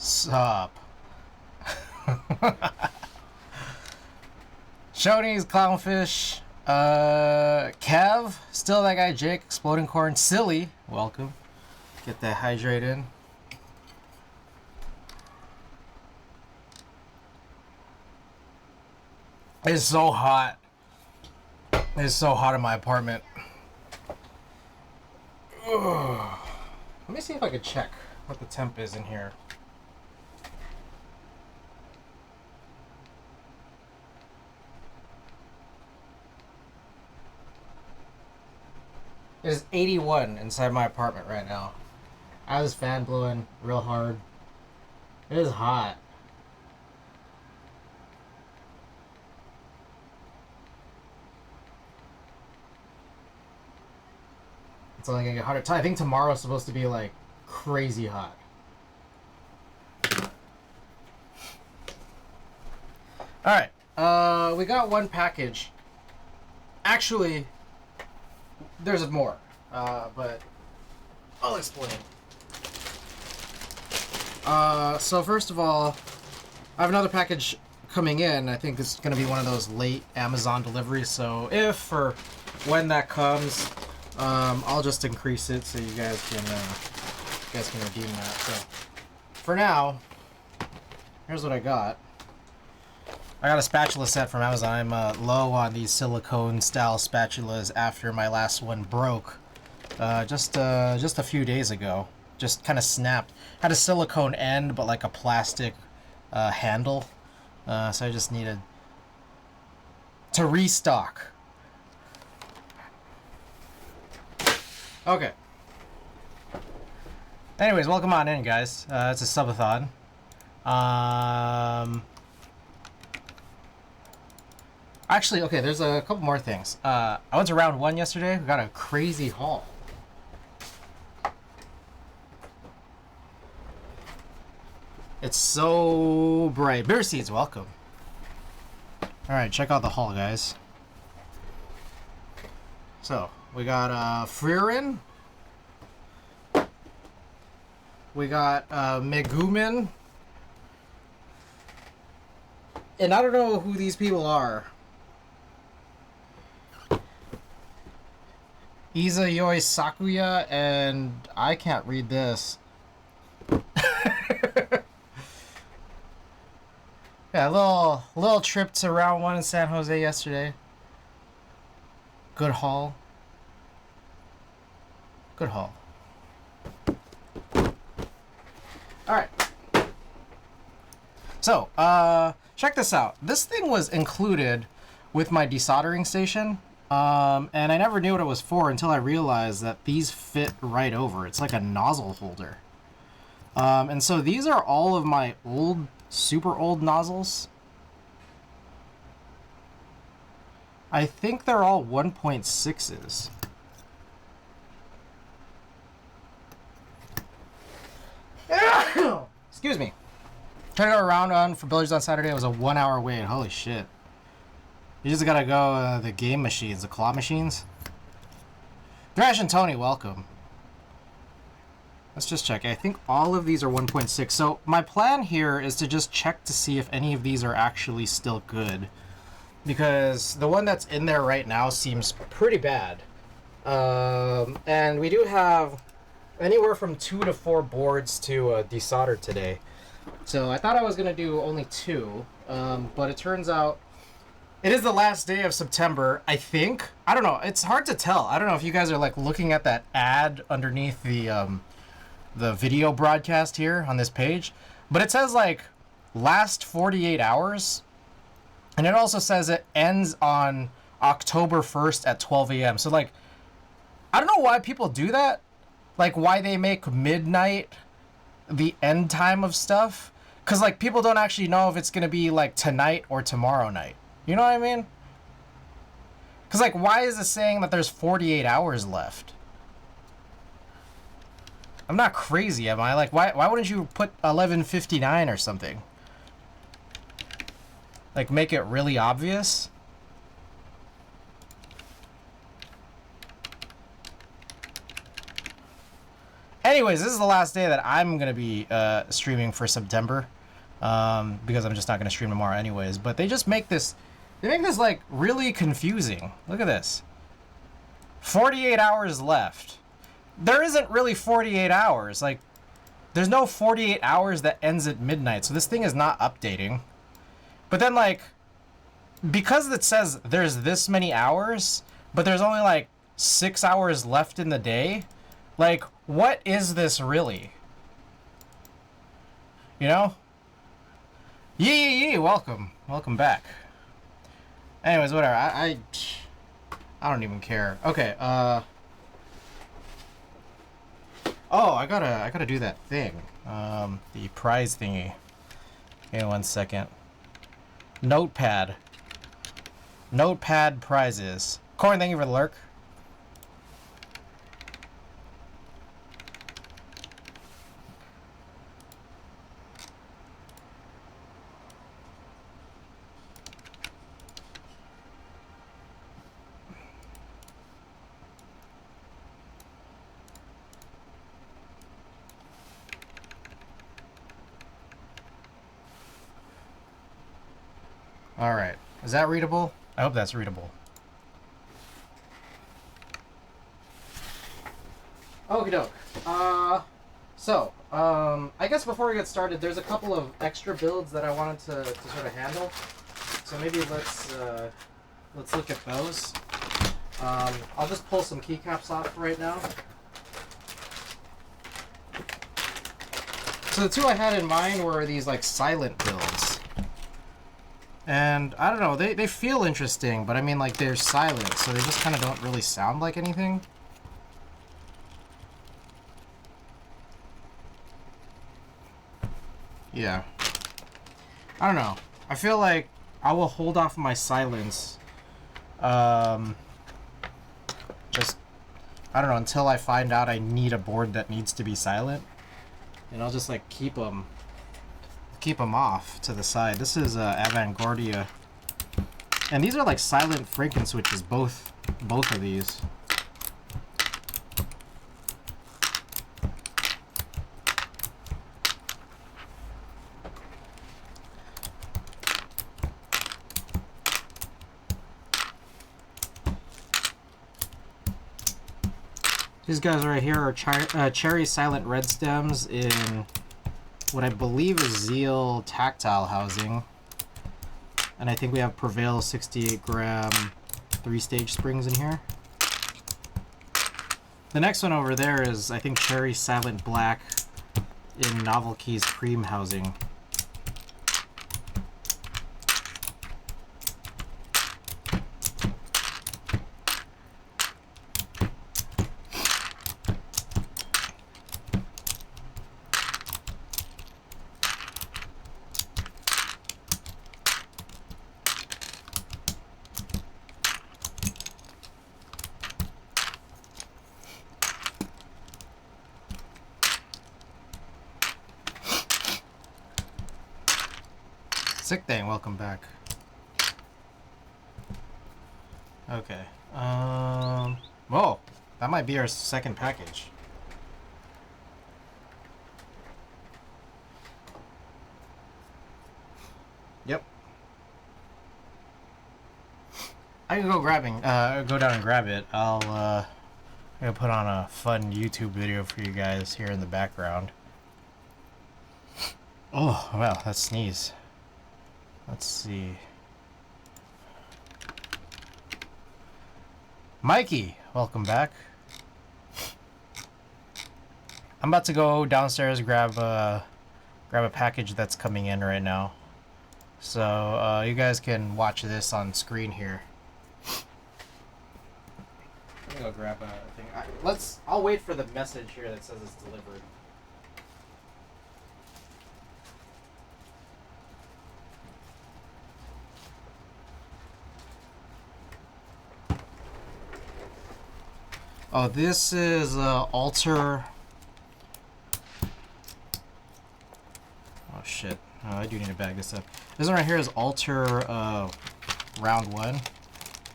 Sup? Shoney's Clownfish. Kev. Still that guy Jake. Exploding Corn. Silly. Welcome. Get that hydrate in. It's so hot. It's so hot in my apartment. Ugh. Let me see if I could check what the temp is in here. It is 81 inside my apartment right now. I have this fan blowing real hard. It is hot. It's only gonna get hotter. I think tomorrow's supposed to be like crazy hot. Alright. We got one package. Actually, there's more. But I'll explain. So first of all, I have another package coming in. I think it's going to be one of those late Amazon deliveries. So if or when that comes, I'll just increase it so you guys can redeem that. So for now, here's what I got. I got a spatula set from Amazon. I'm low on these silicone style spatulas after my last one broke just a few days ago. Just kind of snapped. Had a silicone end, but like a plastic handle. So I just needed to restock. Okay. Anyways, welcome on in, guys. It's a subathon. Actually, okay, there's a couple more things. I went to round 1 yesterday. We got a crazy haul. It's so bright. Beer Seeds, welcome. Alright, check out the haul, guys. So, we got Freerin. We got Megumin. And I don't know who these people are. Izayoi Sakuya, and I can't read this. Yeah, a little trip to round 1 in San Jose yesterday. Good haul. Good haul. Alright. So, check this out. This thing was included with my desoldering station. And I never knew what it was for until I realized that these fit right over. It's like a nozzle holder. And so these are all of my old, super old nozzles. I think they're all 1.6s. Excuse me. Tried to go around on for Billiards on Saturday. It was a 1 hour wait. Holy shit. You just gotta go the game machines, the claw machines. Thrash and Tony, welcome. Let's just check. I think all of these are 1.6. So my plan here is to just check to see if any of these are actually still good. Because the one that's in there right now seems pretty bad. And we do have anywhere from 2 to 4 boards to desolder today. So I thought I was gonna do only 2, but it turns out it is the last day of September, I think. I don't know. It's hard to tell. I don't know if you guys are like looking at that ad underneath the video broadcast here on this page, but it says like last 48 hours, and it also says it ends on October 1st at 12 a.m. So like, I don't know why people do that. Like why they make midnight the end time of stuff, because like people don't actually know if it's gonna be like tonight or tomorrow night. You know what I mean? Because, like, why is it saying that there's 48 hours left? I'm not crazy, am I? Like, why wouldn't you put 11:59 or something? Like, make it really obvious? Anyways, this is the last day that I'm gonna be streaming for September, because I'm just not gonna stream tomorrow anyways. But they just make this, like really confusing. Look at this. 48 hours left. There isn't really 48 hours. Like, there's no 48 hours that ends at midnight. So this thing is not updating. But then, like, because it says there's this many hours, but there's only like 6 hours left in the day, like, what is this really? You know? Yee, welcome back. Anyways, whatever. I don't even care. Okay. Oh, I gotta do that thing. The prize thingy. Okay, 1 second. Notepad prizes. Corn, thank you for the lurk. Alright. Is that readable? I hope that's readable. Okie doke. I guess before we get started, there's a couple of extra builds that I wanted to sort of handle. So maybe let's look at those. I'll just pull some keycaps off right now. So the two I had in mind were these like silent builds. And I don't know, they feel interesting, but I mean, like, they're silent, so they just kind of don't really sound like anything. Yeah. I don't know. I feel like I will hold off my silence. Just, I don't know, until I find out I need a board that needs to be silent. And I'll just, like, keep them off to the side. This is Avantgardia, and these are like silent Franken switches, both of these. These guys right here are cherry silent red stems in what I believe is Zeal tactile housing. And I think we have Prevail 68 gram 3-stage springs in here. The next one over there is, I think, Cherry Silent Black in Novel Keys cream housing. Sick Thing, welcome back. Okay. Whoa, that might be our second package. Yep. I can go go down and grab it. I'm gonna put on a fun YouTube video for you guys here in the background. Oh, wow, that sneeze. Let's see. Mikey, welcome back. I'm about to go downstairs, grab a package that's coming in right now. So you guys can watch this on screen here. Let me go grab a thing. I'll wait for the message here that says it's delivered. Oh, this is Alter. Oh shit! Oh, I do need to bag this up. This one right here is Alter round 1.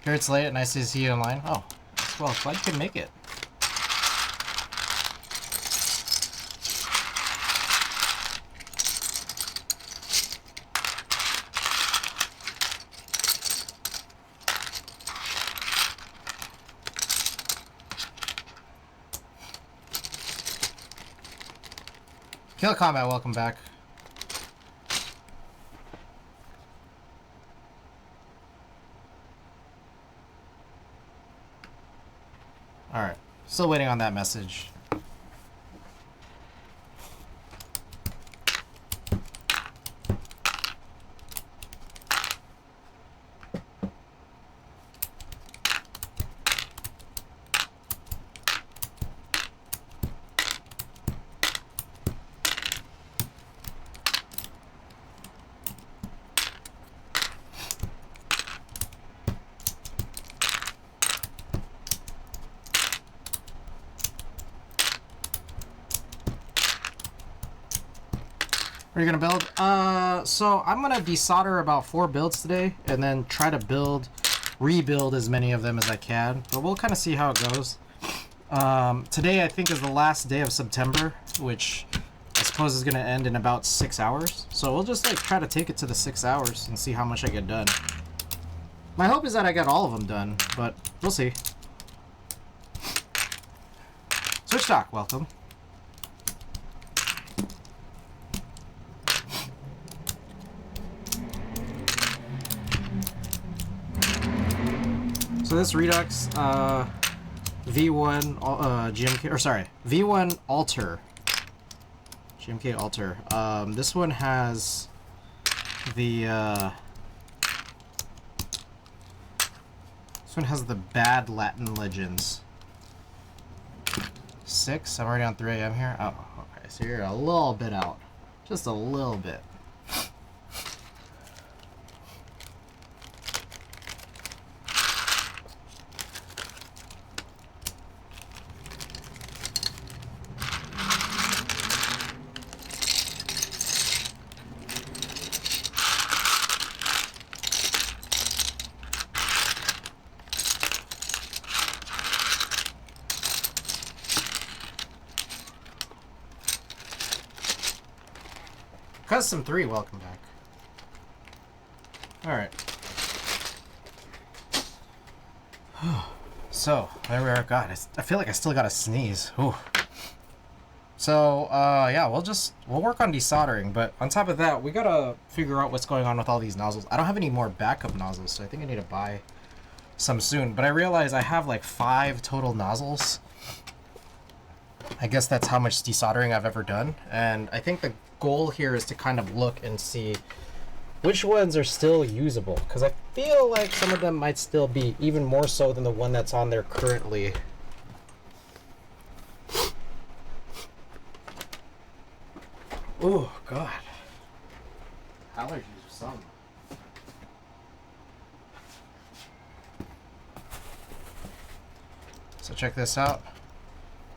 Here it's late. Nice to see you online. Oh, well, glad you could make it. Kill Combat, welcome back. Alright, still waiting on that message. What are you gonna build? So I'm gonna desolder about 4 builds today, and then try to rebuild as many of them as I can. But we'll kind of see how it goes. Today I think is the last day of September, which I suppose is gonna end in about 6 hours. So we'll just like try to take it to the 6 hours and see how much I get done. My hope is that I get all of them done, but we'll see. Switch Doc, welcome. So this Redux V1 GMK, or sorry, V1 Alter, GMK Alter. This one has the bad Latin legends. 6. I'm already on 3 AM here. Oh, okay. So you're a little bit out, just a little bit. Custom 3, welcome back. Alright. So, there we are. God, I feel like I still gotta sneeze. Ooh. So, yeah, we'll work on desoldering, but on top of that, we gotta figure out what's going on with all these nozzles. I don't have any more backup nozzles, so I think I need to buy some soon. But I realize I have like 5 total nozzles. I guess that's how much desoldering I've ever done, and I think the goal here is to kind of look and see which ones are still usable, because I feel like some of them might still be, even more so than the one that's on there currently. Oh God, allergies or something. So check this out.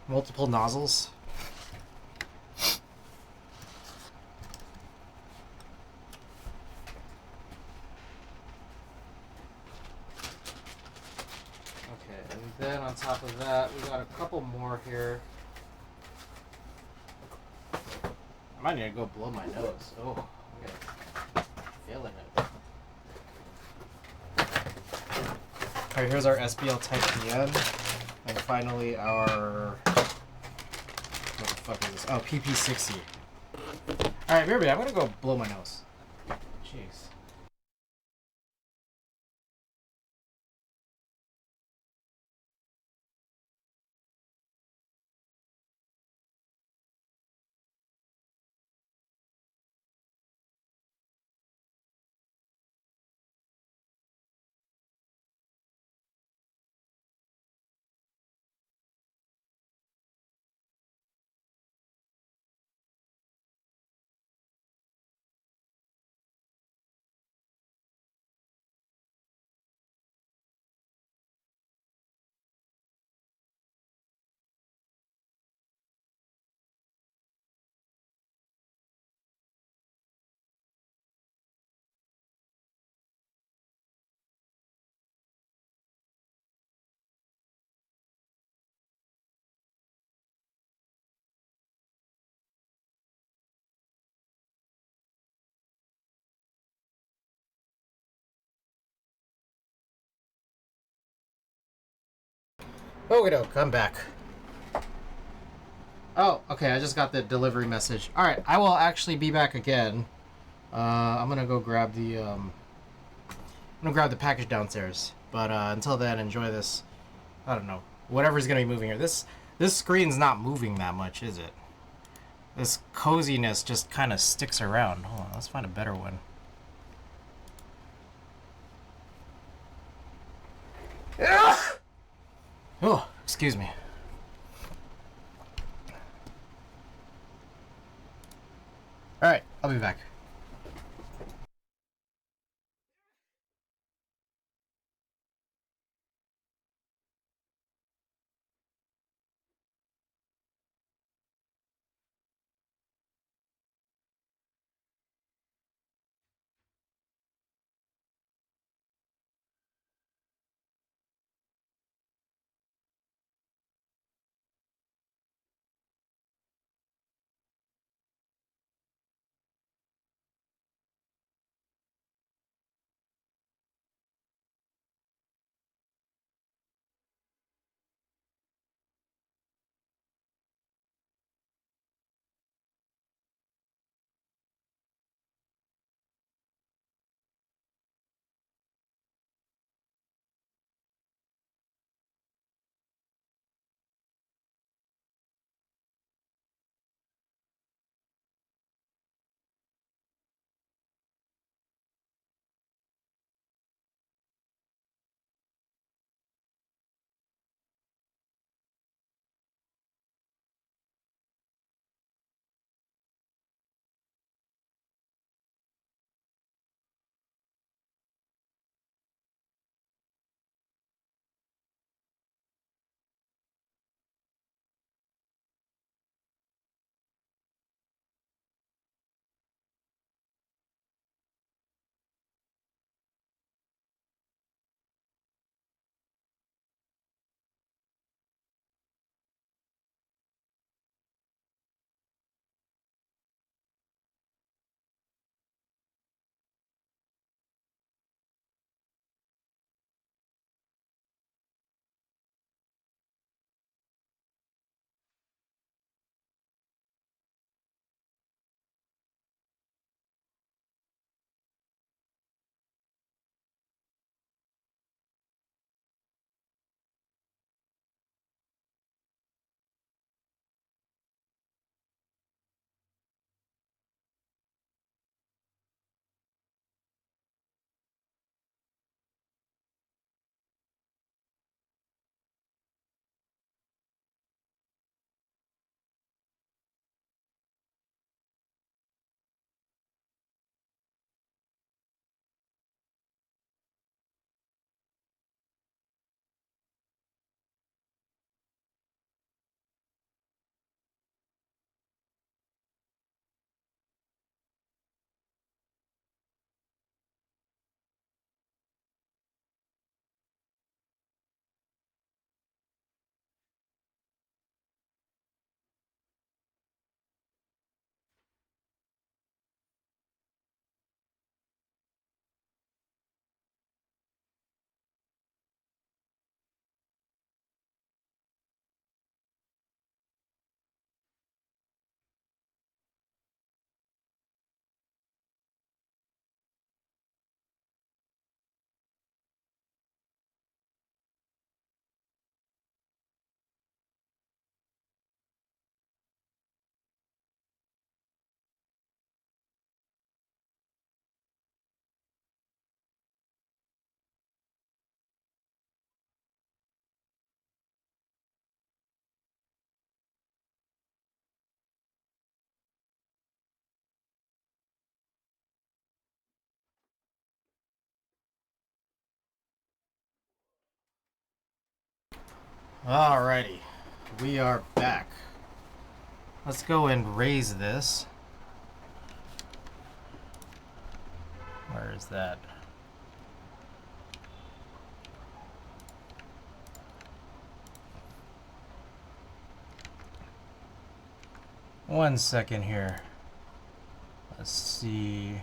Multiple nozzles. Okay, and then on top of that, we got a couple more here. I might need to go blow my nose. Oh, okay. Feeling it. Alright, here's our SBL Type PN. And finally our... What the fuck is this? Oh, PP60. Alright, maybe I'm gonna go blow my nose. Jeez. Oh, no, come back. Oh, okay. I just got the delivery message. All right, I will actually be back again. I'm gonna go grab the package downstairs. But until then, enjoy this. I don't know. Whatever's gonna be moving here. This screen's not moving that much, is it? This coziness just kind of sticks around. Hold on, let's find a better one. Oh, excuse me. All right, I'll be back. Alrighty, we are back. Let's go and raise this. Where is that? One second here. Let's see.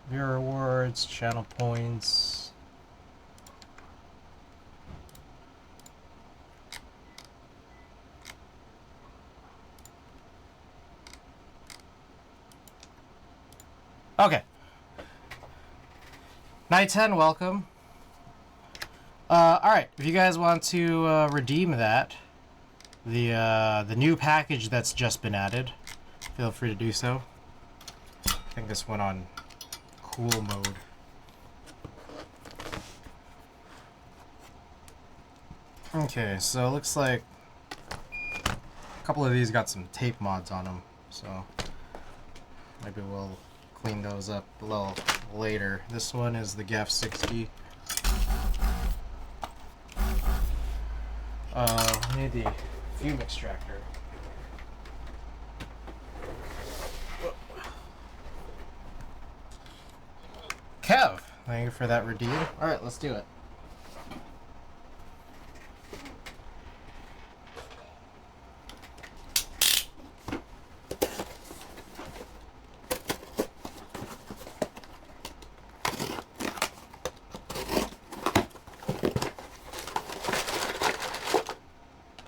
Viewer rewards, channel points. Okay. Night 10, welcome. Alright, if you guys want to redeem that, the new package that's just been added, feel free to do so. I think this went on cool mode. Okay, so it looks like a couple of these got some tape mods on them, so maybe we'll clean those up a little later. This one is the GAF 60. We need the fume extractor. Kev, thank you for that redeem. Alright, let's do it.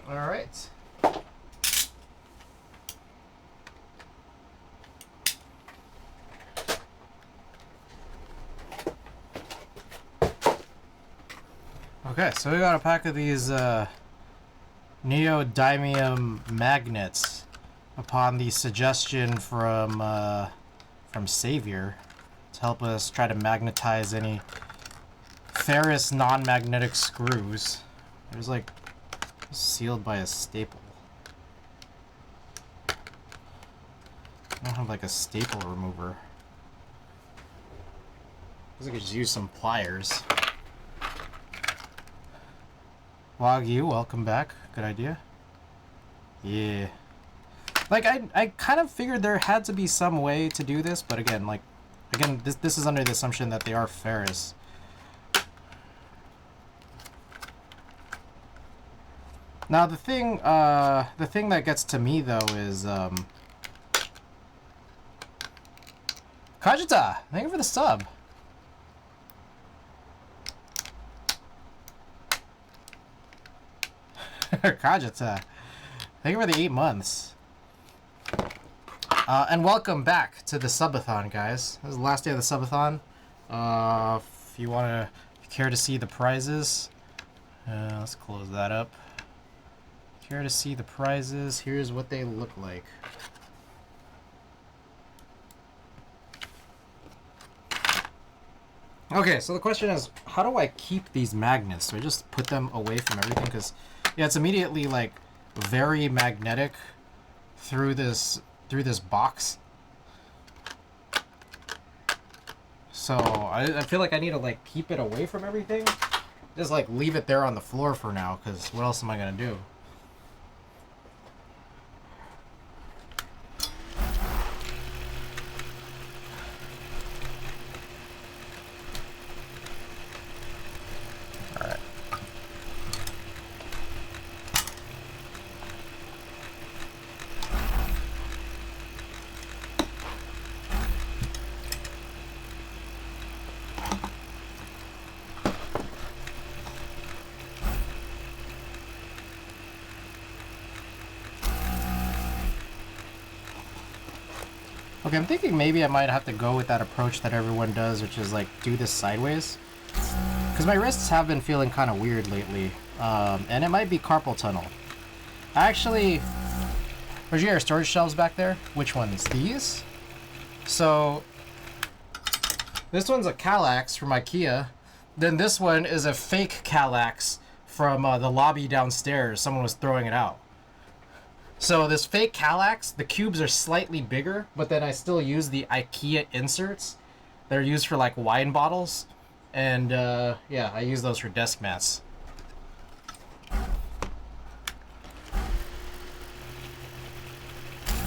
Alright. Okay, so we got a pack of these neodymium magnets upon the suggestion from Savior to help us try to magnetize any ferrous non-magnetic screws. There's like sealed by a staple. I don't have like a staple remover. I guess I could just use some pliers. Wagyu, welcome back. Good idea. Yeah. Like, I kind of figured there had to be some way to do this, but again, this is under the assumption that they are ferrous. Now, the thing that gets to me, though, is, Kajita, thank you for the sub. Kajita, thank you for the 8 months. And welcome back to the subathon, guys. This is the last day of the subathon. If you care to see the prizes, let's close that up. Care to see the prizes? Here's what they look like. Okay, so the question is, how do I keep these magnets? Do I just put them away from everything? Because, yeah, it's immediately, like, very magnetic through this box. So, I feel like I need to, like, keep it away from everything. Just, like, leave it there on the floor for now, because what else am I going to do? Okay, I'm thinking maybe I might have to go with that approach that everyone does, which is like do this sideways. Because my wrists have been feeling kind of weird lately. And it might be carpal tunnel. Actually, where's your storage shelves back there? Which ones? These? So, this one's a Kallax from IKEA. Then this one is a fake Kallax from the lobby downstairs. Someone was throwing it out. So this fake Kallax, the cubes are slightly bigger, but then I still use the IKEA inserts. They're used for like wine bottles. And yeah, I use those for desk mats.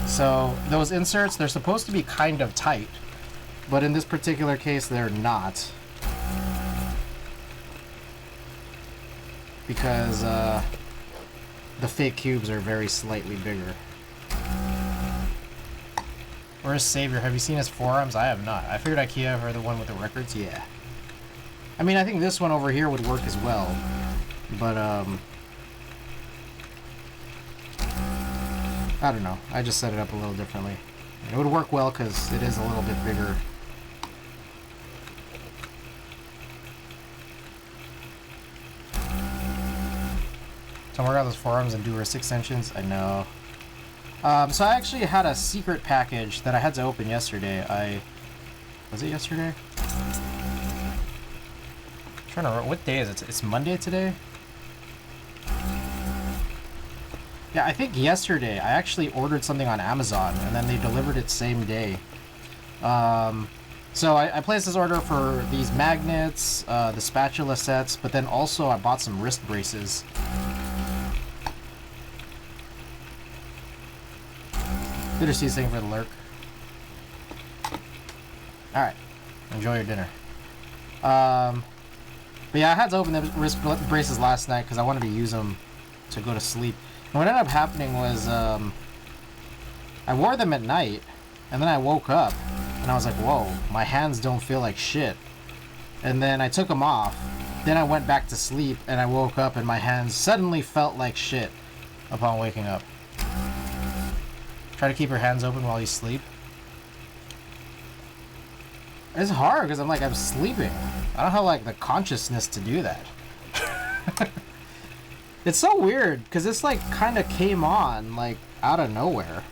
So those inserts, they're supposed to be kind of tight, but in this particular case, they're not. Because the fake cubes are very slightly bigger. Where's Savior? Have you seen his forearms? I have not. I figured IKEA for the one with the records. Yeah. I mean, I think this one over here would work as well. But, I don't know. I just set it up a little differently. It would work well because it is a little bit bigger So work out those forearms and do wrist extensions. I know. So I actually had a secret package that I had to open yesterday. Was it yesterday? I'm trying to remember, what day is it? It's Monday today? Yeah, I think yesterday I actually ordered something on Amazon and then they delivered it same day. So I placed this order for these magnets, the spatula sets, but then also I bought some wrist braces. Bitter Seas, thank you for the lurk. Alright, enjoy your dinner. But yeah, I had to open the wrist braces last night because I wanted to use them to go to sleep. And what ended up happening was I wore them at night, and then I woke up, and I was like, whoa, my hands don't feel like shit. And then I took them off. Then I went back to sleep, and I woke up, and my hands suddenly felt like shit upon waking up. Try to keep your hands open while you sleep. It's hard, because I'm sleeping. I don't have, like, the consciousness to do that. It's so weird, because this, like, kind of came on, like, out of nowhere.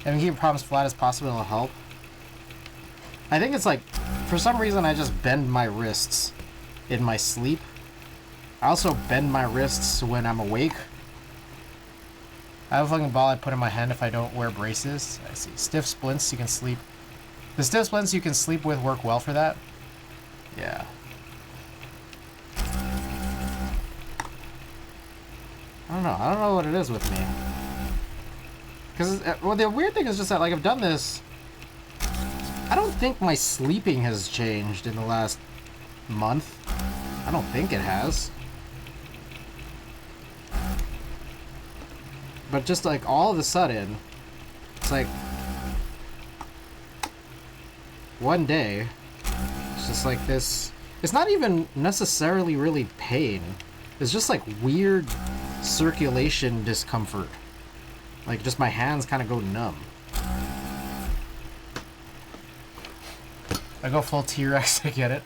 And keep your palms flat as possible, it'll help. I think it's like, for some reason I just bend my wrists in my sleep. I also bend my wrists when I'm awake. I have a fucking ball I put in my hand if I don't wear braces. I see. Stiff splints you can sleep. The stiff splints you can sleep with work well for that. Yeah. I don't know what it is with me. Because, well, the weird thing is just that, like, I've done this. I don't think my sleeping has changed in the last month. I don't think it has. But just, like, all of a sudden, it's like, one day, it's just like this. It's not even necessarily really pain. It's just, like, weird circulation discomfort. Like, just my hands kind of go numb. I go full T-Rex, I get it.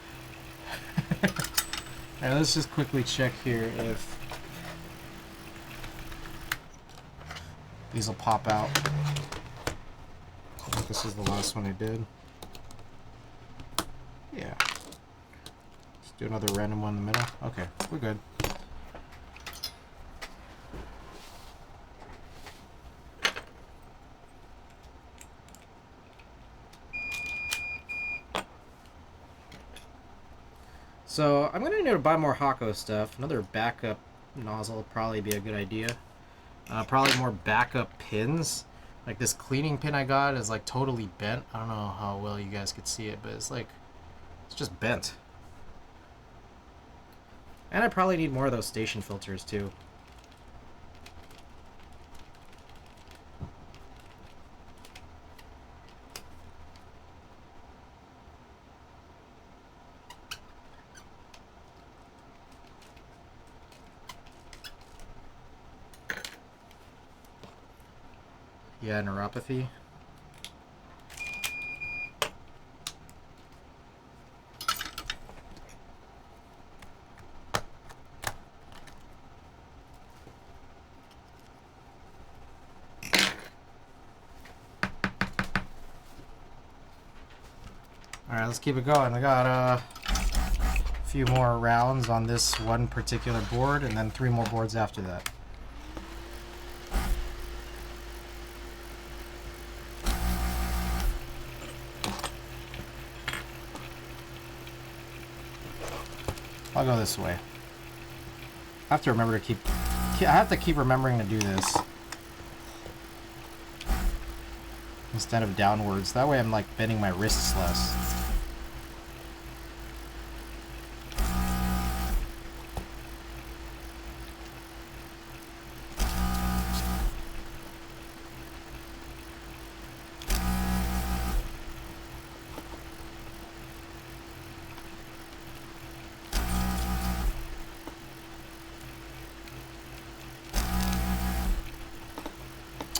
Alright, let's just quickly check here if these will pop out. I think this is the last one I did. Yeah. Let's do another random one in the middle. Okay, we're good. So, I'm going to need to buy more Hako stuff. Another backup nozzle would probably be a good idea. Probably more backup pins. Like this cleaning pin I got is like totally bent. I don't know how well you guys could see it, but it's like, it's just bent. And I probably need more of those station filters too. Yeah, neuropathy. Alright, let's keep it going. I got a few more rounds on this one particular board, and then 3 more boards after that. I'll go this way. I have to remember to keep... I have to keep remembering to do this. Instead of downwards. That way I'm like bending my wrists less.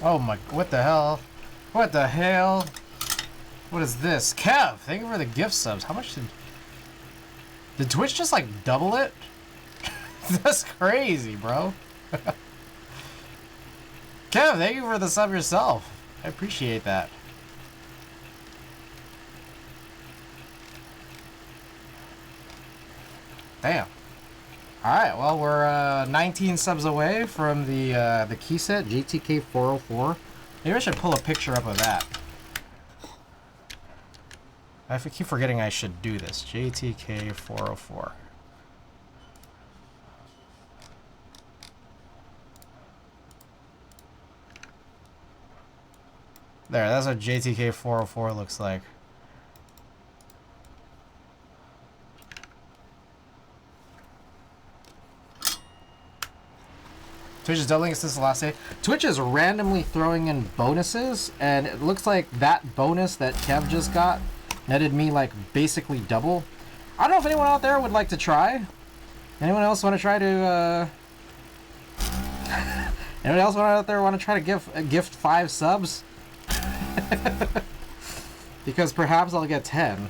Oh my, what the hell? What the hell? What is this? Kev, thank you for the gift subs. How much did Twitch just like double it? That's crazy, bro. Kev, thank you for the sub yourself. I appreciate that. Damn. Alright, well, we're 19 subs away from the key set, JTK 404. Maybe I should pull a picture up of that. I keep forgetting I should do this. JTK 404. There, that's what JTK 404 looks like. Twitch is doubling since the last day. Twitch is randomly throwing in bonuses, and it looks like that bonus that Kev just got netted me like basically double. I don't know if anyone out there would like to try. Anyone else want to try to anyone else out there want to try to gift 5 subs? Because perhaps I'll get 10.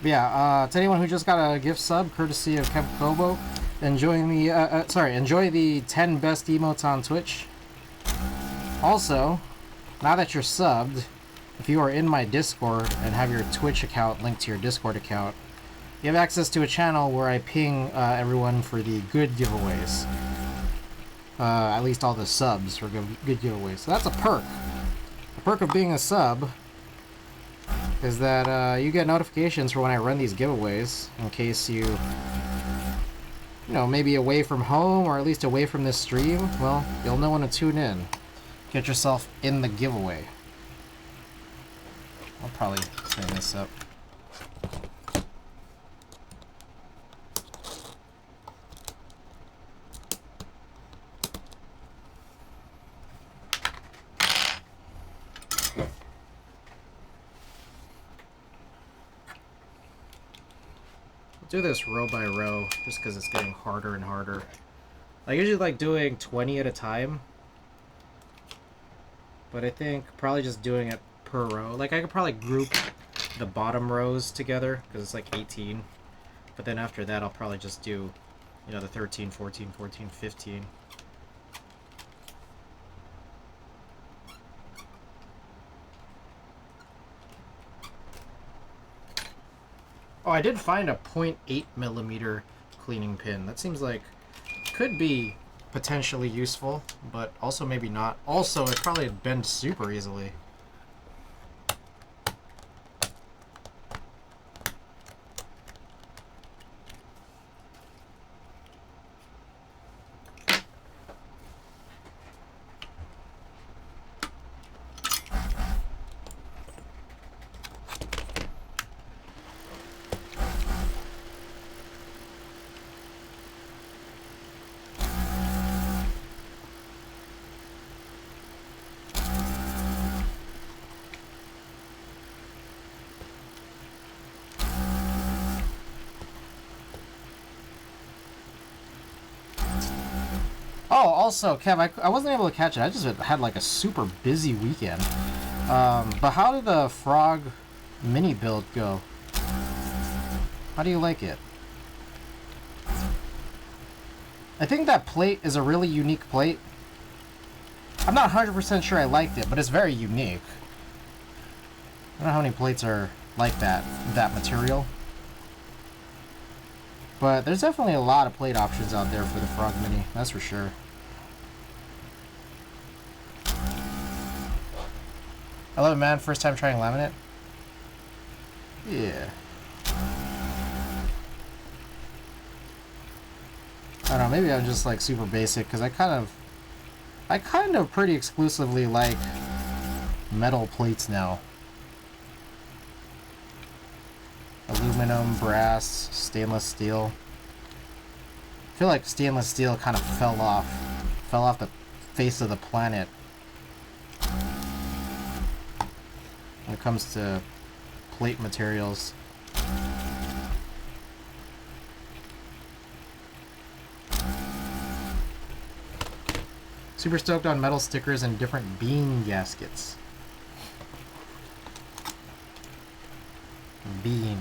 Yeah, to anyone who just got a gift sub, courtesy of Kev Kobo, enjoy the 10 best emotes on Twitch. Also, now that you're subbed, if you are in my Discord and have your Twitch account linked to your Discord account, you have access to a channel where I ping everyone for the good giveaways. At least all the subs for good giveaways. So that's a perk. The perk of being a sub is that you get notifications for when I run these giveaways, in case you know, maybe away from home or at least away from this stream. Well, you'll know when to tune in. Get yourself in the giveaway. I'll probably clean this up. Do this row by row, just because it's getting harder and harder. I usually like doing 20 at a time, but I think probably just doing it per row. Like, I could probably group the bottom rows together, because it's like 18, but then after that I'll probably just do, you know, the 13, 14, 14, 15. Oh, I did find a 0.8mm cleaning pin. That seems like could be potentially useful, but also maybe not. Also, it probably bends super easily. Oh, also, Kev, I wasn't able to catch it. I just had like a super busy weekend. But how did the frog mini build go? How do you like it? I think that plate is a really unique plate. I'm not 100% sure I liked it, but it's very unique. I don't know how many plates are like that material. But there's definitely a lot of plate options out there for the Frog Mini, that's for sure. I love it, man. First time trying laminate. Yeah. I don't know, maybe I'm just like super basic, because I kind of I kind of pretty exclusively like metal plates now. Aluminum, brass, stainless steel. I feel like stainless steel kind of fell off the face of the planet when it comes to plate materials. Super stoked on metal stickers and different bean gaskets. Bean.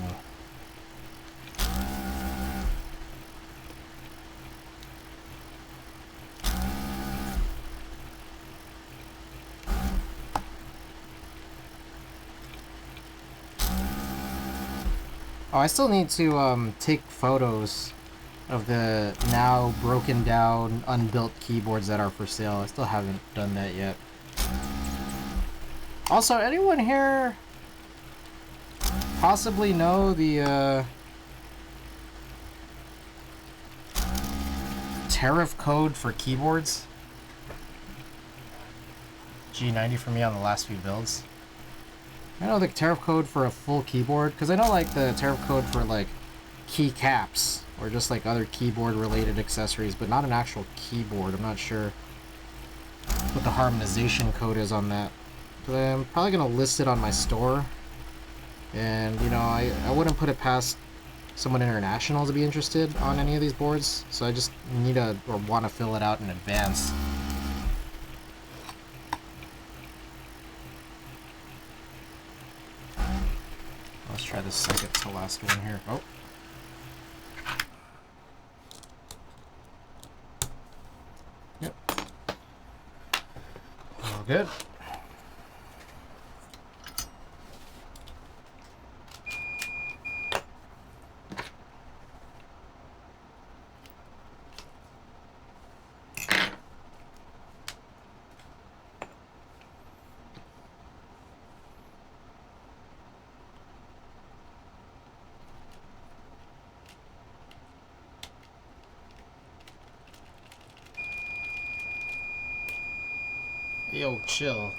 Oh, I still need to take photos of the now broken down, unbuilt keyboards that are for sale. I still haven't done that yet. Also, anyone here possibly know the tariff code for keyboards? G90 for me on the last few builds. I know the tariff code for a full keyboard, because I know like the tariff code for like keycaps or just like other keyboard related accessories, but not an actual keyboard. I'm not sure what the harmonization code is on that. But I'm probably going to list it on my store. And, you know, I wouldn't put it past someone international to be interested on any of these boards. So I just need to, or want to fill it out in advance. Let's try the second to last one here. Oh. Yep. All good. Yo, chill.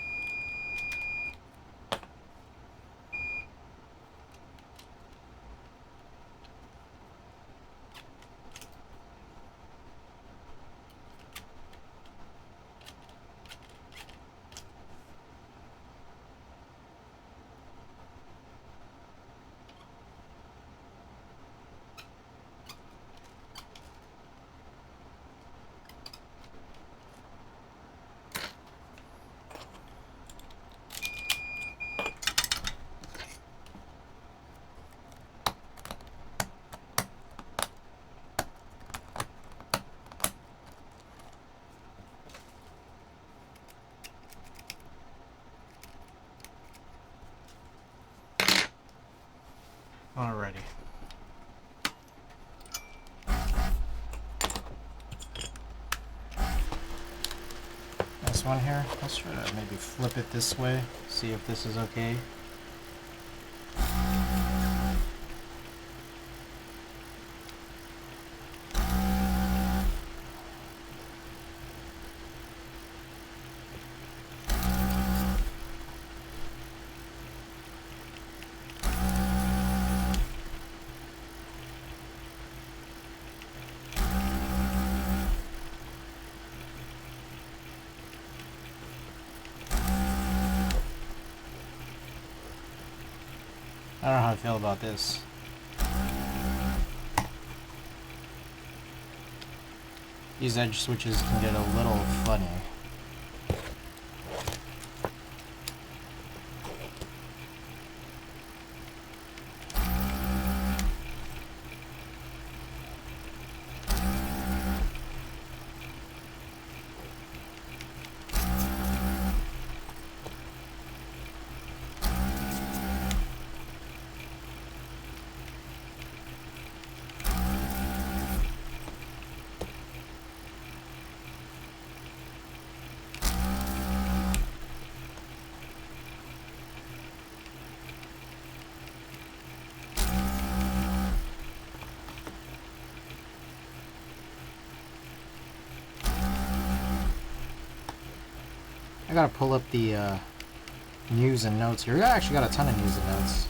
Alrighty. This one here, let's try to maybe flip it this way, see if this is okay. I don't know how I feel about this. These edge switches can get a little funny. I gotta pull up the news and notes here. I actually got a ton of news and notes.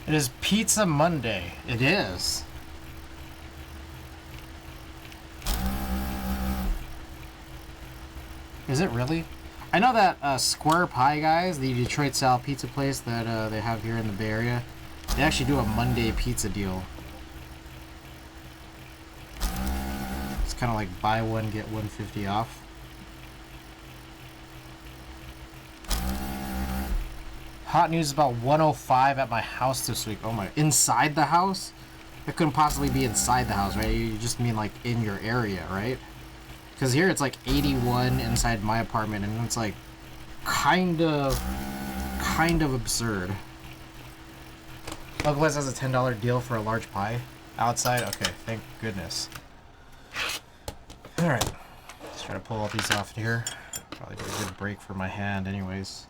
It is Pizza Monday. It is. Is it really? I know that Square Pie guys, the Detroit style pizza place that they have here in the Bay Area, they actually do a Monday pizza deal. It's kind of like buy one get 150 off. Hot news about 105 at my house this week. Oh my, inside the house? It couldn't possibly be inside the house, right? You just mean like in your area, right? Because here it's like 81 inside my apartment, and it's like kind of absurd. Douglas has a $10 deal for a large pie outside. Okay, thank goodness. All right, let's try to pull all these off here. Probably do a good break for my hand, anyways.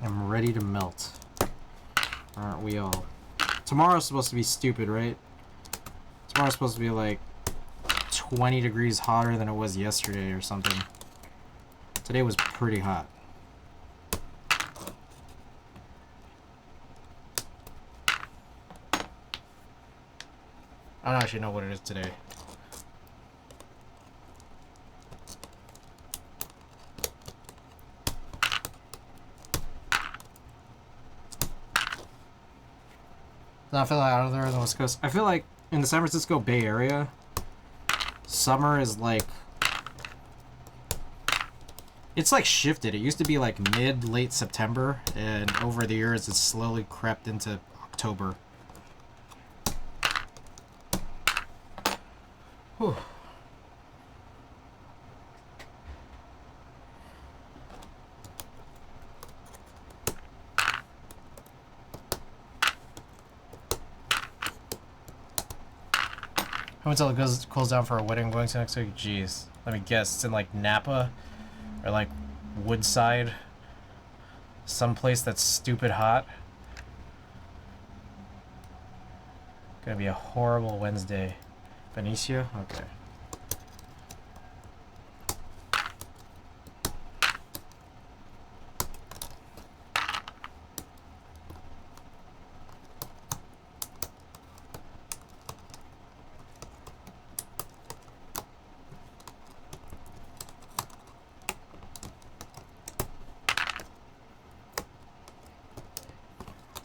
I'm ready to melt. Aren't we all? Tomorrow's supposed to be stupid, right? Tomorrow's supposed to be like 20 degrees hotter than it was yesterday or something. Today was pretty hot. I don't actually know what it is today. I feel like out of there on the West Coast. I feel like in the San Francisco Bay Area, summer is like, it's like shifted. It used to be like late September, and over the years it's slowly crept into October. Whew. How until it cools down for a wedding going to next week? Jeez. Let me guess. It's in like Napa or like Woodside. Someplace that's stupid hot. Gonna be a horrible Wednesday. Benicia? Okay.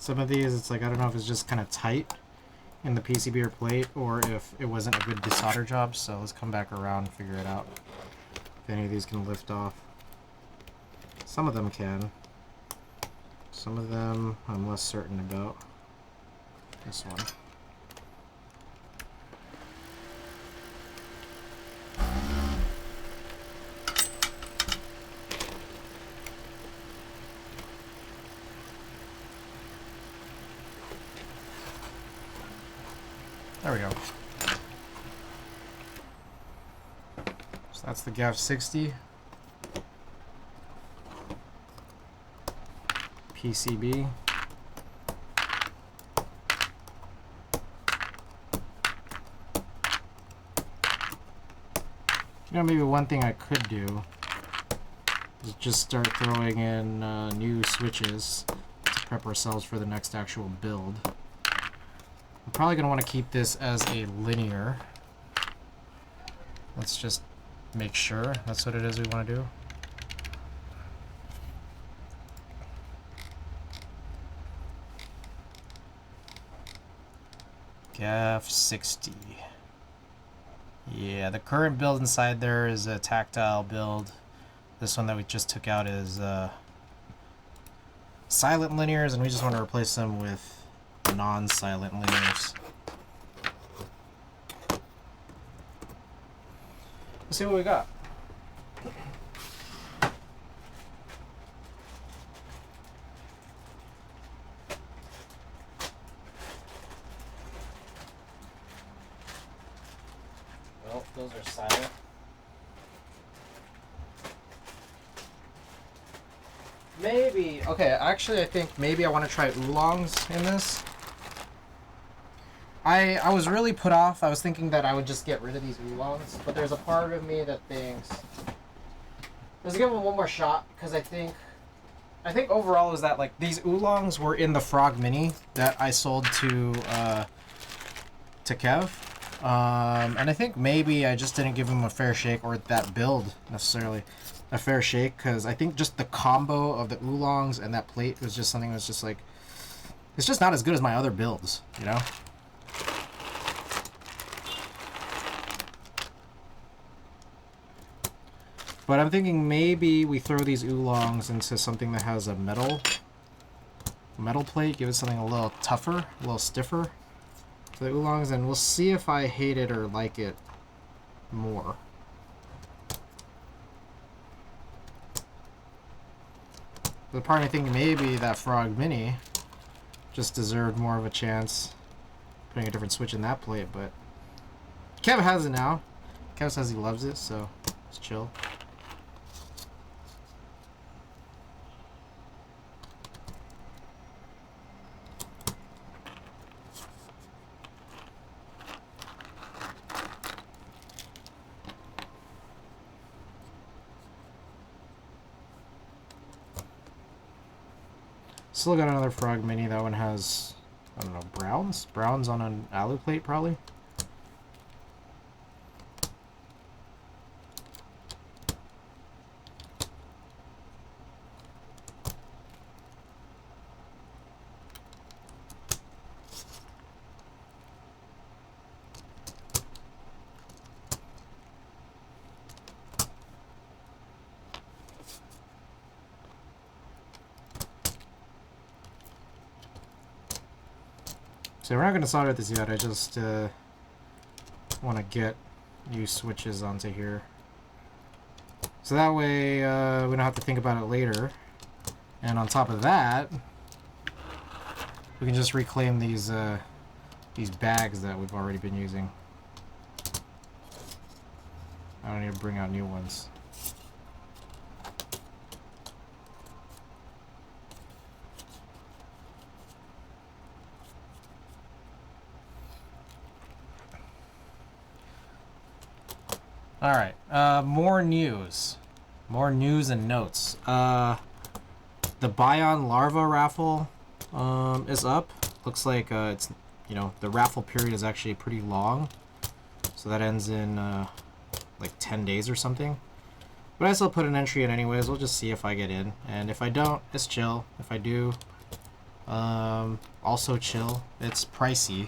Some of these, it's like, I don't know if it's just kind of tight in the PCB or plate, or if it wasn't a good desolder job, so let's come back around and figure it out. If any of these can lift off. Some of them can. Some of them I'm less certain about. This one. There we go. So that's the GAF 60. PCB. You know, maybe one thing I could do is just start throwing in new switches to prep ourselves for the next actual build. I'm probably going to want to keep this as a linear. Let's just make sure that's what it is we want to do. Gaff 60. Yeah, the current build inside there is a tactile build. This one that we just took out is silent linears, and we just want to replace them with non-silent linears. Let's see what we got. Well, those are silent. Maybe, okay, actually I think maybe I want to try oolongs in this. I was really put off. I was thinking that I would just get rid of these oolongs, but there's a part of me that thinks let's give them one more shot, because I think overall is that like these oolongs were in the Frog Mini that I sold to Kev. And I think maybe I just didn't give him a fair shake, or that build necessarily a fair shake, because I think just the combo of the oolongs and that plate was just something that was just like, it's just not as good as my other builds, you know? But I'm thinking maybe we throw these oolongs into something that has a metal plate, give it something a little tougher, a little stiffer for the oolongs, and we'll see if I hate it or like it more. The part I think maybe that Frog Mini just deserved more of a chance putting a different switch in that plate, but Kev has it now. Kev says he loves it, so it's chill. Still got another Frog Mini. That one has, I don't know, browns? Browns on an alu plate, probably. So we're not going to solder this yet, I just want to get new switches onto here. So that way we don't have to think about it later. And on top of that, we can just reclaim these bags that we've already been using. I don't need to bring out new ones. All right, more news and notes. The Bion Larva raffle is up. Looks like it's, you know, the raffle period is actually pretty long, so that ends in like 10 days or something. But I still put an entry in anyways. We'll just see if I get in, and if I don't, it's chill. If I do, also chill. It's pricey.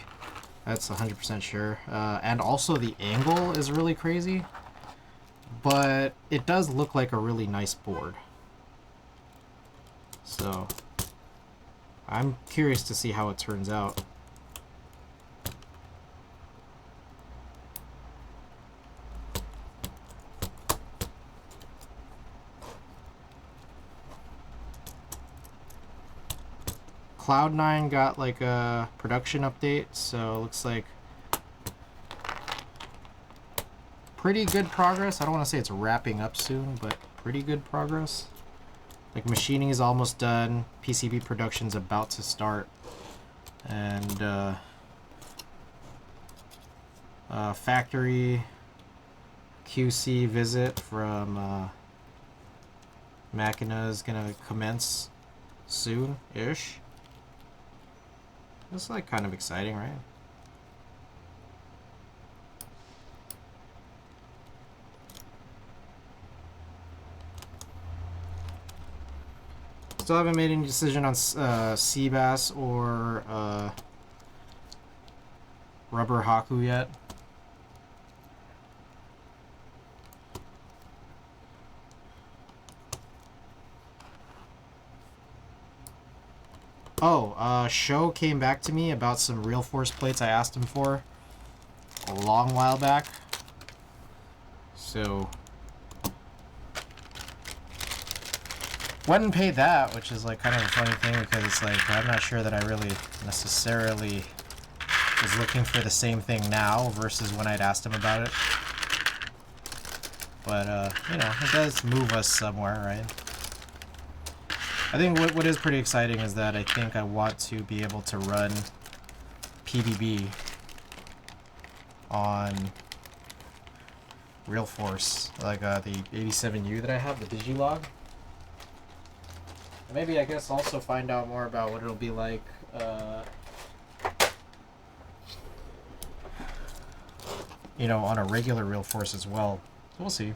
That's 100% sure. And also the angle is really crazy. But it does look like a really nice board. So I'm curious to see how it turns out. Cloud9 got like a production update, so it looks like pretty good progress. I don't want to say it's wrapping up soon, but pretty good progress. Like machining is almost done, PCB production's about to start, and factory QC visit from Machina is gonna commence soon-ish. It's like kind of exciting, right? Still haven't made any decision on sea bass or rubber haku yet. Oh, Sho came back to me about some Real Force plates I asked him for a long while back. So went and paid that, which is like kind of a funny thing because it's like I'm not sure that I really necessarily was looking for the same thing now versus when I'd asked him about it. But you know, it does move us somewhere, right? I think what is pretty exciting is that I think I want to be able to run PBB on Real Force, like the 87U that I have, the Digilog. Maybe I guess also find out more about what it'll be like you know, on a regular Real Force as well. So we'll see.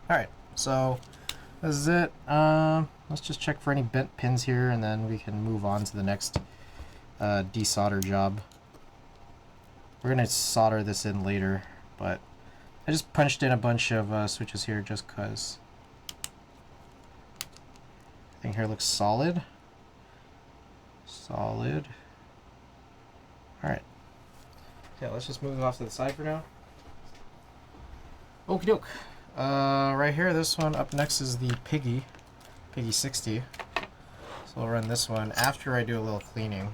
Alright, so this is it. Let's just check for any bent pins here and then we can move on to the next desolder job. We're gonna solder this in later, but I just punched in a bunch of switches here just cause everything here looks solid. Solid. Alright. Yeah, let's just move it off to the side for now. Okie doke. Right here, this one up next is the Piggy 60. So we'll run this one after I do a little cleaning.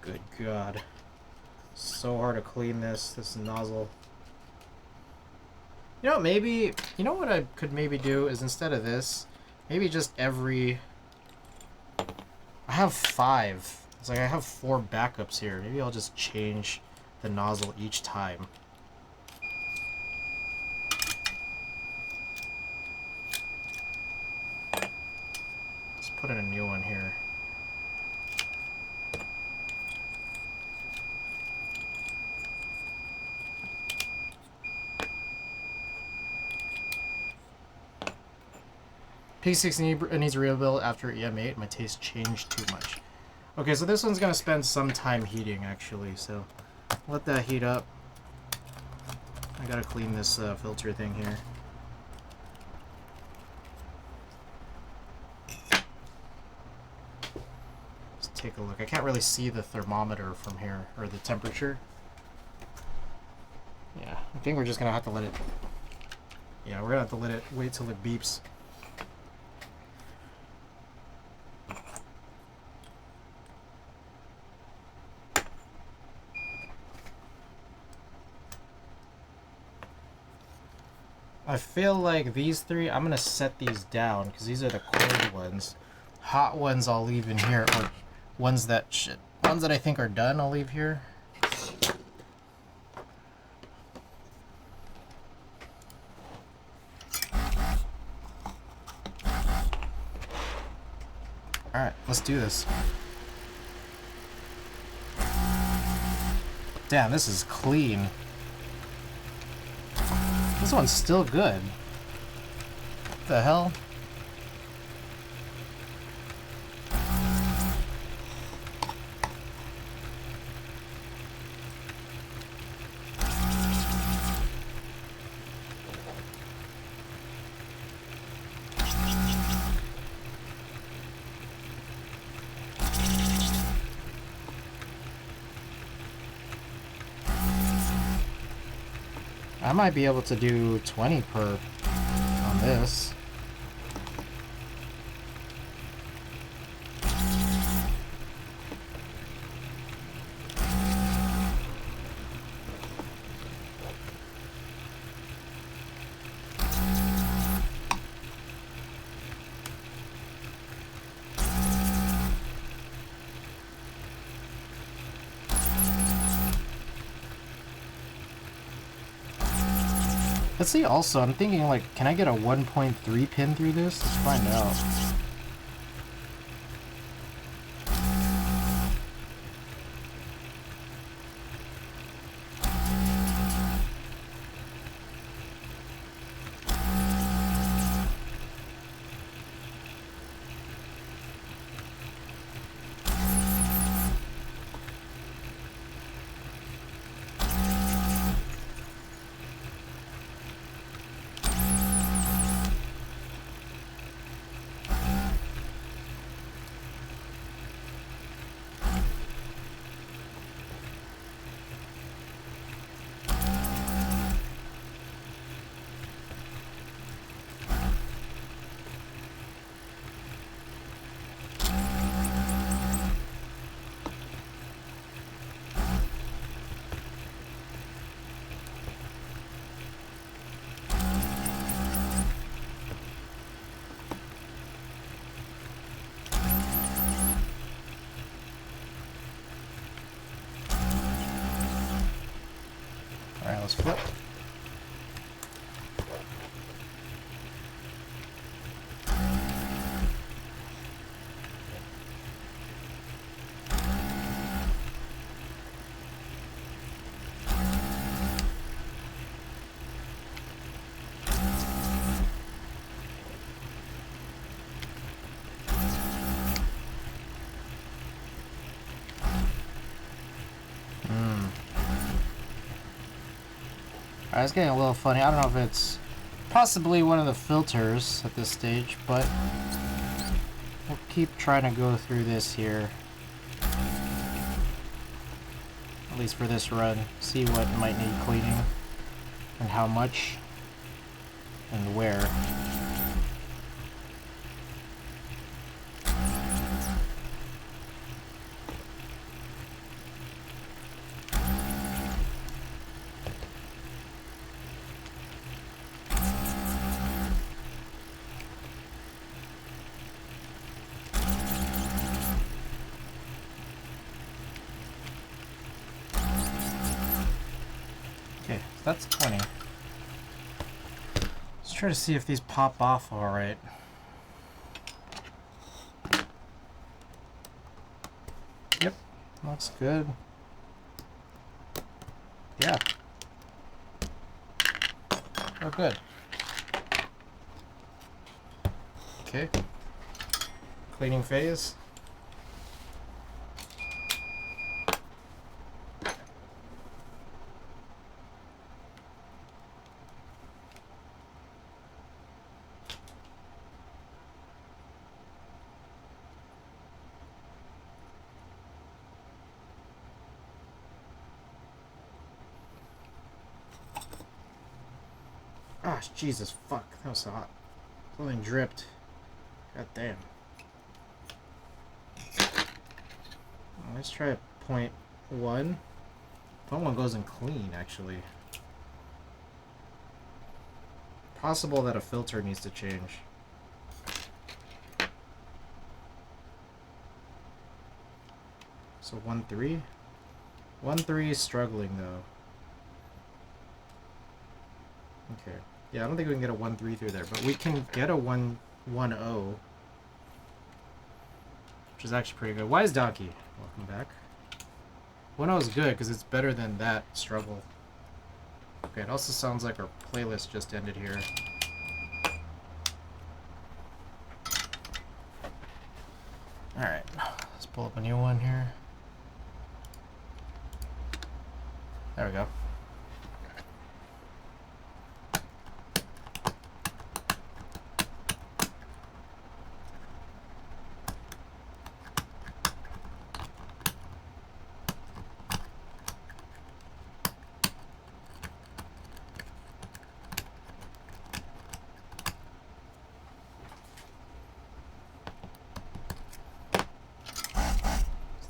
Good God. So hard to clean this nozzle. You know, maybe, you know what I could maybe do is instead of this, maybe just every, I have 5. It's like I have 4 backups here. Maybe I'll just change the nozzle each time. Let's put in a new one here. P6 needs a rebuild after EM8. My taste changed too much. Okay, so this one's going to spend some time heating, actually. So let that heat up. I got to clean this filter thing here. Let's take a look. I can't really see the thermometer from here, or the temperature. Yeah, I think we're just going to have to let it... Yeah, we're going to have to let it wait till it beeps. I feel like these 3, I'm going to set these down because these are the cold ones. Hot ones I'll leave in here, or ones that I think are done I'll leave here. Alright, let's do this. Damn, this is clean. This one's still good. What the hell? I might be able to do 20 per on this. Let's see also, I'm thinking like, can I get a 1.3 pin through this? Let's find out. Alright, let's flip. Alright, it's getting a little funny. I don't know if it's possibly one of the filters at this stage, but we'll keep trying to go through this here. At least for this run. See what might need cleaning and how much and where. That's 20. Let's try to see if these pop off all right. Yep, looks good. Yeah. Oh, good. Okay. Cleaning phase. Gosh, Jesus, fuck, that was so hot. Something dripped. God damn. Let's try 0.1. 0.1 goes in clean, actually. Possible that a filter needs to change. So 1.3? 1.3 is struggling, though. Okay. Yeah, I don't think we can get a 1.3 through there, but we can get a 1.10, which is actually pretty good. Wise Donkey, welcome back. 1.0 is good because it's better than that struggle. Okay, it also sounds like our playlist just ended here. Alright, let's pull up a new one here. There we go.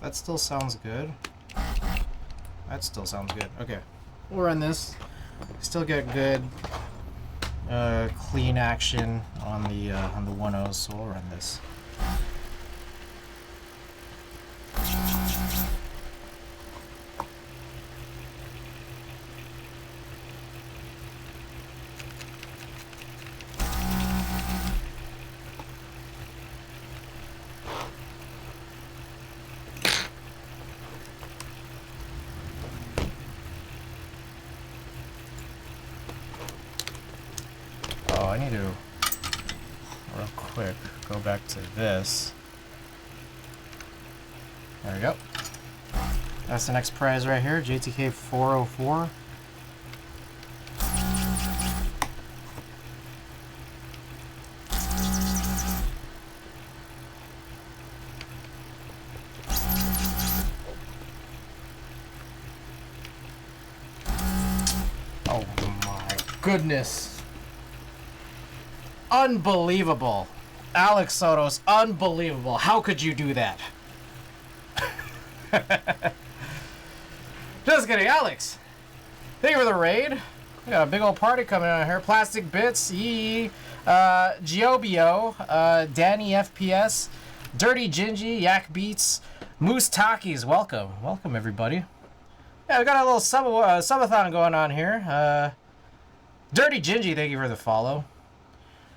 That still sounds good. That still sounds good. Okay, we'll run this. Still get good clean action on the 1.0, so we'll run this. Oh, I need to real quick go back to this. There we go. That's the next prize right here, JTK 404. Oh my goodness. Unbelievable. Alex Sotos, unbelievable. How could you do that? Just kidding, Alex. Thank you for the raid. We got a big old party coming on here. Plastic Bits, Yee, Giobio, Danny FPS, Dirty Gingy, Yak Beats, Moose Takis. Welcome. Welcome, everybody. Yeah, we got a little subathon going on here. Dirty Gingy, thank you for the follow.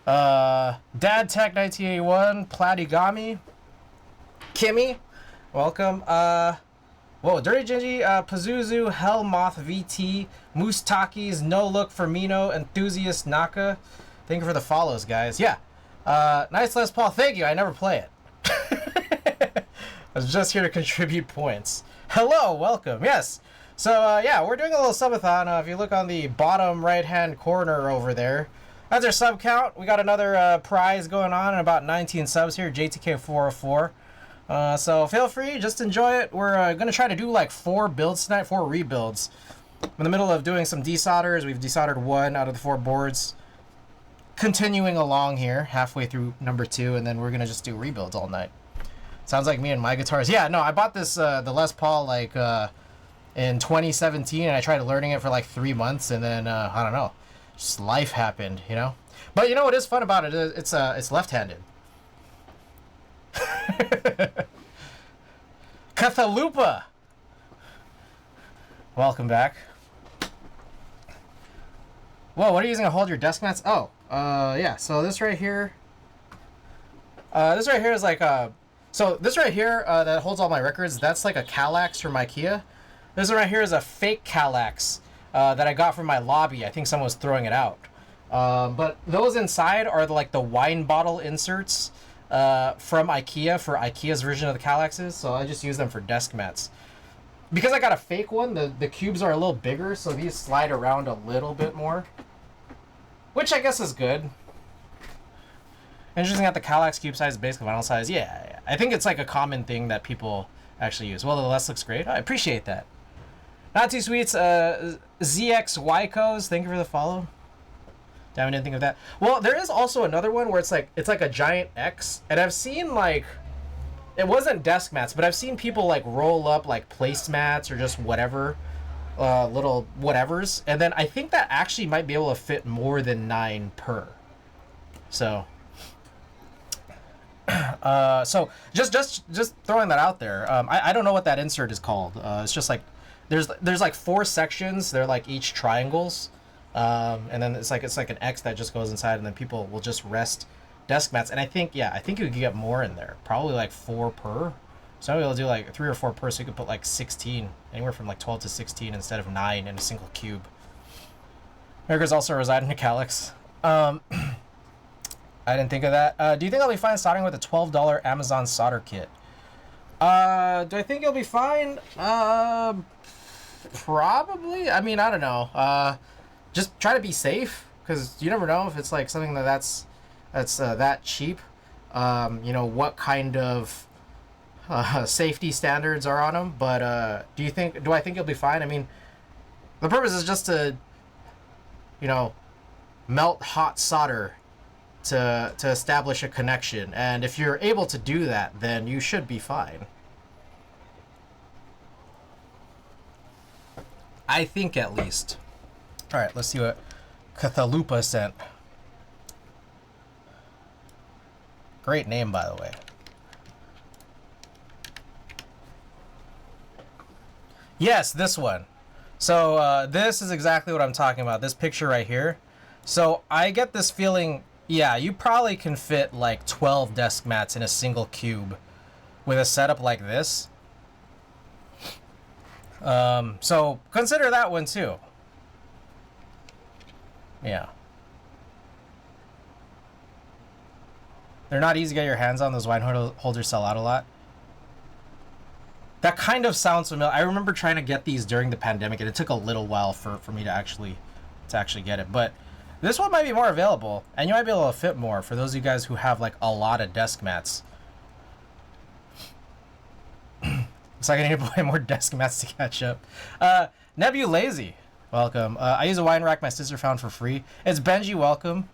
Dad Tech 1981, Platigami, Kimmy, welcome. Whoa, Dirty Gingy, Pazuzu, Hellmoth VT, Moose Takis, No Look Firmino, Enthusiast Naka. Thank you for the follows, guys. Yeah. Nice Les Paul, thank you. I never play it. I was just here to contribute points. Hello, welcome. Yes. So, yeah, we're doing a little subathon. If you look on the bottom right-hand corner over there, that's our sub count. We got another prize going on and about 19 subs here, JTK 404. So feel free, just enjoy it. We're going to try to do like 4 builds tonight, 4 rebuilds. I'm in the middle of doing some desolders. We've desoldered 1 out of the 4 boards. Continuing along here, halfway through number 2, and then we're going to just do rebuilds all night. Sounds like me and my guitars. Yeah, no, I bought this, the Les Paul, like, in 2017, and I tried learning it for like 3 months, and then, I don't know, just life happened, you know? But you know what is fun about it? It's left-handed. Cathalupa! Welcome back. Whoa, what are you using to hold your desk mats? Oh, yeah, so this right here... this right here is like a... So this right here that holds all my records, that's like a Kallax from IKEA. This one right here is a fake Kallax that I got from my lobby. I think someone was throwing it out. But those inside are like the wine bottle inserts from IKEA for IKEA's version of the Kallaxes. So I just use them for desk mats. Because I got a fake one, the cubes are a little bigger, so these slide around a little bit more. Which I guess is good. Interesting that the Kallax cube size is basically vinyl size. Yeah, I think it's like a common thing that people actually use. Well, the less looks great. I appreciate that. Not Too Sweets, ZX Wycos, thank you for the follow. Damn, I didn't think of that. Well, there is also another one where it's like a giant X, and I've seen like, it wasn't desk mats, but I've seen people like roll up like placemats or just whatever, little whatevers, and then I think that actually might be able to fit more than 9 per. So, so just throwing that out there. I don't know what that insert is called. It's just like there's like 4 sections. They're like each triangles, and then it's like an X that just goes inside, and then people will just rest desk mats. And I think you could get more in there, probably like 4 per. So maybe we'll do like 3 or 4 per, so you could put like 16, anywhere from like 12 to 16 instead of 9 in a single cube. Mirrors also reside in a Kallax. I didn't think of that. Do you think I'll be fine soldering with a $12 Amazon solder kit? Do I think it'll be fine? Probably. I mean, I don't know. Just try to be safe, because you never know if it's like something that's that cheap. You know, what kind of safety standards are on them. But do I think it'll be fine? I mean, the purpose is just to, you know, melt hot solder to establish a connection, and if you're able to do that, then you should be fine. I think, at least. All right, let's see what Cathalupa sent. Great name, by the way. Yes, this one. So this is exactly what I'm talking about. This picture right here. So I get this feeling. Yeah, you probably can fit like 12 desk mats in a single cube with a setup like this. So consider that one too. Yeah. They're not easy to get your hands on. Those wine holders sell out a lot. That kind of sounds familiar. I remember trying to get these during the pandemic, and it took a little while for me to actually get it. But this one might be more available, and you might be able to fit more for those of you guys who have like a lot of desk mats. Looks like I need to buy more desk mats to catch up. Nebulazy, welcome. I use a wine rack my sister found for free. It's Benji, welcome.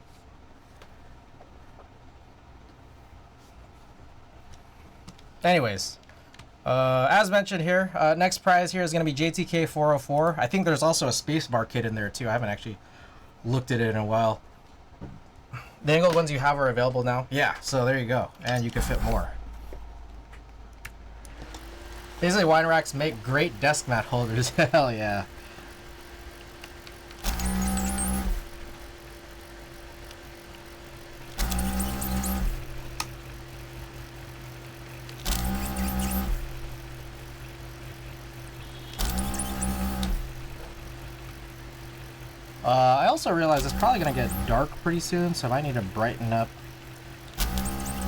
Anyways, as mentioned here, next prize here is going to be JTK 404. I think there's also a spacebar kit in there too. I haven't actually looked at it in a while. The angled ones you have are available now. Yeah, so there you go. And you can fit more. Basically, wine racks make great desk mat holders. Hell yeah. I also realize it's probably going to get dark pretty soon, so I might need to brighten up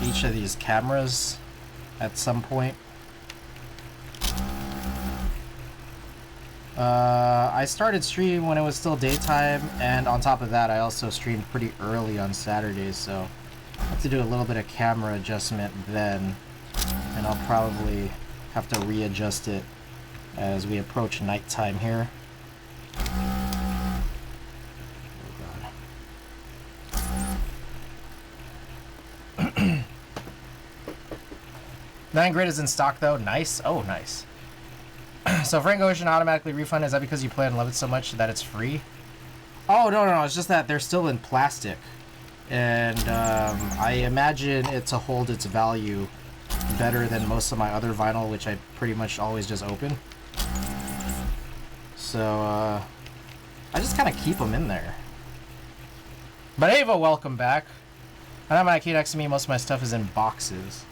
each of these cameras at some point. I started streaming when it was still daytime, and on top of that, I also streamed pretty early on Saturdays, so I have to do a little bit of camera adjustment then, and I'll probably have to readjust it as we approach nighttime here. 9 grid is in stock though. Nice. Oh, nice. So Frank Ocean automatically refund. Is that because you play and love it so much that it's free? Oh, no. It's just that they're still in plastic. And I imagine it to hold its value better than most of my other vinyl, which I pretty much always just open. So I just kind of keep them in there. But Ava, welcome back. I have my key next to me. Most of my stuff is in boxes.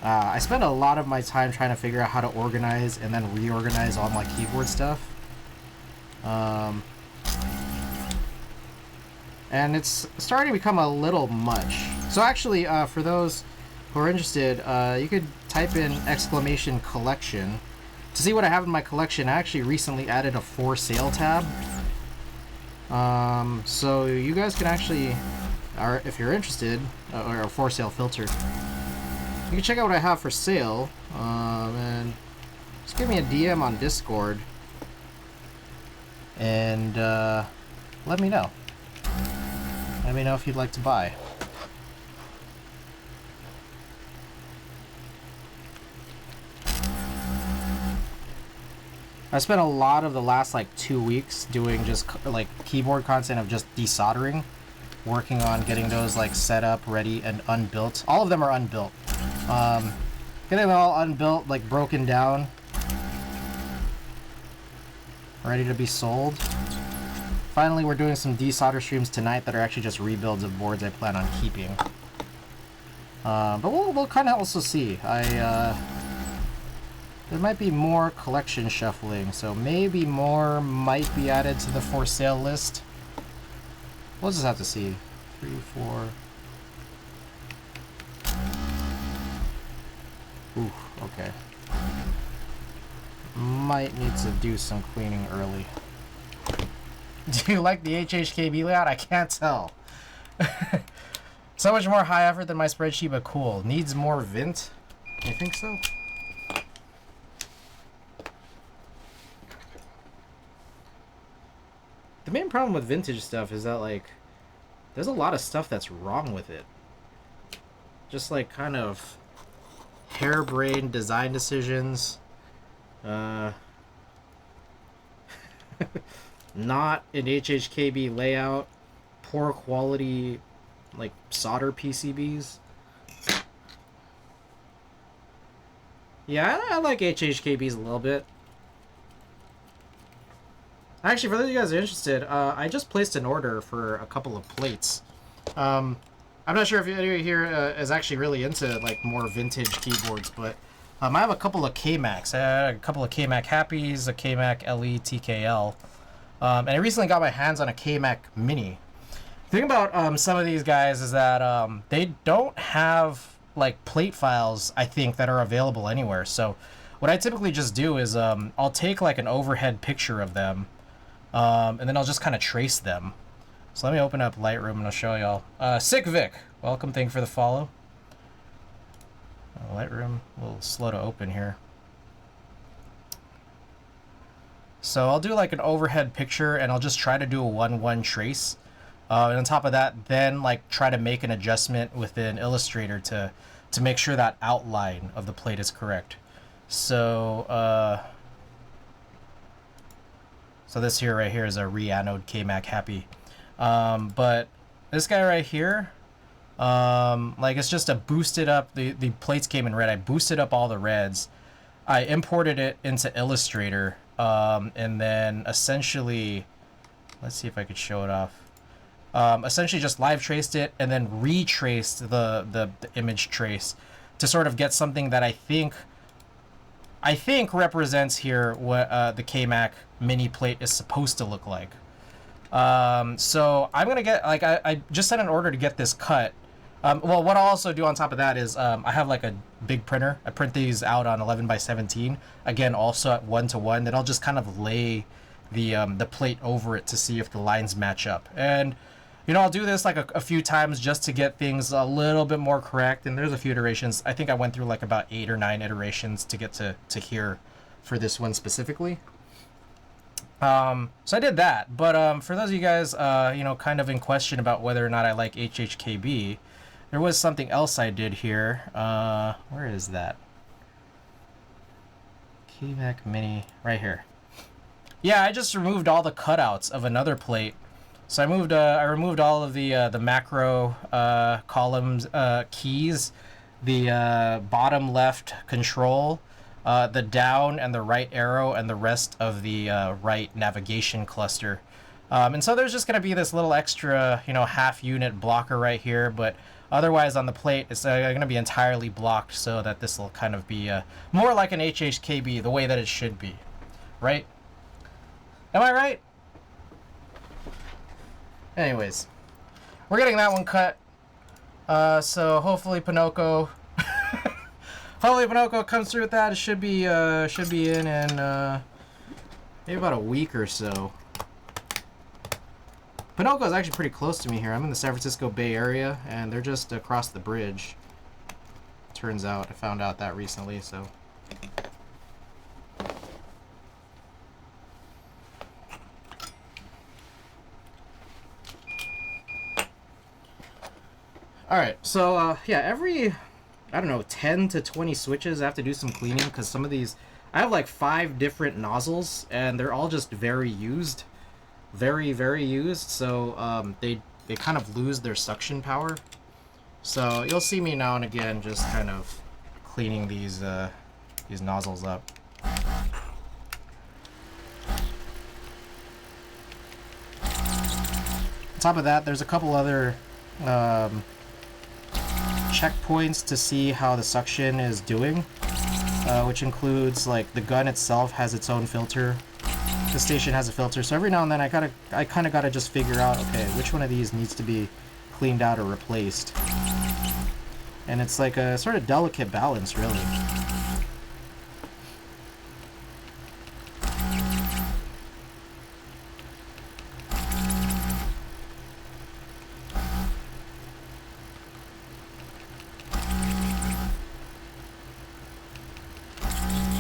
I spend a lot of my time trying to figure out how to organize and then reorganize all my keyboard stuff. And it's starting to become a little much. So actually, for those who are interested, you could type in !collection to see what I have in my collection. I actually recently added a for sale tab. So you guys can actually, or if you're interested, or a for sale filter, you can check out what I have for sale, and just give me a DM on Discord, and let me know. Let me know if you'd like to buy. I spent a lot of the last like 2 weeks doing just like keyboard content of just desoldering, working on getting those like set up, ready, and unbuilt. All of them are unbuilt. Getting them all unbuilt, like broken down, ready to be sold. Finally, we're doing some desolder streams tonight that are actually just rebuilds of boards I plan on keeping. But we'll kind of also see. There might be more collection shuffling, so maybe more might be added to the for sale list. We'll just have to see. 3, 4. Ooh, okay. Might need to do some cleaning early. Do you like the HHKB layout? I can't tell. So much more high effort than my spreadsheet, but cool. Needs more Vint? You think so? The main problem with vintage stuff is that, like, there's a lot of stuff that's wrong with it. Just, like, kind of harebrained design decisions. Not an HHKB layout. Poor quality, like, solder PCBs. Yeah, I like HHKBs a little bit. Actually, for those of you guys who are interested, I just placed an order for a couple of plates. I'm not sure if anybody here is actually really into like more vintage keyboards, but I have a couple of K-Macs. I had a couple of K-Mac Happies, a K-Mac LE TKL, and I recently got my hands on a K-Mac Mini. I thing about some of these guys is that they don't have like plate files, I think, that are available anywhere. So what I typically just do is I'll take like an overhead picture of them, and then I'll just kind of trace them. So let me open up Lightroom and I'll show y'all. Sick Vic, welcome, thank you for the follow. Lightroom, a little slow to open here. So I'll do like an overhead picture and I'll just try to do a 1-1 trace. And on top of that, then like try to make an adjustment within Illustrator to make sure that outline of the plate is correct. So so this here right here is a re-anode K-Mac Happy. But this guy right here, like it's just a boosted up, the plates came in red. I boosted up all the reds. I imported it into Illustrator, and then essentially, let's see if I could show it off. Essentially just live traced it and then retraced the image trace to sort of get something that I think represents here what the K-Mac mini plate is supposed to look like. So I'm gonna get, like, I just sent an order to get this cut. Well, what I'll also do on top of that is I have like a big printer. I print these out on 11x17. Again, also at 1:1. Then I'll just kind of lay the plate over it to see if the lines match up. And you know, I'll do this like a few times just to get things a little bit more correct. And there's a few iterations. I think I went through like about 8 or 9 iterations to get to here for this one specifically. So I did that. But for those of you guys, you know, kind of in question about whether or not I like HHKB, there was something else I did here. Where is that? K-Mac Mini, right here. Yeah, I just removed all the cutouts of another plate. So I removed all of the macro columns keys, the bottom left control, the down and the right arrow, and the rest of the right navigation cluster. And so there's just going to be this little extra, you know, half unit blocker right here, but otherwise on the plate it's going to be entirely blocked so that this will kind of be more like an HHKB, the way that it should be, right? Am I right? Anyways, we're getting that one cut. So hopefully Pinocchio, comes through with that. It should be in maybe about a week or so. Pinocchio is actually pretty close to me here. I'm in the San Francisco Bay Area, and they're just across the bridge. Turns out, I found out that recently, so. Alright, so, yeah, every, I don't know, 10 to 20 switches I have to do some cleaning, because some of these, I have like 5 different nozzles, and they're all just very used. Very, very used, so they kind of lose their suction power. So you'll see me now and again just kind of cleaning these nozzles up. On top of that, there's a couple other checkpoints to see how the suction is doing, which includes like the gun itself has its own filter. The station has a filter, so every now and then I kind of gotta just figure out, okay, which one of these needs to be cleaned out or replaced. And it's like a sort of delicate balance, really.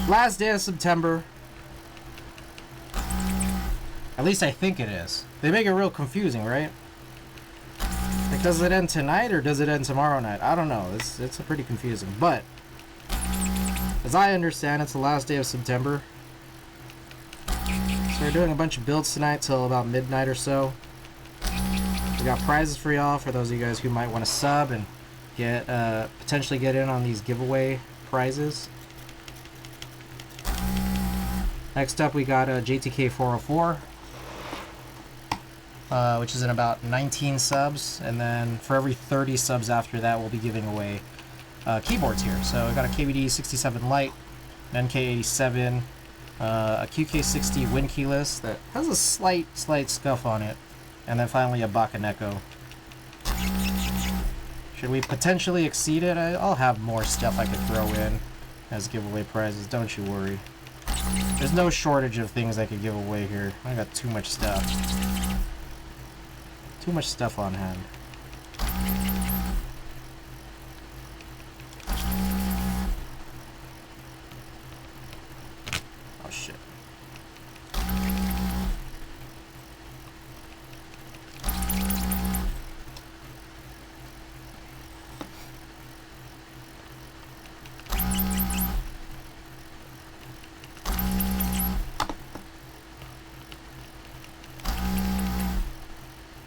Last day of September. At least I think it is. They make it real confusing, right? Like, does it end tonight or does it end tomorrow night? I don't know. It's pretty confusing. But, as I understand, it's the last day of September. So we're doing a bunch of builds tonight till about midnight or so. We got prizes for y'all, for those of you guys who might want to sub and get potentially get in on these giveaway prizes. Next up, we got JTK 404. Which is in about 19 subs, and then for every 30 subs after that, we'll be giving away keyboards here. So we got a KVD 67 Lite, an NK87, a QK60 Win keyless that has a slight scuff on it, and then finally a Bakaneko Should we potentially exceed it? I'll have more stuff I could throw in as giveaway prizes, don't you worry. There's no shortage of things I could give away here. I got too much stuff. Too much stuff on hand. Oh shit.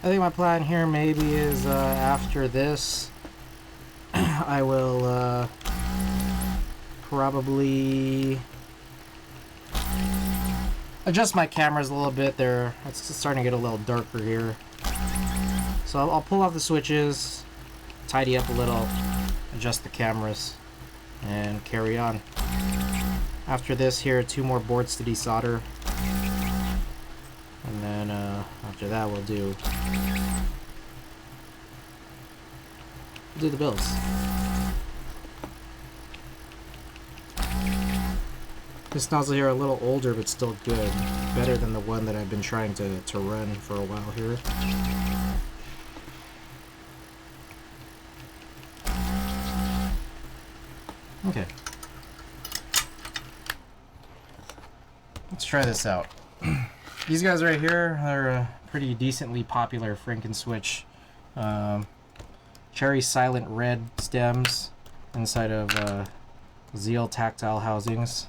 I think my plan here maybe is after this I will probably adjust my cameras a little bit. It's starting to get a little darker here, so I'll pull off the switches, tidy up a little, adjust the cameras, and carry on. After this here, 2 more boards to desolder, and then after that we'll do the builds. This nozzle here a little older but still good. Better than the one that I've been trying to run for a while here. Okay. Let's try this out. These guys right here are a pretty decently popular Franken switch. Cherry Silent Red stems inside of Zeal tactile housings.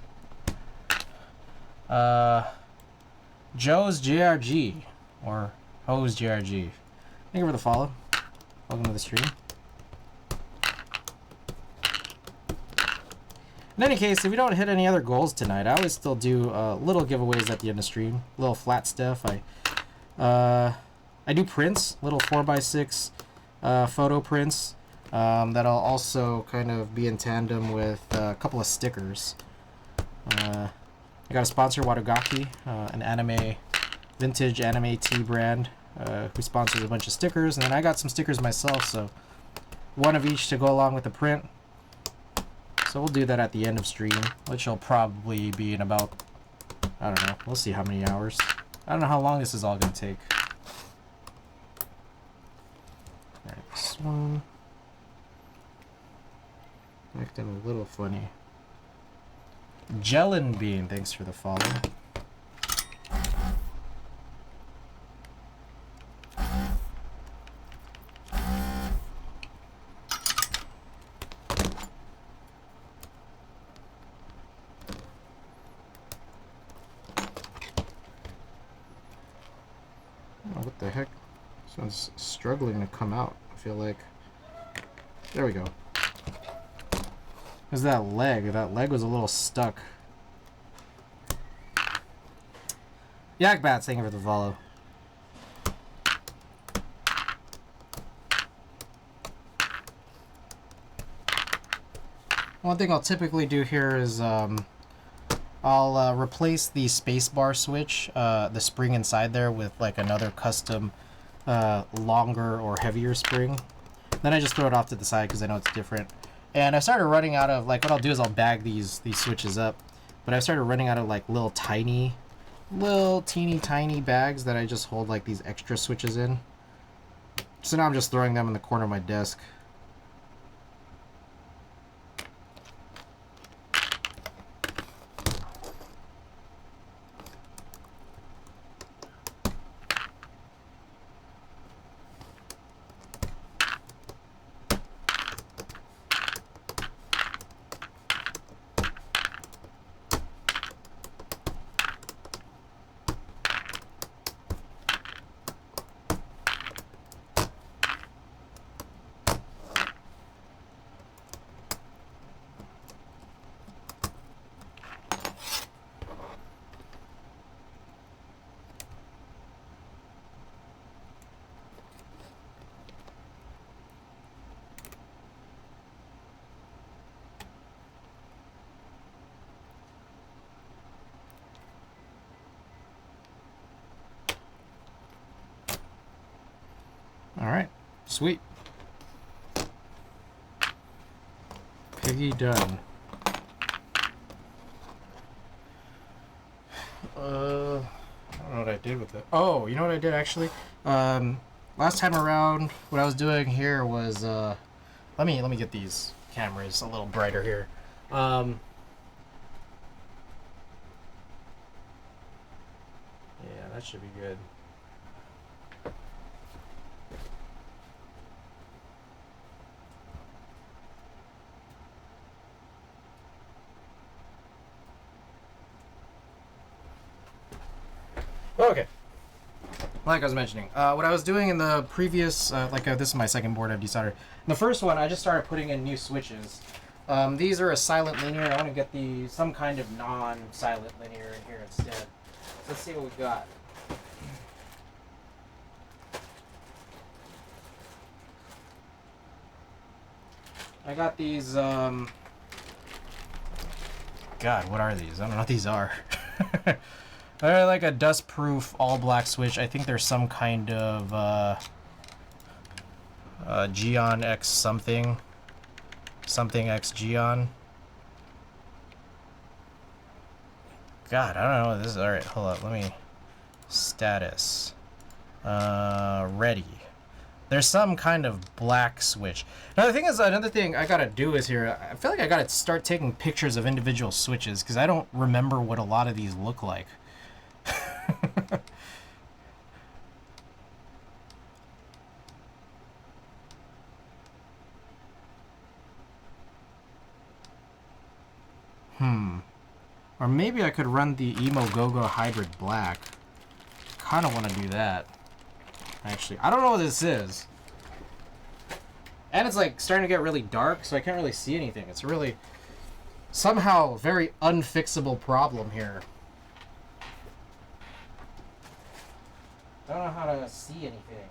Joe's JRG, or Ho's JRG. Thank you for the follow. Welcome to the stream. In any case, if we don't hit any other goals tonight, I always still do little giveaways at the end of stream. Little flat stuff. I do prints, little 4x6 photo prints that'll also kind of be in tandem with a couple of stickers. I got a sponsor, Watogaki, an vintage anime tea brand, who sponsors a bunch of stickers, and then I got some stickers myself, so one of each to go along with the print. So we'll do that at the end of stream, which will probably be in about, I don't know, we'll see how many hours. I don't know how long this is all going to take. Alright, this one. Acting a little funny. Jellin Bean, thanks for the follow. Oh, what the heck? This one's struggling to come out, I feel like. There we go. There's that leg. That leg was a little stuck. Yak Bats, thank you for the follow. One thing I'll typically do here is I'll replace the spacebar switch, the spring inside there, with like another custom longer or heavier spring. Then I just throw it off to the side because I know it's different. And I started running out of, like, what I'll do is I'll bag these switches up. But I started running out of like little teeny tiny bags that I just hold like these extra switches in. So now I'm just throwing them in the corner of my desk. All right, sweet. Piggy done. I don't know what I did with it. Oh, you know what I did actually? Last time around, what I was doing here was let me get these cameras a little brighter here. Yeah, that should be good. Okay. Like I was mentioning, what I was doing in the previous, this is my second board I've decided. In the first one, I just started putting in new switches. These are a silent linear. I want to get some kind of non-silent linear in here instead. So let's see what we got. I got these, God, what are these? I don't know what these are. They're like a dust-proof all-black switch. I think there's some kind of Geon X something X Geon. God, I don't know what this is. All right, hold up. Let me status. Ready. There's some kind of black switch. Now the thing is, another thing I gotta do is here. I feel like I gotta start taking pictures of individual switches because I don't remember what a lot of these look like. Or maybe I could run the Emo Go-Go Hybrid Black. Kind of want to do that. Actually, I don't know what this is. And it's like starting to get really dark, so I can't really see anything. It's really somehow very unfixable problem here. I don't know how to see anything.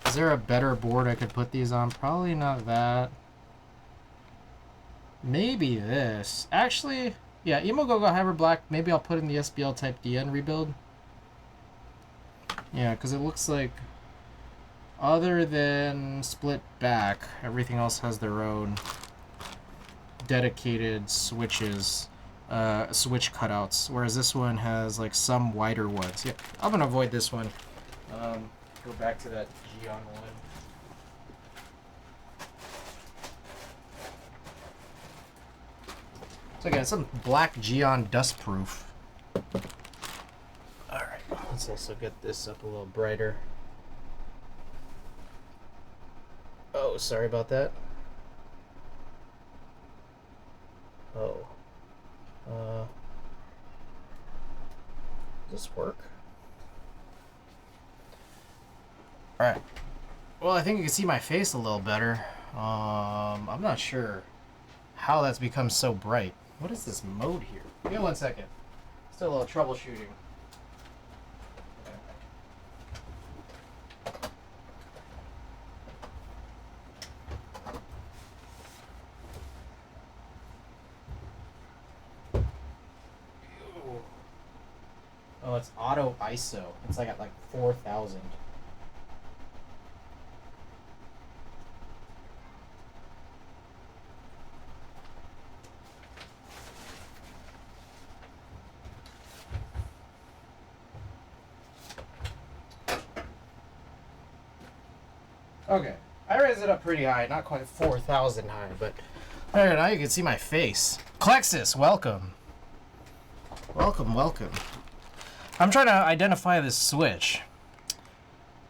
Is there a better board I could put these on? Probably not that. Maybe this. Actually, yeah, Emo Go-Go Hybrid Black. Maybe I'll put in the SBL Type DN rebuild. Yeah, because it looks like other than split back, everything else has their own dedicated switches, switch cutouts. Whereas this one has like some wider ones. Yeah, I'm gonna avoid this one. Go back to that Geon one. So again, some black Geon dust proof. Alright, let's also get this up a little brighter. Oh, sorry about that. Oh. Does this work? Alright. Well, I think you can see my face a little better. I'm not sure how that's become so bright. What is this mode here? Give me 1 second. Still a little troubleshooting. Oh, it's auto ISO. It's like at like 4,000. Okay, I raised it up pretty high, not quite 4,000 high, but there, now you can see my face. Clexus, welcome. Welcome, welcome. I'm trying to identify this switch.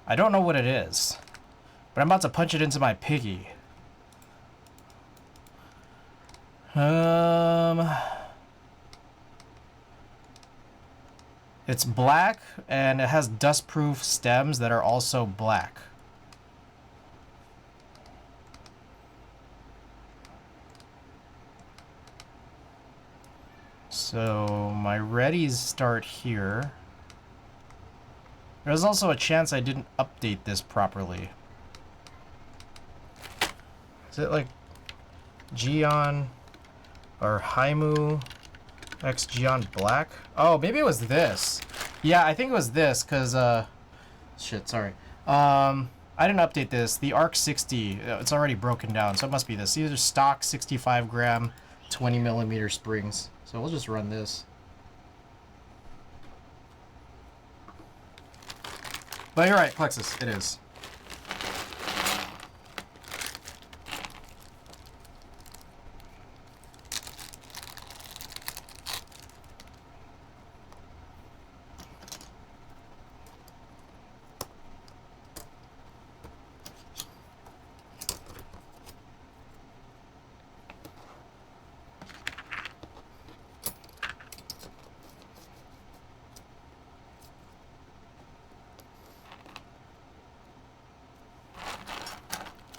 I don't know what it is, but I'm about to punch it into my piggy. It's black, and it has dust-proof stems that are also black. So my readies start here. There's also a chance I didn't update this properly. Is it like Geon Or Haimu X Gion Black. Oh, maybe it was this. Yeah, I think it was this, because, shit, sorry. I didn't update this. The ARC 60, it's already broken down, so it must be this. These are stock 65 gram, 20 millimeter springs. So we'll just run this. But you're right, Plexus, it is.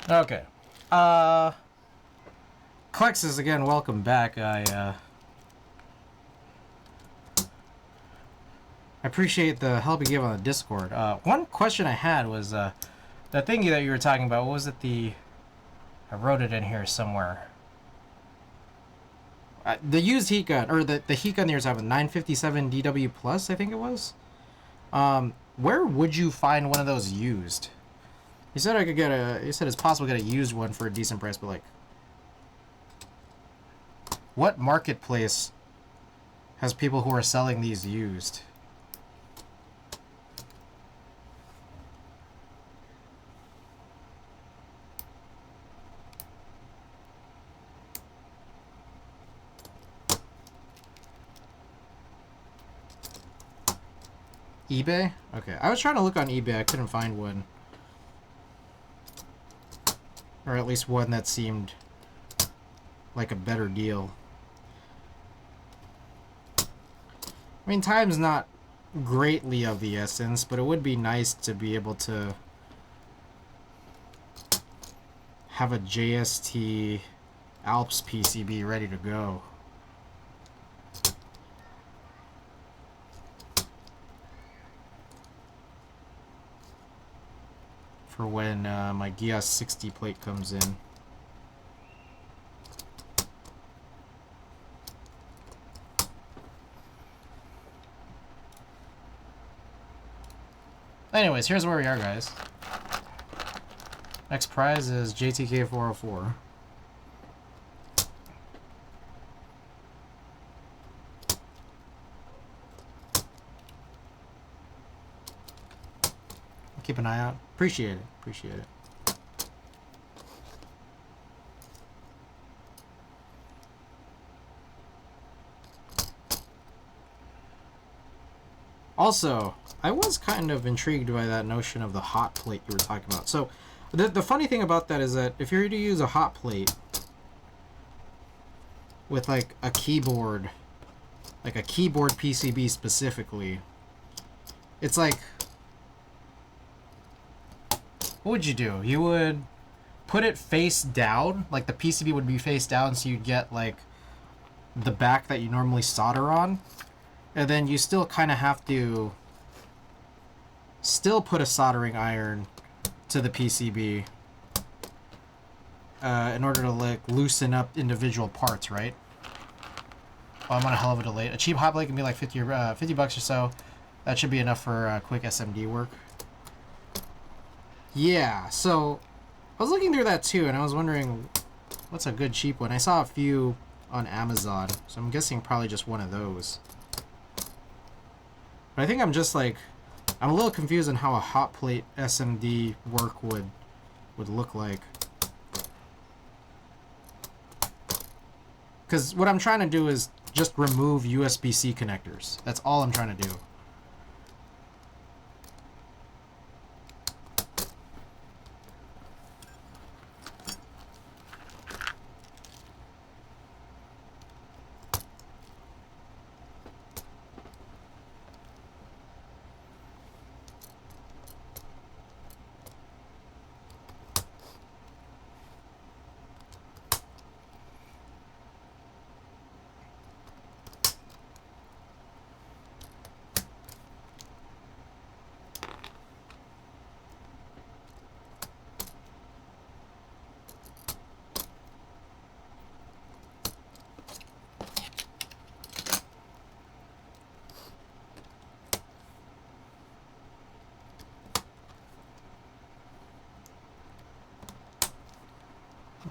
Okay. Plexus, again, welcome back. I appreciate the help you gave on the Discord. One question I had was the thingy that you were talking about. What was it? I wrote it in here somewhere. The used heat gun, or the heat gun you're talking about, 957 DW plus, I think it was. Where would you find one of those used? You said I could get a. You said it's possible to get a used one for a decent price, but like, what marketplace has people who are selling these used? eBay? Okay, I was trying to look on eBay. I couldn't find one. Or at least one that seemed like a better deal. I mean, time's not greatly of the essence, but it would be nice to be able to have a JST Alps PCB ready to go. For when my Gias 60 plate comes in. Anyways, here's where we are, guys. Next prize is JTK 404. Keep an eye out. Appreciate it. Appreciate it. Also, I was kind of intrigued by that notion of the hot plate you were talking about. So, the funny thing about that is that if you're to use a hot plate with like a keyboard PCB specifically, it's like, what would you do? You would put it face down, like the PCB would be face down, so you'd get like the back that you normally solder on, and then you still kind of have to still put a soldering iron to the PCB in order to like loosen up individual parts, right? Oh, I'm on a hell of a delay. A cheap hot plate can be like 50 bucks or so. That should be enough for quick SMD work. Yeah, so I was looking through that too, and I was wondering what's a good cheap one. I saw a few on Amazon, so I'm guessing probably just one of those. But I think I'm just like, I'm a little confused on how a hot plate SMD work would look like. Because what I'm trying to do is just remove USB-C connectors. That's all I'm trying to do.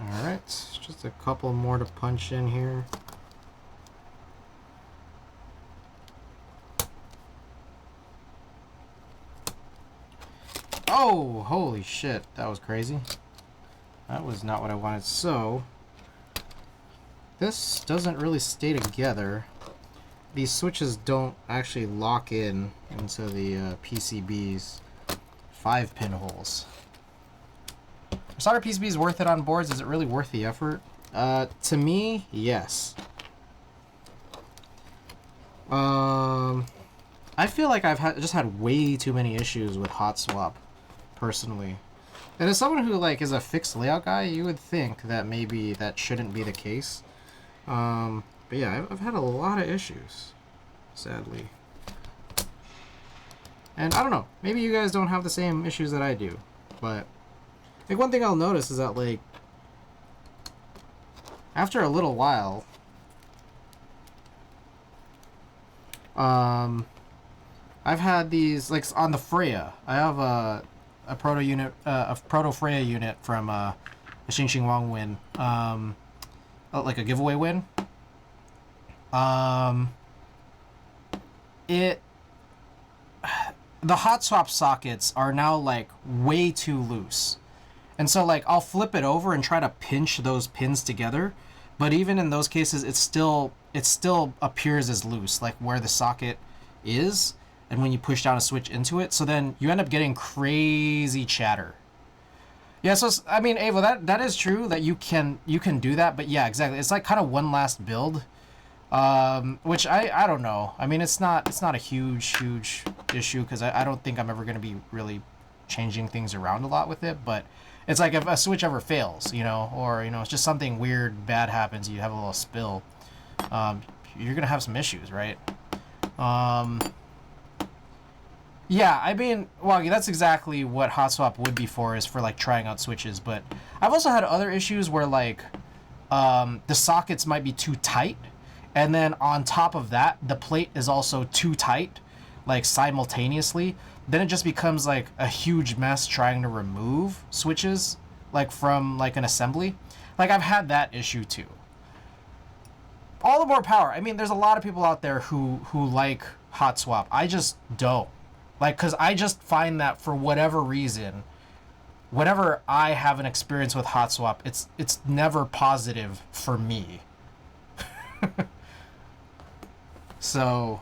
Alright, just a couple more to punch in here. Oh, holy shit, that was crazy. That was not what I wanted. So, this doesn't really stay together. These switches don't actually lock in into the PCBs. 5 pinholes. Are solder PCBs worth it on boards? Is it really worth the effort? To me, yes. I feel like I've just had way too many issues with hot swap, personally. And as someone who like is a fixed layout guy, you would think that maybe that shouldn't be the case. But yeah, I've had a lot of issues, sadly. And I don't know, maybe you guys don't have the same issues that I do, but like one thing I'll notice is that like after a little while, I've had these like on the Freya. I have a proto unit, a proto Freya unit from a Xing Xing Wang win, like a giveaway win. The hot swap sockets are now like way too loose. And so like I'll flip it over and try to pinch those pins together, but even in those cases it still appears as loose, like where the socket is and when you push down a switch into it. So then you end up getting crazy chatter. Yeah, so I mean, Ava, that is true that you can do that, but yeah, exactly. It's like kind of one last build. Which I don't know. I mean, it's not a huge issue because I don't think I'm ever going to be really changing things around a lot with it, but it's like if a switch ever fails, you know, or, you know, it's just something weird, bad happens, you have a little spill, you're going to have some issues, right? Yeah, I mean, well, that's exactly what hot swap would be for, is for like trying out switches, but I've also had other issues where like, the sockets might be too tight, and then on top of that, the plate is also too tight, like simultaneously. Then it just becomes like a huge mess trying to remove switches, like from like an assembly. Like I've had that issue too. All the more power. I mean, there's a lot of people out there who like hot swap. I just don't. Like, cause I just find that for whatever reason, whenever I have an experience with hot swap, it's never positive for me. So,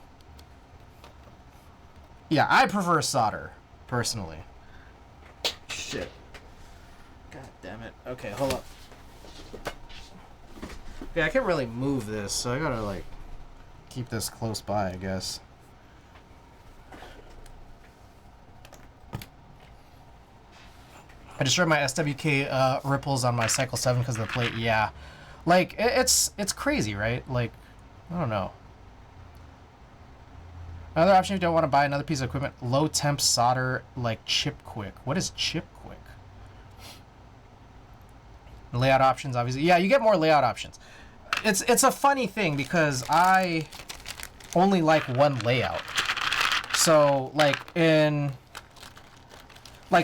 yeah, I prefer solder, personally. Shit. God damn it. Okay, hold up. Yeah, I can't really move this, so I gotta, like, keep this close by, I guess. I destroyed my SWK ripples on my Cycle 7 because of the plate. Yeah. Like, it's crazy, right? Like, I don't know. Another option if you don't want to buy another piece of equipment, low temp solder, like chip quick. What is chip quick? Layout options, obviously. Yeah, you get more layout options. It's a funny thing because I only like one layout. So, like,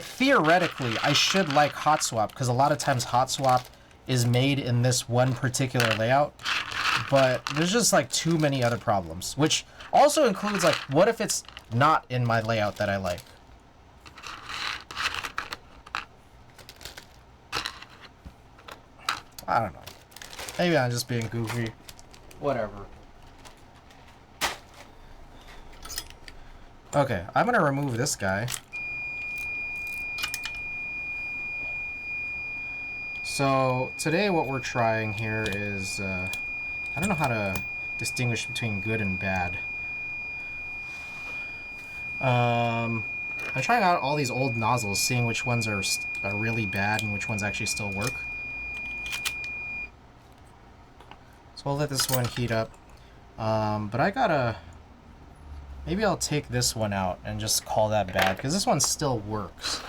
theoretically, I should like hot swap because a lot of times hot swap is made in this one particular layout, but there's just like too many other problems, which also includes like, what if it's not in my layout that I like? I don't know. Maybe I'm just being goofy. Whatever. Okay, I'm gonna remove this guy. So today what we're trying here is, I don't know how to distinguish between good and bad. I'm trying out all these old nozzles, seeing which ones are really bad and which ones actually still work. So we'll let this one heat up. But I gotta... Maybe I'll take this one out and just call that bad, because this one still works.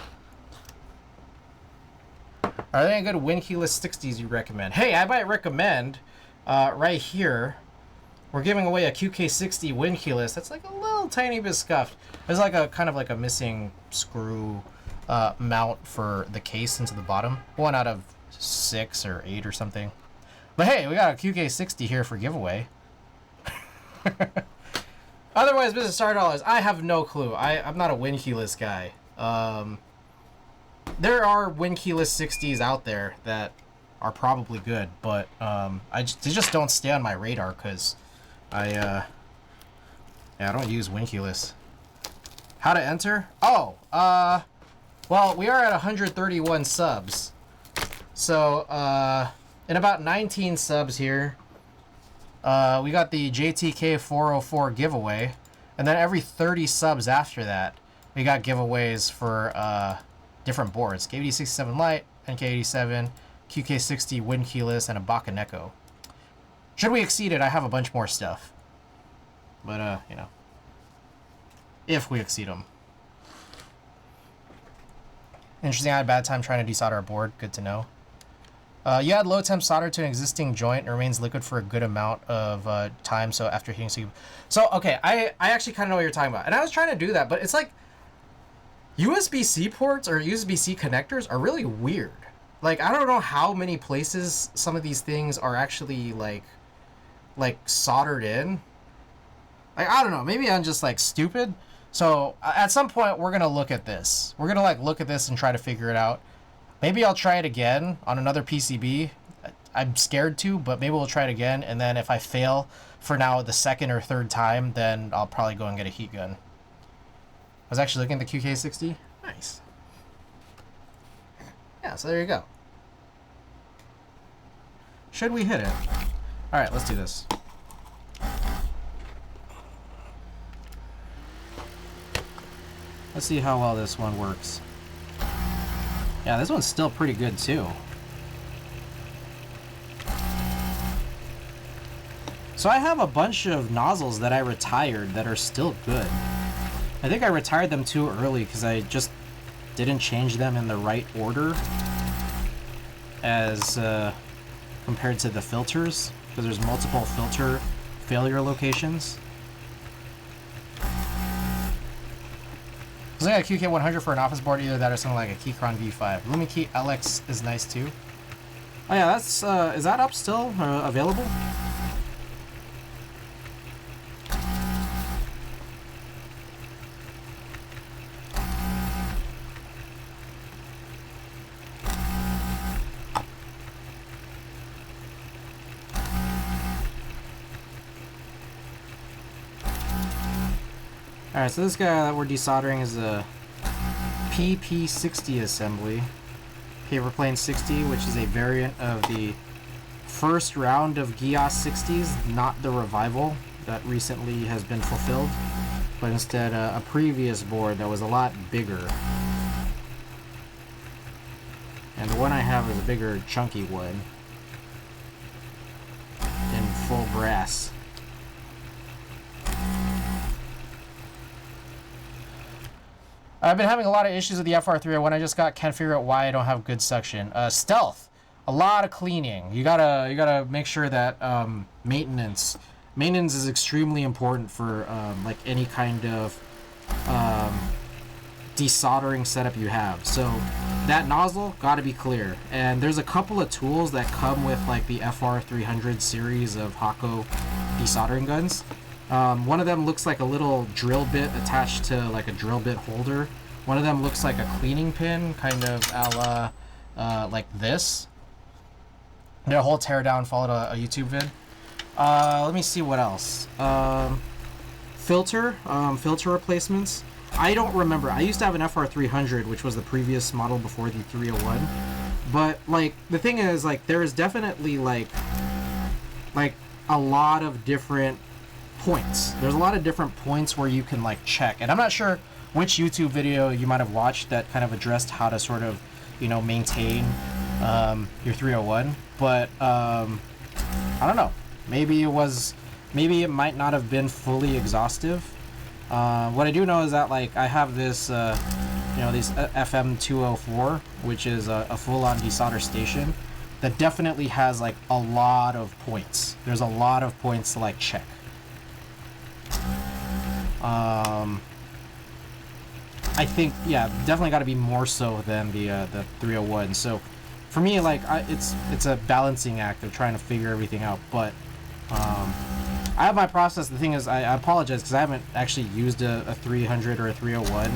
Are there any good win keyless 60s you recommend? Hey, I might recommend, right here, we're giving away a QK60 win keyless. That's like a little tiny bit scuffed. There's like a kind of like a missing screw mount for the case into the bottom. One out of 6 or 8 or something. But hey, we got a QK60 here for giveaway. Otherwise, business star dollars. I have no clue. I'm not a win keyless guy. There are win keyless 60s out there that are probably good, but they just don't stay on my radar because I don't use win keyless. How to enter? Oh, well, we are at 131 subs. So, in about 19 subs here, we got the JTK 404 giveaway. And then every 30 subs after that, we got giveaways for different boards. KVD67 Lite, NK87, QK60, Win Keyless, and a Bakaneko. Should we exceed it, I have a bunch more stuff. But, you know, if we exceed them. Interesting, I had a bad time trying to desolder a board. Good to know. You add low temp solder to an existing joint and remains liquid for a good amount of time. So after heating, so okay, I actually kind of know what you're talking about, and I was trying to do that, but it's like USB-C ports or USB-C connectors are really weird. Like I don't know how many places some of these things are actually like soldered in. Like I don't know, maybe I'm just like stupid. So at some point we're gonna look at this. We're gonna like look at this and try to figure it out. Maybe I'll try it again on another PCB. I'm scared to, but maybe we'll try it again. And then if I fail for now the second or third time, then I'll probably go and get a heat gun. I was actually looking at the QK60. Nice. Yeah, so there you go. Should we hit it? All right, let's do this. Let's see how well this one works. Yeah, this one's still pretty good too. So I have a bunch of nozzles that I retired that are still good. I think I retired them too early because I just didn't change them in the right order as compared to the filters, because there's multiple filter failure locations. I got a QK100 for an office board, either that or something like a Keychron V5. LumiKey LX is nice too. Oh yeah, that's, is that up still, available? Alright, so this guy that we're desoldering is a PP60 assembly. Paper plane 60, which is a variant of the first round of Gios 60s, not the revival that recently has been fulfilled, but instead a previous board that was a lot bigger. And the one I have is a bigger, chunky one in full brass. I've been having a lot of issues with the FR301. I just can't figure out why I don't have good suction. Stealth, a lot of cleaning. You gotta make sure that maintenance is extremely important for like any kind of desoldering setup you have. So that nozzle gotta be clear. And there's a couple of tools that come with like the FR300 series of Hako desoldering guns. One of them looks like a little drill bit attached to like a drill bit holder. One of them looks like a cleaning pin, kind of a la like this. Did a whole teardown, followed a YouTube vid. Let me see what else. Filter replacements. I don't remember. I used to have an FR300, which was the previous model before the 301. But like the thing is, like there is definitely like a lot of different points. There's a lot of different points where you can like check, and I'm not sure which YouTube video you might have watched that kind of addressed how to sort of, you know, maintain your 301, but I don't know, maybe it might not have been fully exhaustive. What I do know is that like I have this you know, these FM204, which is a full-on desolder station that definitely has like a lot of points. There's a lot of points to like check. I think, yeah, definitely got to be more so than the 301. So for me, like, it's a balancing act of trying to figure everything out. But I have my process. The thing is, I apologize because I haven't actually used a 300 or a 301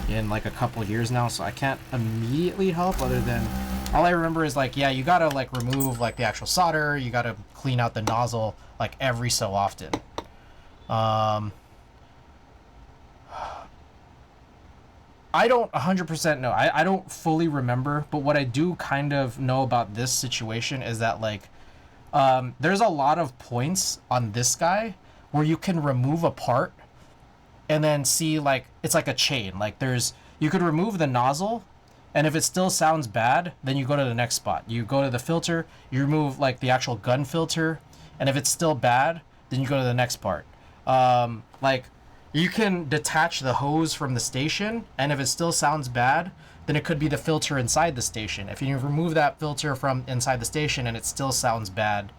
in like a couple years now, so I can't immediately help. Other than all I remember is like, yeah, you gotta like remove like the actual solder. You gotta clean out the nozzle like every so often. I don't 100% know. I don't fully remember, but what I do kind of know about this situation is that like there's a lot of points on this guy where you can remove a part and then see like it's like a chain. Like you could remove the nozzle, and if it still sounds bad, then you go to the next spot. You go to the filter, you remove like the actual gun filter, and if it's still bad, then you go to the next part. Like you can detach the hose from the station, and if it still sounds bad, then it could be the filter inside the station. If you remove that filter from inside the station and it still sounds bad,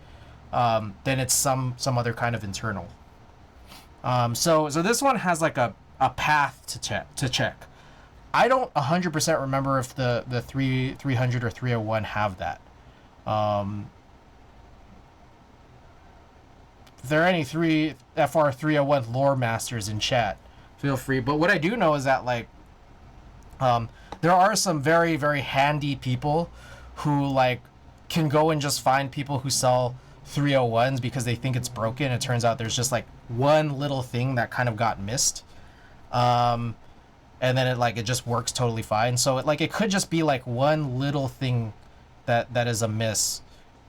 then it's some other kind of internal. So this one has like a path to check. I don't 100% remember if the 300 or 301 have that. If there are any FR 301 lore masters in chat, feel free. But what I do know is that like there are some very, very handy people who like can go and just find people who sell 301s because they think it's broken. It turns out there's just like one little thing that kind of got missed. And then it just works totally fine. So it could just be like one little thing that is amiss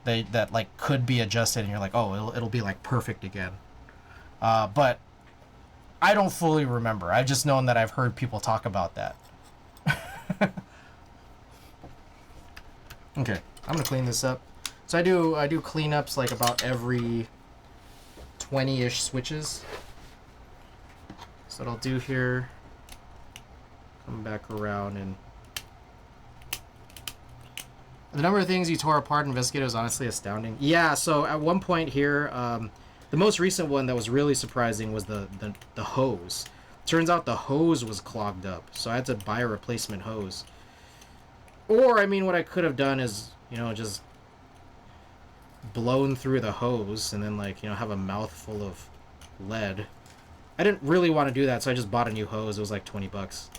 that like could be adjusted, and you're like, oh, it'll be like perfect again. But I don't fully remember. I've just known that I've heard people talk about that. Okay, I'm gonna clean this up. So I do cleanups like about every 20-ish switches. So what I'll do here, come back around, and the number of things you tore apart in Investigator is honestly astounding. Yeah, so at one point here, the most recent one that was really surprising was the hose. Turns out the hose was clogged up, so I had to buy a replacement hose. Or, I mean, what I could have done is, just blown through the hose and then, have a mouthful of lead. I didn't really want to do that, so I just bought a new hose. It was like 20 bucks.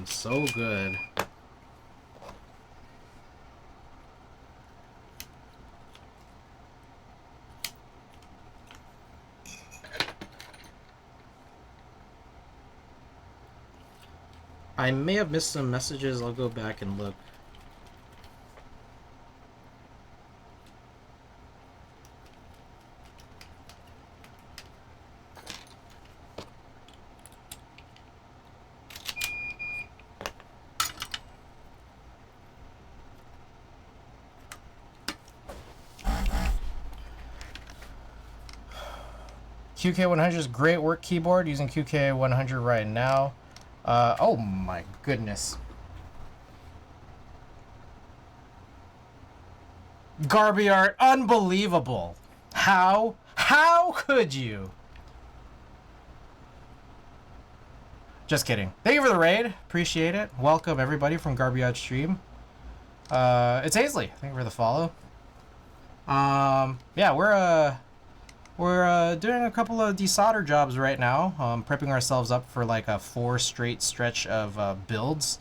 So good. I may have missed some messages. I'll go back and look. QK100 is great work keyboard. Using QK100 right now. Oh my goodness. Garby art, unbelievable. How could you? Just kidding. Thank you for the raid. Appreciate it. Welcome everybody from Garby Art Stream. It's Ainsley. Thank you for the follow. Yeah, we're doing a couple of desolder jobs right now, prepping ourselves up for like a 4 straight stretch of builds.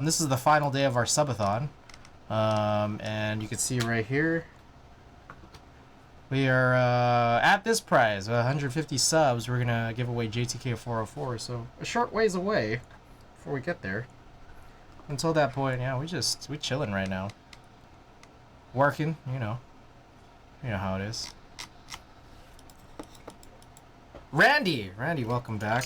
This is the final day of our subathon, and you can see right here, we are at this prize, 150 subs. We're gonna give away JTK 404, so a short ways away before we get there. Until that point, yeah, we chilling right now, working, you know how it is. Randy, welcome back.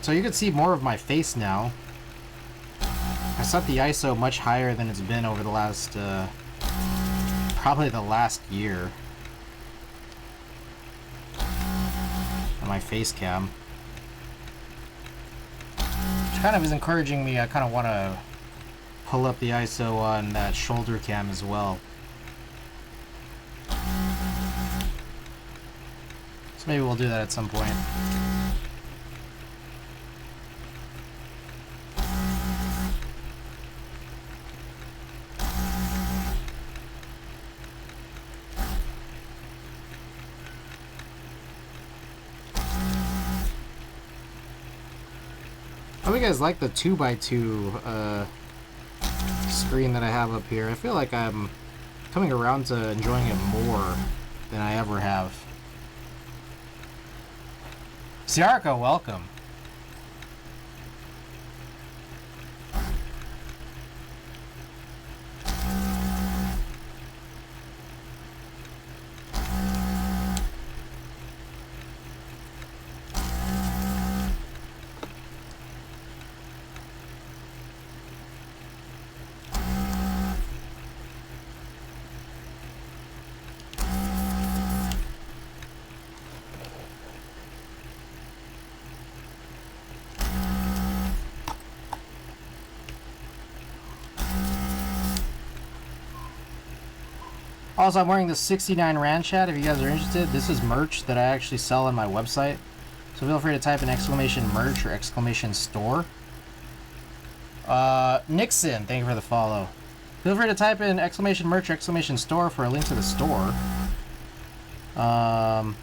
So you can see more of my face now. I set the ISO much higher than it's been over the last, probably the last year. On my face cam. Which kind of is encouraging me. I kind of want to pull up the ISO on that shoulder cam as well. So maybe we'll do that at some point. I hope you guys like the 2x2 screen that I have up here. I feel like I'm coming around to enjoying it more than I ever have. Siarka, welcome. Also, I'm wearing the 69 Rand chat. If you guys are interested, this is merch that I actually sell on my website. So feel free to type in exclamation merch or exclamation store. Nixon, thank you for the follow. Feel free to type in exclamation merch or exclamation store for a link to the store. That'll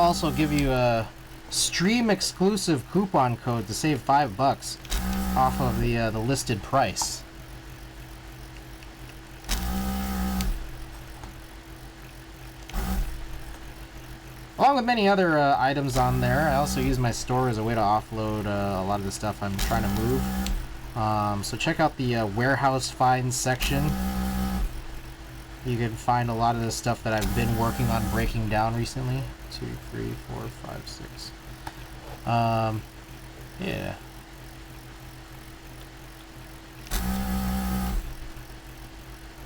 also give you a stream exclusive coupon code to save $5 off of the listed price. Along with many other items on there, I also use my store as a way to offload a lot of the stuff I'm trying to move. So check out the warehouse finds section. You can find a lot of the stuff that I've been working on breaking down recently. 2, 3, 4, 5, 6. Yeah.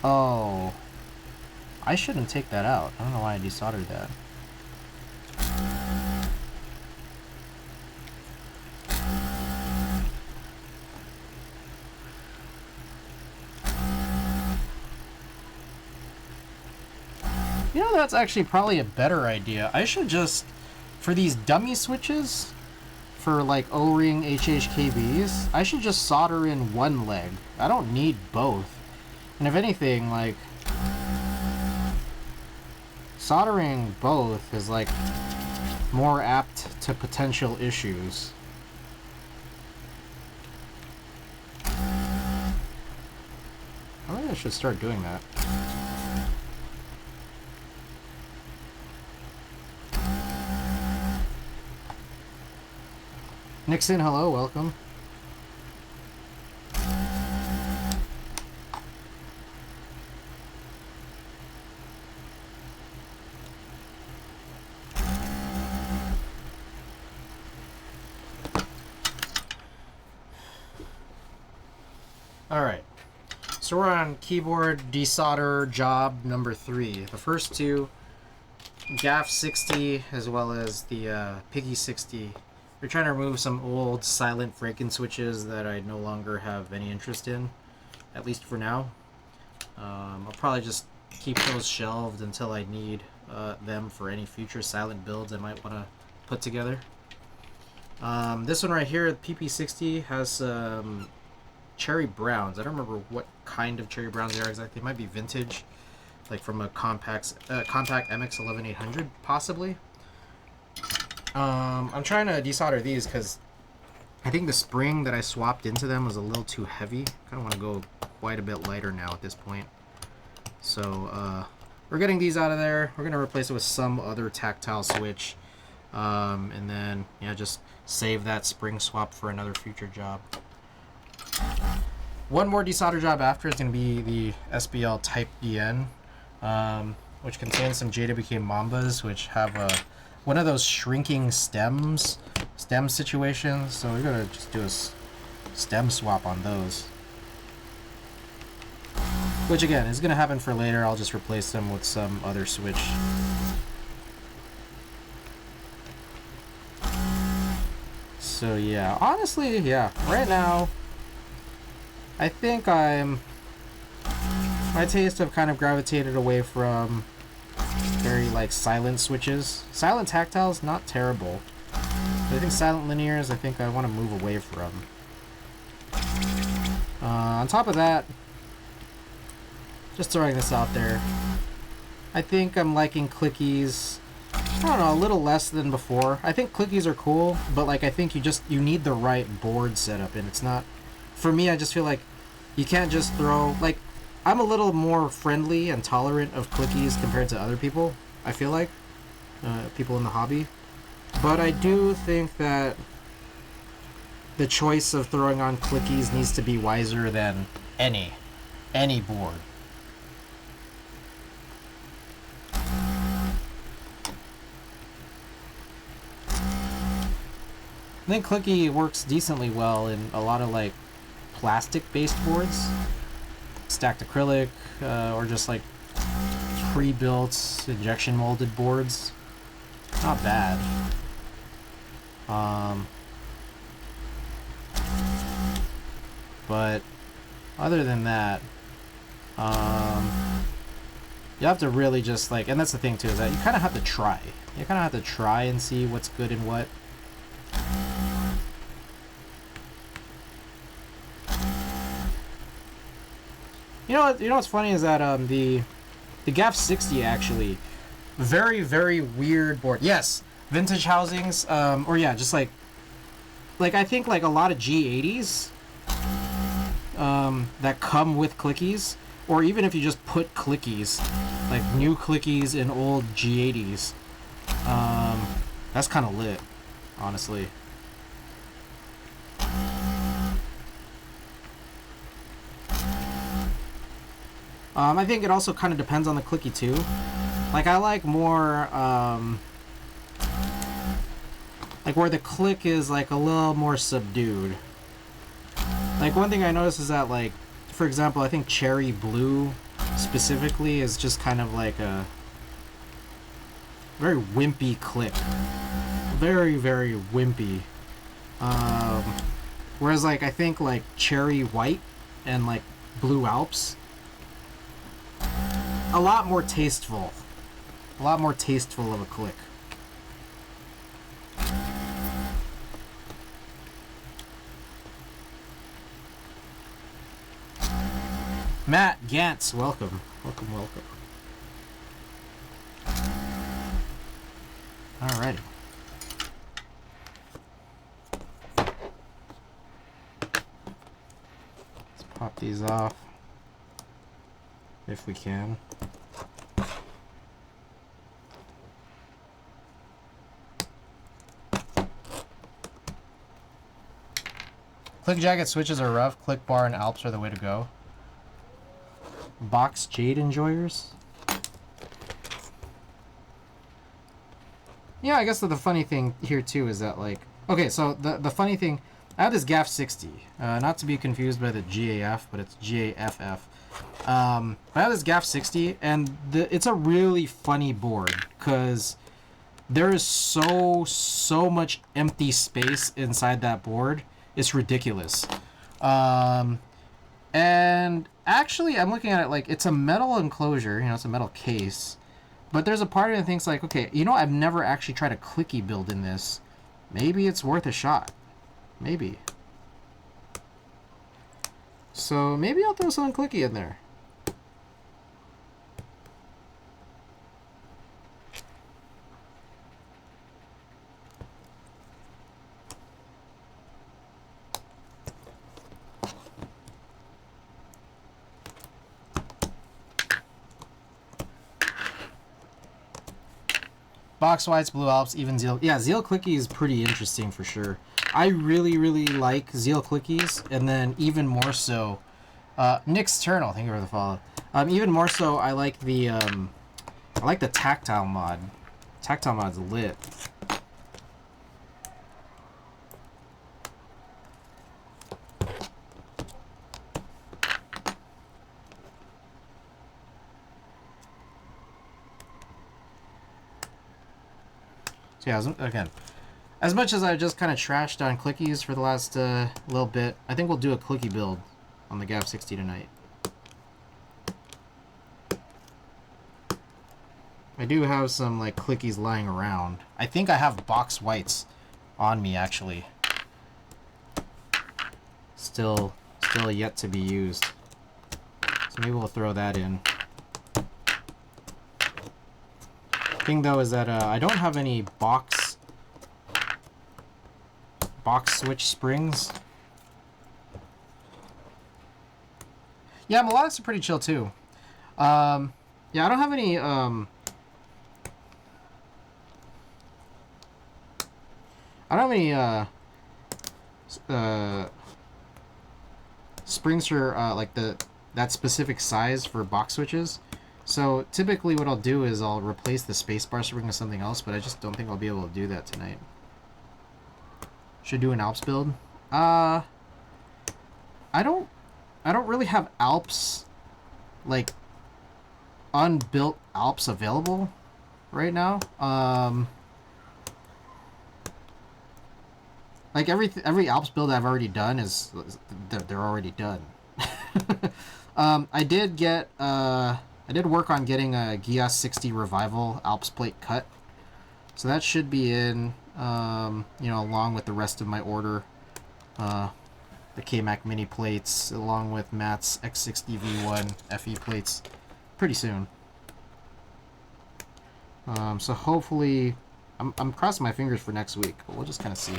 Oh. I shouldn't take that out. I don't know why I desoldered that. You know, that's actually probably a better idea. I should just, for these dummy switches, for like O-ring HHKBs, I should just solder in one leg. I don't need both. And if anything, like, soldering both is like more apt to potential issues. I think I should start doing that. Nixon, hello, welcome. Alright, so we're on keyboard desolder job number 3. The first two, GAF 60 as well as the Piggy 60. We're trying to remove some old silent Franken switches that I no longer have any interest in, at least for now. I'll probably just keep those shelved until I need them for any future silent builds I might want to put together. This one right here, the PP60, has cherry browns. I don't remember what kind of cherry browns they are exactly. They might be vintage, like from a compact MX11800 possibly. I'm trying to desolder these because I think the spring that I swapped into them was a little too heavy. Kind of want to go quite a bit lighter now at this point. So we're getting these out of there. We're going to replace it with some other tactile switch. And then, yeah, just save that spring swap for another future job. One more desolder job after is going to be the SBL Type EN, which contains some JWK Mambas, which have one of those shrinking stem situations. So we're going to just do a stem swap on those. Which again is gonna happen for later. I'll just replace them with some other switch. So yeah, honestly, yeah, right now I think my tastes have kind of gravitated away from very like silent switches. Silent tactiles, not terrible. But I think silent linears, I think I want to move away from. On top of that, just throwing this out there, I think I'm liking clickies, I don't know, a little less than before. I think clickies are cool, but like I think you need the right board setup, and it's not, for me, I just feel like you can't just throw, like, I'm a little more friendly and tolerant of clickies compared to other people, I feel like, people in the hobby. But I do think that the choice of throwing on clickies needs to be wiser than any board. I think clicky works decently well in a lot of like plastic-based boards, stacked acrylic, or just like pre-built injection molded boards. Not bad. But other than that, you have to really just like, and that's the thing too, is that you kind of have to try. You kind of have to try and see what's good and what. You know what's funny is that the GAF 60 actually, very weird board. Yes, vintage housings, or yeah, just like I think like a lot of G80s that come with clickies, or even if you just put clickies, like new clickies in old G80s, that's kind of lit, honestly. I think it also kind of depends on the clicky too. Like I like more, like where the click is like a little more subdued. Like one thing I noticed is that like, for example, I think cherry blue specifically is just kind of like a very wimpy click. Very wimpy. Whereas like I think like cherry white and like blue Alps, a lot more tasteful. A lot more tasteful of a click. Matt Gantz, welcome. Welcome. Alrighty. Let's pop these off. If we can. Click jacket switches are rough. Click bar and Alps are the way to go. Box Jade enjoyers. Yeah, I guess that the funny thing here too is that like, okay, so the funny thing, I have this GAF 60, not to be confused by the GAF, but it's GAFF. I have this GAF 60, and it's a really funny board because there is so much empty space inside that board. It's ridiculous. And actually, I'm looking at it like it's a metal enclosure, you know, it's a metal case. But there's a part of me that thinks like, okay, you know, I've never actually tried a clicky build in this. Maybe it's worth a shot. Maybe. So maybe I'll throw something clicky in there. Box whites, blue Alps, even Zeal. Yeah, Zeal clicky is pretty interesting for sure. I really like Zeal clickies, and then even more so, Nick's Eternal, thank you for the follow. Even more so, I like the tactile mod. Tactile mod's lit. So yeah, again, as much as I just kind of trashed on clickies for the last little bit, I think we'll do a clicky build on the GAV 60 tonight. I do have some like clickies lying around. I think I have box whites on me actually. Still yet to be used. So maybe we'll throw that in. Thing though is that I don't have any box switch springs. Yeah, melodics are pretty chill too. Yeah, I don't have any springs for like that specific size for box switches. So typically what I'll do is I'll replace the spacebar spring with something else, but I just don't think I'll be able to do that tonight. Should do an Alps build. I don't really have Alps, like unbuilt Alps available right now. Like every Alps build I've already done is they're already done. I did work on getting a Gias 60 Revival Alps plate cut, so that should be in, along with the rest of my order, the KMAC mini plates, along with Matt's X60 V1 FE plates, pretty soon. So hopefully, I'm crossing my fingers for next week, but we'll just kind of see.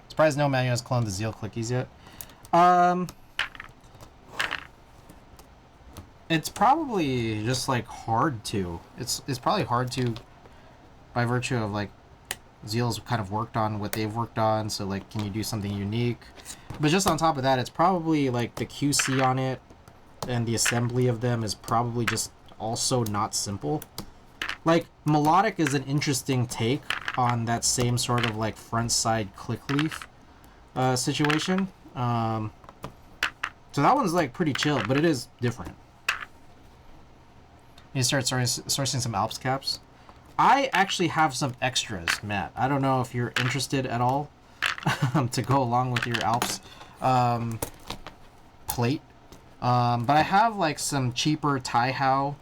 Surprised no manual has cloned the Zeal clickies yet. It's probably just like hard to. It's probably hard to, by virtue of like Zeal's kind of worked on what they've worked on. So like, can you do something unique? But just on top of that, it's probably like the QC on it and the assembly of them is probably just also not simple. Like melodic is an interesting take on that same sort of like front side click leaf situation. So that one's like pretty chill, but it is different. You start sourcing some Alps caps. I actually have some extras, Matt. I don't know if you're interested at all to go along with your Alps plate. But I have like some cheaper Tai-How.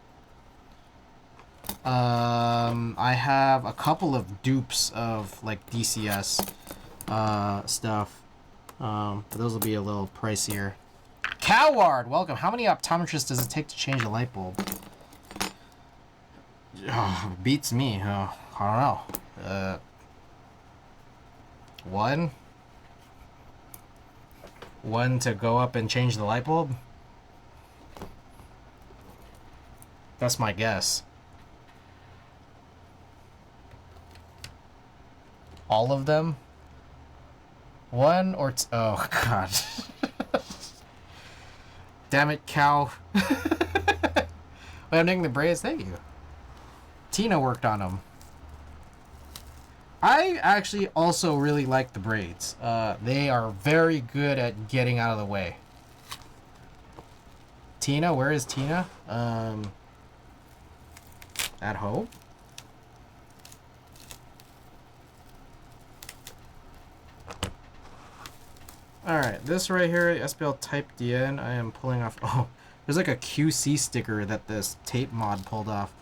I have a couple of dupes of like DCS stuff. But those will be a little pricier. Coward, welcome. How many optometrists does it take to change a light bulb? Oh, beats me. I don't know. One to go up and change the light bulb? That's my guess. All of them? One or oh, God. Damn it, cow. Wait, I'm making the braids? Thank you. Tina worked on them. I actually also really like the braids. They are very good at getting out of the way. Tina, where is Tina? At home? Alright, this right here, SPL Type DN, I am pulling off. Oh, there's like a QC sticker that this tape mod pulled off.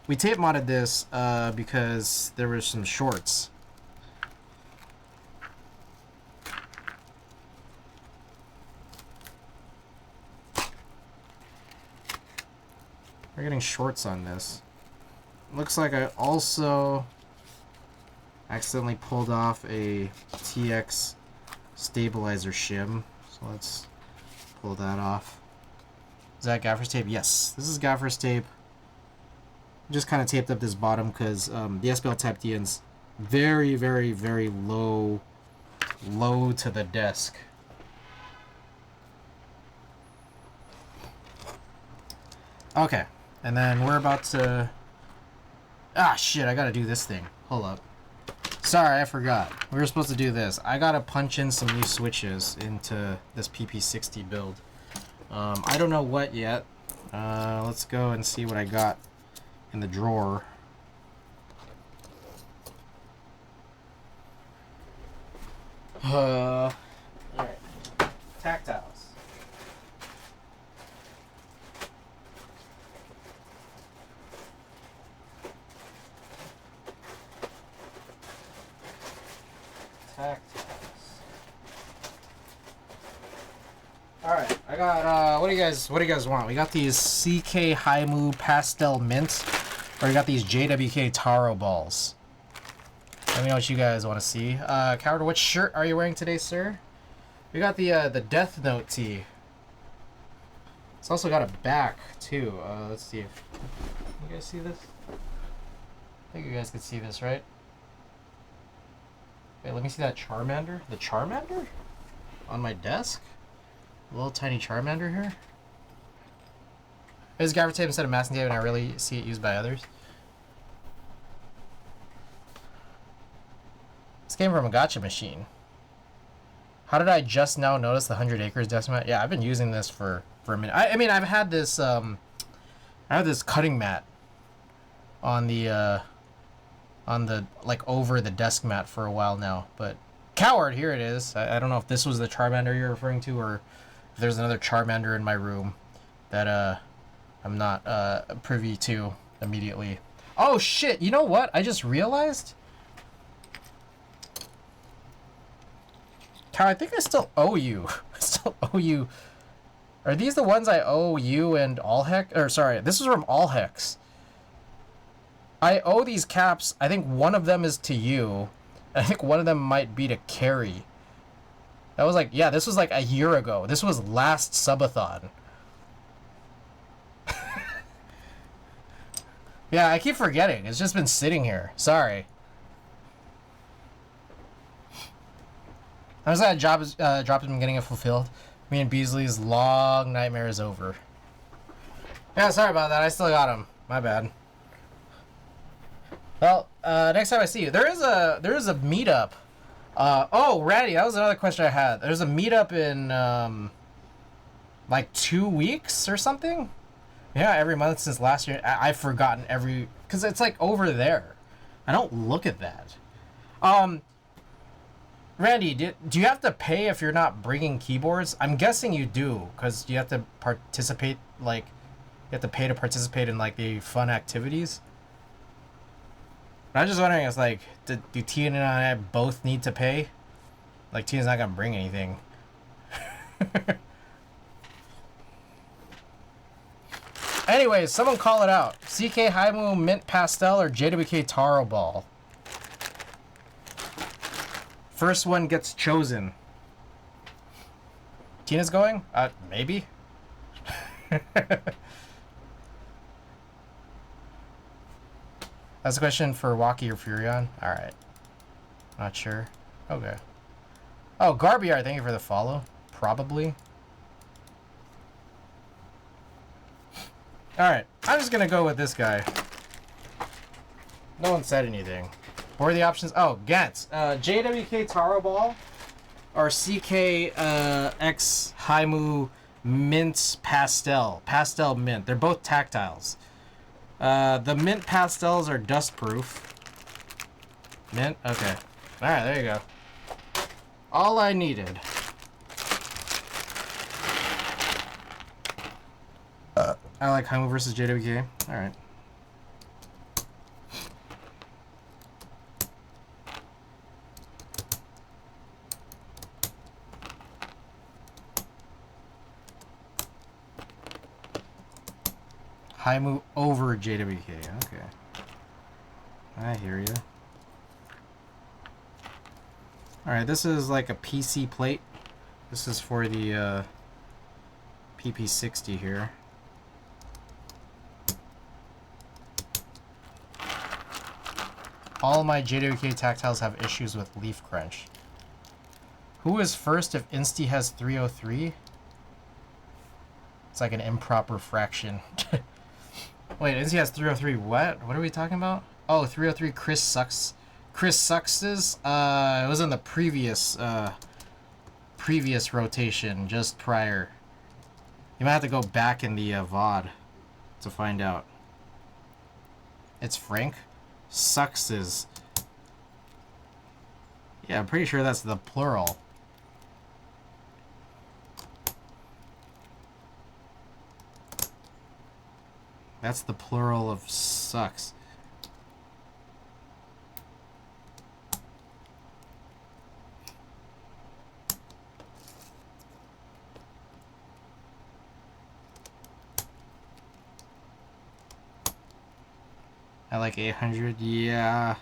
We tape modded this because there were some shorts. We're getting shorts on this. Looks like I also accidentally pulled off a TX stabilizer shim. So let's pull that off. Is that gaffer's tape? Yes, this is gaffer's tape. Just kind of taped up this bottom because the SPL Type DN's very, very, very low to the desk. Okay, and then we're about to Ah, shit, I gotta do this thing. Hold up. Sorry, I forgot. We were supposed to do this. I gotta punch in some new switches into this PP60 build. I don't know what yet. Let's go and see what I got in the drawer. Alright. Tactiles. Alright, I got what do you guys want? We got these CK Haimu Pastel Mint, or we got these JWK Taro balls. Let me know what you guys want to see. Coward, what shirt are you wearing today, sir? We got the Death Note tee. It's also got a back too. Let's see if you guys see this. I think you guys can see this, right? Wait, let me see that Charmander. The Charmander? On my desk? A little tiny Charmander here. It's gaffer tape instead of masking tape, and I really see it used by others. This came from a gacha machine. How did I just now notice the 100 Acres Decimat? Yeah, I've been using this for a minute. I mean, I've had this cutting mat on the like over the desk mat for a while now. But Coward, here it is. I don't know if this was the Charmander you're referring to, or if there's another Charmander in my room that I'm not privy to immediately. Oh shit! You know what? I just realized. I think I still owe you. I still owe you. Are these the ones I owe you and Allhex? Or sorry, this is from Allhex. I owe these caps. I think one of them is to you. I think one of them might be to Carrie. That was like, yeah, this was like a year ago. This was last subathon. Yeah, I keep forgetting. It's just been sitting here. Sorry. I was glad job has been getting it fulfilled. Me and Beasley's long nightmare is over. Yeah, sorry about that. I still got him. My bad. Well, next time I see you, there is a meetup. Oh, Randy, that was another question I had. There's a meetup in like 2 weeks or something. Yeah, every month since last year. I've forgotten because it's like over there. I don't look at that. Randy, do you have to pay if you're not bringing keyboards? I'm guessing you do, because you have to participate, like, you have to pay to participate in, like, the fun activities. But I'm just wondering, it's like, do Tia and I both need to pay? Like, Tia's not gonna bring anything. Anyways, someone call it out. CK Haimu Mint Pastel or JWK Taro Ball? First one gets chosen. Tina's going? Maybe. That's a question for Waki or Furion. Alright. Not sure. Okay. Oh, Garbiar, thank you for the follow. Probably. Alright. I'm just gonna go with this guy. No one said anything. What are the options? Oh, Gantz. JWK Taro Ball or CK X Haimu Mint Pastel. Pastel Mint. They're both tactiles. The Mint Pastels are dust proof. Mint? Okay. Alright, there you go. All I needed. I like Haimu versus JWK. Alright. Haimu over JWK. Okay. I hear you. Alright, this is like a PC plate. This is for the PP60 here. All my JWK tactiles have issues with leaf crunch. Who is first if Insti has 303? It's like an improper fraction. Wait, Insti has 303 what? What are we talking about? Oh, 303 Chris Sucks. Chris Sucks's, it was in the previous rotation, just prior. You might have to go back in the VOD to find out. It's Frank Sucks's. Yeah, I'm pretty sure that's the plural. That's the plural of sucks. I like 800, yeah.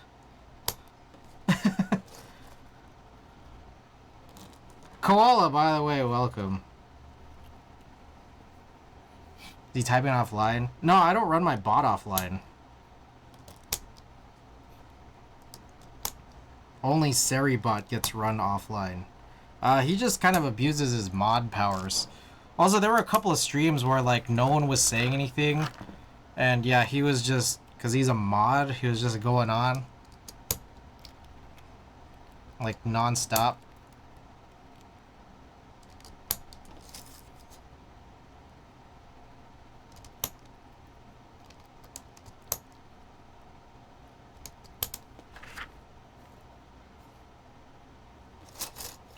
Koala, by the way, welcome. Is he typing offline? No, I don't run my bot offline. Only Seribot gets run offline. He just kind of abuses his mod powers. Also, there were a couple of streams where, like, no one was saying anything. And, yeah, he was just... Because he's a mod, he was just going on. Like, non-stop.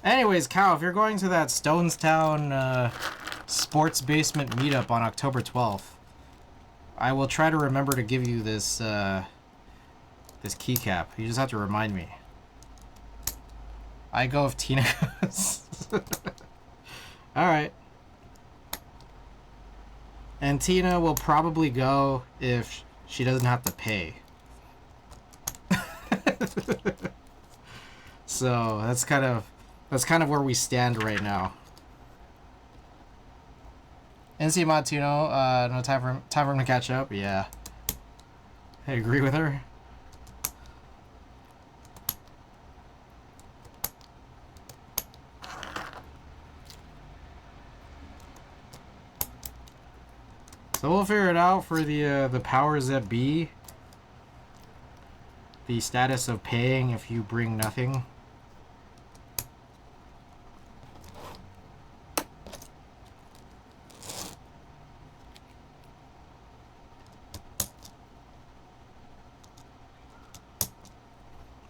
Anyways, Cal, if you're going to that Stonestown sports basement meetup on October 12th, I will try to remember to give you this this keycap. You just have to remind me. I go if Tina goes. Alright. And Tina will probably go if she doesn't have to pay. So that's kind of where we stand right now. NC Mod Tuno, no time for him to catch up. Yeah, I agree with her. So we'll figure it out for the powers that be. The status of paying if you bring nothing.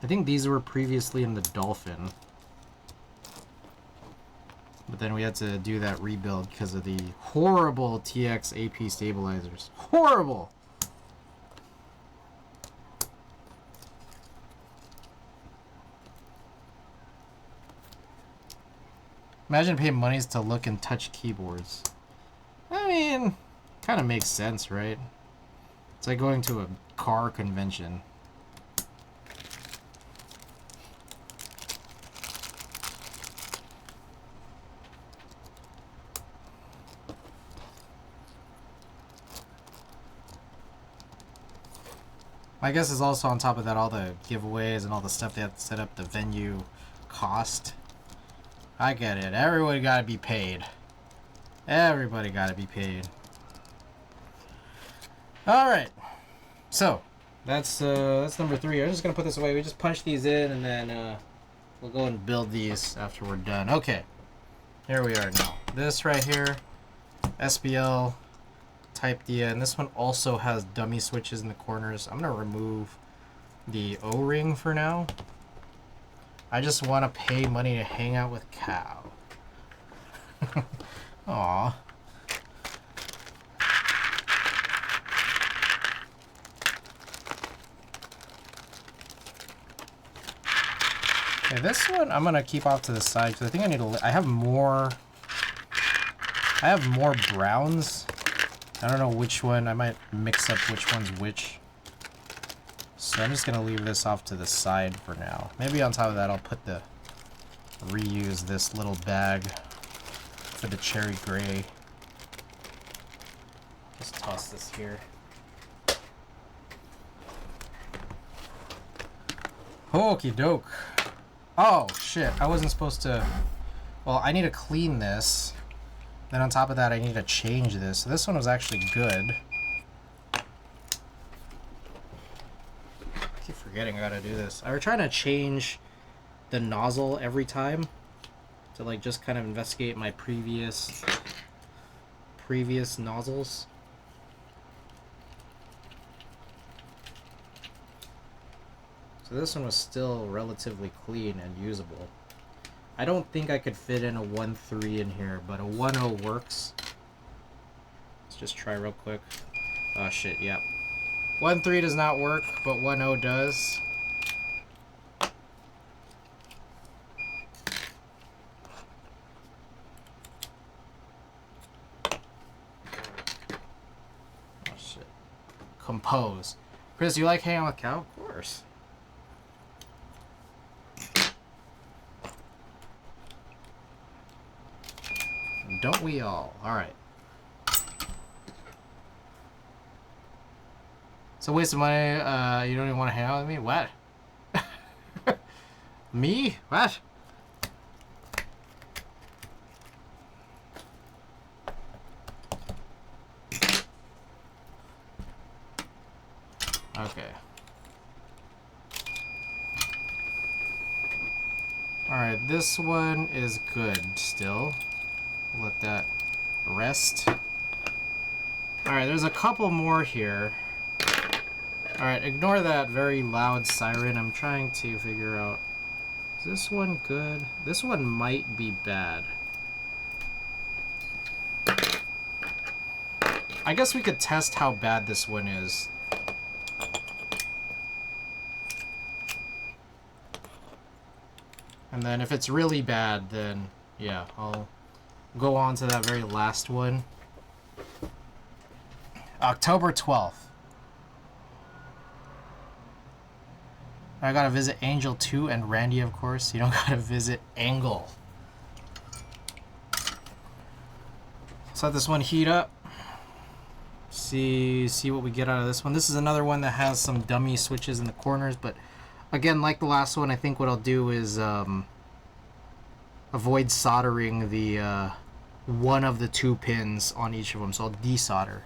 I think these were previously in the Dolphin. But then we had to do that rebuild because of the horrible TX AP stabilizers. Horrible! Imagine paying monies to look and touch keyboards. I mean, kind of makes sense, right? It's like going to a car convention. My guess is also on top of that all the giveaways and all the stuff they have to set up, the venue cost. I get it. Everybody gotta be paid. Everybody gotta be paid. Alright. So, that's number 3. I'm just gonna put this away. We just punch these in and then we'll go and build these after we're done. Okay. Here we are now. This right here, SBL Type D, and this one also has dummy switches in the corners. I'm gonna remove the O-ring for now. I just want to pay money to hang out with Cow. Aww. Okay, this one I'm gonna keep off to the side because I think I need to. I have more browns. I don't know which one. I might mix up which one's which. So I'm just gonna leave this off to the side for now. Maybe on top of that I'll reuse this little bag for the cherry gray. Just toss this here. Okie doke. Oh shit, I wasn't supposed to. Well, I need to clean this. Then on top of that I need to change this. So this one was actually good. forgetting I gotta do this. I was trying to change the nozzle every time to like just kind of investigate my previous nozzles. So this one was still relatively clean and usable. I don't think I could fit in a 1.3 in here, but a 1.0 works. Let's just try real quick. Oh shit, yep. 1.3 does not work, but 1.0 does. Oh shit. Compose. Chris, you like hanging out with Cal? Of course. Don't we all? Alright. It's a waste of money. You don't even want to hang out with me? What? Me? What? Okay. Alright, this one is good still. Let that rest. Alright, there's a couple more here. Alright, ignore that very loud siren. I'm trying to figure out, is this one good? This one might be bad. I guess we could test how bad this one is. And then if it's really bad, then yeah, I'll go on to that very last one. October 12th. I gotta visit Angel 2 and Randy, of course. You don't gotta visit Angle. Let's let this one heat up. See what we get out of this one. This is another one that has some dummy switches in the corners, but again, like the last one, I think what I'll do is avoid soldering the one of the 2 pins on each of them, so I'll desolder.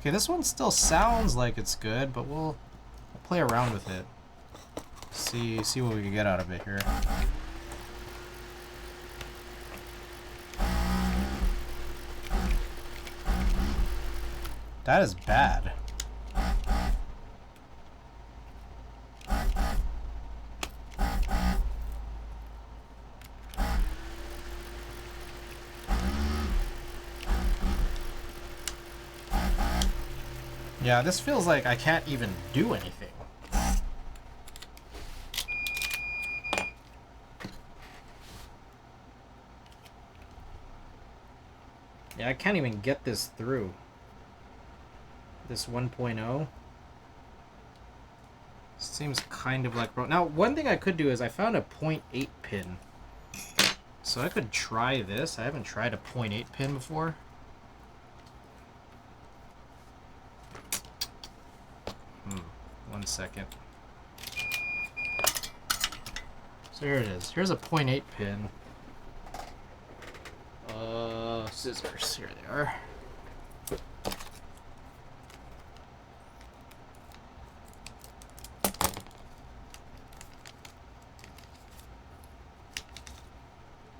Okay, this one still sounds like it's good, but we'll play around with it. See what we can get out of it here. That is bad. Yeah, this feels like I can't even do anything. Yeah, I can't even get this through. This 1.0. Seems kind of like... Now, one thing I could do is I found a 0.8 pin. So I could try this. I haven't tried a 0.8 pin before. One second. So here it is. Here's a 0.8 pin. Scissors. Here they are.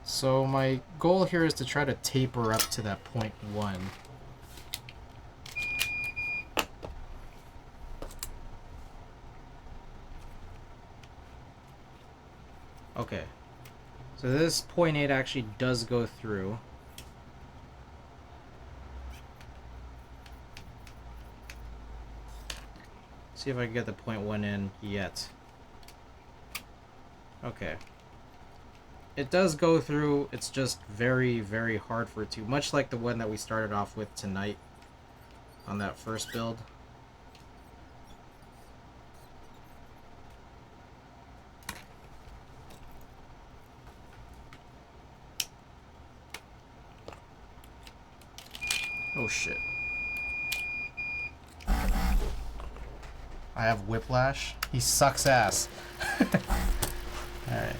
So my goal here is to try to taper up to that 0.1. Okay, so this 0.8 actually does go through. See if I can get the 0.1 in yet. Okay. It does go through, it's just very, very hard for it to, much like the one that we started off with tonight on that first build. Oh shit. I have whiplash. He sucks ass. Alright.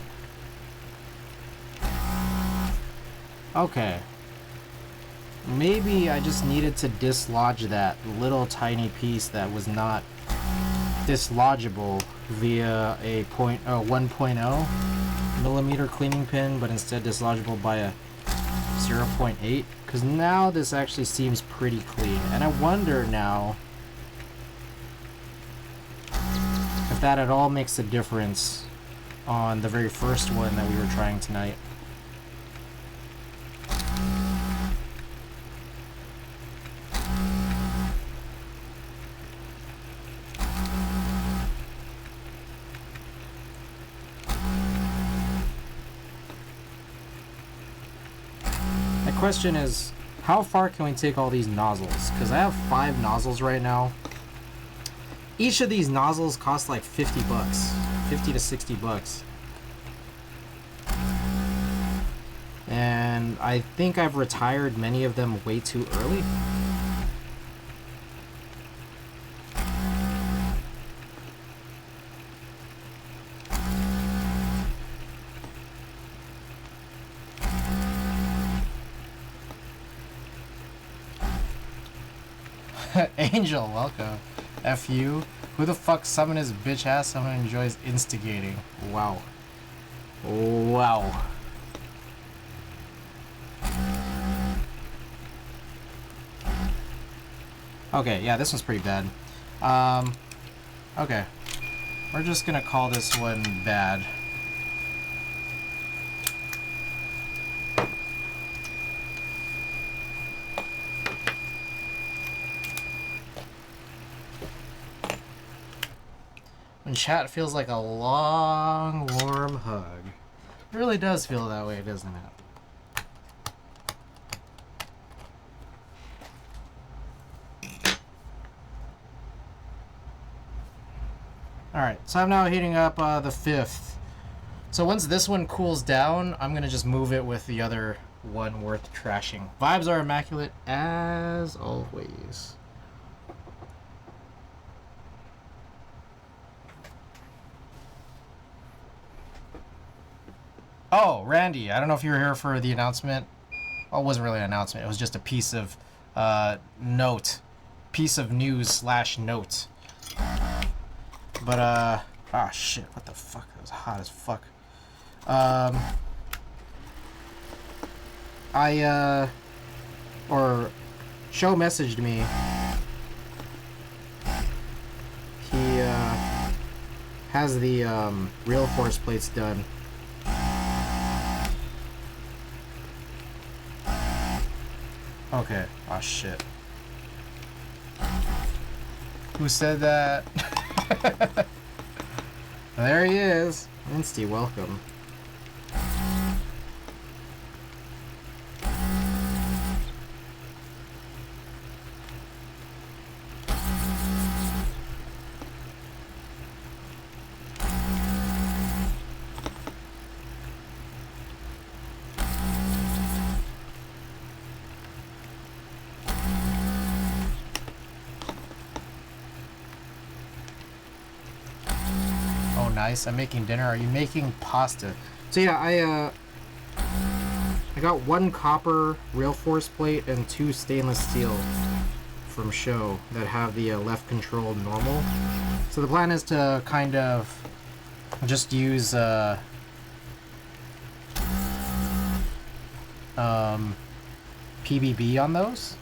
Okay. Maybe I just needed to dislodge that little tiny piece that was not dislodgeable via a 1.0 millimeter cleaning pin, but instead dislodgeable by a 0.8, because now this actually seems pretty clean. And I wonder now if that at all makes a difference on the very first one that we were trying tonight. The question is, how far can we take all these nozzles? Because I have 5 nozzles right now. Each of these nozzles cost like 50 bucks. 50 to 60 bucks. And I think I've retired many of them way too early. Angel, welcome. F you. Who the fuck summoned his bitch ass? Someone enjoys instigating. Wow. Wow. Okay, yeah, this one's pretty bad. Okay. We're just gonna call this one bad. When chat feels like a long, warm hug. It really does feel that way, doesn't it? Alright, so I'm now heating up the 5th. So once this one cools down, I'm going to just move it with the other one worth trashing. Vibes are immaculate as always. Oh, Randy, I don't know if you were here for the announcement. Well, it wasn't really an announcement. It was just a piece of note. Piece of news / note. But, ah, shit, what the fuck? That was hot as fuck. Or Show messaged me. He, has the, real force plates done. Okay. Oh, shit. Who said that? There he is. Insty, welcome. Nice. I'm making dinner. Are you making pasta? So yeah, I got 1 copper rail force plate and 2 stainless steel from Show that have the left control normal. So the plan is to kind of just use PBB on those.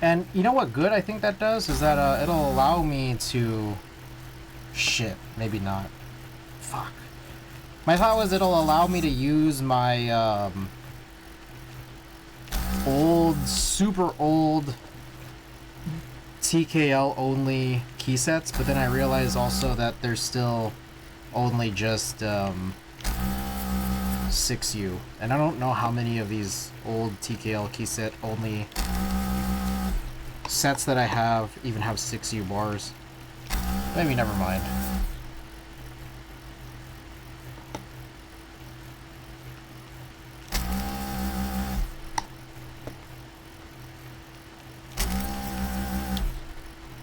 And you know what good I think that does? Is that it'll allow me to... Shit, maybe not. Fuck. My thought was it'll allow me to use my super old TKL only key sets, but then I realized also that there's still only just 6U. And I don't know how many of these old TKL key set only sets that I have even have 6U bars. Maybe never mind.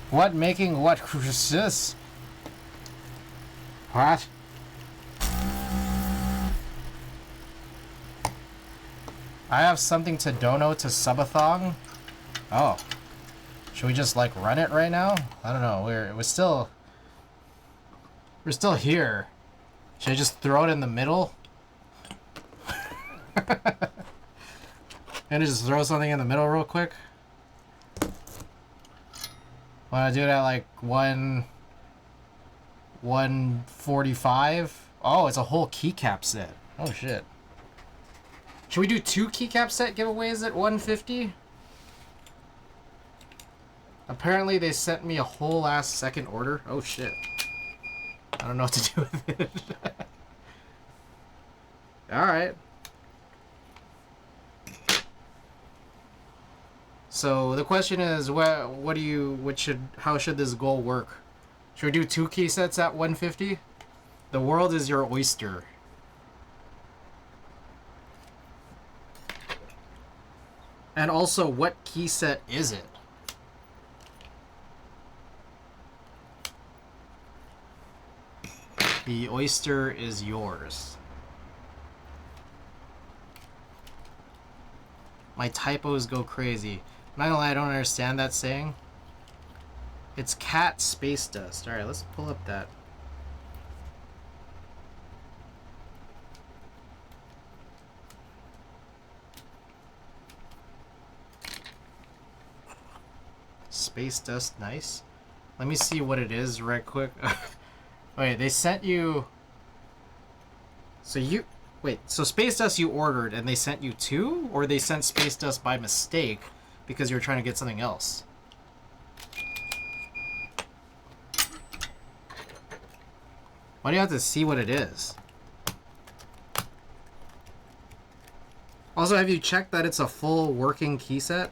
What making what crucis? What? I have something to dono to subathon. Oh. Should we just like run it right now? I don't know. We're still here. Should I just throw it in the middle? And just throw something in the middle real quick. Wanna do it at like 145? Oh, it's a whole keycap set. Oh shit. Should we do 2 keycap set giveaways at 150? Apparently they sent me a whole ass second order. Oh shit. I don't know what to do with it. Alright. So the question is, how should this goal work? Should we do 2 key sets at 150? The world is your oyster. And also, what key set is it? The oyster is yours. My typos go crazy. Not gonna lie, I don't understand that saying. It's cat space dust. Alright, let's pull up that. Space dust, nice. Let me see what it is right quick. Wait, they sent you... So space dust you ordered and they sent you 2? Or they sent space dust by mistake because you were trying to get something else? Why do you have to see what it is? Also, have you checked that it's a full working key set?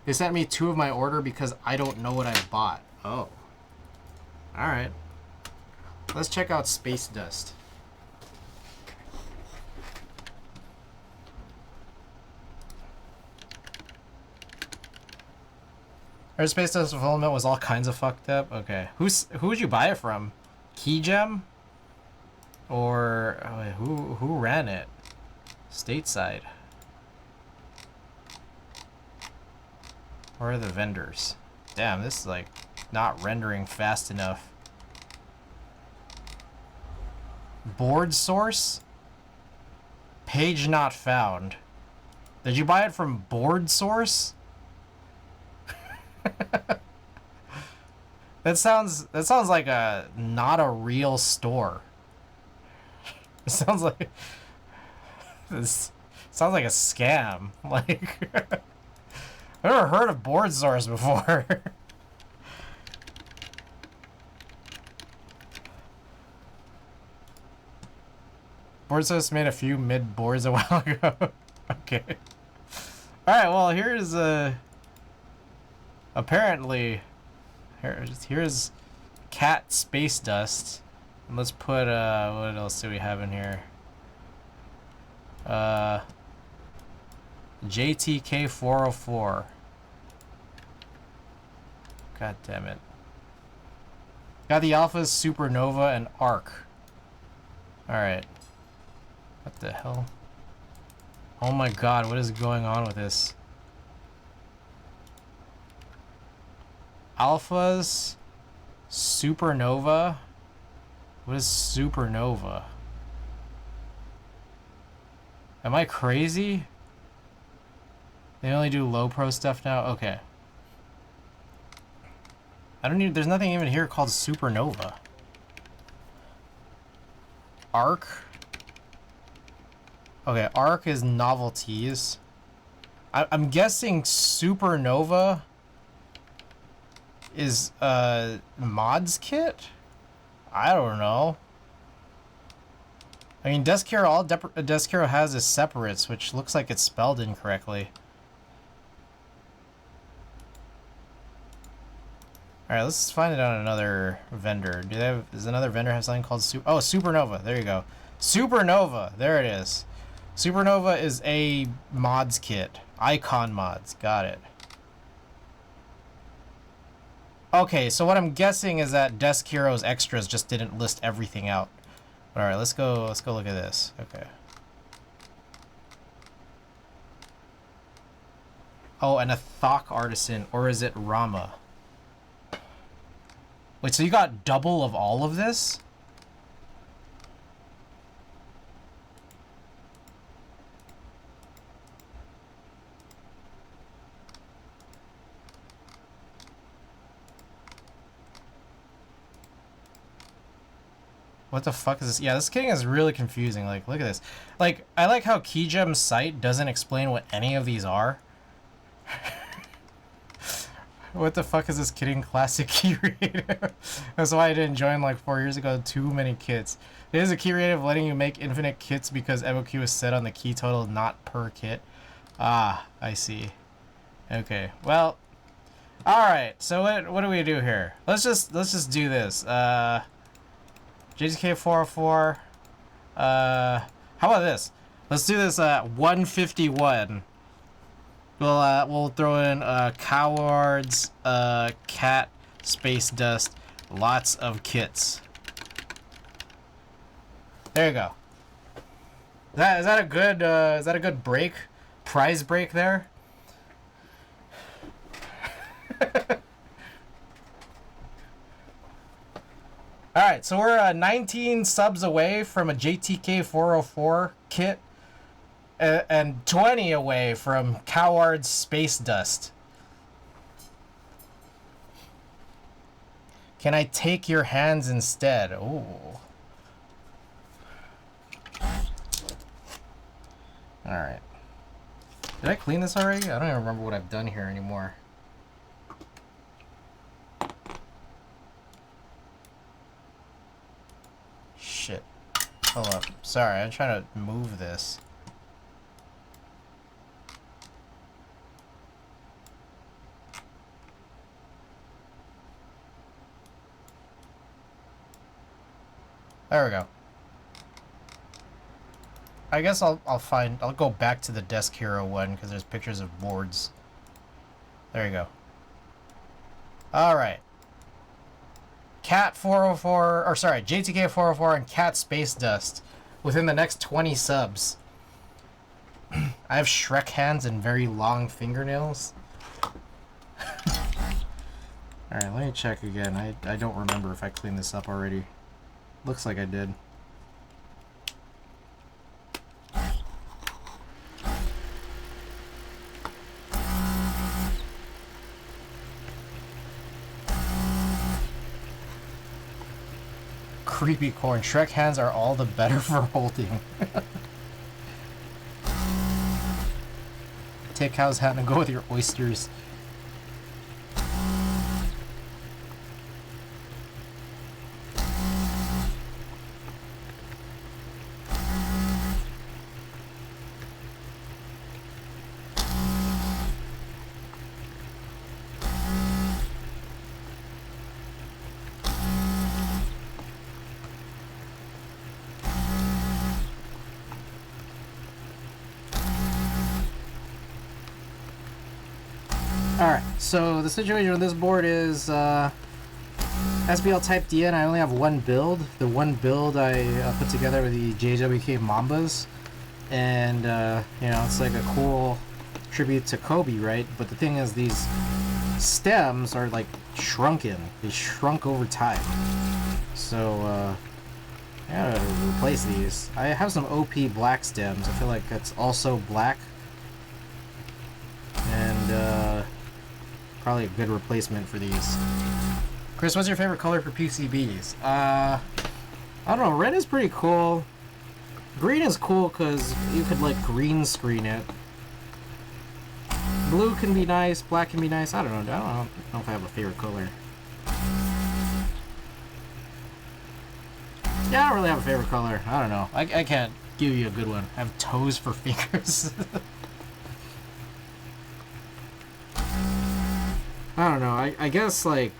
They sent me 2 of my order because I don't know what I bought. Oh. Alright. Let's check out space dust. Our space dust fulfillment was all kinds of fucked up. Okay. Who would you buy it from? Keygem? Or who ran it? Stateside. Where are the vendors? Damn, this is like not rendering fast enough. Board source? Page not found. Did you buy it from board source? That sounds like not a real store. It sounds like this sounds like a scam. Like I've never heard of board source before. Board source made a few mid boards a while ago. Okay. Alright, well here's apparently here's cat space dust. And let's put what else do we have in here? JTK 404. God damn it. Got the alphas, supernova, and arc. Alright. What the hell? Oh my god, what is going on with this? Alphas, supernova. What is supernova? Am I crazy? They only do low pro stuff now? Okay. There's nothing even here called supernova. Arc. Okay, arc is novelties. I'm guessing supernova is mods kit? I don't know. I mean, Desk Hero, all Desk Hero has is separates, which looks like it's spelled incorrectly. Alright, let's find it on another vendor. Does another vendor have something called Supernova? There you go. Supernova! There it is. Supernova is a mods kit. Icon mods. Got it. Okay, so what I'm guessing is that Desk Hero's extras just didn't list everything out. All right, let's go look at this. Okay. Oh, and a Thok artisan, or is it Rama? Wait, so you got double of all of this? What the fuck is this? Yeah, this kitting is really confusing. Like, look at this. Like, I like how Keygem's site doesn't explain what any of these are. What the fuck is this kitting classic key rative? That's why I didn't join like 4 years ago. Too many kits. It is a key rative letting you make infinite kits because MOQ is set on the key total, not per kit. Ah, I see. Okay, well, all right. So what do we do here? Let's just do this. JTK 404. How about this? Let's do this 151. We'll throw in cowards, cat, space dust, lots of kits. There you go. Is that a good break? Prize break there? Alright, so we're 19 subs away from a JTK 404 kit. And 20 away from Coward's Space Dust. Can I take your hands instead? Ooh. Alright. Did I clean this already? I don't even remember what I've done here anymore. Shit. Hold up. Sorry, I'm trying to move this. There we go. I guess I'll go back to the Desk Hero one because there's pictures of boards. There you go. Alright. Cat 404, or sorry, JTK 404 and Cat Space Dust within the next 20 subs. I have Shrek hands and very long fingernails. Alright, let me check again. I don't remember if I cleaned this up already. Looks like I did. Creepy corn. Shrek hands are all the better for holding. Take Cow's hat and go with your oysters. Alright, so the situation with this board is SBL Type DN. I only have one build. The one build I put together with the JWK Mambas. And, you know, it's like a cool tribute to Kobe, right? But the thing is, these stems are like shrunken. They shrunk over time. So, I gotta replace these. I have some OP black stems. I feel like that's also black. And, probably a good replacement for these. Chris, what's your favorite color for PCBs? I don't know. Red is pretty cool. Green is cool because you could like green screen it. Blue can be nice. Black can be nice. I don't know. I don't know if I have a favorite color. Yeah, I don't really have a favorite color. I don't know. I can't give you a good one. I have toes for fingers. I don't know. I guess, like,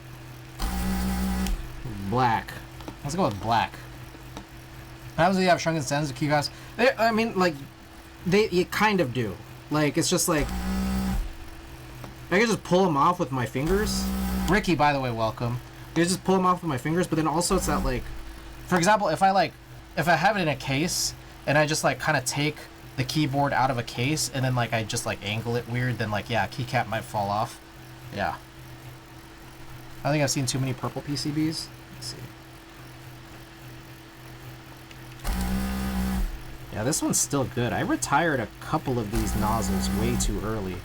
black. Let's go with black. Obviously, you have shrunken stems, the key guys. I mean, like, you kind of do. Like, it's just like, I can just pull them off with my fingers. Ricky, by the way, welcome. You just pull them off with my fingers, but then also it's that, like, for example, if I, like, if I have it in a case and I just like kind of take the keyboard out of a case and then like I just like angle it weird, then like yeah, keycap might fall off. Yeah. I think I've seen too many purple PCBs. Let's see. Yeah, this one's still good. I retired a couple of these nozzles way too early.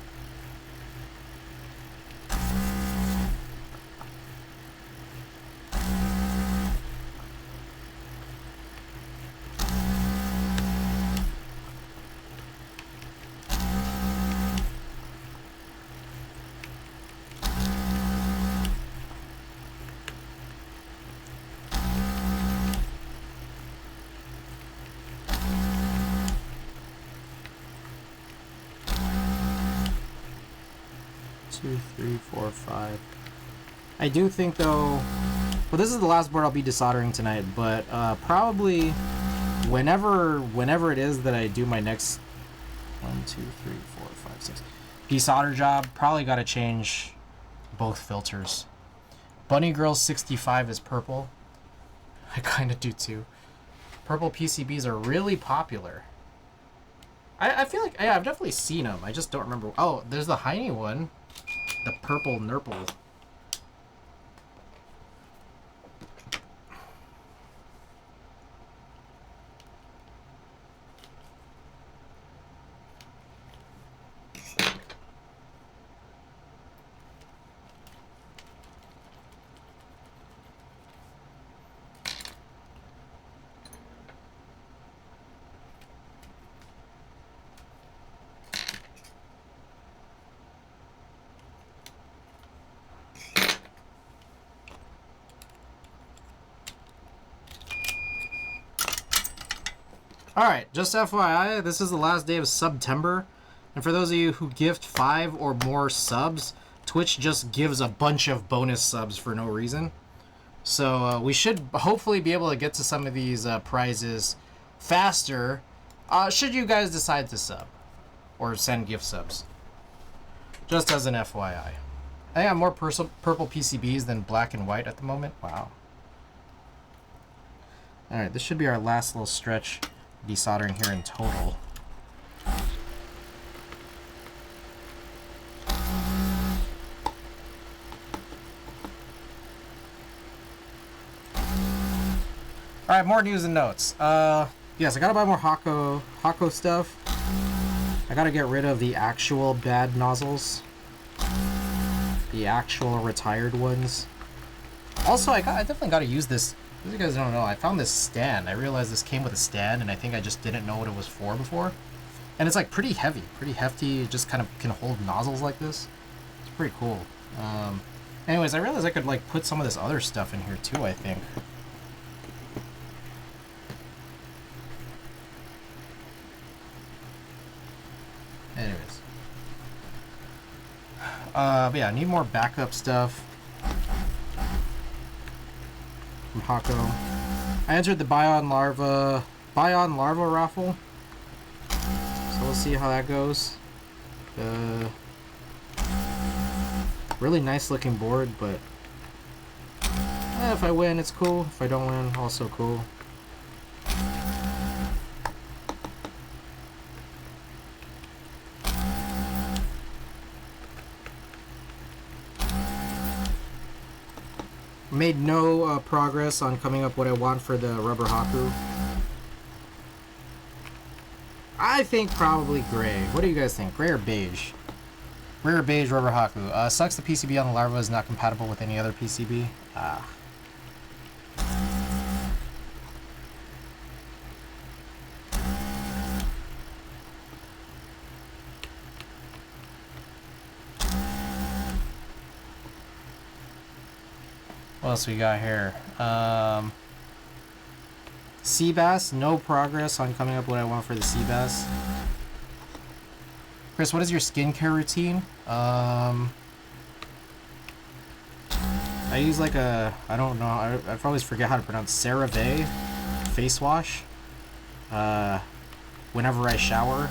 Two, three, four, five. I do think though, well, this is the last board I'll be desoldering tonight, but probably whenever it is that I do my next 1, 2, 3, 4, 5, 6 desolder job, probably got to change both filters. Bunny Girl 65 is purple. I kind of do too. Purple PCBs are really popular. I feel like, yeah, I've definitely seen them. I just don't remember. Oh, there's the Heine one. The purple nurple. Alright, just FYI, this is the last day of Subtember, and for those of you who gift 5 or more subs, Twitch just gives a bunch of bonus subs for no reason. So we should hopefully be able to get to some of these prizes faster, should you guys decide to sub, or send gift subs. Just as an FYI. I have more purple PCBs than black and white at the moment. Wow. Alright, this should be our last little stretch desoldering here in total. Alright, more news and notes. Yes, I gotta buy more Hako stuff. I gotta get rid of the actual bad nozzles. The actual retired ones. Also, I definitely gotta use this. If you guys don't know, I found this stand. I realized this came with a stand, and I think I just didn't know what it was for before. And it's like pretty heavy, pretty hefty. It just kind of can hold nozzles like this. It's pretty cool. Anyways, I realized I could like put some of this other stuff in here too, I think. Anyways. But yeah, I need more backup stuff. From Hako. I entered the Bion Larva raffle. So we'll see how that goes. Really nice looking board, but if I win, it's cool. If I don't win, also cool. Made no progress on coming up what I want for the rubber Haku. I think probably gray. What do you guys think? Gray or beige? Gray or beige rubber Haku. Sucks the PCB on the Larva is not compatible with any other PCB. Ah. What else we got here? Sea bass, no progress on coming up with what I want for the sea bass. Chris, what is your skincare routine? I use like a, I don't know, I always forget how to pronounce CeraVe face wash. Whenever I shower,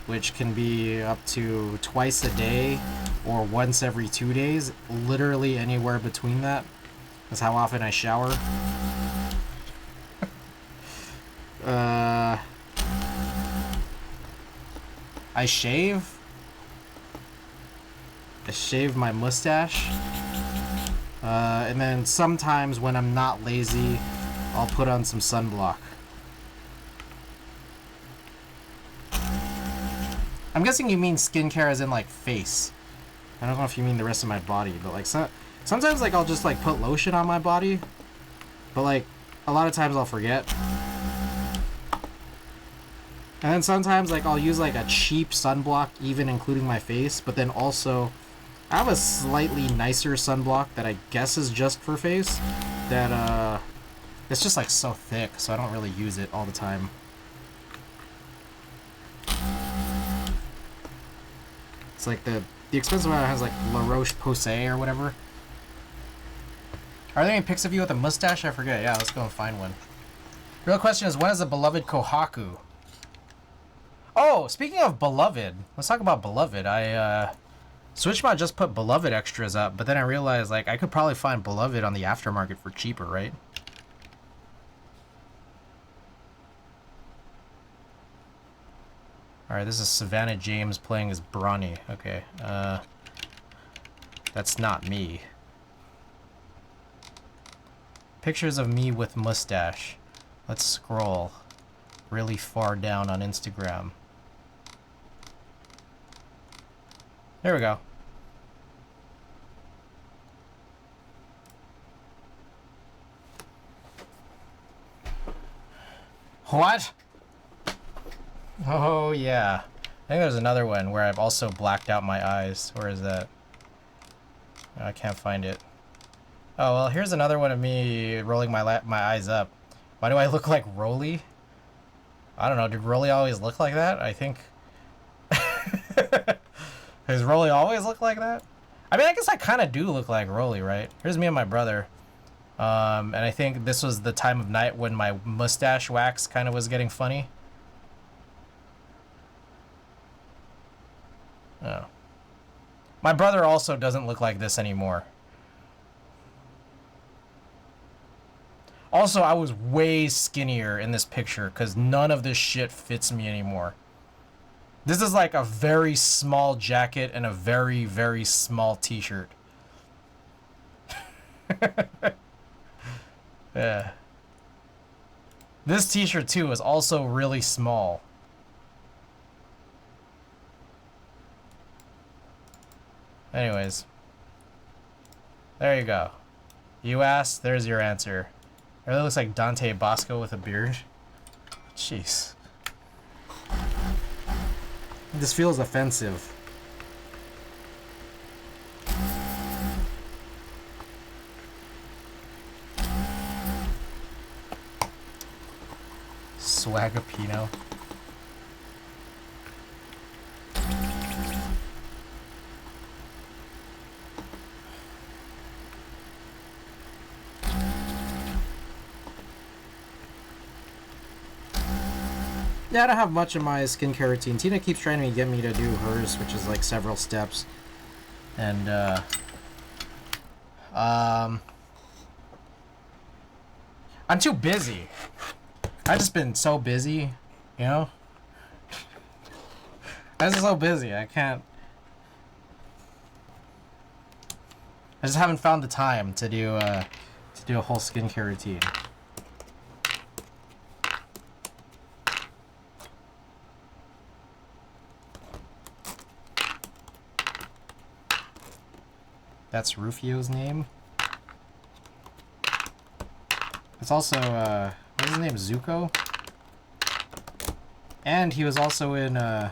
which can be up to twice a day or once every 2 days, literally anywhere between that. That's how often I shower. I shave. I shave my mustache. And then sometimes when I'm not lazy, I'll put on some sunblock. I'm guessing you mean skincare as in like face. I don't know if you mean the rest of my body, but like sometimes like I'll just like put lotion on my body, but like a lot of times I'll forget. And then sometimes like I'll use like a cheap sunblock, even including my face, but then also I have a slightly nicer sunblock that I guess is just for face that it's just like so thick, so I don't really use it all the time. It's like the expensive one has like La Roche-Posay or whatever. Are there any pics of you with a mustache? I forget. Yeah, let's go and find one. Real question is, when is the beloved Kohaku? Oh, speaking of beloved, let's talk about beloved. I SwitchBot just put beloved extras up, but then I realized like I could probably find beloved on the aftermarket for cheaper, right? Alright, this is Savannah James playing as Brawny. Okay, that's not me. Pictures of me with mustache. Let's scroll really far down on Instagram. There we go. What? Oh, yeah. I think there's another one where I've also blacked out my eyes. Where is that? Oh, I can't find it. Oh, well, here's another one of me rolling my eyes up. Why do I look like Rolly? I don't know. Did Rolly always look like that? I think... Does Rolly always look like that? I mean, I guess I kind of do look like Rolly, right? Here's me and my brother. And I think this was the time of night when my mustache wax kind of was getting funny. Oh. My brother also doesn't look like this anymore. Also, I was way skinnier in this picture because none of this shit fits me anymore. This is like a very small jacket and a very, very small t-shirt. Yeah. This t-shirt too is also really small. Anyways. There you go. You asked, there's your answer. It really looks like Dante Bosco with a beard. Jeez. This feels offensive. Swagapino. Yeah, I don't have much of my skincare routine. Tina keeps trying to get me to do hers, which is like several steps. And, I'm too busy. I've just been so busy, you know? I'm just so busy, I can't... I just haven't found the time to do a whole skincare routine. That's Rufio's name. It's also, what's his name? Zuko? And he was also in, the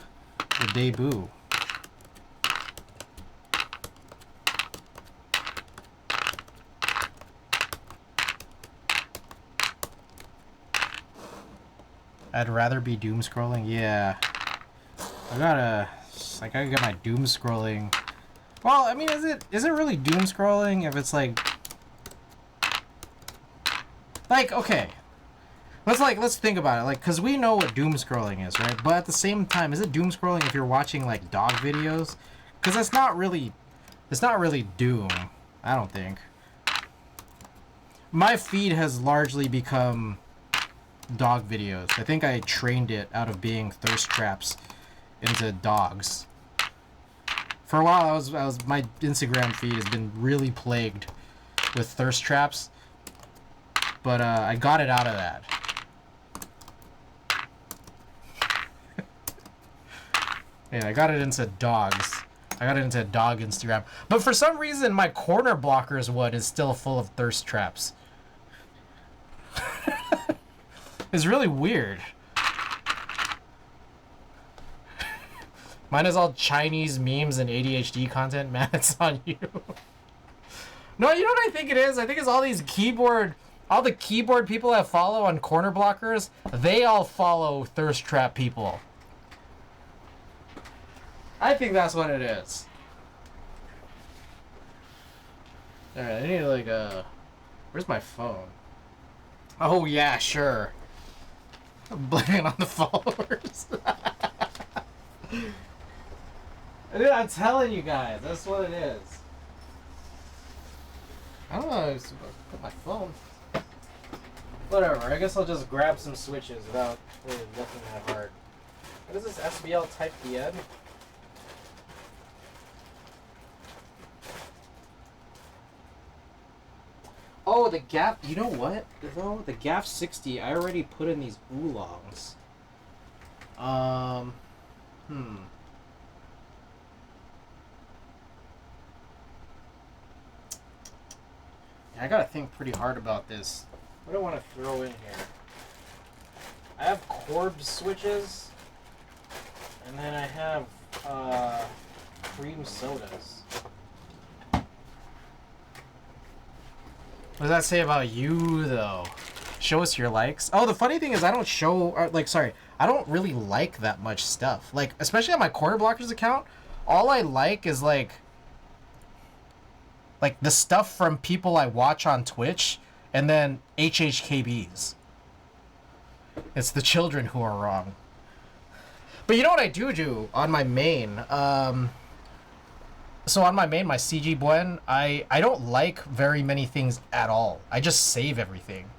debut. I'd rather be doom scrolling? Yeah. I gotta get my doom scrolling. Well, I mean, is it really doom scrolling if it's like, okay, let's think about it, like, cause we know what doom scrolling is, right? But at the same time, is it doom scrolling if you're watching like dog videos? Cause it's not really doom, I don't think. My feed has largely become dog videos. I think I trained it out of being thirst traps into dogs. For a while, my Instagram feed has been really plagued with thirst traps, but I got it out of that. Yeah, I got it into dogs. I got it into dog Instagram. But for some reason, my corner blockers one is still full of thirst traps. It's really weird. Mine is all Chinese memes and ADHD content. Man, it's on you. No, you know what I think it is? I think it's all these all the keyboard people I follow on corner blockers, they all follow thirst trap people. I think that's what it is. Alright, I need like where's my phone? Oh yeah, sure. I'm blaming on the followers. Dude, I'm telling you guys, that's what it is. I don't know how to put my phone. Whatever, I guess I'll just grab some switches without really looking that hard. What is this SBL Type DN? Oh, the Gap, you know what? Though the Gap 60, I already put in these oolongs. Yeah, I gotta think pretty hard about this. What do I want to throw in here? I have Corb switches, and then I have cream sodas. What does that say about you, though? Show us your likes. Oh, the funny thing is I don't show, I don't really like that much stuff. Like, especially on my Corner Blockers account, all I like is, like the stuff from people I watch on Twitch, and then HHKBs. It's the children who are wrong. But you know what I do on my main? So on my main, my CG Buen, I don't like very many things at all. I just save everything.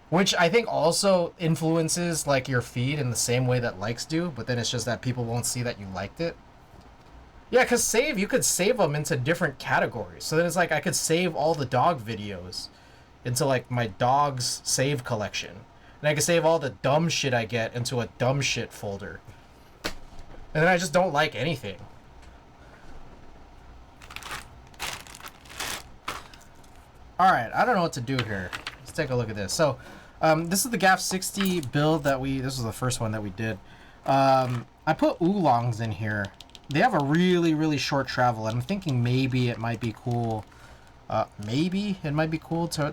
Which I think also influences like your feed in the same way that likes do, but then it's just that people won't see that you liked it. Yeah, because you could save them into different categories. So then it's like I could save all the dog videos into like my dogs save collection. And I could save all the dumb shit I get into a dumb shit folder. And then I just don't like anything. Alright, I don't know what to do here. Let's take a look at this. So, this is the GAF 60 build that this was the first one that we did. I put oolongs in here. They have a really, really short travel, and I'm thinking maybe it might be cool. To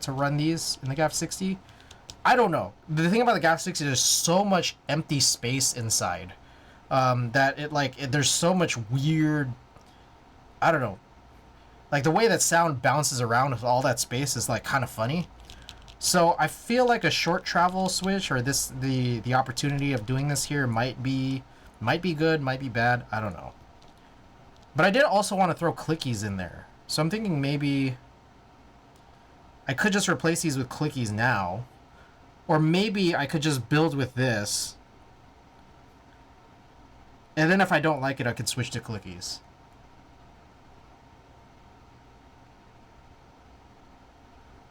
run these in the GAF 60. I don't know. The thing about the GAF 60, there's so much empty space inside. That there's so much weird, I don't know. Like the way that sound bounces around with all that space is like kind of funny. So I feel like a short travel switch or the opportunity of doing this here might be good, might be bad. I don't know. But I did also want to throw clickies in there. So I'm thinking maybe I could just replace these with clickies now. Or maybe I could just build with this. And then if I don't like it, I could switch to clickies.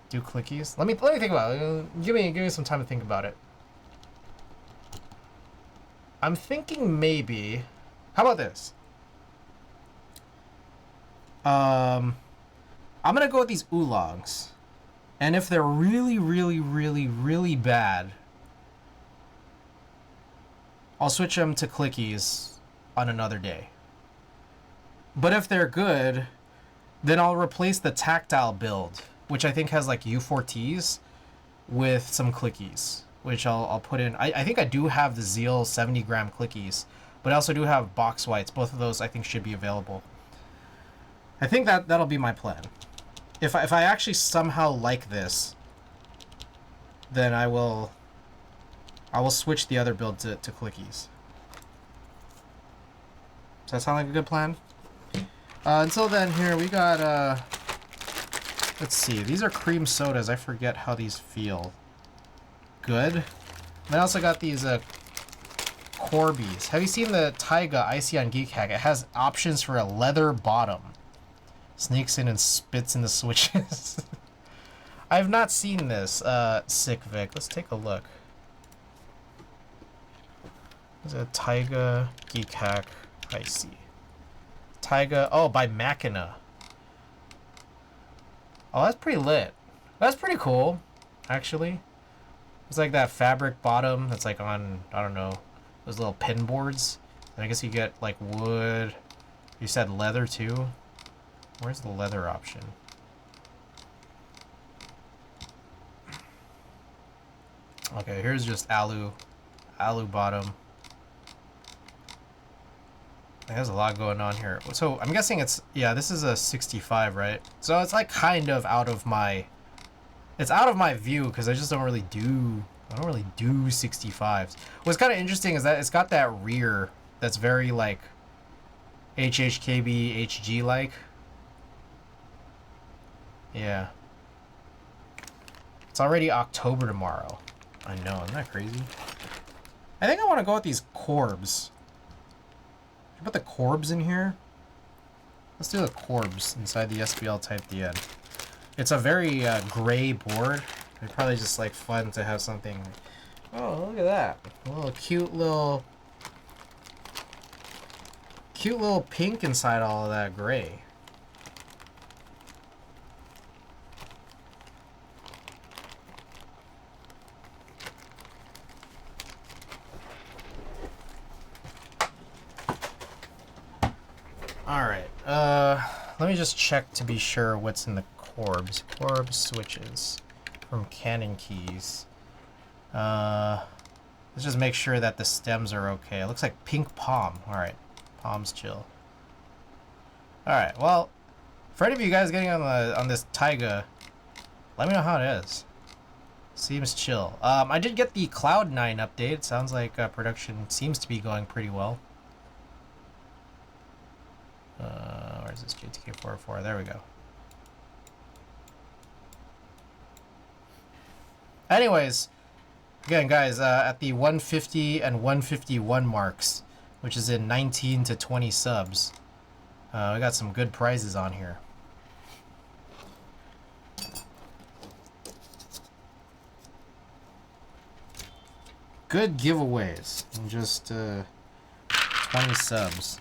Do clickies? Let me think about it. Give me some time to think about it. I'm thinking maybe. How about this? I'm gonna go with these oolongs, and if they're really, really, really, really bad, I'll switch them to clickies on another day. But if they're good, then I'll replace the tactile build, which I think has like U4Ts, with some clickies, which I'll put in. I think I do have the Zeal 70 gram clickies, but I also do have box whites. Both of those I think should be available. I think that'll be my plan. If I actually somehow like this, then I will switch the other build to clickies. Does that sound like a good plan? Until then, here we got let's see. These are cream sodas. I forget how these feel. good. And I also got these Corbies. Have you seen the Taiga I see on Geek Hack? It has options for a leather bottom. Sneaks in and spits in the switches. I have not seen this, Sick Vic. Let's take a look. There's a Taiga Geek Hack I see. Taiga, oh, by Machina. Oh, that's pretty lit. That's pretty cool, actually. It's like that fabric bottom that's like on, I don't know, those little pin boards. And I guess you get like wood. You said leather too. Where's the leather option? Okay, here's just alu bottom. There's a lot going on here. So I'm guessing it's, yeah, this is a 65, right? So it's like kind of out of my, it's out of my view because I just don't really do 65s. What's kind of interesting is that it's got that rear that's very like HHKB HG like. Yeah. It's already October tomorrow. I know, isn't that crazy? I think I want to go with these Corbs. Should I put the Corbs in here? Let's do the Corbs inside the SBL Type DN. It's a very gray board. It's probably just like fun to have something. Oh, look at that! A little cute little pink inside all of that gray. Alright, let me just check to be sure what's in the Corbs. Corb switches from Canon Keys. Let's just make sure that the stems are okay. It looks like pink palm. Alright, palms chill. Alright, well, for any of you guys getting on this Taiga, let me know how it is. Seems chill. I did get the Cloud9 update. It sounds like production seems to be going pretty well. Where's this JTK404? There we go. Anyways, again, guys, at the 150 and 151 marks, which is in 19 to 20 subs, we got some good prizes on here. Good giveaways in just 20 subs.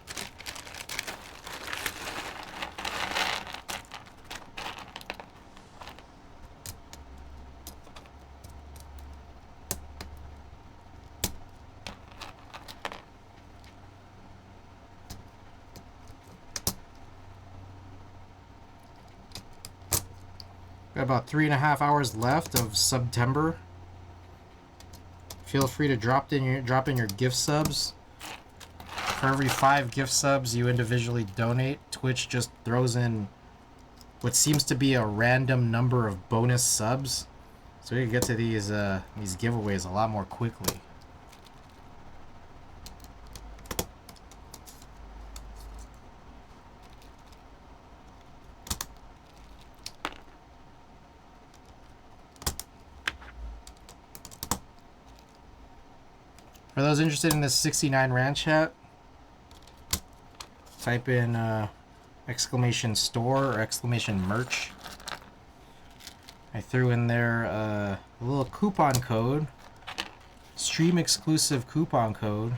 Got about 3.5 hours left of Subtember. Feel free to drop in your gift subs. For every 5 gift subs you individually donate, Twitch just throws in what seems to be a random number of bonus subs, so we can get to these giveaways a lot more quickly. For those interested in this 69 rand chat, type in exclamation store or exclamation merch. I threw in there a little coupon code, stream exclusive coupon code,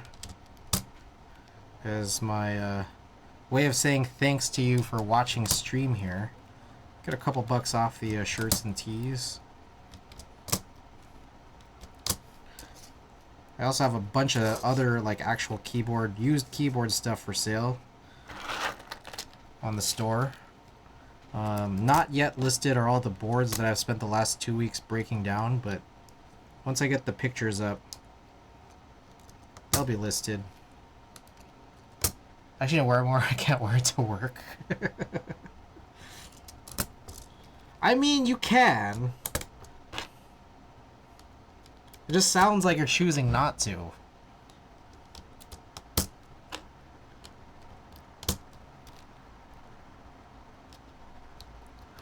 as my way of saying thanks to you for watching stream here. Get a couple bucks off the shirts and tees. I also have a bunch of other like actual used keyboard stuff for sale on the store. Not yet listed are all the boards that I've spent the last 2 weeks breaking down, but once I get the pictures up, they'll be listed. Actually, I wear more. I can't wear it to work. I mean, you can. It just sounds like you're choosing not to.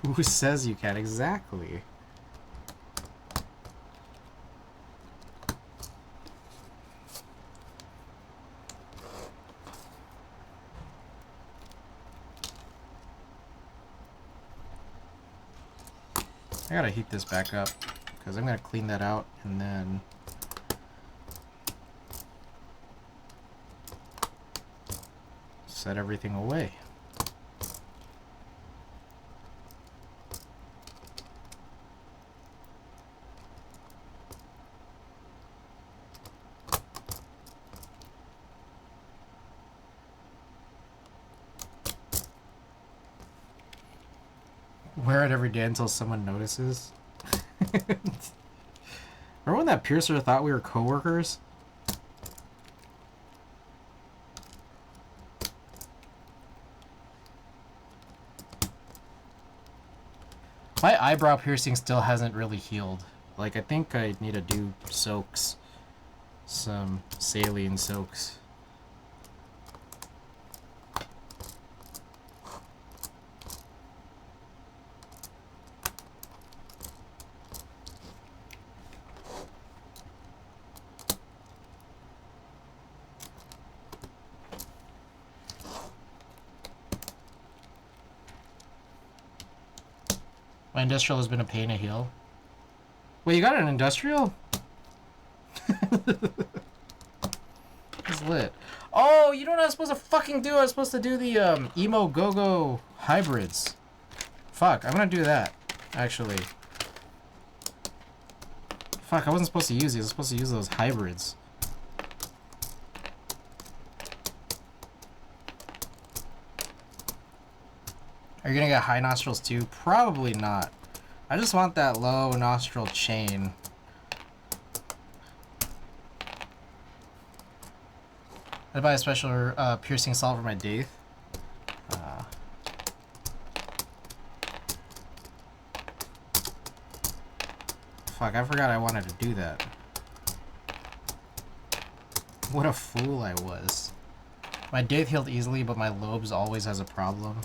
Who says you can? Exactly. I gotta heat this back up because I'm gonna clean that out and then set everything away. Wear it every day until someone notices. Remember when that piercer thought we were coworkers? My eyebrow piercing still hasn't really healed. Like, I think I need to do soaks. Some saline soaks. My industrial has been a pain to heal. Wait, you got an industrial? It's lit. Oh, you know what I was supposed to fucking do? I was supposed to do the emo go-go hybrids. Fuck, I'm gonna do that, actually. Fuck, I wasn't supposed to use these. I was supposed to use those hybrids. Are you gonna get high nostrils too? Probably not. I just want that low nostril chain. I'd buy a special piercing salt for my Daith. Fuck, I forgot I wanted to do that. What a fool I was. My Daith healed easily, but my lobes always has a problem.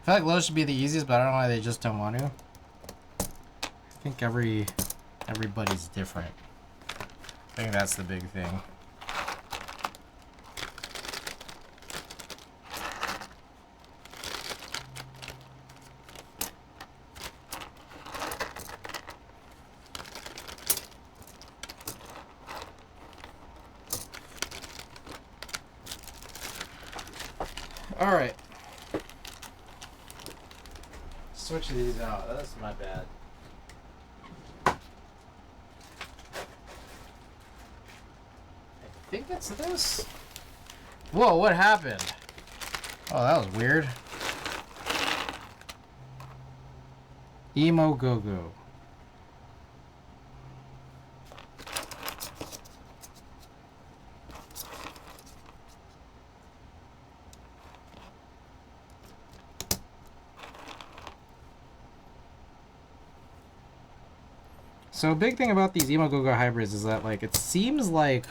I feel like low should be the easiest, but I don't know why they just don't want to. I think everybody's different. I think that's the big thing. All right. Switch these out. That's my bad. I think it's this. Whoa, what happened? Oh, that was weird. Emo go-go. So a big thing about these emo go-go hybrids is that, like, it seems like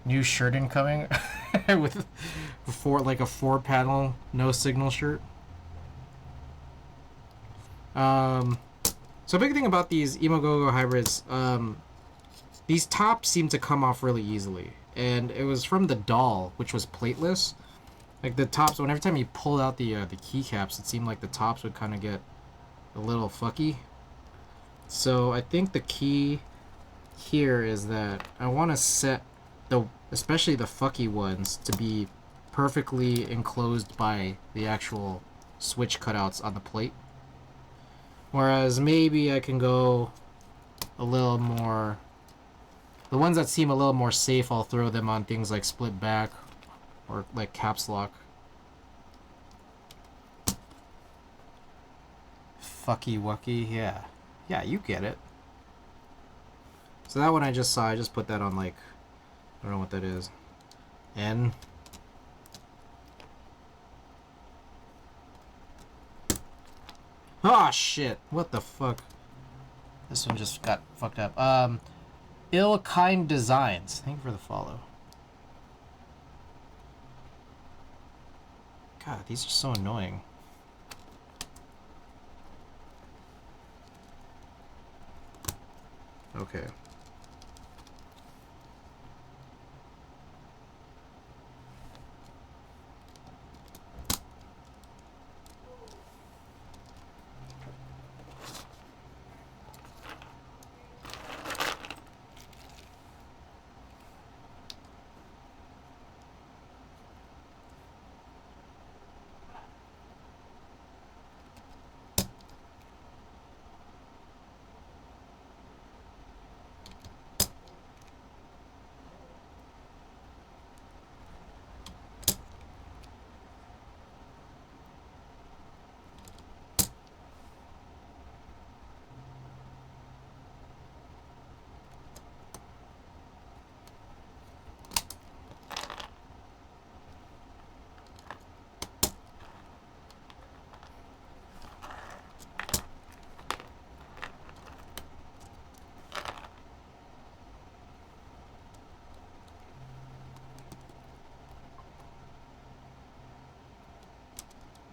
new shirt incoming with a 4-panel no signal shirt. So a big thing about these emo go-go hybrids, these tops seem to come off really easily, and it was from the doll, which was plateless. Like the tops, every time you pulled out the keycaps, it seemed like the tops would kind of get a little fucky. So I think the key here is that I want to set especially the fucky ones to be perfectly enclosed by the actual switch cutouts on the plate. Whereas maybe I can go a little more, the ones that seem a little more safe, I'll throw them on things like split back or like caps lock. Fucky wucky, yeah. Yeah, you get it. So that one I just saw, I just put that on, like, I don't know what that is. N. Oh shit! What the fuck? This one just got fucked up. Ill-Kind Designs. Thank you for the follow. God, these are so annoying. Okay.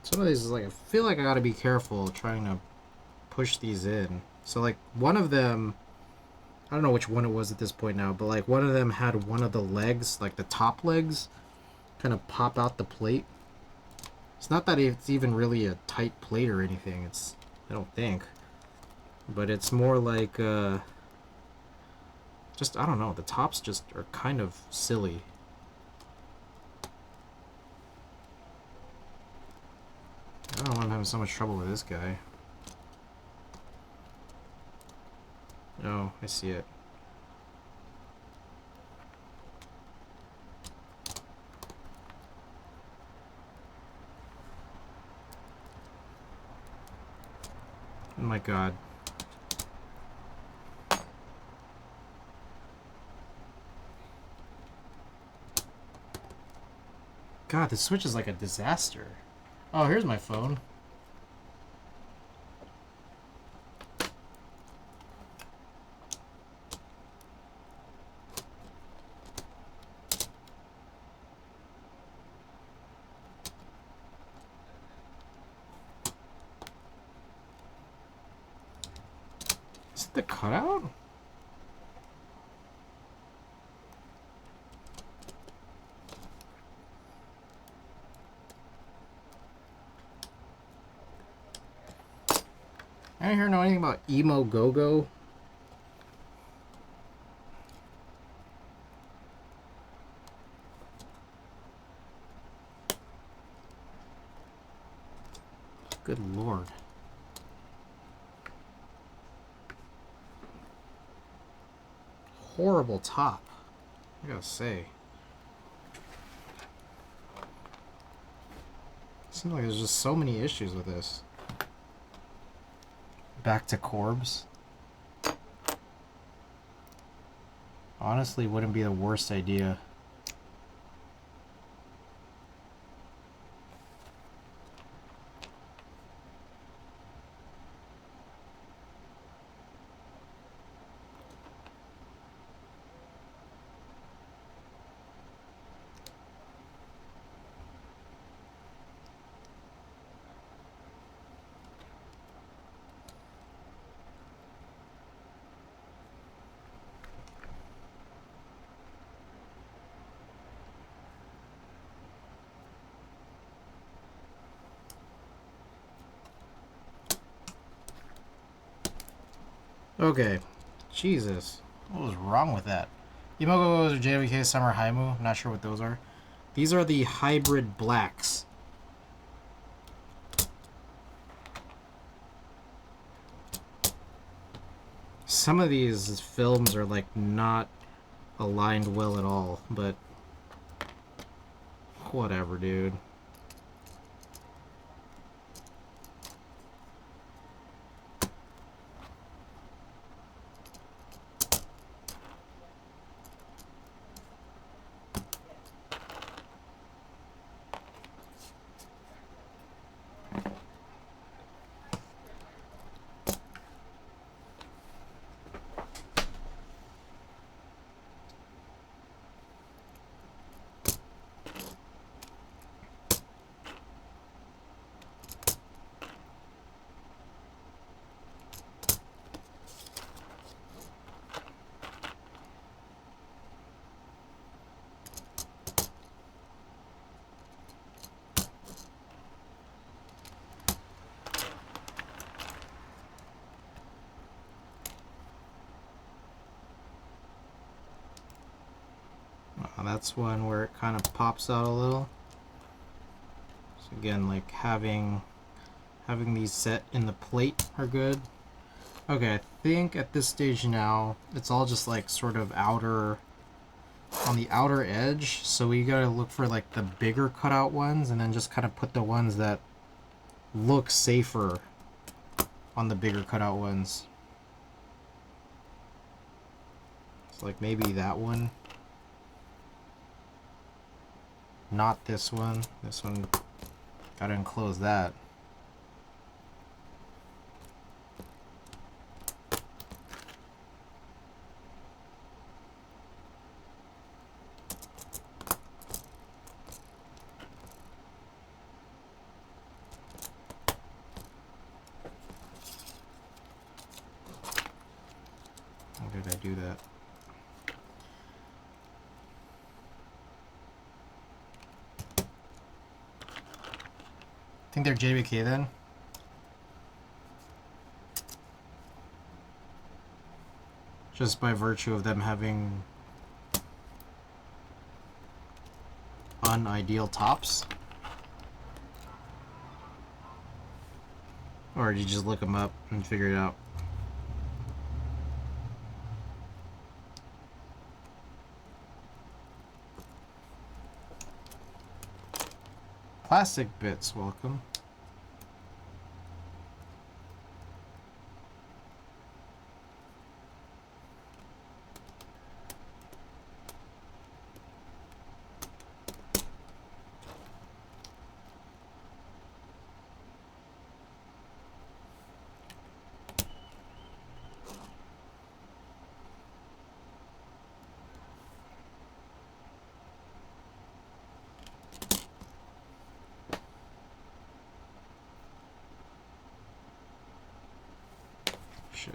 Some of these is like, I feel like I gotta be careful trying to push these in. So like one of them, I don't know which one it was at this point now, but like one of them had one of the legs, like the top legs, kind of pop out the plate. It's not that it's even really a tight plate or anything, it's, I don't think. But it's more like, just, I don't know, the tops just are kind of silly. I don't know why I'm having so much trouble with this guy. Oh, I see it. Oh my god. God, this Switch is like a disaster. Oh, here's my phone. Is it the cutout? I didn't hear know anything about Emo Go-Go. Good lord. Horrible top, I gotta say. Seems like there's just so many issues with this. Back to Corbs. Honestly, wouldn't be the worst idea. Okay. Jesus. What was wrong with that? Imogo's or JWK Summer Haimu. Not sure what those are. These are the hybrid blacks. Some of these films are like not aligned well at all, but whatever, dude. that's one where it kind of pops out a little. So again, like having these set in the plate are good. Okay, I think at this stage now, it's all just like sort of outer, on the outer edge. So we gotta look for like the bigger cutout ones and then just kind of put the ones that look safer on the bigger cutout ones. So like maybe that one. Not this one. This one, gotta enclose that. How did I do that? I think they're JBK then. Just by virtue of them having unideal tops. Or did you just look them up and figure it out? Plastic bits, welcome. Shit.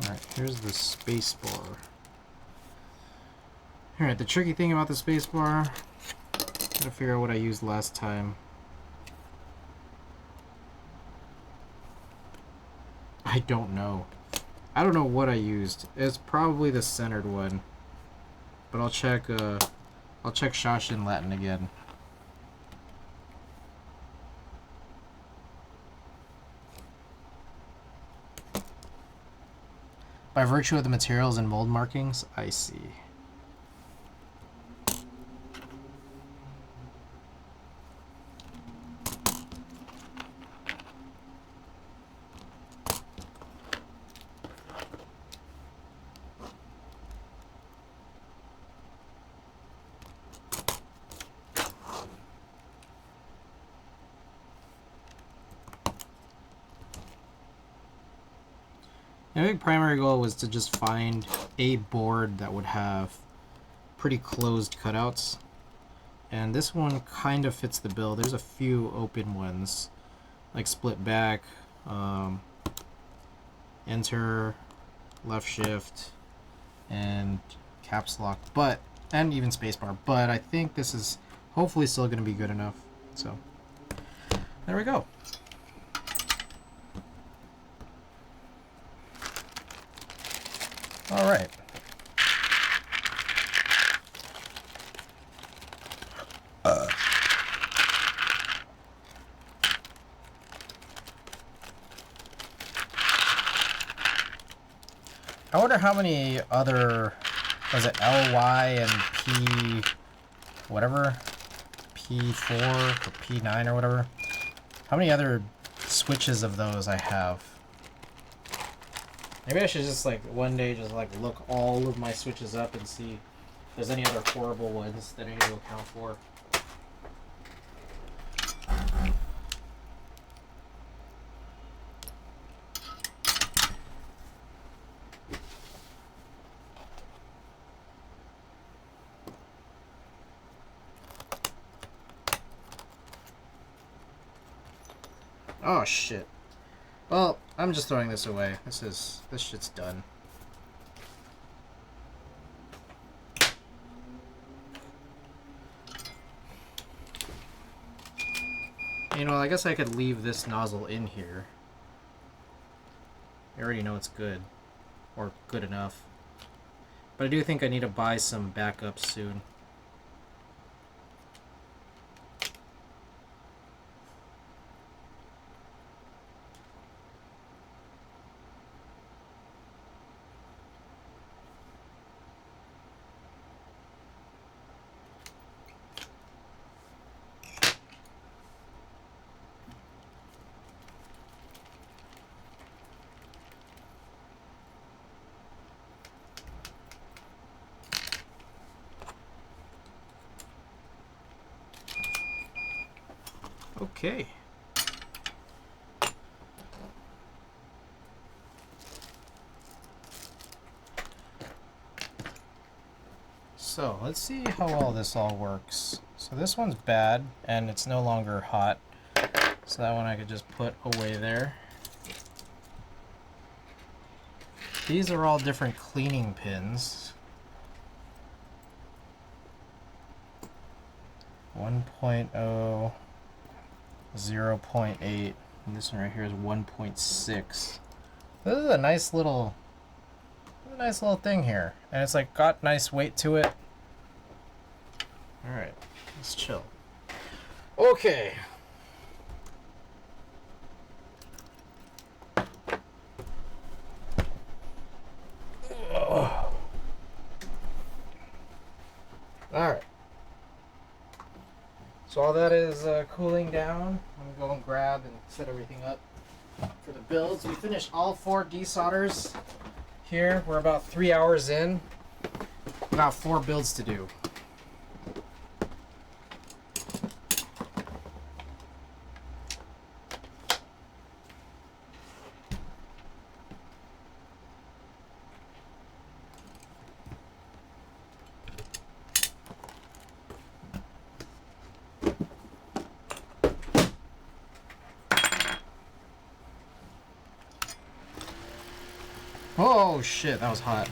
Alright, here's the space bar. Alright, the tricky thing about the space bar, gotta figure out what I used last time. I don't know. I don't know what I used. It's probably the centered one. But I'll check Shashin Latin again. By virtue of the materials and mold markings, I see. My big primary goal was to just find a board that would have pretty closed cutouts. And this one kind of fits the bill. There's a few open ones, like split back, enter, left shift, and caps lock, and even spacebar. But I think this is hopefully still going to be good enough. So there we go. All right. I wonder how many other, was it LY and P, whatever, P4 or P9 or whatever? How many other switches of those I have? Maybe I should just like one day just like look all of my switches up and see if there's any other horrible ones that I need to account for. Oh shit. Well, I'm just throwing this away. This shit's done. You know, I guess I could leave this nozzle in here. I already know it's good. Or good enough. But I do think I need to buy some backups soon. Okay. So let's see how well this all works. So this one's bad and it's no longer hot. So that one I could just put away there. These are all different cleaning pins. 1.0, 0.8, and this one right here is 1.6. This is a nice little thing here, and it's like got nice weight to it. All right, let's chill. Okay. All right. So all that is cooling down. I'm gonna go and grab and set everything up for the builds. We finished all 4 desolders here. We're about 3 hours in. About 4 builds to do. Oh shit, that was hot.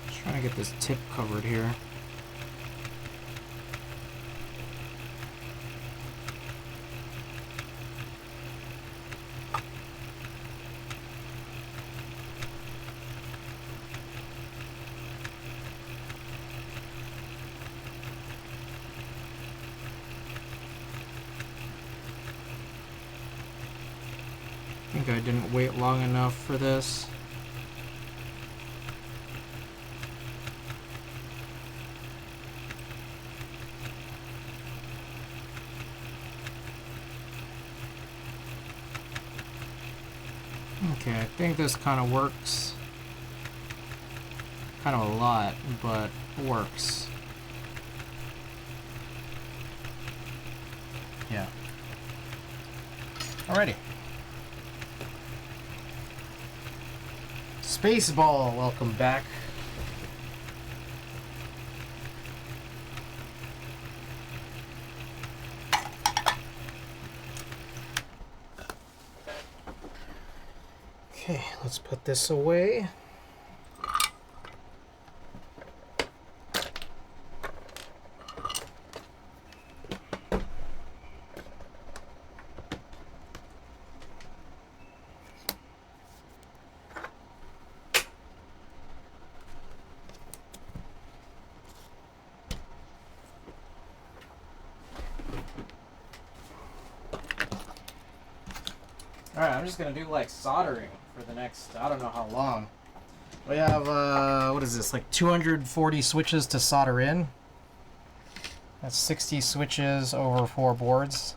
Just trying to get this tip covered here. I think I didn't wait long enough for this. Okay, I think this kind of works. Kind of a lot, but works. Yeah. Alrighty. Spaceball, welcome back. Okay, let's put this away. Alright, I'm just gonna do like soldering for the next, I don't know how long. We have, what is this, like 240 switches to solder in. That's 60 switches over 4 boards.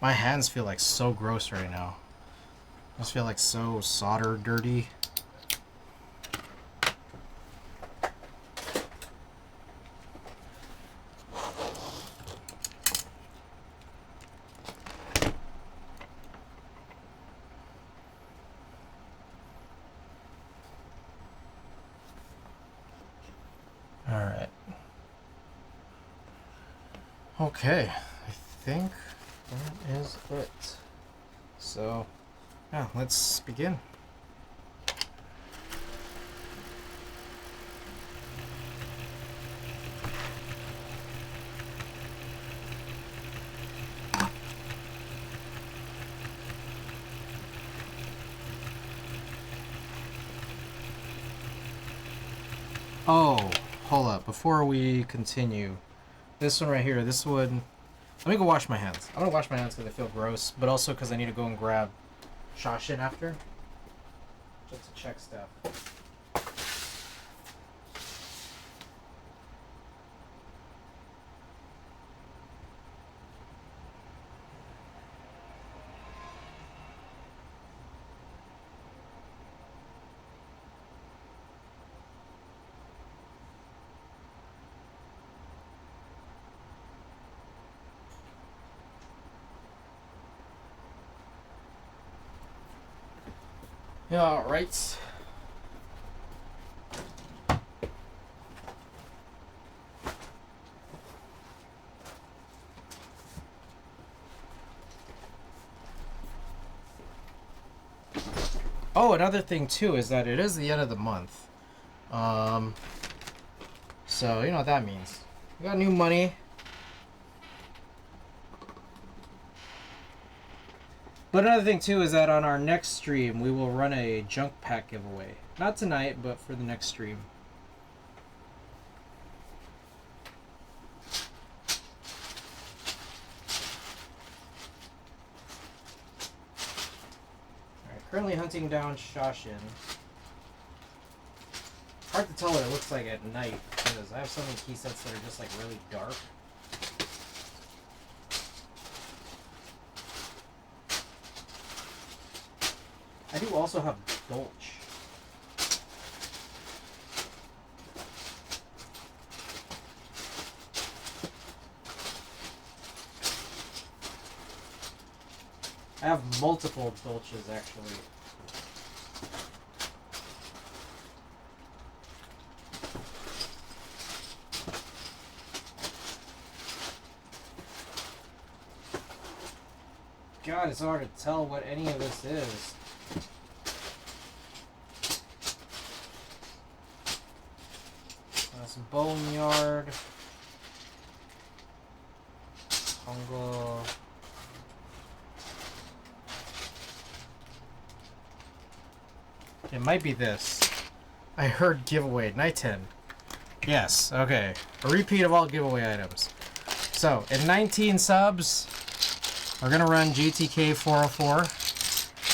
My hands feel like so gross right now. I just feel like so solder dirty. Alright. Okay, I think that is it. So, yeah, let's begin. Oh, hold up. Before we continue, this one right here, this one... Let me go wash my hands. I'm gonna wash my hands because I feel gross, but also because I need to go and grab Shashin after. Just to check stuff. Yeah, alright. Oh, another thing too is that it is the end of the month. So you know what that means. We got new money. But another thing too is that on our next stream we will run a junk pack giveaway. Not tonight, but for the next stream. Alright, currently hunting down Shashin. Hard to tell what it looks like at night because I have so many key sets that are just like really dark. I do also have Dolch. I have multiple Dolches actually. God, it's hard to tell what any of this is. Boneyard, Congo. It might be this. I heard giveaway, night 10. Yes, okay. A repeat of all giveaway items. So, in 19 subs, we're gonna run GTK 404.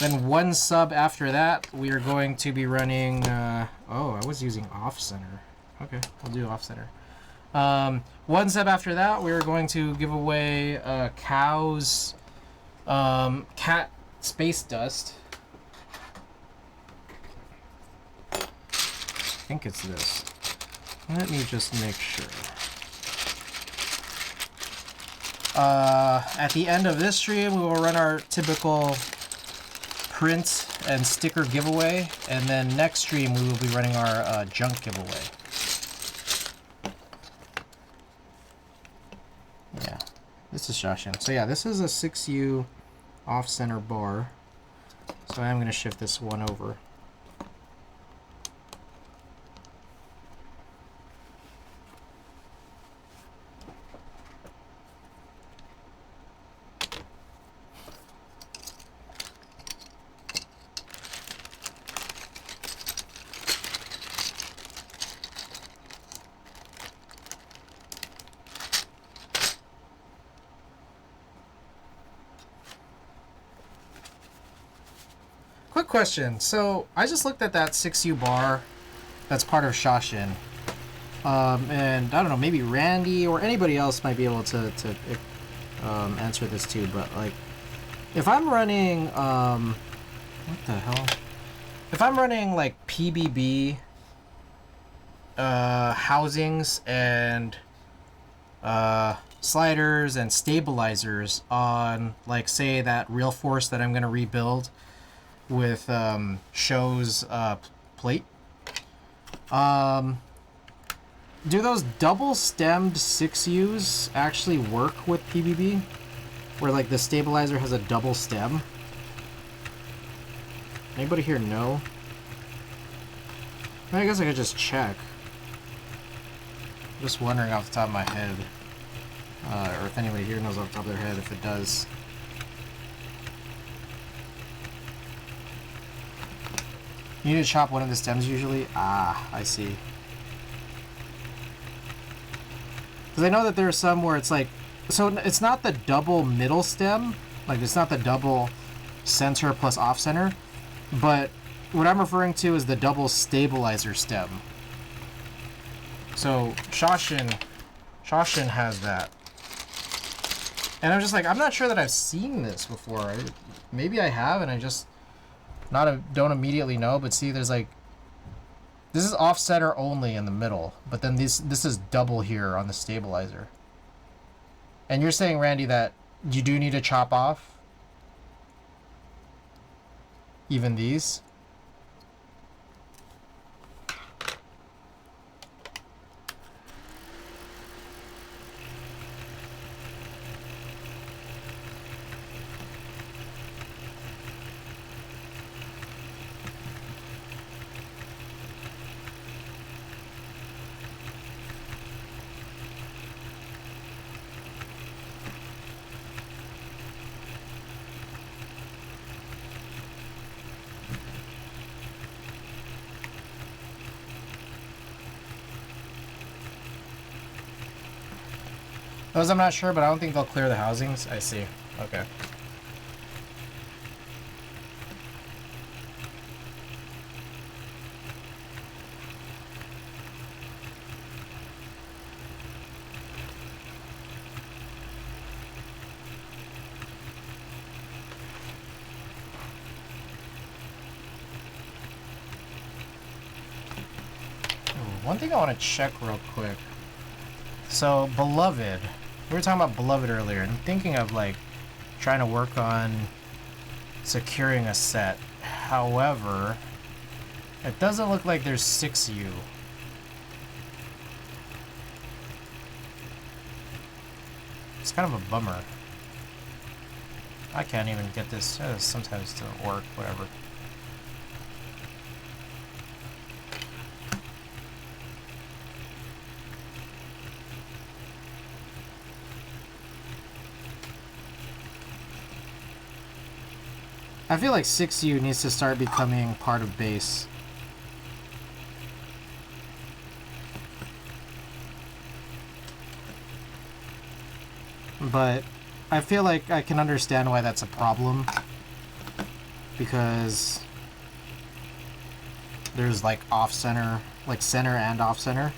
Then one sub after that, we are going to be running, oh, I was using off-center. Okay, we'll do off-center. One sub after that, we're going to give away Cow's Cat Space Dust. I think it's this. Let me just make sure. At the end of this stream, we will run our typical print and sticker giveaway, and then next stream we will be running our junk giveaway. Yeah, this is Shashin. So yeah, this is a 6U off-center bar. So I am going to shift this one over. Question. So I just looked at that 6U bar that's part of Shashin. And I don't know, maybe Randy or anybody else might be able to answer this too, but like if I'm running What the hell? If I'm running like PBB housings and sliders and stabilizers on, like, say that real force that I'm gonna rebuild with Show's plate, do those double stemmed 6Us actually work with PBB? Where like the stabilizer has a double stem? Anybody here know? I guess I could just check. Just wondering off the top of my head. Or if anybody here knows off the top of their head if it does. You need to chop one of the stems usually? Ah, I see. Because I know that there are some where it's like... So it's not the double middle stem. Like, it's not the double center plus off-center. But what I'm referring to is the double stabilizer stem. So Shashin has that. And I'm just like, I'm not sure that I've seen this before. Maybe I have, and I just don't immediately know. But see, there's like, this is off-center only in the middle, but then this is double here on the stabilizer. And you're saying, Randy, that you do need to chop off even these? Those I'm not sure, but I don't think they'll clear the housings. I see. Okay. One thing I want to check real quick. So, Beloved. We were talking about Beloved earlier, and thinking of, like, trying to work on securing a set. However, it doesn't look like there's 6U. It's kind of a bummer. I can't even get this. Sometimes it doesn't work, whatever. I feel like 6U needs to start becoming part of base. But I feel like I can understand why that's a problem. Because there's like off-center, like center and off-center.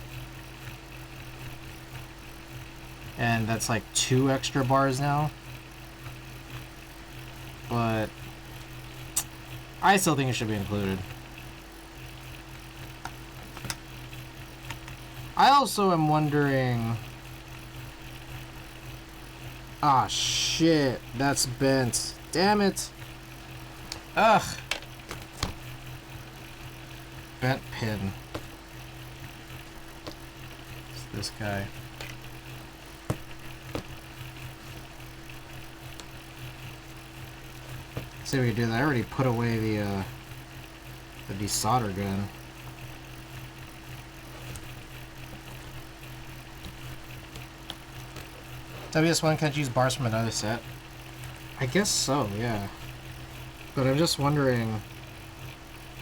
And that's like 2 extra bars now. But I still think it should be included. I also am wondering... Ah, shit. That's bent. Damn it. Ugh. Bent pin. It's this guy. See what we can do. I already put away the desolder gun. WS1 can't use bars from another set. I guess so, yeah. But I'm just wondering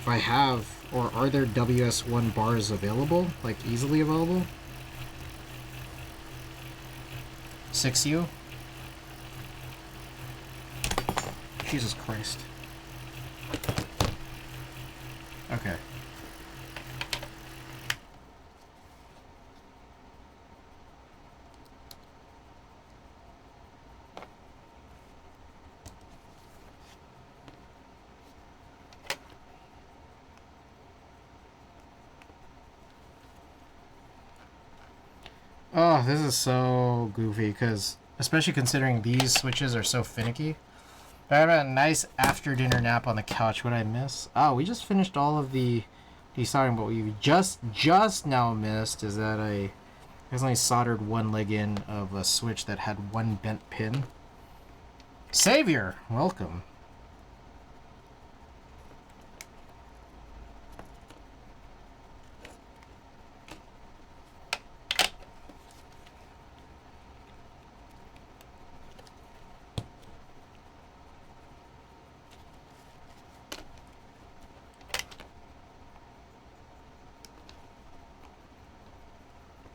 if I have, or are there WS1 bars available? Like, easily available? 6U? Jesus Christ. Okay. Oh, this is so goofy, because especially considering these switches are so finicky. I had a nice after dinner nap on the couch. What did I miss? Oh, we just finished all of the desoldering, but we just now missed is that I accidentally soldered one leg in of a switch that had one bent pin. Savior, welcome.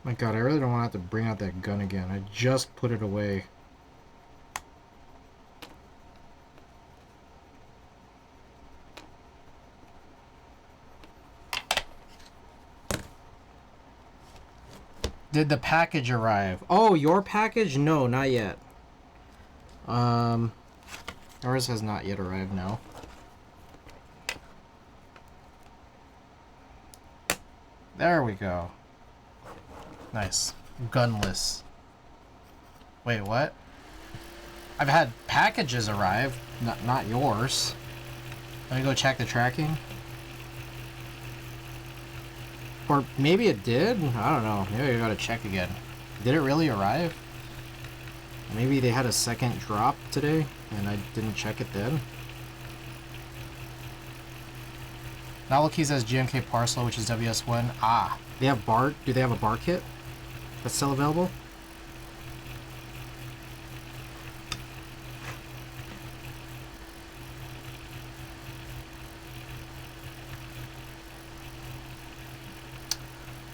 My god, I really don't want to have to bring out that gun again. I just put it away. Did the package arrive? Oh, your package? No, not yet. Ours has not yet arrived, no. There we go. Nice. Gunless. Wait, what? I've had packages arrive, not yours. Let me go check the tracking. Or maybe it did? I don't know. Maybe I gotta check again. Did it really arrive? Maybe they had a second drop today and I didn't check it then. Novel Key says GMK parcel, which is WS1. Ah, they have bar. Do they have a bar kit that's still available?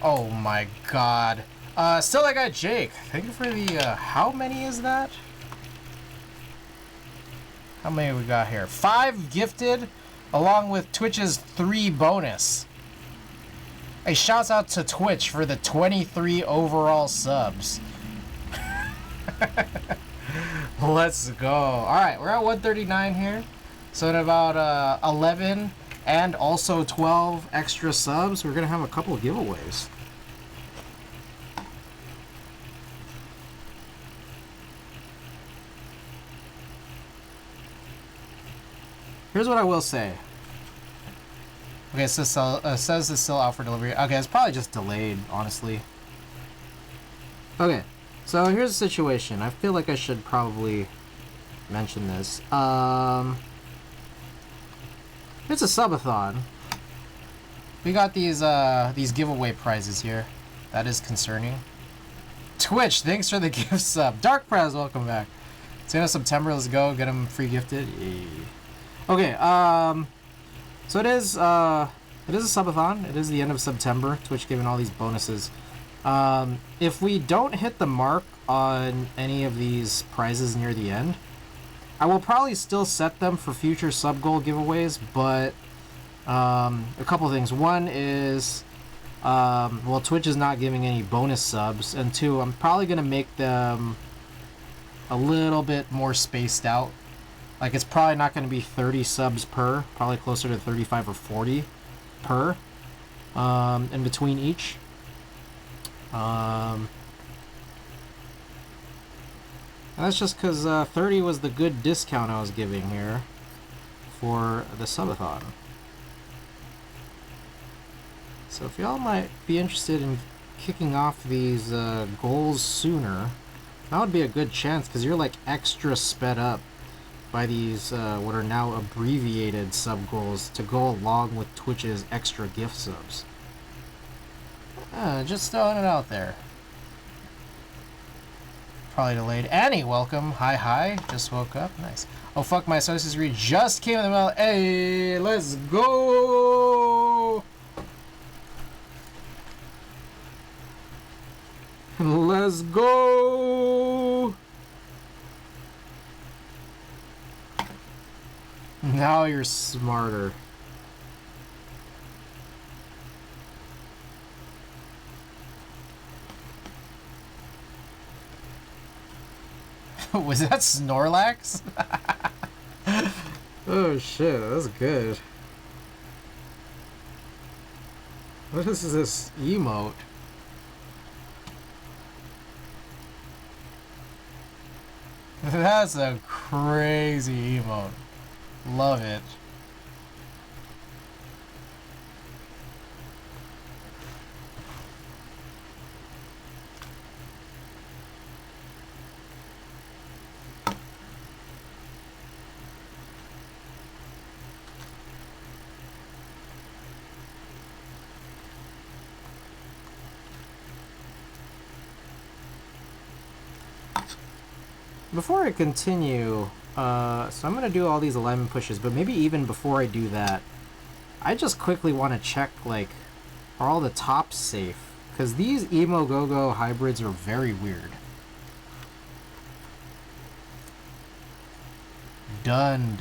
Oh my god. Still I got Jake. Thank you for the, how many is that? How many we got here? 5 gifted, along with Twitch's 3 bonus. Hey, shouts out to Twitch for the 23 overall subs. Let's go. Alright, we're at 139 here. So in about 11 and also 12 extra subs, we're going to have a couple of giveaways. Here's what I will say. Okay, so says it's still out for delivery. Okay, it's probably just delayed, honestly. Okay, so here's the situation. I feel like I should probably mention this. It's a subathon. We got these giveaway prizes here. That is concerning. Twitch, thanks for the gift sub. Dark Prez, welcome back. It's the end of September. Let's go get them free gifted. Yay. Okay, so it is a subathon. It is the end of September. Twitch giving all these bonuses. If we don't hit the mark on any of these prizes near the end, I will probably still set them for future sub goal giveaways, but a couple things. One is, well, Twitch is not giving any bonus subs, and 2, I'm probably going to make them a little bit more spaced out. Like, it's probably not going to be 30 subs per, probably closer to 35 or 40 per, in between each. And that's just because 30 was the good discount I was giving here for the subathon. So if y'all might be interested in kicking off these goals sooner, that would be a good chance, because you're like extra sped up by these what are now abbreviated sub goals to go along with Twitch's extra gift subs. Just throwing it out there. Probably delayed. Annie, welcome. Hi. Just woke up. Nice. Oh fuck, my associate's read just came in the mail. Hey, let's go. Let's go. Now you're smarter. Was that Snorlax? Oh shit, that's good. What is this emote? That's a crazy emote. Love it. Before I continue, so I'm going to do all these alignment pushes, but maybe even before I do that, I just quickly want to check, like, are all the tops safe? Because these Emo Go-Go hybrids are very weird. Done.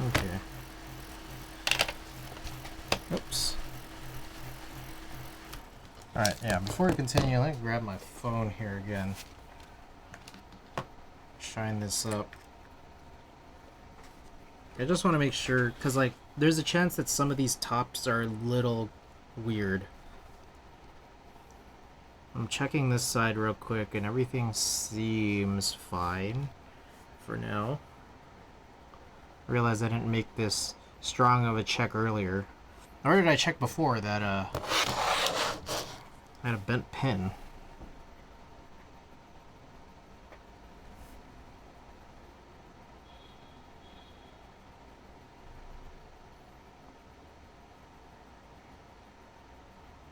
Okay. Oops. Alright, yeah, before we continue, let me grab my phone here again. Shine this up. I just want to make sure, because, like, there's a chance that some of these tops are a little weird. I'm checking this side real quick, and everything seems fine for now. I realized I didn't make this strong of a check earlier. Or did I check before that, I had a bent pin.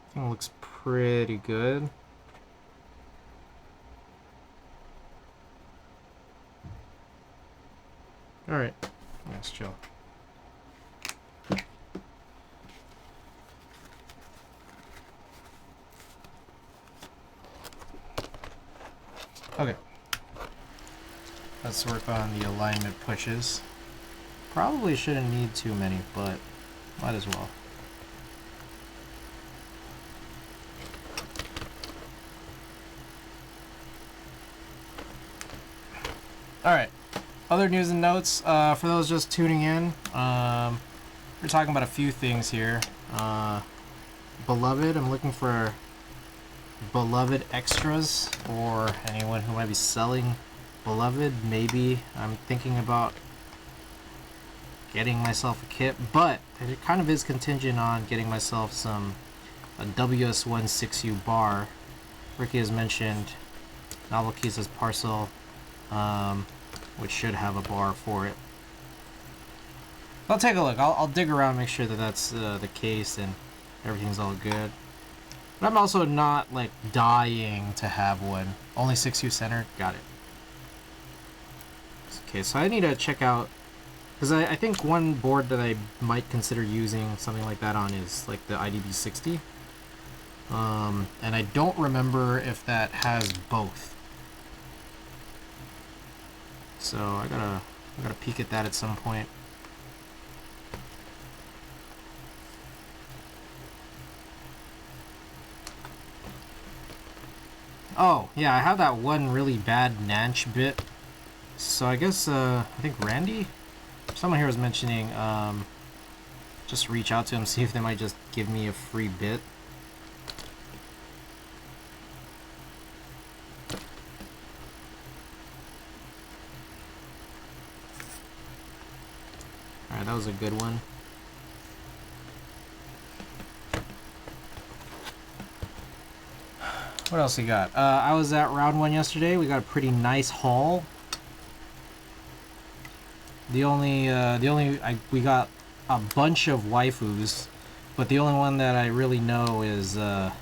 I think it looks pretty good. Alright, let's chill. Okay. Let's work on the alignment pushes. Probably shouldn't need too many, but might as well. Alright. Other news and notes, for those just tuning in, we're talking about a few things here. Beloved, I'm looking for Beloved extras, or anyone who might be selling Beloved. Maybe I'm thinking about getting myself a kit, but it kind of is contingent on getting myself a WS16U bar. Ricky has mentioned Novel Keys' parcel, which should have a bar for it. I'll take a look. I'll dig around, make sure that that's the case and everything's all good. But I'm also not, like, dying to have one. Only 6U center? Got it. Okay, so I need to check out, because I think one board that I might consider using something like that on is, like, the IDB60. And I don't remember if that has both. So I gotta peek at that at some point. Oh, yeah, I have that one really bad Nanch bit. So I guess, I think Randy? Someone here was mentioning, just reach out to him, see if they might just give me a free bit. Alright, that was a good one. What else we got? I was at round 1 yesterday. We got a pretty nice haul. We got a bunch of waifus, but the only one that I really know is that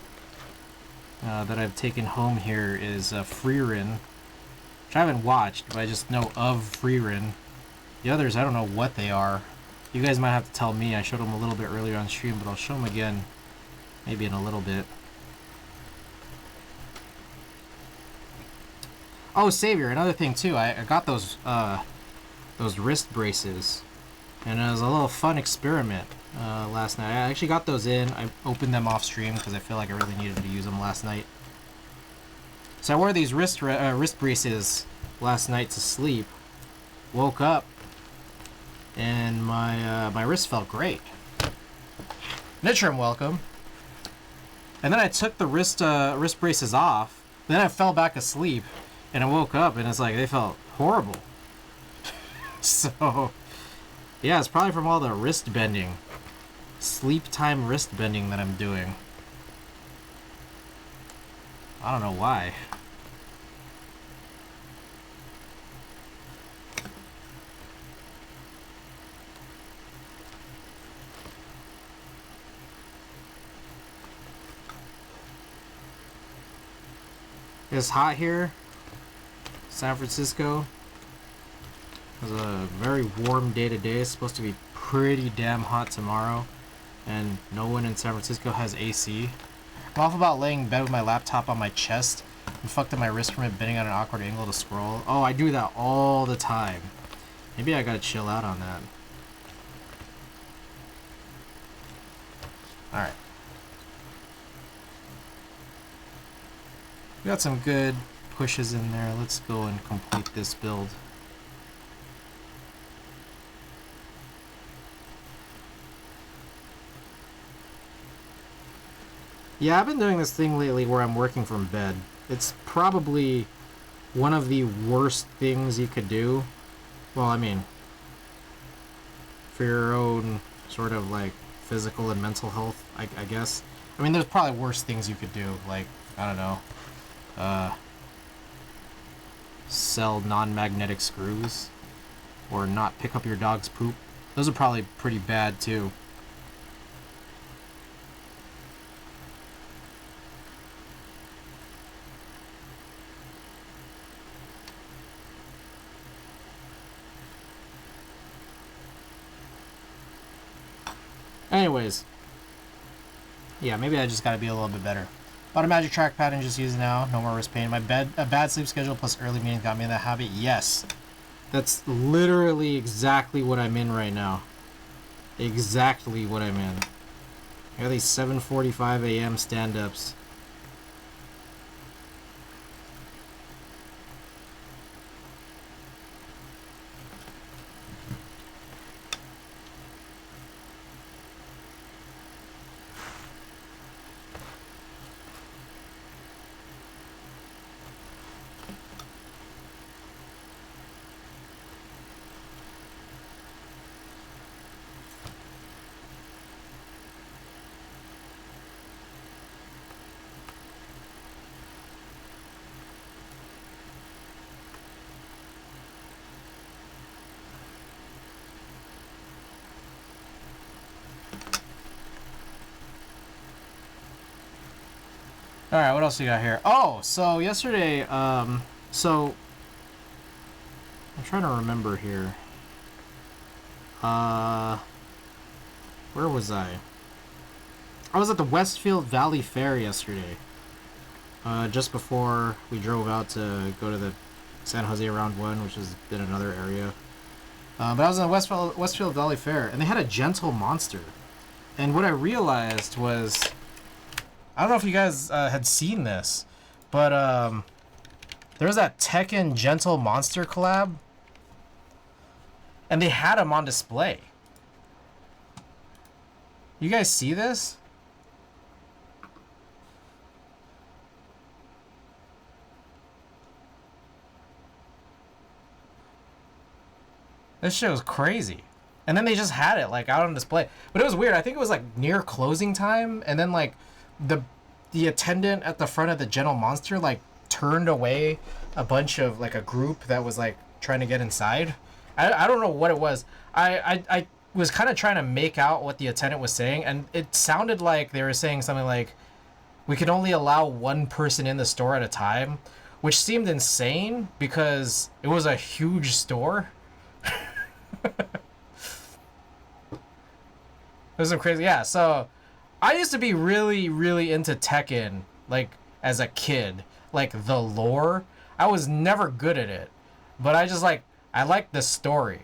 I've taken home here is Freerin, which I haven't watched, but I just know of Freerin. The others, I don't know what they are. You guys might have to tell me. I showed them a little bit earlier on stream, but I'll show them again maybe in a little bit. Oh, Savior, another thing too. I got those wrist braces, and it was a little fun experiment last night. I actually got those in. I opened them off stream because I feel like I really needed to use them last night. So I wore these wrist braces last night to sleep. Woke up, and my wrist felt great. Nitram, welcome. And then I took the wrist braces off. Then I fell back asleep. And I woke up and it's like they felt horrible. So, yeah, it's probably from all the wrist bending. Sleep time wrist bending that I'm doing. I don't know why. It's hot here. San Francisco. It was a very warm day today. It's supposed to be pretty damn hot tomorrow. And no one in San Francisco has AC. I'm off about laying in bed with my laptop on my chest and fucked up my wrist from it bending at an awkward angle to scroll. Oh, I do that all the time. Maybe I gotta chill out on that. Alright. We got some good pushes in there. Let's go and complete this build. Yeah, I've been doing this thing lately where I'm working from bed. It's probably one of the worst things you could do. Well, I mean, for your own sort of like physical and mental health, I guess. I mean, there's probably worse things you could do, like, I don't know, sell non-magnetic screws or not pick up your dog's poop. Those are probably pretty bad too. Anyways, yeah, maybe I just gotta be a little bit better. Bought a magic trackpad and just use it now. No more wrist pain. A bad sleep schedule plus early meetings got me in that habit. Yes. That's literally exactly what I'm in right now. Exactly what I'm in. I got these 7:45 a.m. stand-ups. Alright, what else we got here? Oh, so yesterday, so I'm trying to remember here. Where was I? I was at the Westfield Valley Fair yesterday. Just before we drove out to go to the San Jose Round 1, which is in another area. But I was in the Westfield Valley Fair, and they had a gentle monster. And what I realized was, I don't know if you guys had seen this, but there was that Tekken Gentle Monster collab, and they had him on display. You guys see this? This shit was crazy. And then they just had it like out on display. But it was weird. I think it was like near closing time, and then like the attendant at the front of the Gentle Monster like turned away a bunch of like a group that was like trying to get inside. I don't know what it was. I was kind of trying to make out what the attendant was saying, and it sounded like they were saying something like, we could only allow one person in the store at a time, which seemed insane because it was a huge store. It was some crazy, yeah. So I used to be really, really into Tekken, like as a kid, like the lore. I was never good at it, but I liked the story.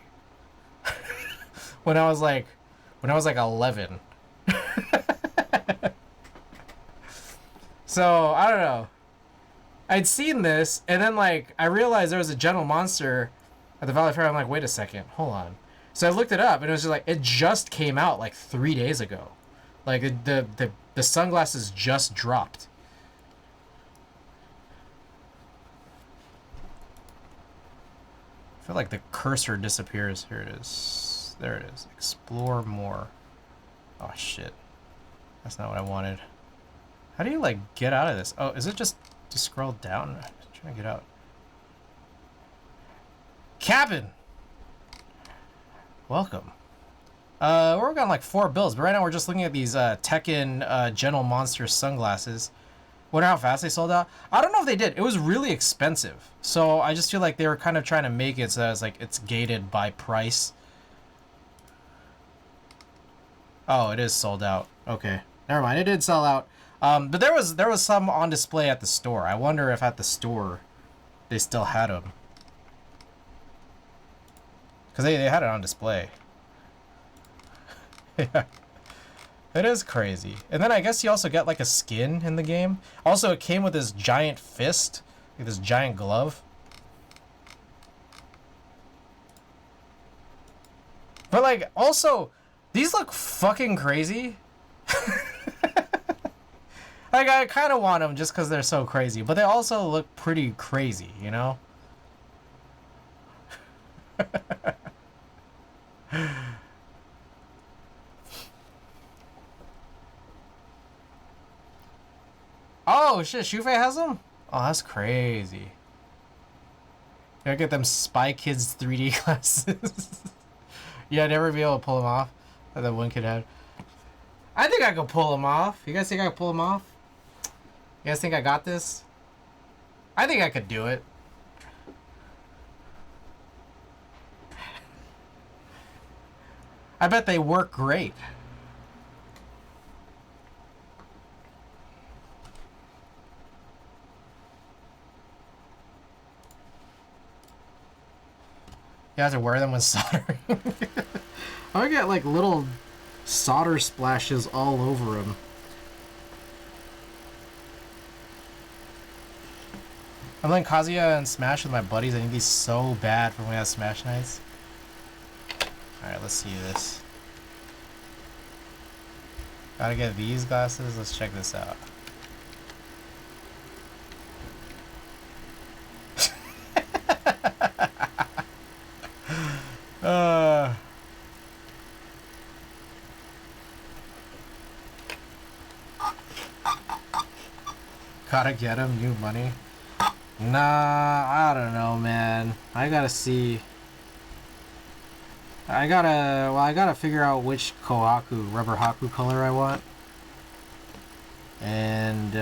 when I was like 11. So I don't know. I'd seen this, and then like I realized there was a Gentle Monster at the Valley Fair. I'm like, wait a second, hold on. So I looked it up, and it was just like it just came out like 3 days ago. Like the sunglasses just dropped. I feel like the cursor disappears. Here it is. There it is. Explore more. Oh shit. That's not what I wanted. How do you like get out of this? Oh, is it just to scroll down? I'm trying to get out. Cabin! Welcome. We're working on like 4 builds, but right now we're just looking at these Tekken Gentle Monster sunglasses. Wonder how fast they sold out? I don't know if they did. It was really expensive. So I just feel like they were kind of trying to make it so that it's like it's gated by price. Oh, it is sold out. Okay. Never mind. It did sell out. But there was some on display at the store. I wonder if at the store they still had them. Because they had it on display. Yeah. It is crazy. And then I guess you also get like a skin in the game. Also, it came with this giant fist. Like this giant glove. But like, also, these look fucking crazy. Like, I kind of want them just because they're so crazy. But they also look pretty crazy, you know? Oh, shit. Shufei has them? Oh, that's crazy. Gotta get them Spy Kids 3D glasses. Yeah, I'd never be able to pull them off. That one kid had. I think I could pull them off. You guys think I could pull them off? You guys think I got this? I think I could do it. I bet they work great. You have to wear them when soldering. I get like little solder splashes all over them. I'm playing Kazuya and Smash with my buddies. I need these so bad for when we have Smash nights. Alright, let's see this. Gotta get these glasses. Let's check this out. Gotta get him new money. Nah, I don't know, man. I gotta see. I gotta figure out which Kohaku, Rubber Haku color I want. And,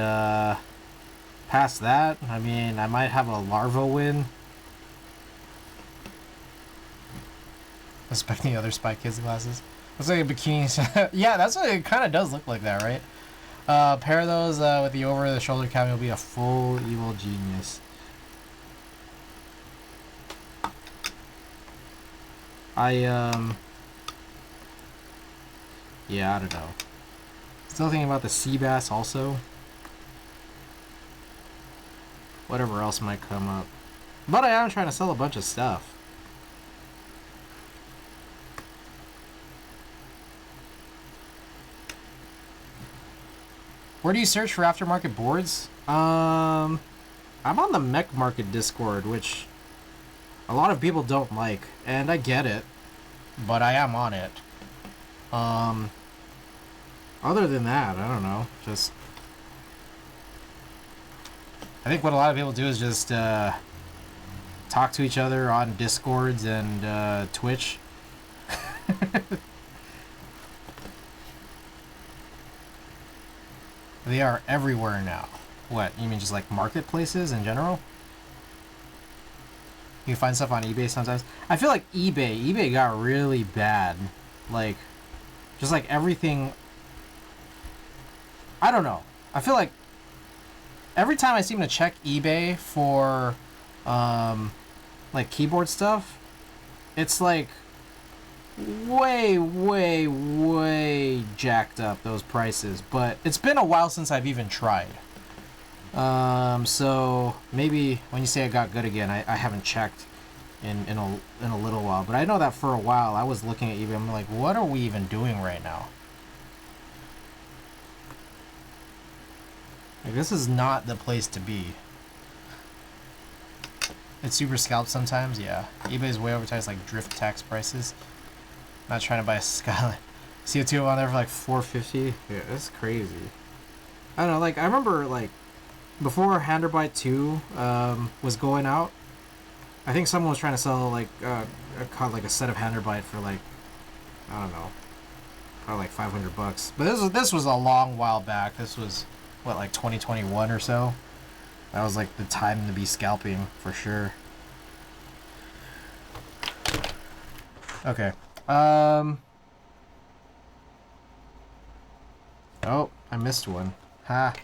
past that, I mean, I might have a Larva win. Expecting the other Spy Kids glasses. Looks like a bikini. Yeah, that's what it kind of does look like that, right? Pair those with the over-the-shoulder cap, you'll be a full evil genius. Yeah, I don't know. Still thinking about the sea bass also. Whatever else might come up. But I am trying to sell a bunch of stuff. Where do you search for aftermarket boards? I'm on the Mech Market Discord, which a lot of people don't like, and I get it, but I am on it. Other than that, I don't know, just... I think what a lot of people do is just, talk to each other on Discords and, Twitch. They are everywhere now. What, you mean just like marketplaces in general? You can find stuff on eBay sometimes. I feel like eBay got really bad. Like, just like everything. I don't know. I feel like every time I seem to check eBay for like keyboard stuff, it's like way jacked up, those prices. But it's been a while since I've even tried. So maybe when you say it got good again, I haven't checked in a little while. But I know that for a while I was looking at eBay. I'm like, what are we even doing right now? Like, this is not the place to be. It's super scalped sometimes, yeah. eBay's way overpriced, like drift tax prices. Not trying to buy a Skyline. CO2 on there for like $450. Yeah, that's crazy. I don't know, like I remember like before Handerbyte 2 was going out, I think someone was trying to sell like a set of Handerbyte for like, I don't know, probably like $500. But this was a long while back. This was what, like 2021 or so. That was like the time to be scalping for sure. Okay. Oh, I missed one. Ha.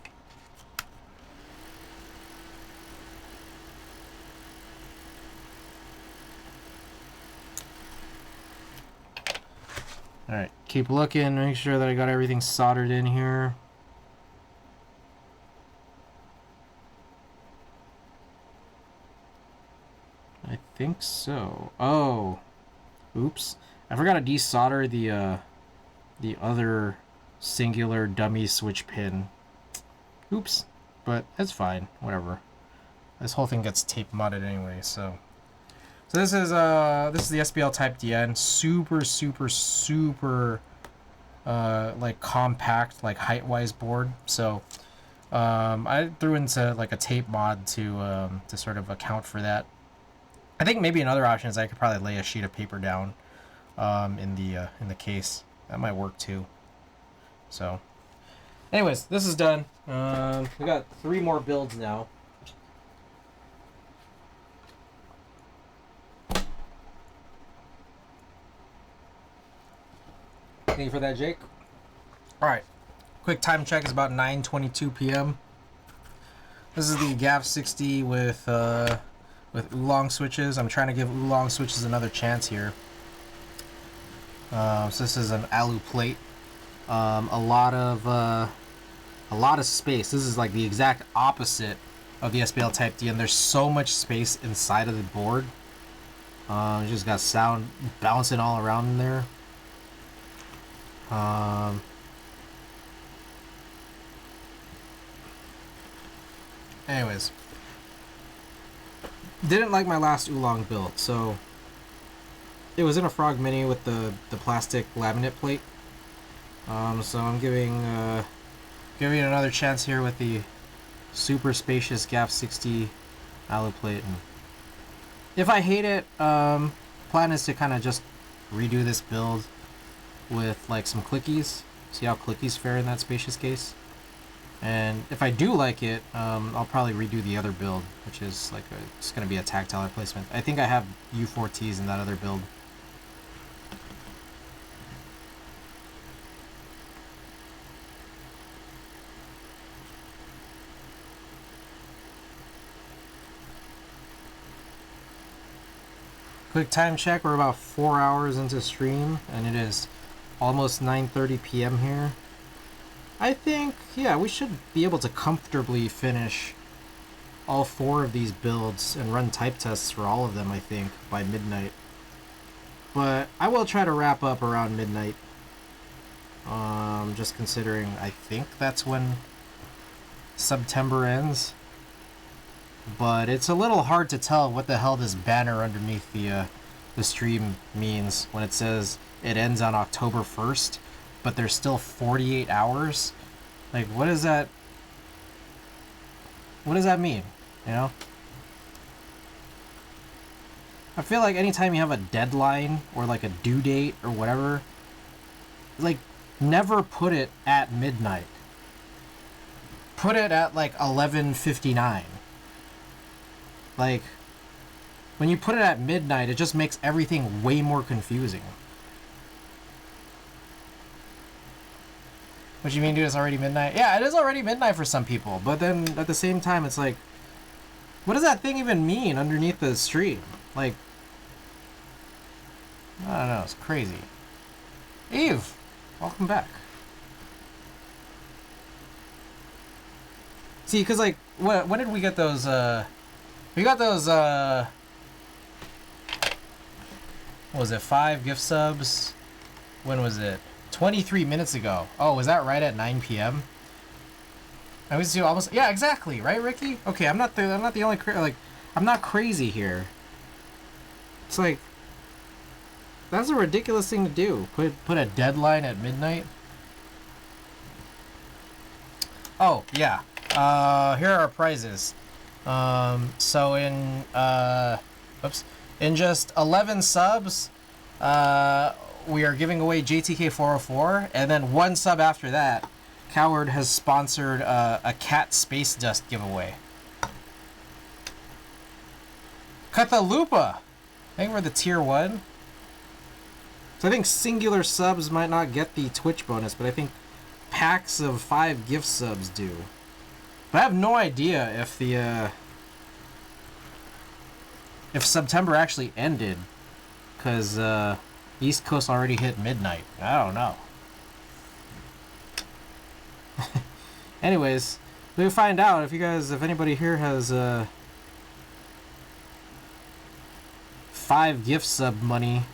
Alright, keep looking, make sure that I got everything soldered in here. I think so. Oh. Oops. I forgot to desolder the other singular dummy switch pin. Oops. But it's fine. Whatever. This whole thing gets tape modded anyway, so. So this is the SBL Type DN. Super like compact, like height-wise board. So I threw into like a tape mod to sort of account for that. I think maybe another option is I could probably lay a sheet of paper down in the case. That might work too. So, anyways, this is done. We got 3 more builds now. Thank you for that, Jake. All right, quick time check is about 9:22 p.m. This is the GAF 60 with oolong switches. I'm trying to give oolong switches another chance here. So this is an alu plate. A lot of space. This is like the exact opposite of the SBL Type D, and there's so much space inside of the board. You just got sound bouncing all around in there. Anyways, didn't like my last oolong build, so it was in a Frog Mini with the plastic laminate plate. So I'm giving it another chance here with the super spacious GAF 60 alu plate. And if I hate it, plan is to kind of just redo this build with like some clickies. See how clickies fare in that spacious case. And if I do like it, I'll probably redo the other build, which is like it's going to be a tactile replacement. I think I have U4Ts in that other build. Quick time check, we're about 4 hours into stream, and it is almost 9:30 p.m. here. I think, yeah, we should be able to comfortably finish all 4 of these builds and run type tests for all of them, I think, by midnight. But I will try to wrap up around midnight. Just considering I think that's when subtember ends. But it's a little hard to tell what the hell this banner underneath the stream means when it says it ends on October 1st, but there's still 48 hours. Like, what is that? What does that mean? You know? I feel like anytime you have a deadline or like a due date or whatever, like, never put it at midnight. put it at like 11:59. Like, when you put it at midnight, it just makes everything way more confusing. What do you mean, dude? It's already midnight? Yeah, it is already midnight for some people, but then at the same time, it's like, what does that thing even mean underneath the stream? Like, I don't know, it's crazy. Eve, welcome back. See, because, like, when did we get those, we got those, what was it, 5 gift subs? When was it? 23 minutes ago. Oh, was that right at 9 p.m.? I was almost, yeah, exactly, right, Ricky? Okay, I'm not the only, like, I'm not crazy here. It's like, that's a ridiculous thing to do. Put a deadline at midnight. Oh, yeah. Here are our prizes. So in, in just 11 subs, we are giving away JTK 404, and then 1 sub after that, Coward has sponsored a cat space dust giveaway. Catalupa! Thank you for the tier 1. So I think singular subs might not get the Twitch bonus, but I think packs of 5 gift subs do. But I have no idea if the if September actually ended, because East Coast already hit midnight. I don't know. Anyways, we'll find out if anybody here has 5 gift sub money.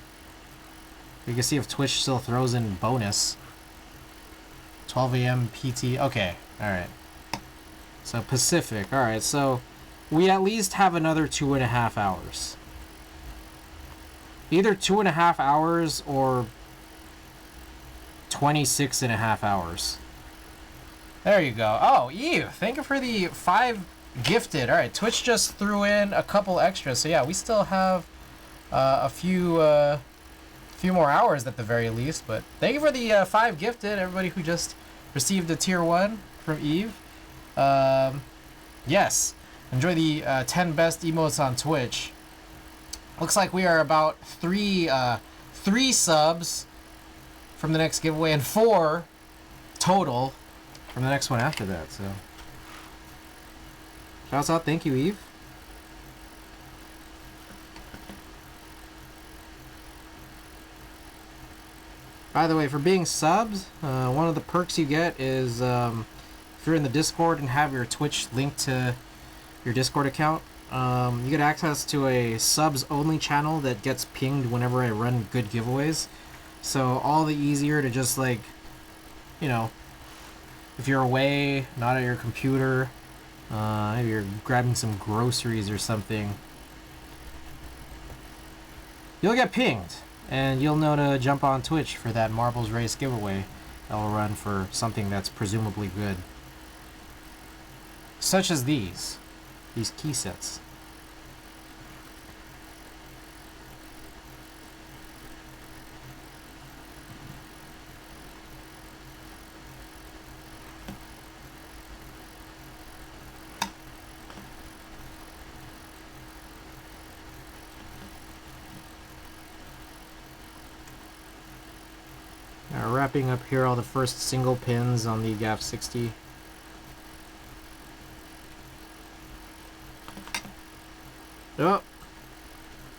We can see if Twitch still throws in bonus. 12 a.m. PT. Okay, alright. So Pacific. Alright, so we at least have another 2.5 hours. Either 2.5 hours or 26.5 hours. There you go. Oh, Eve, thank you for the 5 gifted. Alright, Twitch just threw in a couple extras. So yeah, we still have a few more hours at the very least. But thank you for the 5 gifted, everybody who just received a tier 1 from Eve. Yes, enjoy the 10 best emotes on Twitch. Looks like we are about 3 subs from the next giveaway and 4 total from the next one after that. So shouts out, thank you, Eve. By the way, for being subs, one of the perks you get is if you're in the Discord and have your Twitch linked to your Discord account, you get access to a subs only channel that gets pinged whenever I run good giveaways. So all the easier to just, like, you know, if you're away, not at your computer, maybe you're grabbing some groceries or something, you'll get pinged and you'll know to jump on Twitch for that Marbles Race giveaway that will run for something that's presumably good. Such as these key sets. Now wrapping up here all the first single pins on the GAF 60.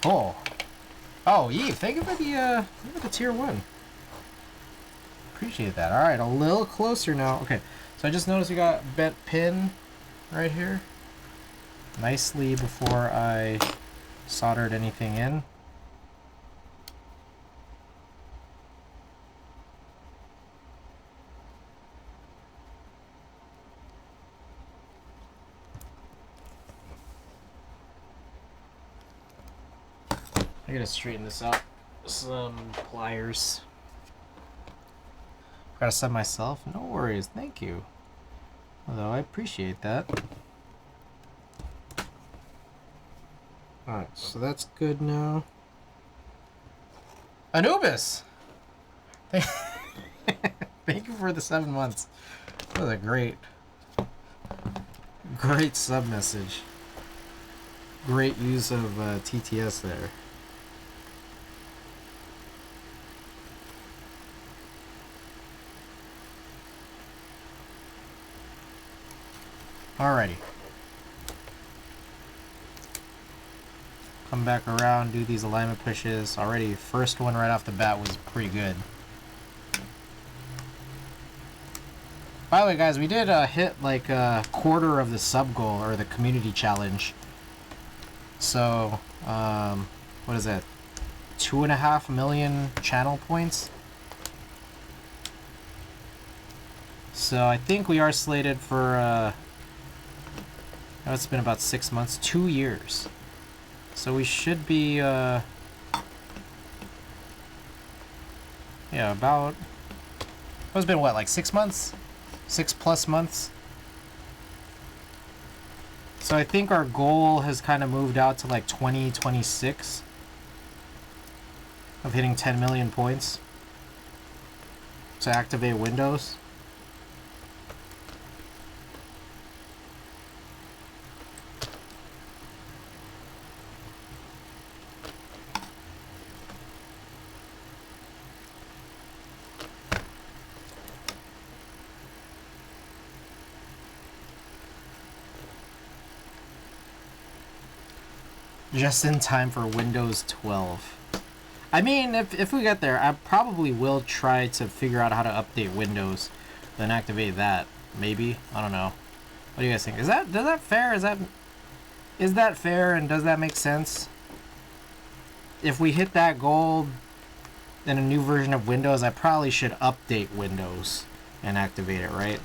Oh. Oh, Eve, thank you for the tier 1. Appreciate that. Alright, a little closer now. Okay, so I just noticed we got bent pin right here. Nicely before I soldered anything in. I gotta straighten this out. Some pliers. Gotta set myself. No worries, thank you. Although I appreciate that. Alright, so that's good now. Anubis! Thank you for the 7 months. That was a great Great sub message. Great use of TTS there. Alrighty. Come back around, do these alignment pushes. Already, first one right off the bat was pretty good. By the way, guys, we did hit like a quarter of the sub goal, or the community challenge. So, what is that? 2.5 million channel points. So I think we are slated for, it's been about 6 months, 2 years. So we should be, yeah, about, it's been what, like 6 months? 6+ months? So I think our goal has kind of moved out to like 2026 of hitting 10 million points to activate Windows. Just in time for Windows 12. I mean, if we get there, I probably will try to figure out how to update Windows, then activate that. Maybe, I don't know. What do you guys think? Is that fair? Is that fair, and does that make sense? If we hit that goal in a new version of Windows, I probably should update Windows and activate it, right?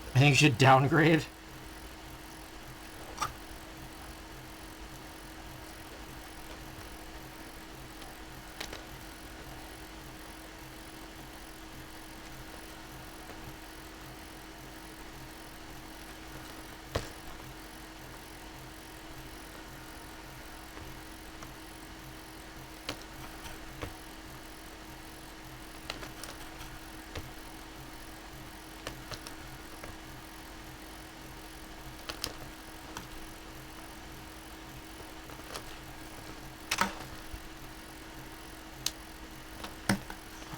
I think you should downgrade.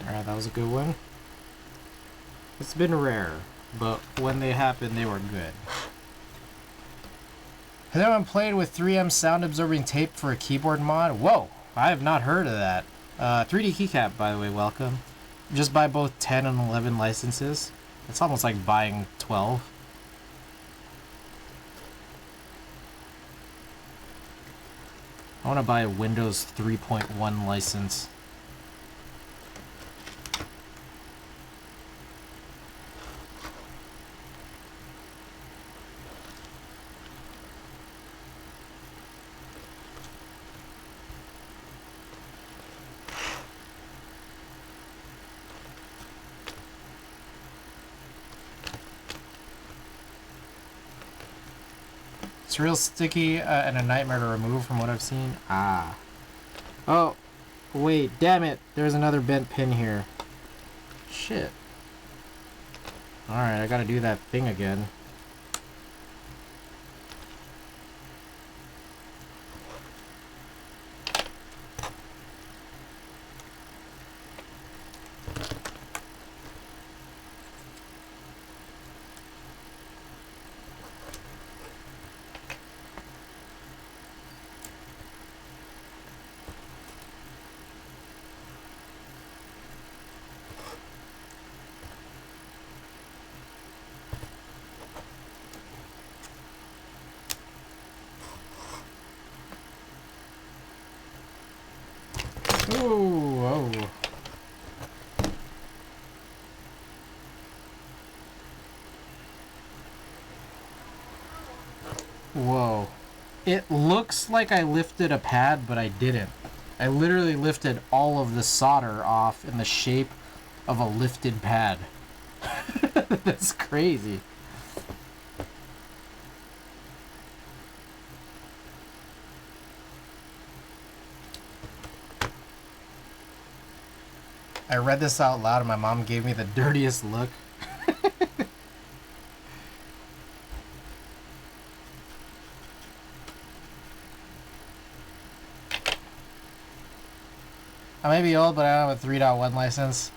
Alright, that was a good one. It's been rare, but when they happened, they were good. Has anyone played with 3M sound absorbing tape for a keyboard mod? Whoa, I have not heard of that. 3D Keycap, by the way, welcome. Just buy both 10 and 11 licenses. It's almost like buying 12. I want to buy a Windows 3.1 license. It's real sticky and a nightmare to remove from what I've seen. Ah. Oh, wait, damn it. There's another bent pin here. Shit. Alright, I gotta do that thing again. Ooh, whoa. Whoa. It looks like I lifted a pad, but I didn't. I literally lifted all of the solder off in the shape of a lifted pad. That's crazy. I read this out loud and my mom gave me the dirtiest look. I may be old, but I have a 3.1 license.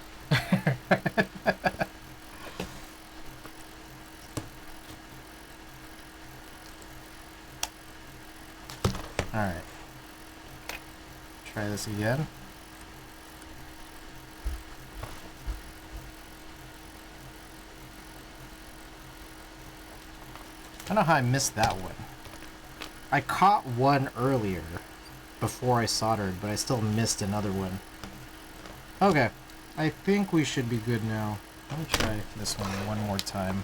Alright. Try this again. I don't know how I missed that one. I caught one earlier before I soldered, but I still missed another one. Okay, I think we should be good now. Let me try this one more time.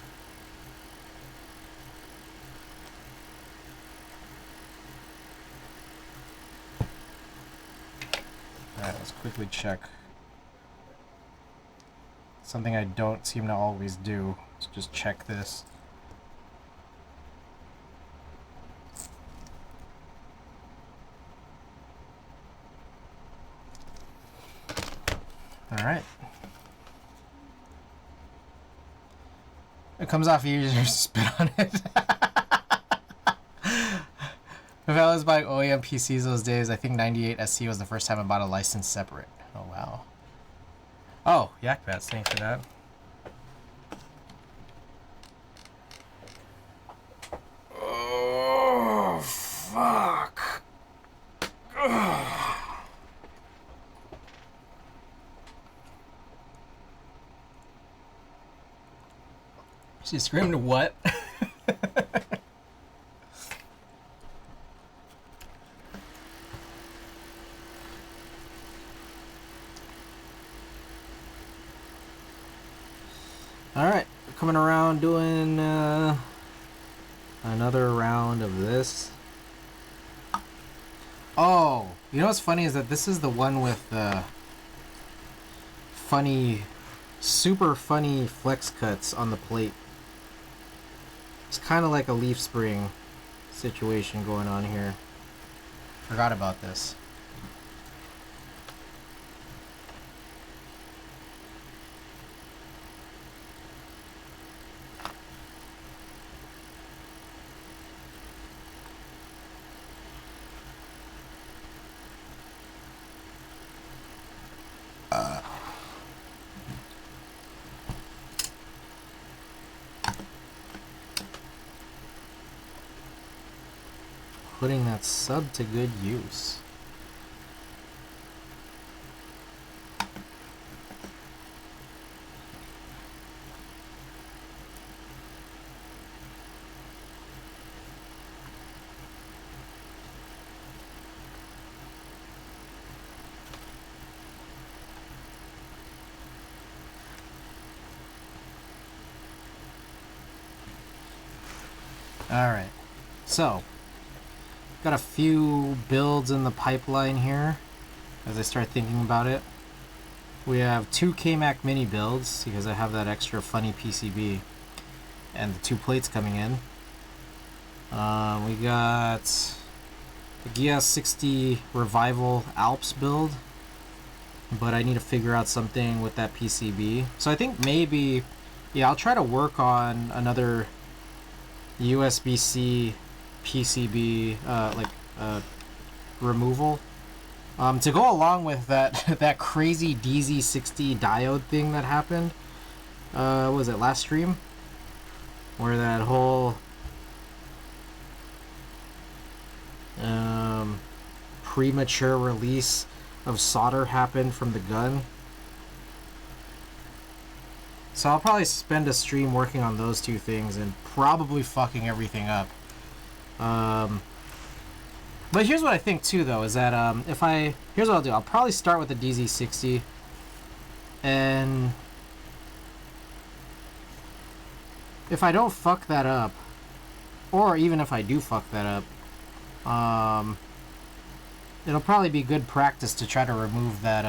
Alright, let's quickly check. Something I don't seem to always do. Let's just check this. Alright. It comes off easier to spit on it. If I was buying OEM PCs those days, I think 98 SC was the first time I bought a license separate. Oh, wow. Oh, Yak Bats, thanks for that. Oh, fuck. Ugh. She screamed, what? Alright, coming around doing another round of this. Oh, you know what's funny is that this is the one with the funny, super funny flex cuts on the plate. It's kind of like a leaf spring situation going on here. Forgot about this. Putting that sub to good use. Alright, so got a few builds in the pipeline here as I start thinking about it. We have 2 KMAC mini builds because I have that extra funny PCB and the 2 plates coming in. We got the GS 60 Revival Alps build, but I need to figure out something with that PCB. So I think maybe, yeah, I'll try to work on another USB-C PCB removal to go along with that that crazy DZ60 diode thing that happened. What was it, last stream, where that whole premature release of solder happened from the gun. So I'll probably spend a stream working on those 2 things and probably fucking everything up. But here's what I think too, though, is that here's what I'll do. I'll probably start with the DZ60, and if I don't fuck that up, or even if I do fuck that up, it'll probably be good practice to try to remove that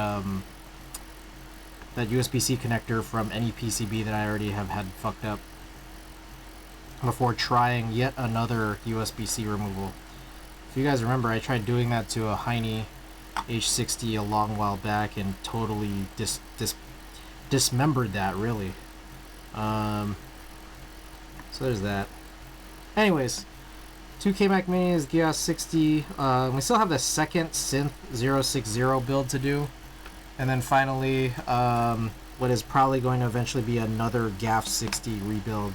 that USB-C connector from any PCB that I already have had fucked up before trying yet another USB-C removal. If you guys remember, I tried doing that to a Heine H60 a long while back and totally dismembered that, really. So there's that. Anyways, 2K Mac Mini is GIOS 60. We still have the second Synth 060 build to do. And then finally, what is probably going to eventually be another GAF 60 rebuild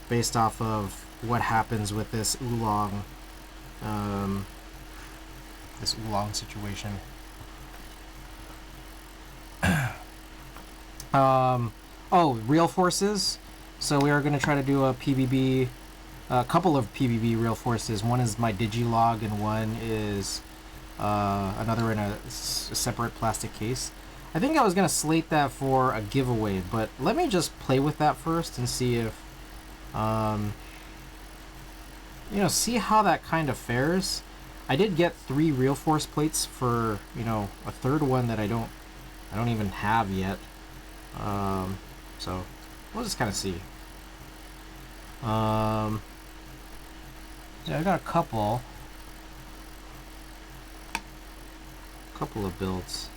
based off of what happens with this Oolong, situation. Oh, Real Forces. So we are going to try to do a PBB, a couple of PBB Real Forces. One is my Digilog, and one is another in a separate plastic case. I think I was going to slate that for a giveaway, but let me just play with that first and see if, see how that kind of fares. I did get 3 Real Force plates for, a third one that I don't even have yet. So we'll just kind of see. Yeah, I got a couple of builds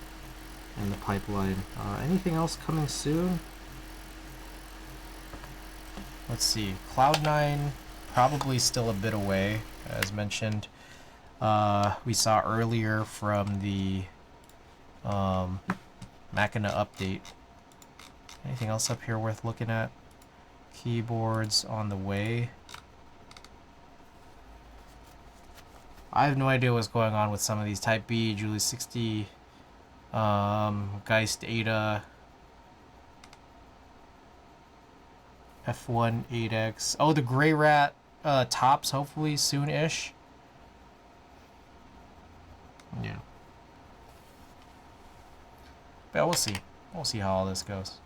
in the pipeline. Anything else coming soon? Let's see. Cloud9 probably still a bit away, as mentioned. We saw earlier from the Machina update. Anything else up here worth looking at? Keyboards on the way. I have no idea what's going on with some of these. Type B, Julie 60, Geist Ada, F1 8X. Oh, the Gray Rat tops hopefully soon-ish. Yeah. But we'll see. We'll see how all this goes.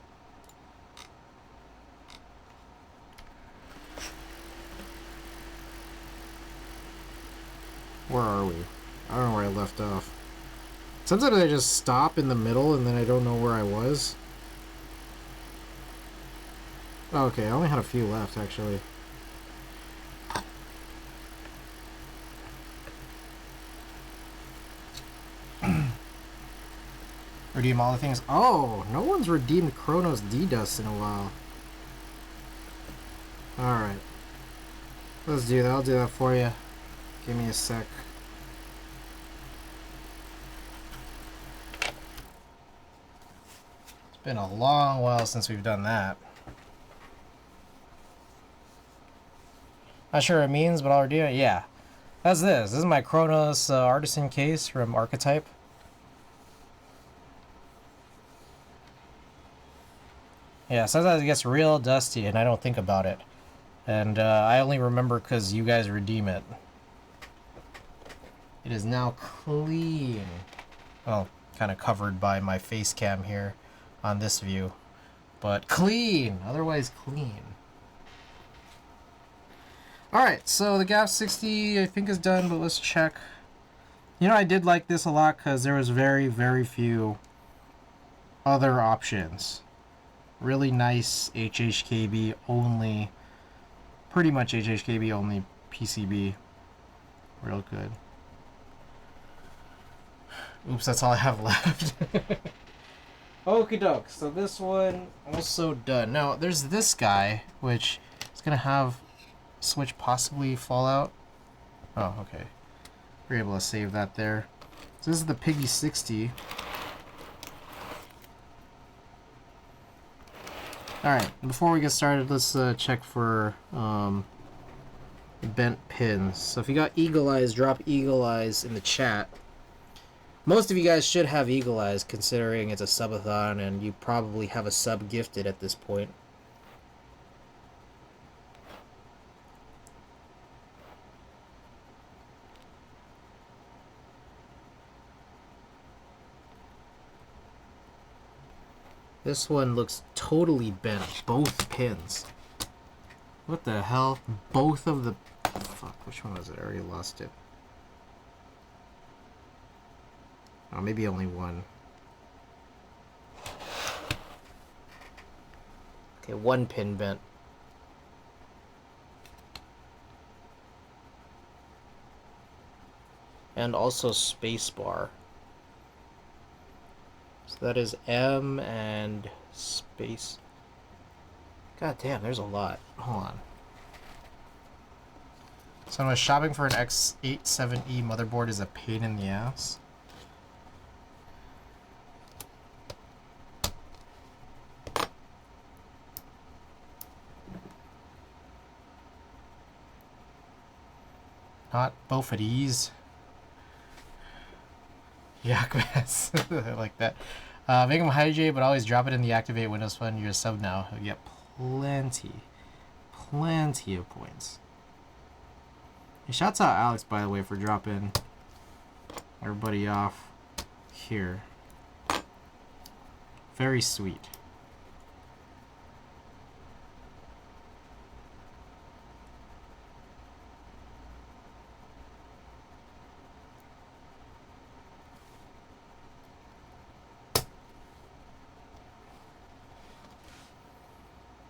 Where are we? I don't know where I left off. Sometimes I just stop in the middle and then I don't know where I was. Oh, okay, I only had a few left, actually. Redeem all the things. Oh, no one's redeemed Chronos D-Dust in a while. Alright. Let's do that. I'll do that for you. Give me a sec. It's been a long while since we've done that. Not sure what it means, but I'll redeem it. Yeah. That's this. This is my Chronos Artisan case from Archetype. Yeah, sometimes it gets real dusty and I don't think about it. And I only remember because you guys redeem it. It is now clean. Well, kind of covered by my face cam here on this view. But clean! Otherwise clean. Alright, so the GAF 60 I think is done, but let's check. I did like this a lot because there was very, very few other options. Really nice HHKB only, pretty much HHKB only PCB. Real good. Oops, that's all I have left. Okie doke, so this one also done. Now, there's this guy, which is going to have switch possibly fall out. Oh, okay. We're able to save that there. So this is the Piggy 60. Alright, before we get started, let's check for bent pins. So if you got Eagle Eyes, drop Eagle Eyes in the chat. Most of you guys should have Eagle Eyes, considering it's a subathon, and you probably have a sub gifted at this point. This one looks totally bent, both pins. What the hell? Both of the... Fuck, which one was it? I already lost it. Oh, maybe only one. Okay, one pin bent. And also spacebar. So that is M and space. God damn, there's a lot. Hold on. So I was shopping for an X87E motherboard is a pain in the ass. Not both of these. Yeah, I like that. Make them hydrate, but always drop it in the activate Windows Phone. You're a sub now. You get plenty of points. Hey, shouts out Alex, by the way, for dropping everybody off here. Very sweet.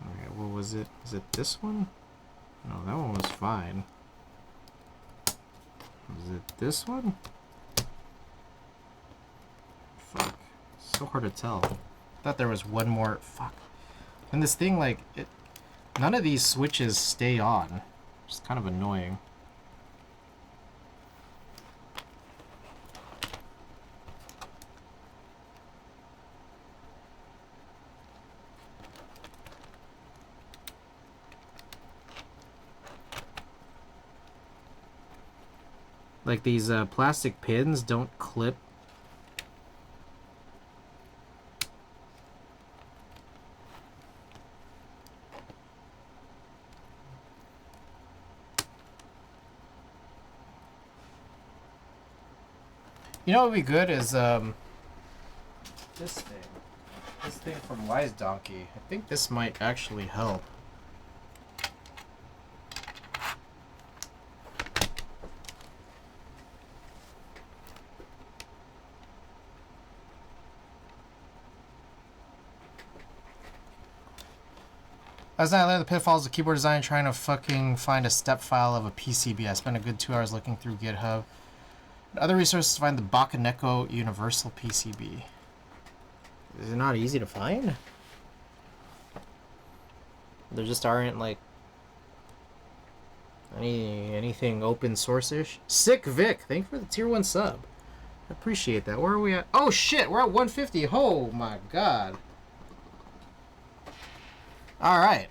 Alright, what was it? Is it this one? No, that one was fine. Was it this one? Fuck. So hard to tell. I thought there was one more. Fuck. And this thing, like, none of these switches stay on. It's kind of annoying. Like these plastic pins don't clip. You know what would be good is this thing from Wise Donkey. I think this might actually help. Last night I learned the pitfalls of keyboard design trying to fucking find a step file of a PCB. I spent a good 2 hours looking through GitHub and other resources to find the Bakaneko Universal PCB. Is it not easy to find? There just aren't like anything open source-ish. Sick Vic, thank you for the tier 1 sub. I appreciate that. Where are we at? Oh shit, we're at 150. Oh my god. All right.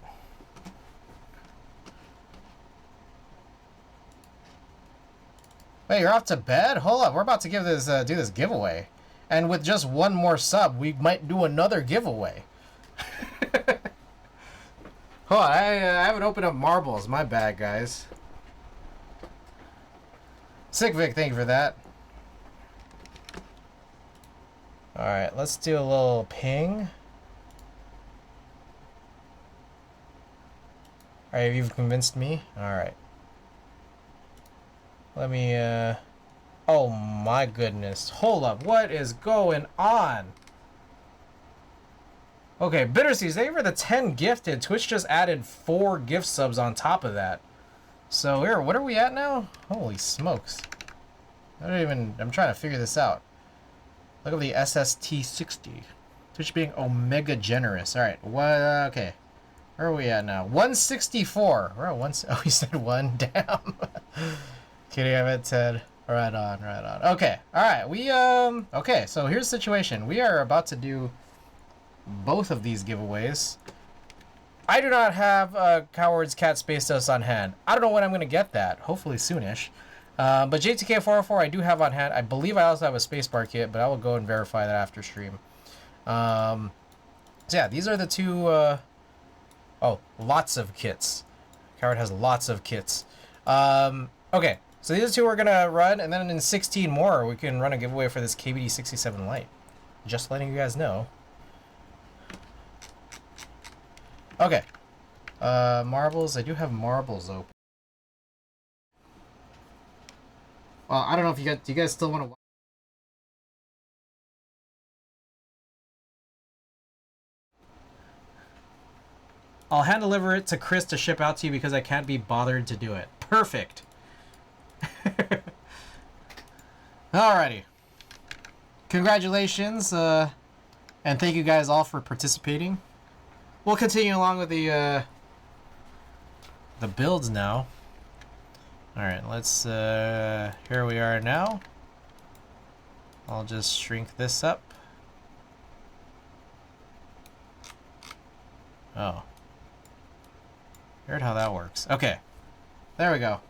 Wait, you're off to bed? Hold up, we're about to give this do this giveaway, and with just one more sub, we might do another giveaway. Hold on, I haven't opened up marbles. My bad, guys. Sick Vic, thank you for that. All right, let's do a little ping. All right, you've convinced me. All right. Let me, oh my goodness. Hold up, what is going on? Okay, Bitterseeds, thank you for the 10 gifted. Twitch just added 4 gift subs on top of that. So here, what are we at now? Holy smokes. I'm trying to figure this out. Look at the SST60. Twitch being omega generous. All right, okay. Where are we at now? 164. We're at 1. Oh, he said 1. Damn. Kidding, I meant 10. Right on, right on. Okay, all right. Okay, so here's the situation. We are about to do both of these giveaways. I do not have Coward's Cat Space Dust on hand. I don't know when I'm going to get that. Hopefully soonish. But JTK404 I do have on hand. I believe I also have a spacebar kit, but I will go and verify that after stream. So yeah, these are the two... oh, lots of kits. Coward has lots of kits. Okay, so these two we're going to run, and then in 16 more, we can run a giveaway for this KBD67 Lite. Just letting you guys know. Okay. Marbles. I do have marbles open. Well, I don't know if do you guys still want to watch? I'll hand deliver it to Chris to ship out to you because I can't be bothered to do it. Perfect. Alrighty. Congratulations, and thank you guys all for participating. We'll continue along with the builds now. Alright, let's, here we are now. I'll just shrink this up. Oh. Weird how that works. Okay. There we go.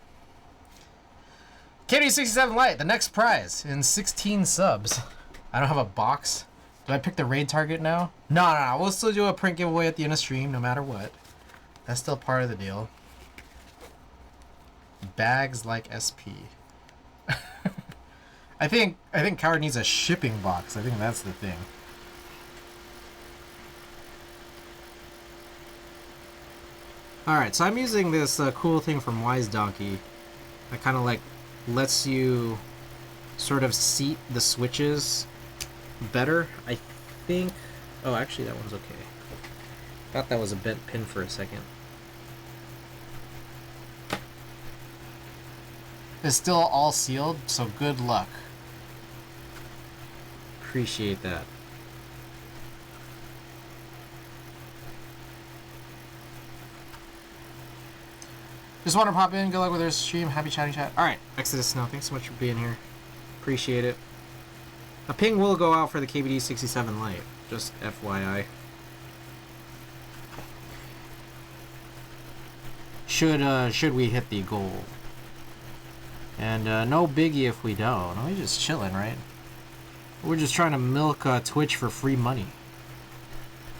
KD67 Lite, the next prize in 16 subs. I don't have a box. Do I pick the raid target now? No. We'll still do a print giveaway at the end of stream, no matter what. That's still part of the deal. Bags like SP. I think Coward needs a shipping box. I think that's the thing. Alright, so I'm using this cool thing from Wise Donkey. That kind of like lets you sort of seat the switches better. I think... Oh, actually that one's okay. Thought that was a bent pin for a second. It's still all sealed, so good luck. Appreciate that. Just want to pop in. Good luck with your stream. Happy chatting chat. Alright, Exodus Snow, thanks so much for being here. Appreciate it. A ping will go out for the KBD 67 Lite. Just FYI. Should we hit the goal. And no biggie if we don't. We're just chilling, right? We're just trying to milk Twitch for free money.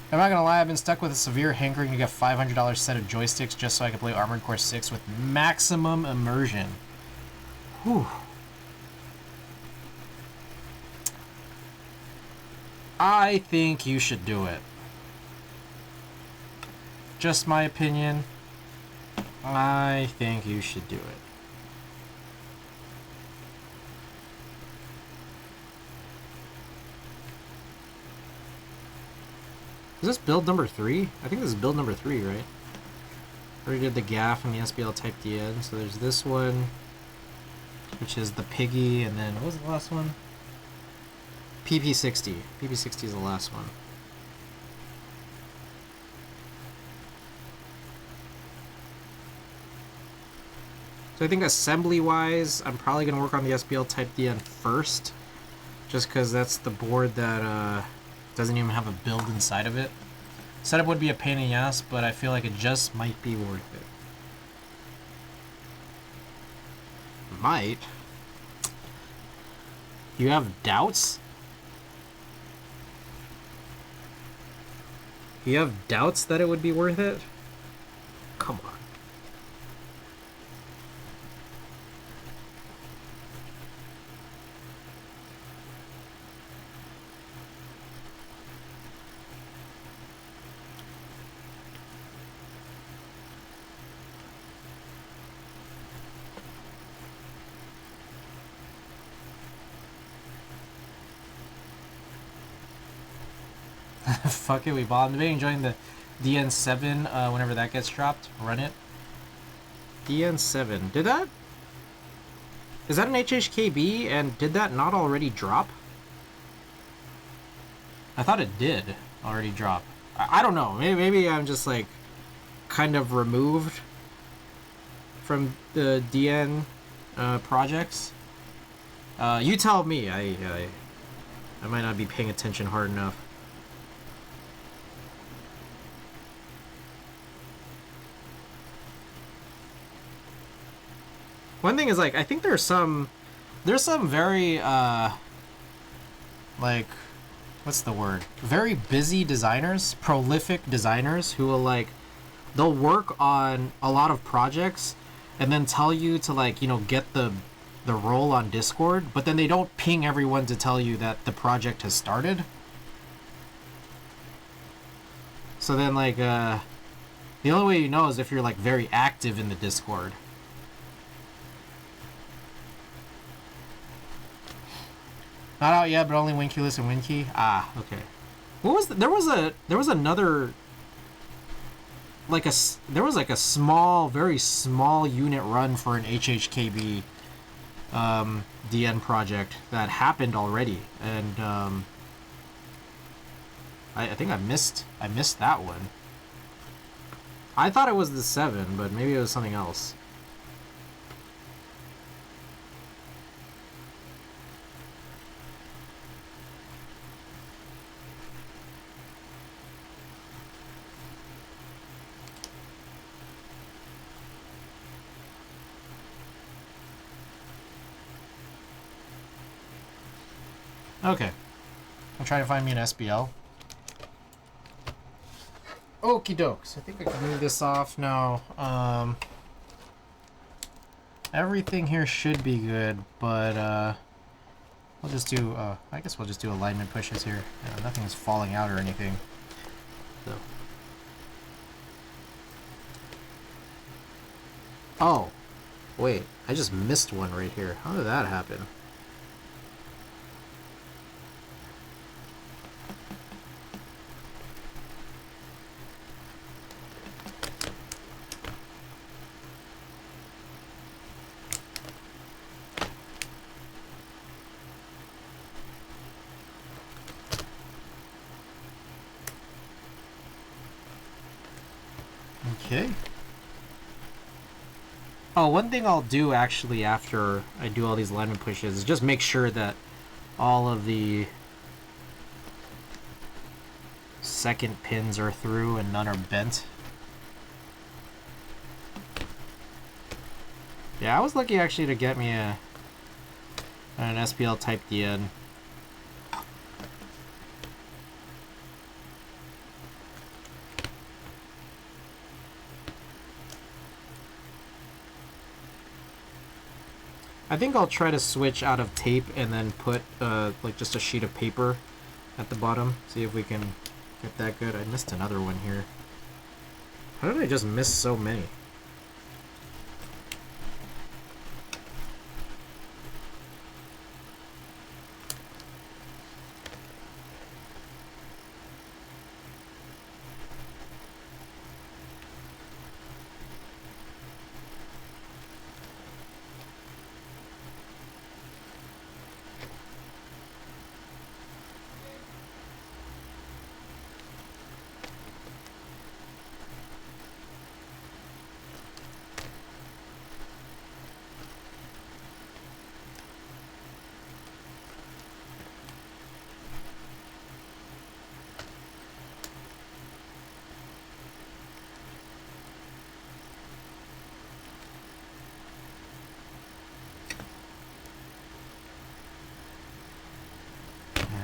I'm not gonna lie, I've been stuck with a severe hankering to get $500 set of joysticks just so I can play Armored Core 6 with maximum immersion. Whew. I think you should do it. Just my opinion. I think you should do it. Is this build number 3? I think this is build number 3, right? Already did the GAF and the SBL Type DN. So there's this one, which is the Piggy, and then what was the last one? PP60. PP60 is the last one. So I think assembly-wise, I'm probably going to work on the SBL Type DN first, just because that's the board that doesn't even have a build inside of it. Setup would be a pain in the ass, but I feel like it just might be worth it. Might? You have doubts? You have doubts that it would be worth it? Come on. Fuck it, we bought. I'm enjoying the DN7 whenever that gets dropped. Run it. DN7. Did that? Is that an HHKB? And did that not already drop? I thought it did already drop. I don't know. Maybe I'm just like kind of removed from the DN projects. You tell me. I might not be paying attention hard enough. One thing is, like, I think there's some very, like, what's the word? Very busy designers, prolific designers who will, like, they'll work on a lot of projects and then tell you to, like, you know, get the role on Discord, but then they don't ping everyone to tell you that the project has started. So then, like, the only way you know is if you're, like, very active in the Discord. Not out yet, but only Winkulus and Winkey. Ah, okay. What was there was another there was like a small, very small unit run for an HHKB DN project that happened already, and I think I missed that one. I thought it was the 7, but maybe it was something else. Okay. I'm trying to find me an SBL. Okie dokes. I think I can move this off now. Everything here should be good, but we'll just do, I guess we'll just do alignment pushes here. Nothing is falling out or anything. So. Oh, wait. I just missed one right here. How did that happen? Okay. Oh, one thing I'll do actually after I do all these alignment pushes is just make sure that all of the second pins are through and none are bent. Yeah, I was lucky actually to get me an SPL type DN. I think I'll try to switch out of tape and then put like just a sheet of paper at the bottom. See if we can get that good. I missed another one here. How did I just miss so many?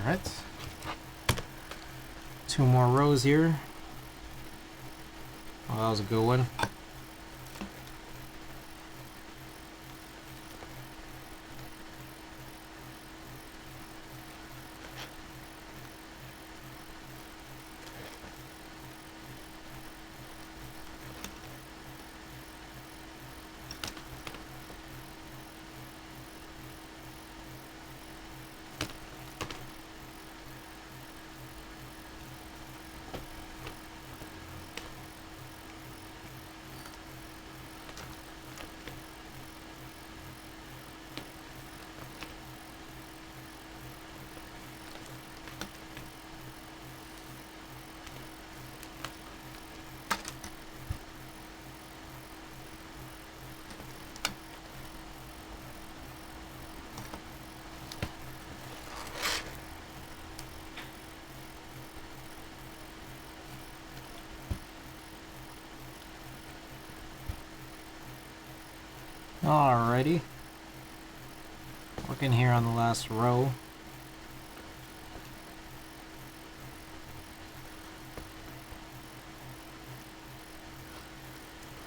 Alright. 2 more rows here. Oh, that was a good one. Alrighty. Working here on the last row.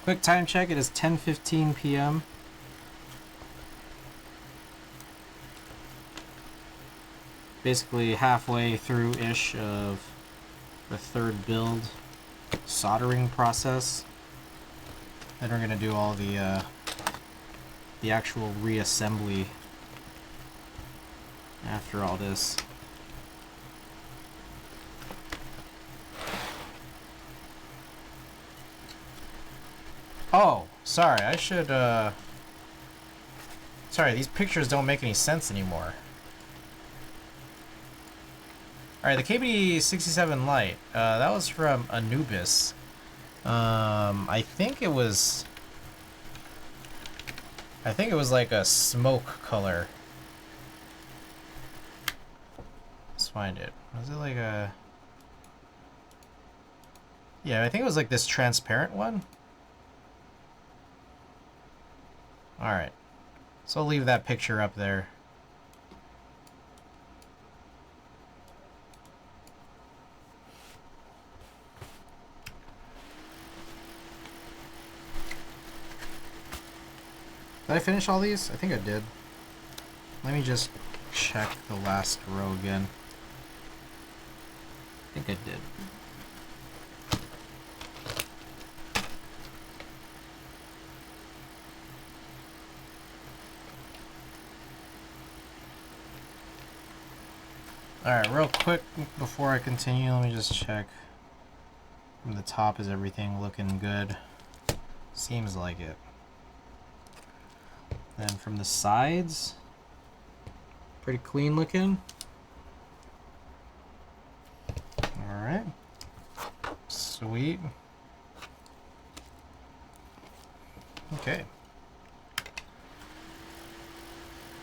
Quick time check, it is 10:15 p.m. Basically halfway through-ish of the 3rd build soldering process. Then we're gonna do all the actual reassembly after all this. Oh, sorry, I should, sorry, these pictures don't make any sense anymore. Alright, the KBD-67 Lite, that was from Anubis. I think it was like a smoke color. Let's find it. Was it like a... Yeah, I think it was like this transparent one. Alright. So I'll leave that picture up there. Did I finish all these? I think I did. Let me just check the last row again. I think I did. Alright, real quick before I continue, let me just check. From the top, is everything looking good? Seems like it. Then from the sides, pretty clean looking. Alright. Sweet. Okay.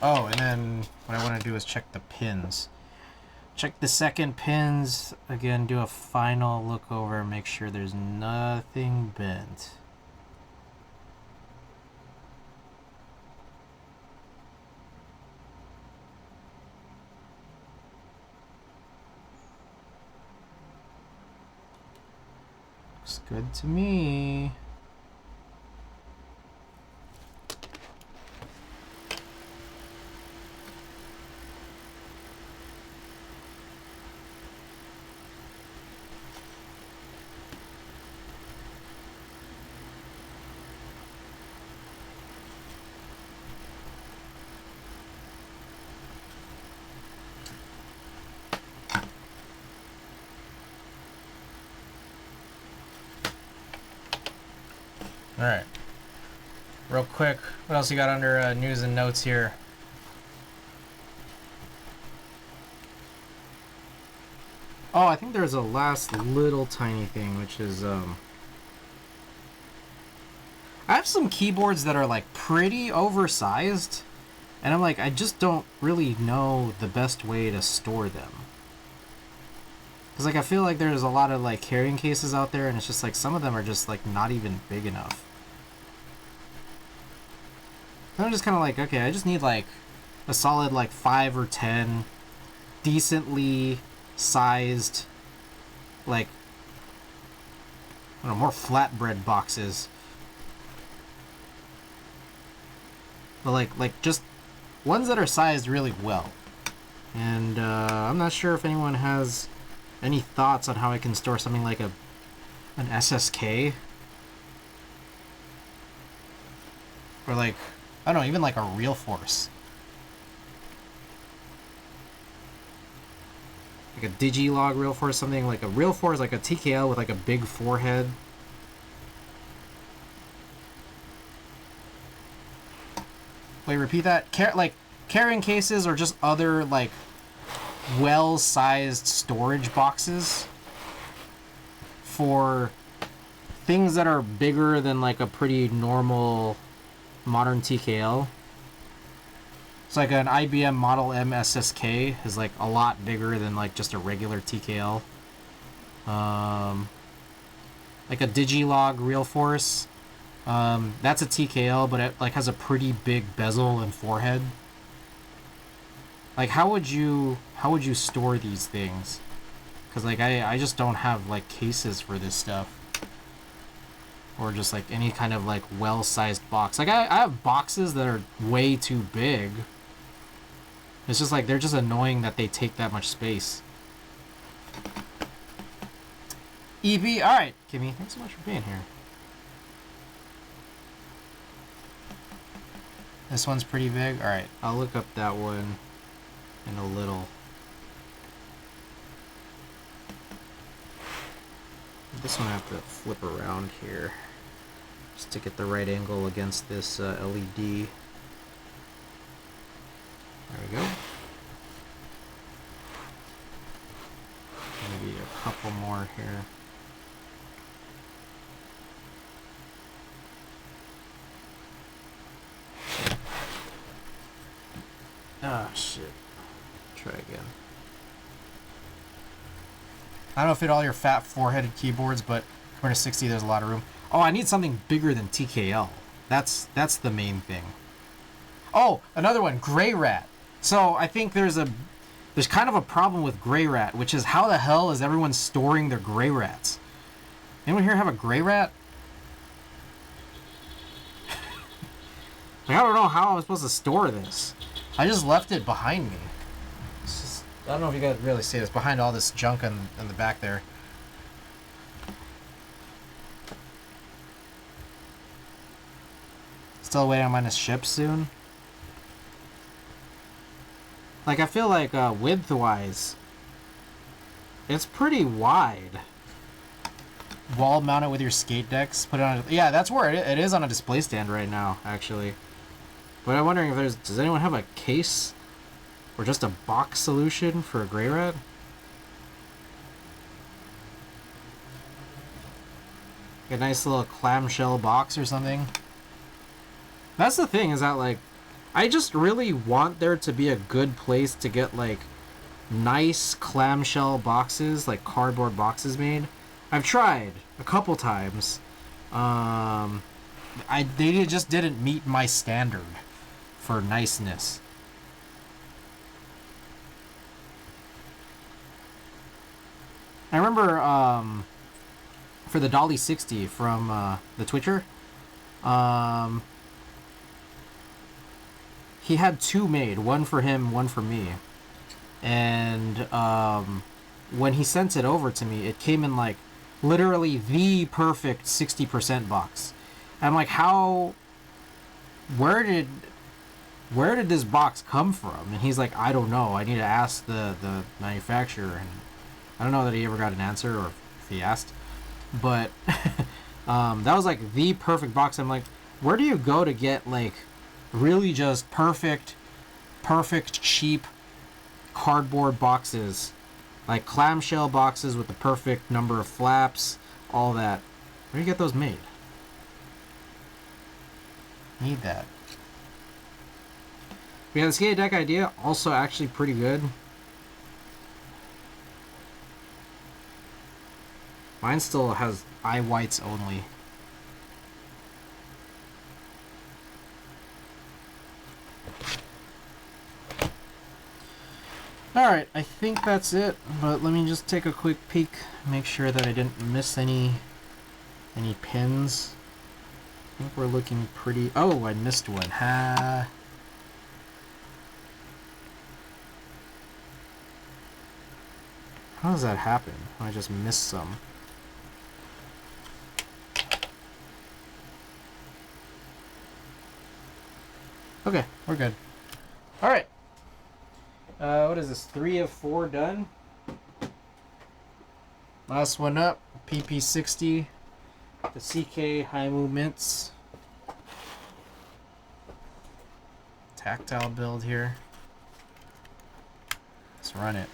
Oh, and then what I want to do is check the pins. Check the second pins. Again, do a final look over, make sure there's nothing bent. Looks good to me. Alright. Real quick, what else you got under news and notes here? Oh, I think there's a last little tiny thing, which is, I have some keyboards that are, like, pretty oversized, and I'm like, I just don't really know the best way to store them. Because, like, I feel like there's a lot of, like, carrying cases out there, and it's just, like, some of them are just, like, not even big enough. And I'm just kind of like, okay, I just need, like, a solid, like, 5 or 10 decently sized, like, I don't know, more flatbread boxes. But, like, just ones that are sized really well. And, I'm not sure if anyone has any thoughts on how I can store something like an SSK? Or like, I don't know, even like a real force. Like a Digilog real force, something like a real force, like a TKL with like a big forehead. Wait, repeat that? Like, carrying cases or just other, like, well-sized storage boxes for things that are bigger than like a pretty normal modern TKL. It's like an IBM Model M SSK is like a lot bigger than like just a regular TKL. Like a Digilog Real Force, that's a TKL, but it like has a pretty big bezel and forehead. Like, how would you store these things? Because, like, I just don't have, like, cases for this stuff. Or just, like, any kind of, like, well-sized box. Like, I have boxes that are way too big. It's just, like, they're just annoying that they take that much space. EB, alright, Kimmy, thanks so much for being here. This one's pretty big. Alright, I'll look up that one in a little. This one I have to flip around here. just to get the right angle against this LED. There we go. Maybe a couple more here. Ah, shit. Try again. I don't know if it all your fat four-headed keyboards, but compared to 60, there's a lot of room. Oh, I need something bigger than TKL. That's the main thing. Oh, another one, Gray Rat. So I think there's kind of a problem with Gray Rat, which is how the hell is everyone storing their Gray Rats? Anyone here have a Gray Rat? Like, I don't know how I'm supposed to store this. I just left it behind me. It's just, I don't know if you guys really see this. Behind all this junk in the back there. Still waiting on mine to ship soon. Like, I feel like width-wise, it's pretty wide. Wall mount it with your skate decks. Put it on. Yeah, that's where it is on a display stand right now, actually. But I'm wondering if does anyone have a case or just a box solution for a Gray Rat? A nice little clamshell box or something. That's the thing, is that, like, I just really want there to be a good place to get, like, nice clamshell boxes, like cardboard boxes made. I've tried a couple times. They just didn't meet my standard for niceness. I remember for the Dolly 60 from the Twitcher, he had two made, one for him, one for me. And when he sent it over to me, it came in like literally the perfect 60% box. I'm like, where did this box come from? And he's like, I don't know. I need to ask the manufacturer. And I don't know that he ever got an answer or if he asked. But that was like the perfect box. I'm like, where do you go to get like really just perfect cheap cardboard boxes? Like clamshell boxes with the perfect number of flaps, all that. Where do you get those made? Need that. Yeah, the skate deck idea also actually pretty good. Mine still has eye whites only. Alright, I think that's it, but let me just take a quick peek, make sure that I didn't miss any pins. I think we're looking pretty... Oh, I missed one. Ha. How does that happen? I just missed some. Okay, we're good. Alright. What is this? 3 of 4 done. Last one up. PP60. The CK high movements. Tactile build here. Let's run it.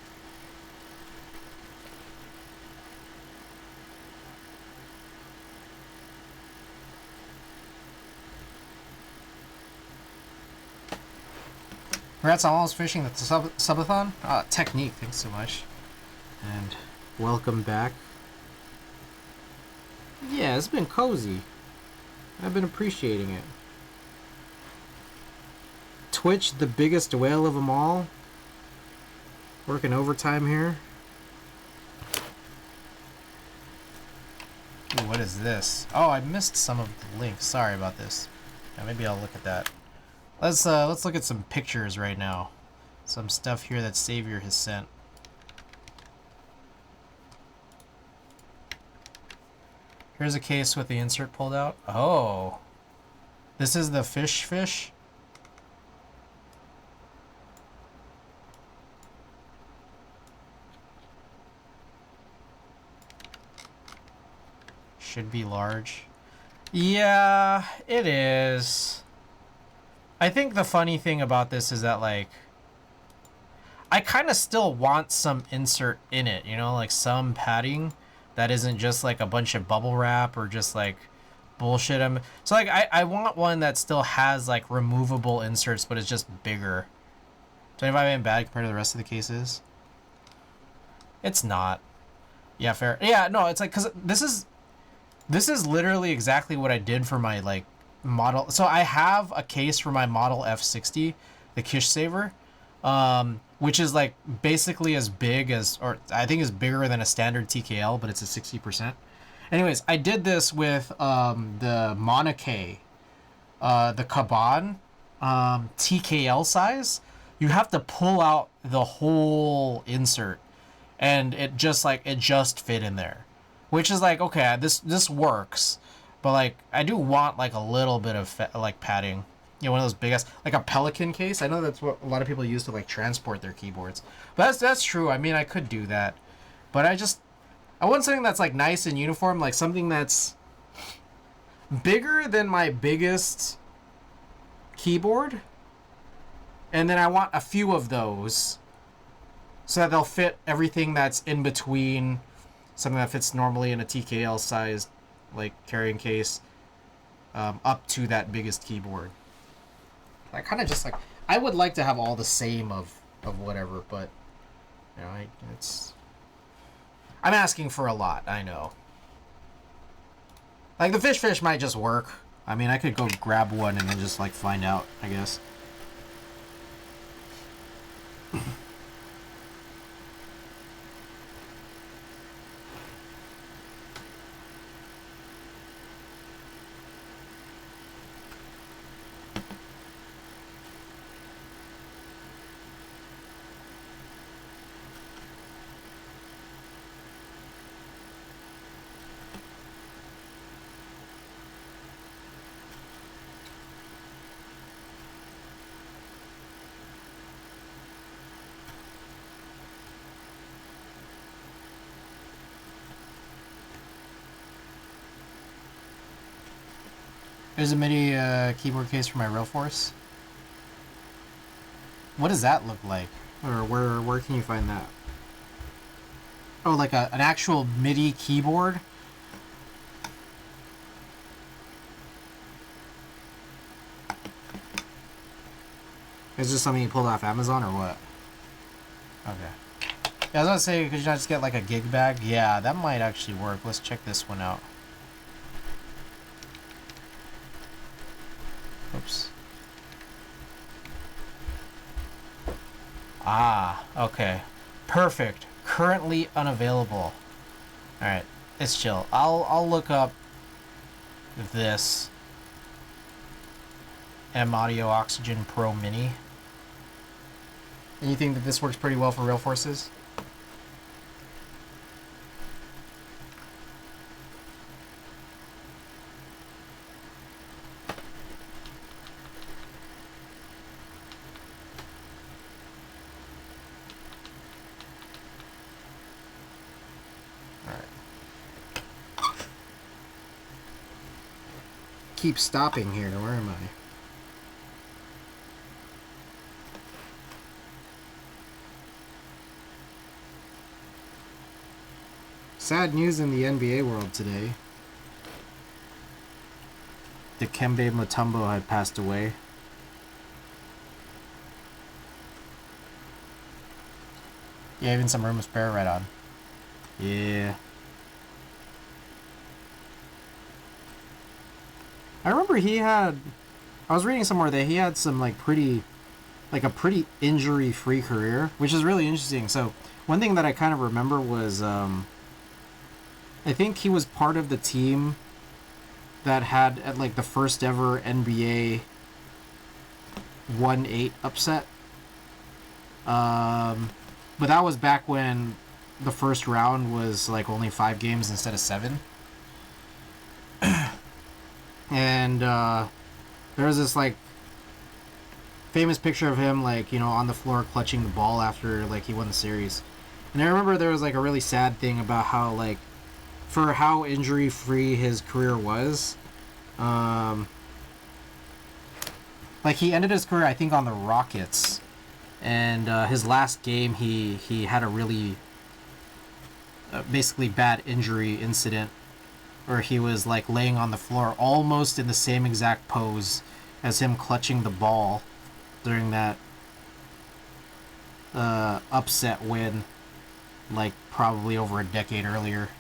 Congrats on almost finishing the subathon. Technique, thanks so much. And welcome back. Yeah, it's been cozy. I've been appreciating it. Twitch, the biggest whale of them all. Working overtime here. Ooh, what is this? Oh, I missed some of the links. Sorry about this. Yeah, maybe I'll look at that. Let's look at some pictures right now. Some stuff here that Savior has sent. Here's a case with the insert pulled out. Oh. This is the fish. Should be large. Yeah, it is. I think the funny thing about this is that, like, I kind of still want some insert in it, you know, like some padding that isn't just like a bunch of bubble wrap or just like bullshit. So, like, I want one that still has like removable inserts, but it's just bigger. 25 ain't bad compared to the rest of the cases. It's not. Yeah, fair. Yeah, no, it's like, because this is literally exactly what I did for my like model. So I have a case for my Model F60, the Kish Saver, which is like basically as big as, or I think is bigger than a standard TKL, but it's a 60%. Anyways, I did this with the Monake, the Kaban TKL size. You have to pull out the whole insert, and it just fit in there, which is like, okay, this works, but like I do want like a little bit of like padding. You know, one of those big ass, like a Pelican case. I know that's what a lot of people use to like transport their keyboards. But that's true. I mean, I could do that, but I want something that's like nice and uniform, like something that's bigger than my biggest keyboard, and then I want a few of those so that they'll fit everything that's in between, something that fits normally in a TKL sized like carrying case, up to that biggest keyboard. I kind of just like, I would like to have all the same of whatever, but you know, I'm asking for a lot. I know. Like the fish might just work. I mean, I could go grab one and then just like find out, I guess. There's a MIDI keyboard case for my Realforce. What does that look like? Or where can you find that? Oh, like an actual MIDI keyboard? Is this something you pulled off Amazon or what? Okay. Yeah, I was gonna say, could you not just get like a gig bag? Yeah, that might actually work. Let's check this one out. Oops. Ah, okay. Perfect. Currently unavailable. Alright, it's chill. I'll look up this M Audio Oxygen Pro Mini. And you think that this works pretty well for Realforces? Keep stopping here. Where am I? Sad news in the NBA world today. Dikembe Mutombo had passed away. Yeah, even some room was spare right on. Yeah. I remember I was reading somewhere that he had some like a pretty injury-free career, which is really interesting. So one thing that I kind of remember was, I think he was part of the team that had at like the first ever NBA 1-8 upset. But that was back when the first round was like only 5 games instead of 7. And there was this like famous picture of him like, you know, on the floor clutching the ball after like he won the series. And I remember there was like a really sad thing about how like, for how injury free his career was, Like, he ended his career, I think, on the Rockets. And his last game, he had a really basically bad injury incident where he was like laying on the floor almost in the same exact pose as him clutching the ball during that upset win, like probably over a decade earlier.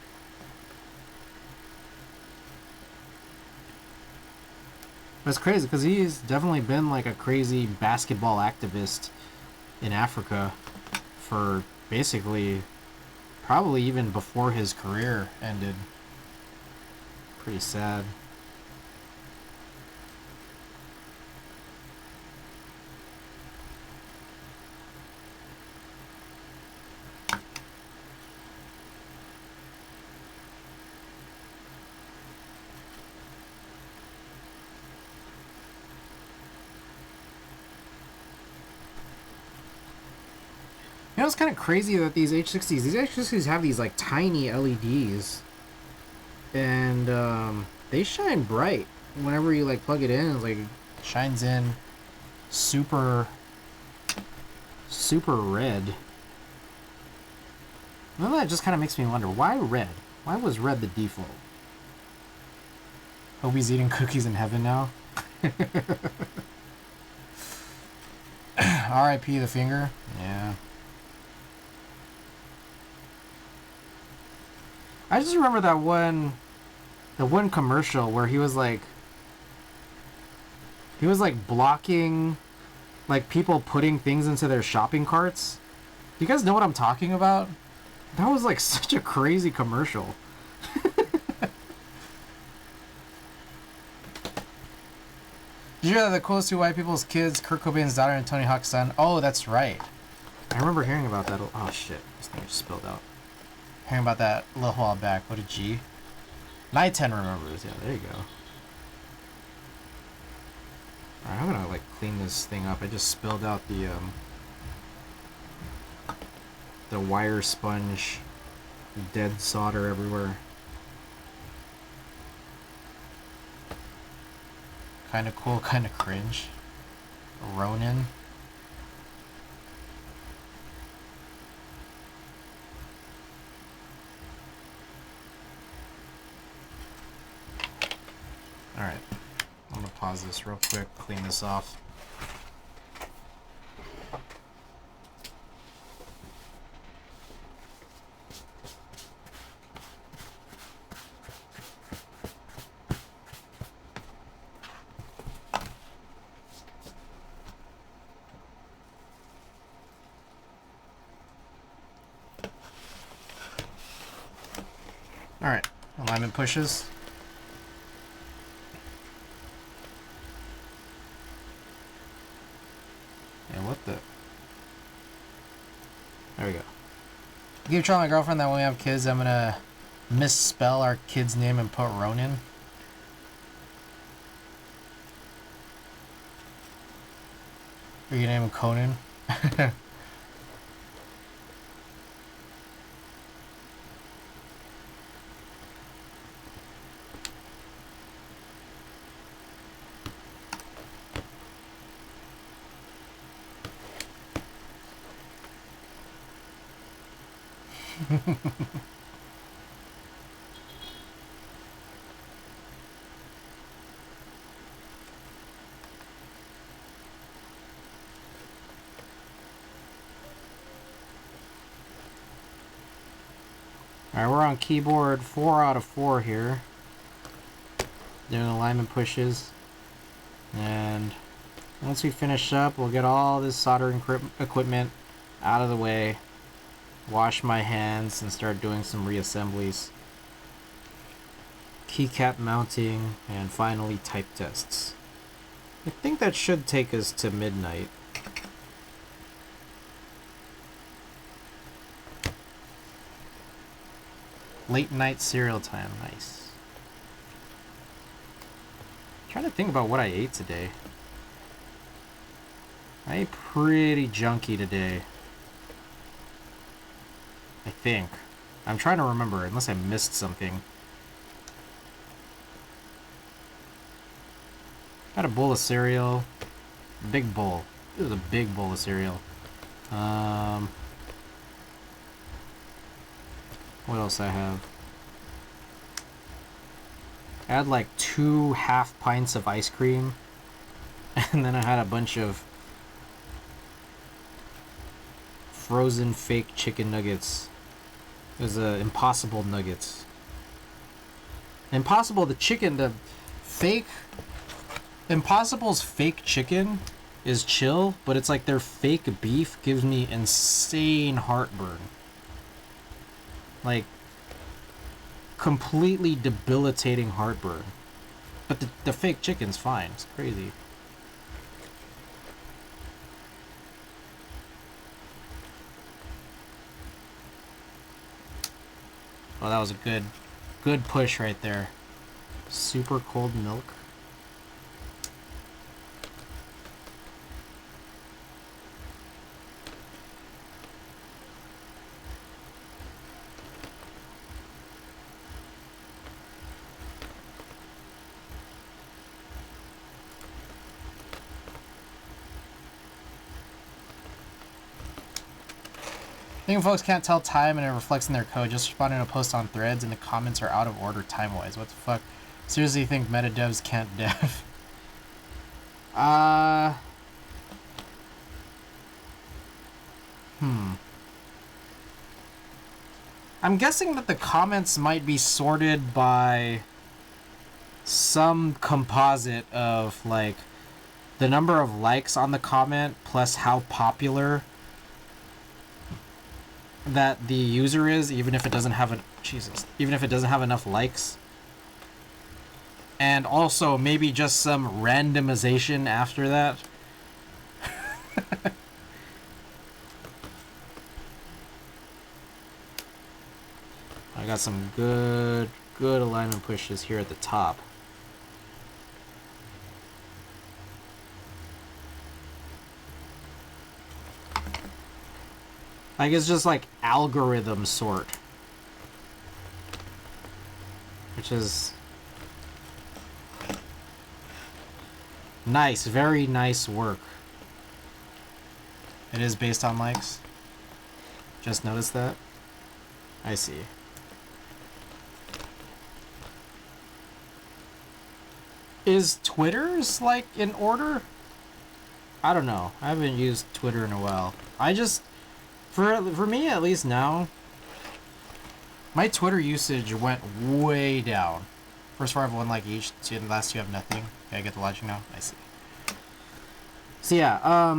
But it's crazy because he's definitely been like a crazy basketball activist in Africa for basically probably even before his career ended. Pretty sad. You know, it's kind of crazy that these H60s have these like tiny LEDs, and they shine bright whenever you like plug it in. It's like it shines in super red. Well, that just kind of makes me wonder, why red? Why was red the default? Hope he's eating cookies in heaven now. R.I.P. the finger. Yeah. I just remember the one commercial where he was like blocking like people putting things into their shopping carts. Do you guys know what I'm talking about? That was like such a crazy commercial. Did you hear that the coolest two white people's kids, Kurt Cobain's daughter and Tony Hawk's son? Oh, that's right. I remember hearing about that. Oh shit, this thing just spilled out. Hearing about that a little while back. What a G. Night 10 remembers. Yeah, there you go. Alright, I'm gonna like clean this thing up. I just spilled out the wire sponge, dead solder everywhere. Kind of cool, kind of cringe. Ronin. Alright, I'm gonna pause this real quick, clean this off. Alright, alignment pushes. Yeah, what the? There we go. I keep telling my girlfriend that when we have kids, I'm gonna misspell our kid's name and put Ronin. Or you name him Conan. Alright, we're on keyboard 4 out of 4 here. Doing alignment pushes. And once we finish up, we'll get all this soldering equipment out of the way. Wash my hands and start doing some reassemblies. Keycap mounting, and finally type tests. I think that should take us to midnight. Late night cereal time, nice. I'm trying to think about what I ate today. I ate pretty junky today. I think. I'm trying to remember, unless I missed something. Had a bowl of cereal. Big bowl. It was a big bowl of cereal. What else I have? I had like 2 half pints of ice cream. And then I had a bunch of frozen fake chicken nuggets. It was Impossible nuggets. Impossible, the chicken, the fake... Impossible's fake chicken is chill, but it's like their fake beef gives me insane heartburn. Like, completely debilitating heartburn. But the fake chicken's fine. It's crazy. Oh, that was a good push right there. Super cold milk. I think folks can't tell time and it reflects in their code. Just responding to a post on threads and the comments are out of order time-wise. What the fuck? Seriously think meta devs can't dev? I'm guessing that the comments might be sorted by some composite of, like, the number of likes on the comment plus how popular that the user is, even if it doesn't have even if it doesn't have enough likes. And also maybe just some randomization after that. I got some good alignment pushes here at the top. Like, it's just like algorithm sort. Which is nice, very nice work. It is based on likes. Just noticed that. I see. Is Twitter's like in order? I don't know. I haven't used Twitter in a while. I just, for me at least now, my Twitter usage went way down. First 4 have 1 like each, the last 2 have nothing. Okay, I get the logic now. I see. So yeah,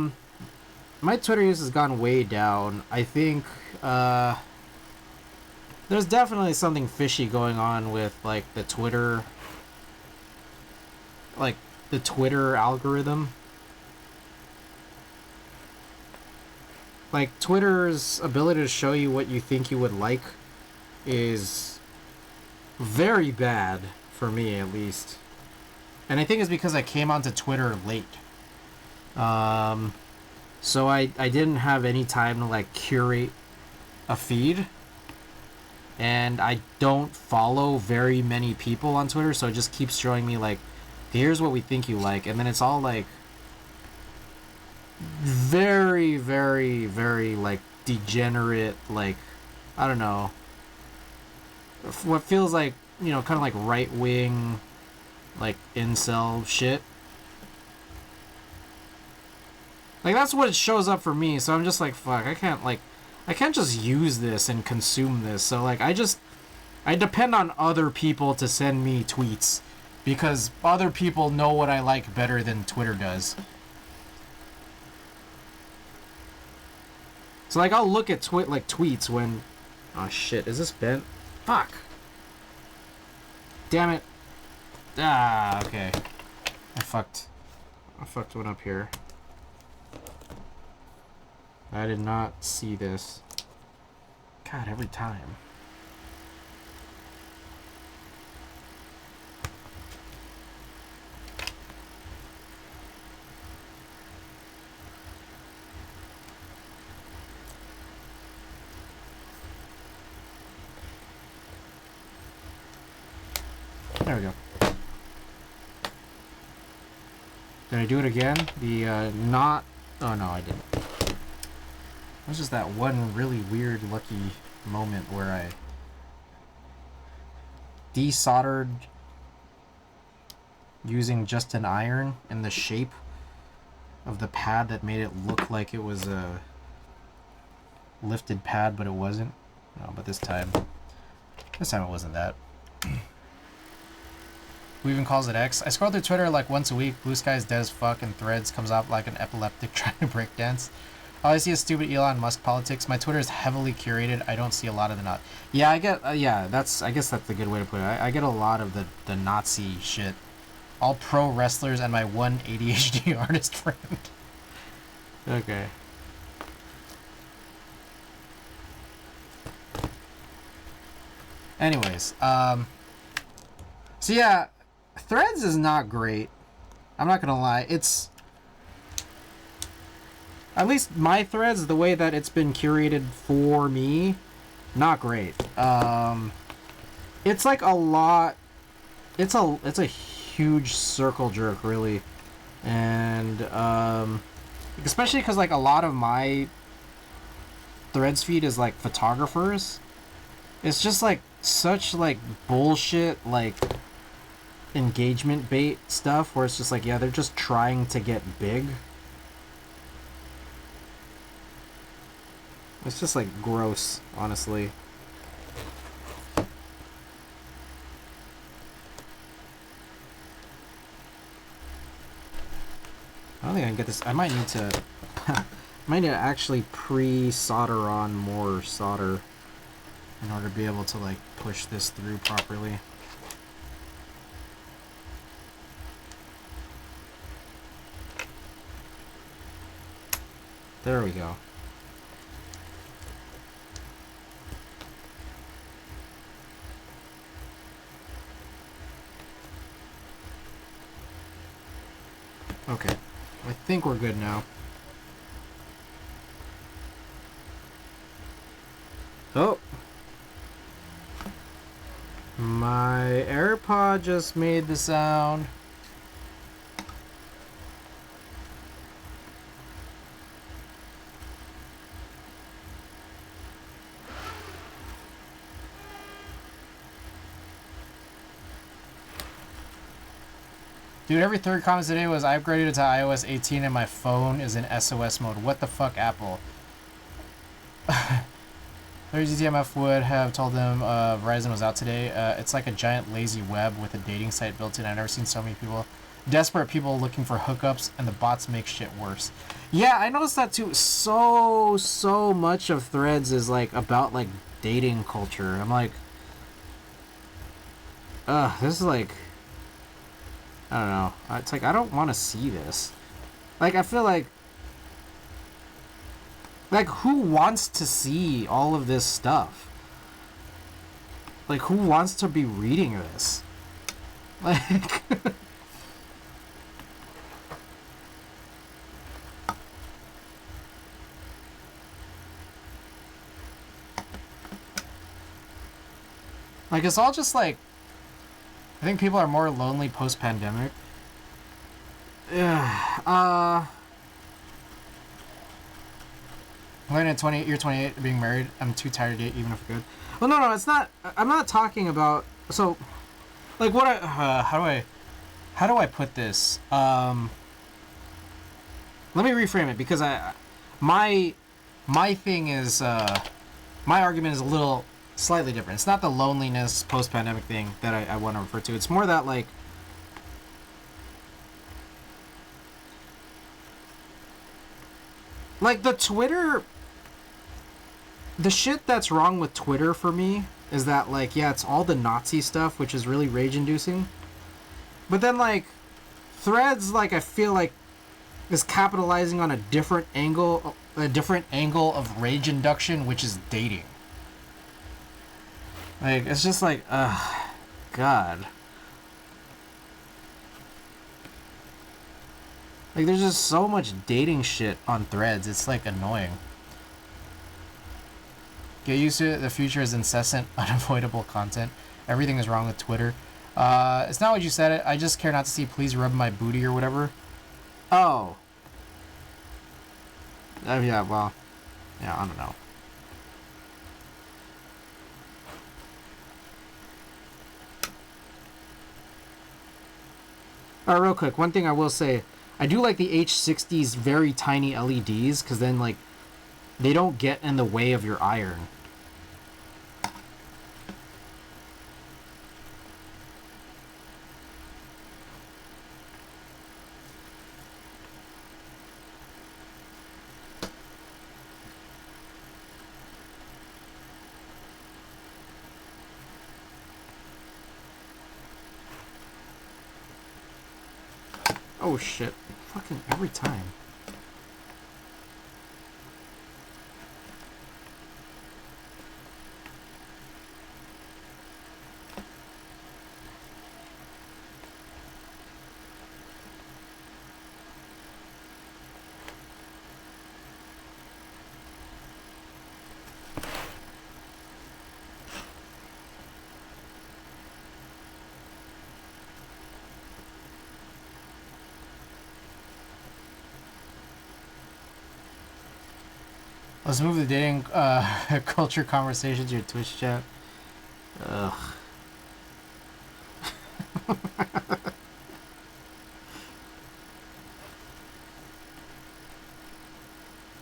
my Twitter use has gone way down. I think there's definitely something fishy going on with like the Twitter algorithm. Like, Twitter's ability to show you what you think you would like is very bad, for me at least. And I think it's because I came onto Twitter late. So I didn't have any time to like curate a feed. And I don't follow very many people on Twitter, so it just keeps showing me like, here's what we think you like, and then it's all like very, very, very like degenerate, like, I don't know, what feels like, you know, kind of like right wing, like incel shit. Like, that's what it shows up for me, so I'm just like, fuck, I can't just use this and consume this. So like, I depend on other people to send me tweets, because other people know what I like better than Twitter does. So like, I'll look at tweets when... Oh shit, is this bent? Fuck. Damn it. Ah, okay. I fucked one up here. I did not see this. God, every time. There we go. Did I do it again? The, not... Oh, no, I didn't. It was just that one really weird, lucky moment where I desoldered using just an iron in the shape of the pad that made it look like it was a lifted pad, but it wasn't. No, but this time it wasn't that. Who even calls it X? I scroll through Twitter like once a week. Blue Sky's dead as fuck, and Threads comes up like an epileptic trying to break dance. All I see is stupid Elon Musk politics. My Twitter is heavily curated. I don't see a lot of the not. Yeah, I get. Yeah, I guess that's a good way to put it. I get a lot of the Nazi shit. All pro wrestlers and my one ADHD artist friend. Okay. Anyways, so yeah, Threads is not great. I'm not gonna lie. It's, at least my Threads, the way that it's been curated for me, not great. It's like a lot. It's a huge circle jerk, really, and especially because like a lot of my Threads feed is like photographers. It's just like such like bullshit like engagement bait stuff where it's just like, yeah, they're just trying to get big. It's just like gross, honestly. I don't think I can get this. I might need to might need to actually pre-solder on more solder in order to be able to like push this through properly. There we go. Okay. I think we're good now. Oh! My AirPod just made the sound. Dude, every third comment today was I upgraded to iOS 18 and my phone is in SOS mode. What the fuck, Apple? 30GTMF would have told them Verizon was out today. It's like a giant lazy web with a dating site built in. I've never seen so many people, desperate people looking for hookups, and the bots make shit worse. Yeah, I noticed that too. So much of Threads is like about like dating culture. I'm like, this is like, I don't know. It's like, I don't want to see this. Like, I feel like who wants to see all of this stuff? Like, who wants to be reading this? Like, like, it's all just like, I think people are more lonely post-pandemic. Yeah, Learning at 28, you're 28, being married. I'm too tired to date, even if I could. Well, no, it's not. I'm not talking about. So, like, what? How do I put this? Let me reframe it because my thing is, my argument is a little slightly different. It's not the loneliness post-pandemic thing that I want to refer to. It's more that like. Like the Twitter. The shit that's wrong with Twitter for me is that, like, yeah, it's all the Nazi stuff, which is really rage-inducing. But then, like, Threads, like, I feel like is capitalizing on a different angle of rage induction, which is dating. Like, it's just like, God. Like, there's just so much dating shit on Threads. It's, like, annoying. Get used to it. The future is incessant, unavoidable content. Everything is wrong with Twitter. It's not what you said. I just care not to see please rub my booty or whatever. Oh. Yeah, well. Yeah, I don't know. Alright, real quick. One thing I will say. I do like the H60's very tiny LEDs, because then, like, they don't get in the way of your iron. Oh shit. Fucking every time. Let's move the dating culture conversation to your Twitch chat. Ugh.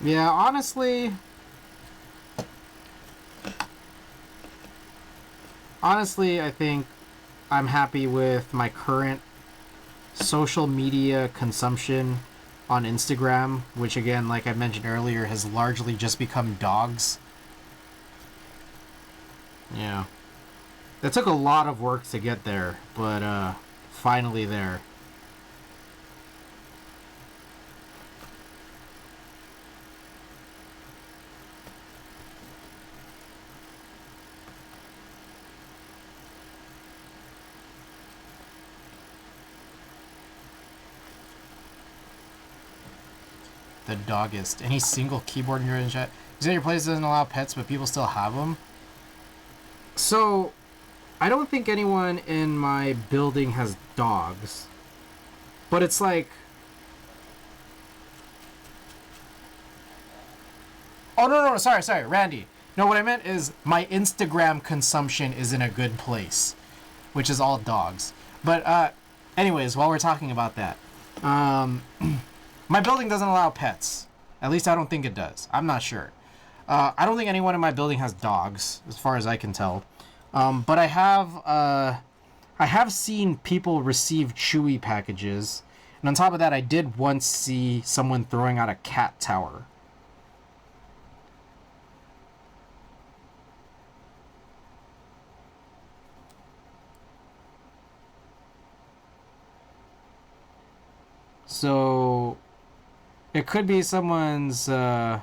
Yeah, honestly, I think I'm happy with my current social media consumption on Instagram, which again, like I mentioned earlier, has largely just become dogs. Yeah. It took a lot of work to get there, but finally there. The doggist. Any single keyboard in your chat? You said your place doesn't allow pets, but people still have them? So, I don't think anyone in my building has dogs. But it's like... Oh, no, sorry, Randy. No, what I meant is my Instagram consumption is in a good place, which is all dogs. But, anyways, while we're talking about that, my building doesn't allow pets. At least I don't think it does. I'm not sure. I don't think anyone in my building has dogs, as far as I can tell. But I have seen people receive Chewy packages. And on top of that, I did once see someone throwing out a cat tower. So, it could be someone's, what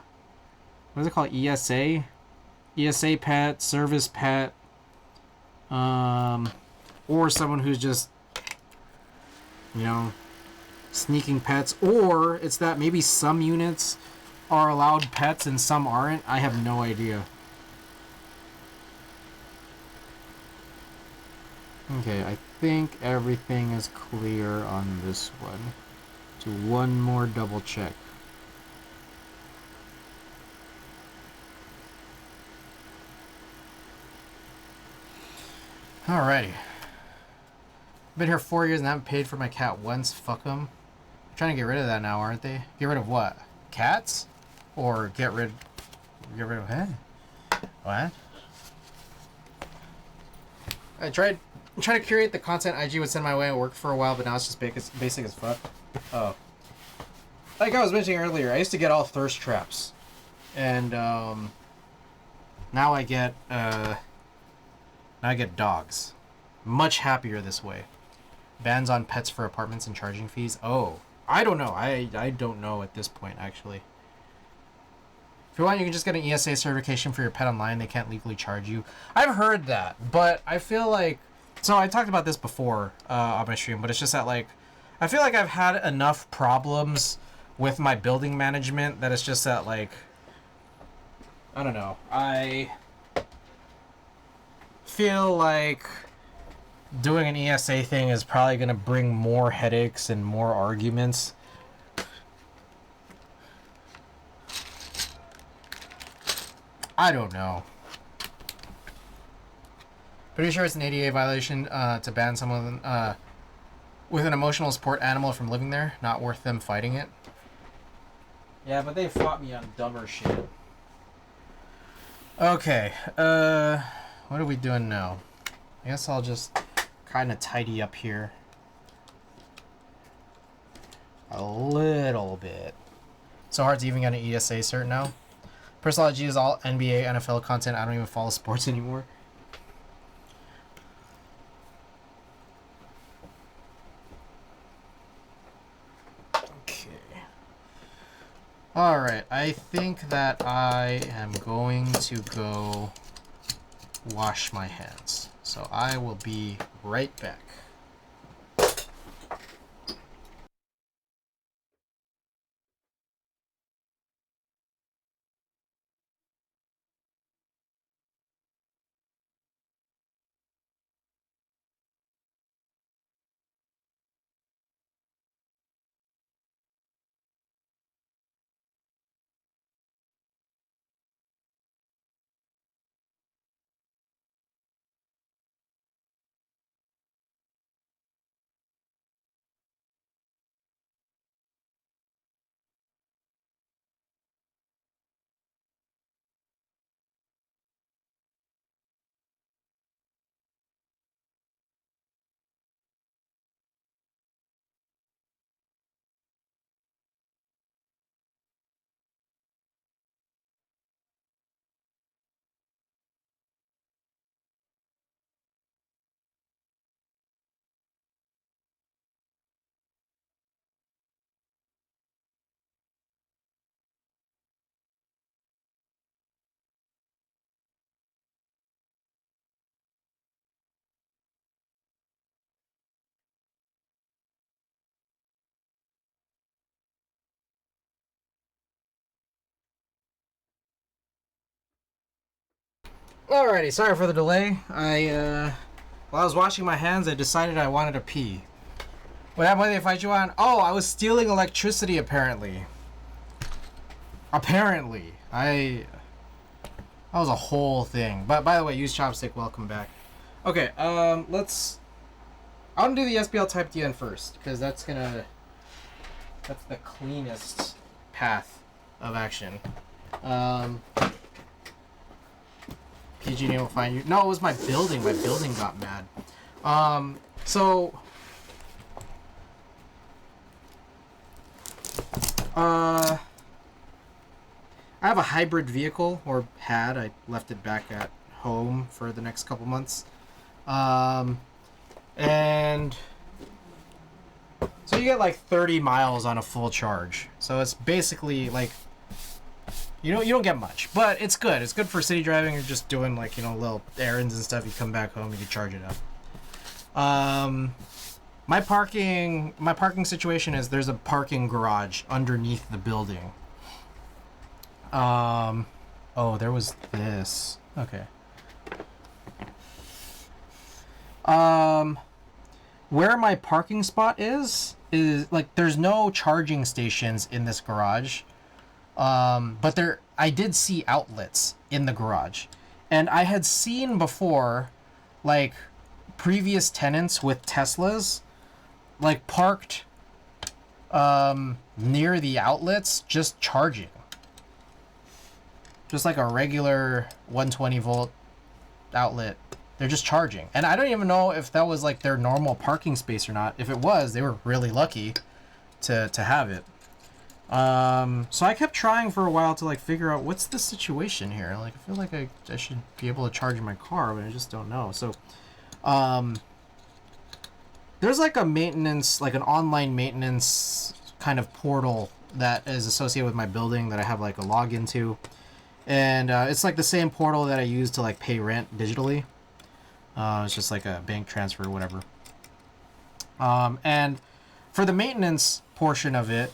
is it called? ESA? ESA pet, service pet, or someone who's just, you know, sneaking pets. Or it's that maybe some units are allowed pets and some aren't. I have no idea. Okay, I think everything is clear on this one. Do one more double check. Alrighty. Been here 4 years and haven't paid for my cat once. Fuck them. Trying to get rid of that now, aren't they? Get rid of what? Cats? Or get rid of what? I tried to curate the content IG would send my way. It worked for a while, but now it's just basic as fuck. Oh. Like I was mentioning earlier, I used to get all thirst traps. And now I get dogs. Much happier this way. Bans on pets for apartments and charging fees. Oh, I don't know. I don't know at this point, actually. If you want, you can just get an ESA certification for your pet online. They can't legally charge you. I've heard that, but I feel like... So I talked about this before on my stream, but it's just that, like, I feel like I've had enough problems with my building management that it's just that, like... I don't know. I feel like doing an ESA thing is probably going to bring more headaches and more arguments I don't know. Pretty sure it's an ADA violation to ban someone with an emotional support animal from living there. Not worth them fighting it. Yeah, but they fought me on dumber shit. Okay. What are we doing now? I guess I'll just kind of tidy up here a little bit. So hard to even get an ESA cert now. Personology is all NBA, NFL content. I don't even follow sports anymore. Okay. Alright, I think that I am going to go wash my hands. So I will be right back. Alrighty, sorry for the delay. While I was washing my hands, I decided I wanted to pee. What happened if I fight you on? Oh, I was stealing electricity apparently. Apparently. That was a whole thing. But by the way, use chopstick, welcome back. Okay, let's... I'm gonna do the SBL Type DN first, because that's the cleanest path of action. PG name will find you. No, it was my building. My building got mad. I have a hybrid vehicle, or had. I left it back at home for the next couple months. And so you get like 30 miles on a full charge. So it's basically like, you don't get much, but it's good. It's good for city driving or just doing like, little errands and stuff. You come back home, you can charge it up. My parking situation is there's a parking garage underneath the building. Oh, there was this. Okay. Where my parking spot is like there's no charging stations in this garage. But I did see outlets in the garage, and I had seen before, like, previous tenants with Teslas, like, parked, near the outlets, just charging. Just like a regular 120 volt outlet. They're just charging. And I don't even know if that was, like, their normal parking space or not. If it was, they were really lucky to have it. So I kept trying for a while to like figure out what's the situation here. Like I feel like I should be able to charge my car, but I just don't know. So, there's like a maintenance, like an online maintenance kind of portal that is associated with my building that I have like a login to, and it's like the same portal that I use to like pay rent digitally. It's just like a bank transfer or whatever. And for the maintenance portion of it.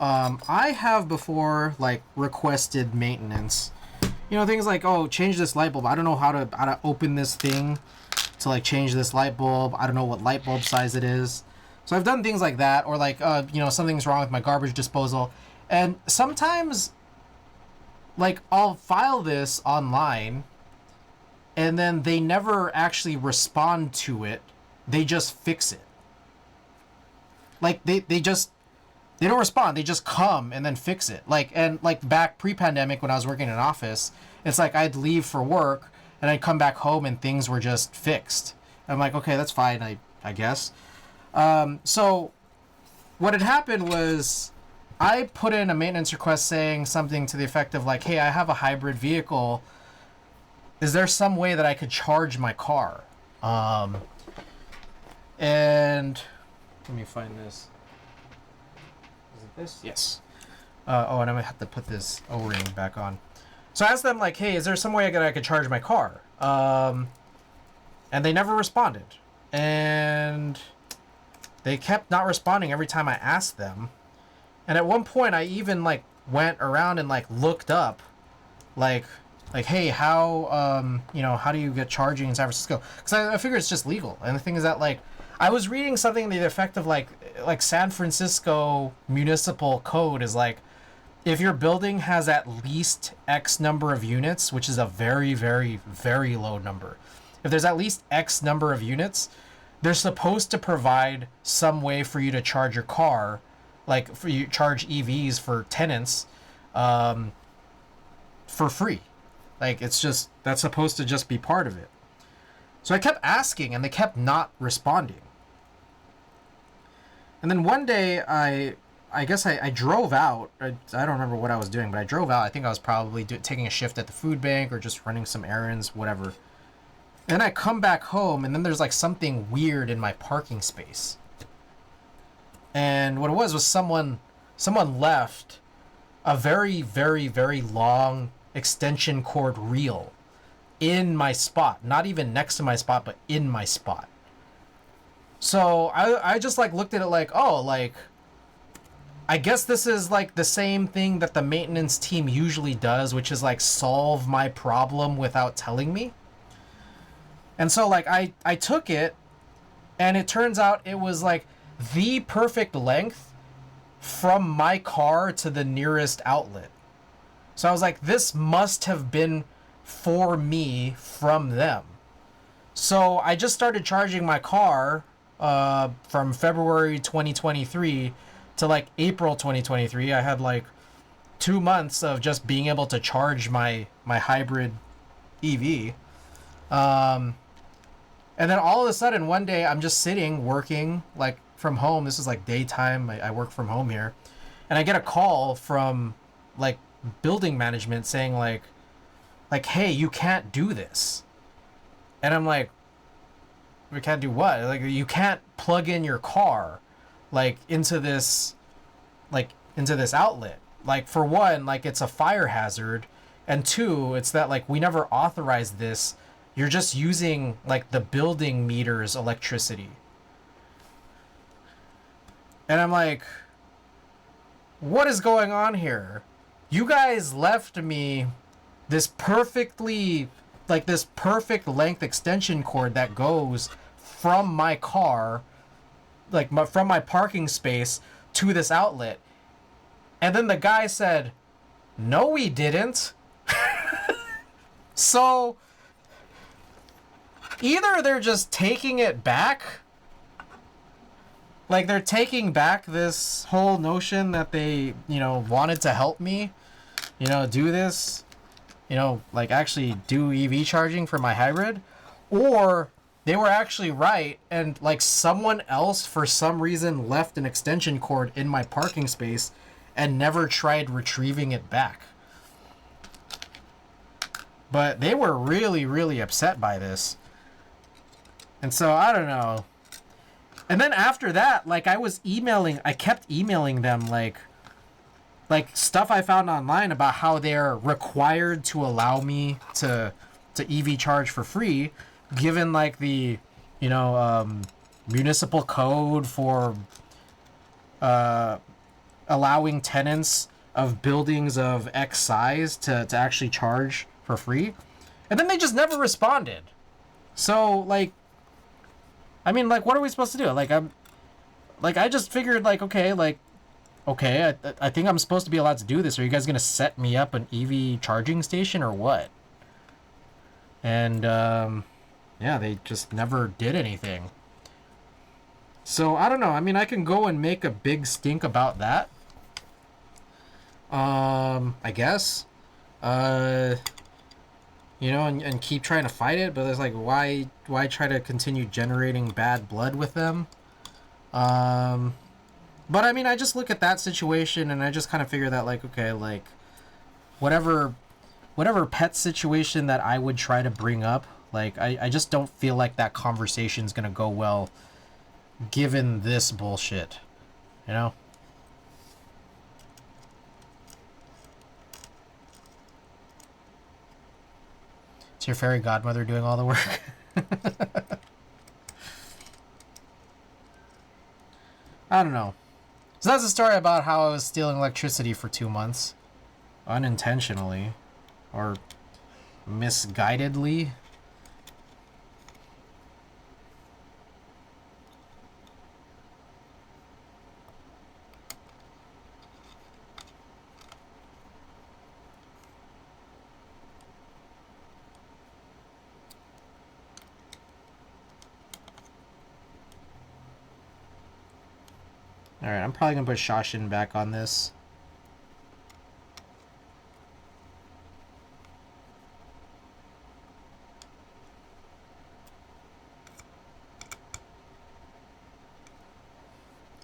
I have before like requested maintenance, things like, oh, change this light bulb. I don't know how to open this thing to like change this light bulb. I don't know what light bulb size it is. So I've done things like that, or like, something's wrong with my garbage disposal. And sometimes like, I'll file this online, and then they never actually respond to it. They just fix it. Like, they don't respond. They just come and then fix it. Like, and like back pre-pandemic when I was working in an office, it's like I'd leave for work and I'd come back home and things were just fixed. I'm like, okay, that's fine, I guess. So what had happened was I put in a maintenance request saying something to the effect of like, hey, I have a hybrid vehicle. Is there some way that I could charge my car? And let me find this. Is it this? Yes. Oh, and I'm gonna have to put this O-ring back on. So I asked them like, hey, is there some way that I could charge my car? And they never responded. And they kept not responding every time I asked them. And at one point I even like went around and like looked up like hey, how how do you get charging in San Francisco? Because I figure it's just legal. And the thing is that like I was reading something to the effect of like San Francisco municipal code is like if your building has at least X number of units, which is a very, very, very low number. If there's at least X number of units, they're supposed to provide some way for you to charge your car, like for you charge EVs for tenants, for free. Like it's just that's supposed to just be part of it. So I kept asking and they kept not responding. And then one day I guess I drove out. I don't remember what I was doing, but I drove out. I think I was probably taking a shift at the food bank or just running some errands, whatever. And then I come back home, and then there's like something weird in my parking space. And what it was someone left a very, very, very long extension cord reel in my spot. Not even next to my spot, but in my spot. So I just like looked at it like, oh, like I guess this is like the same thing that the maintenance team usually does, which is like solve my problem without telling me. And so like I took it and it turns out it was like the perfect length from my car to the nearest outlet. So I was like, this must have been for me from them. So I just started charging my car from February 2023 to like April 2023. I had like 2 months of just being able to charge my hybrid EV. And then all of a sudden one day I'm just sitting working like from home. This is like daytime. I work from home here. And I get a call from like building management saying like, hey, you can't do this. And I'm like, we can't do what? Like, you can't plug in your car like into this outlet. Like, for one, like it's a fire hazard, and two, it's that like we never authorized this. You're just using like the building meter's electricity. And I'm like, what is going on here? You guys left me this perfect length extension cord that goes from my car, like from my parking space to this outlet. And then the guy said, no, we didn't. So either they're just taking it back, like they're taking back this whole notion that they, wanted to help me, do this, like actually do EV charging for my hybrid, or they were actually right and like someone else for some reason left an extension cord in my parking space and never tried retrieving it back. But they were really, really upset by this. And so I don't know. And then after that, like I kept emailing them like stuff I found online about how they're required to allow me to EV charge for free, given like the, municipal code for allowing tenants of buildings of X size to actually charge for free. And then they just never responded. So like, I mean, like, what are we supposed to do? Like, I just figured like, okay, like okay, I think I'm supposed to be allowed to do this. Are you guys gonna set me up an EV charging station or what? And yeah, they just never did anything. So I don't know. I mean, I can go and make a big stink about that. I guess. You know, and keep trying to fight it, but it's like, why try to continue generating bad blood with them? But I mean, I just look at that situation and I just kind of figure that, like, okay, like, whatever pet situation that I would try to bring up, like, I just don't feel like that conversation's gonna go well given this bullshit, you know? Is your fairy godmother doing all the work? I don't know. So that's a story about how I was stealing electricity for 2 months. Unintentionally. Or misguidedly. Alright, I'm probably going to put Shashin back on this.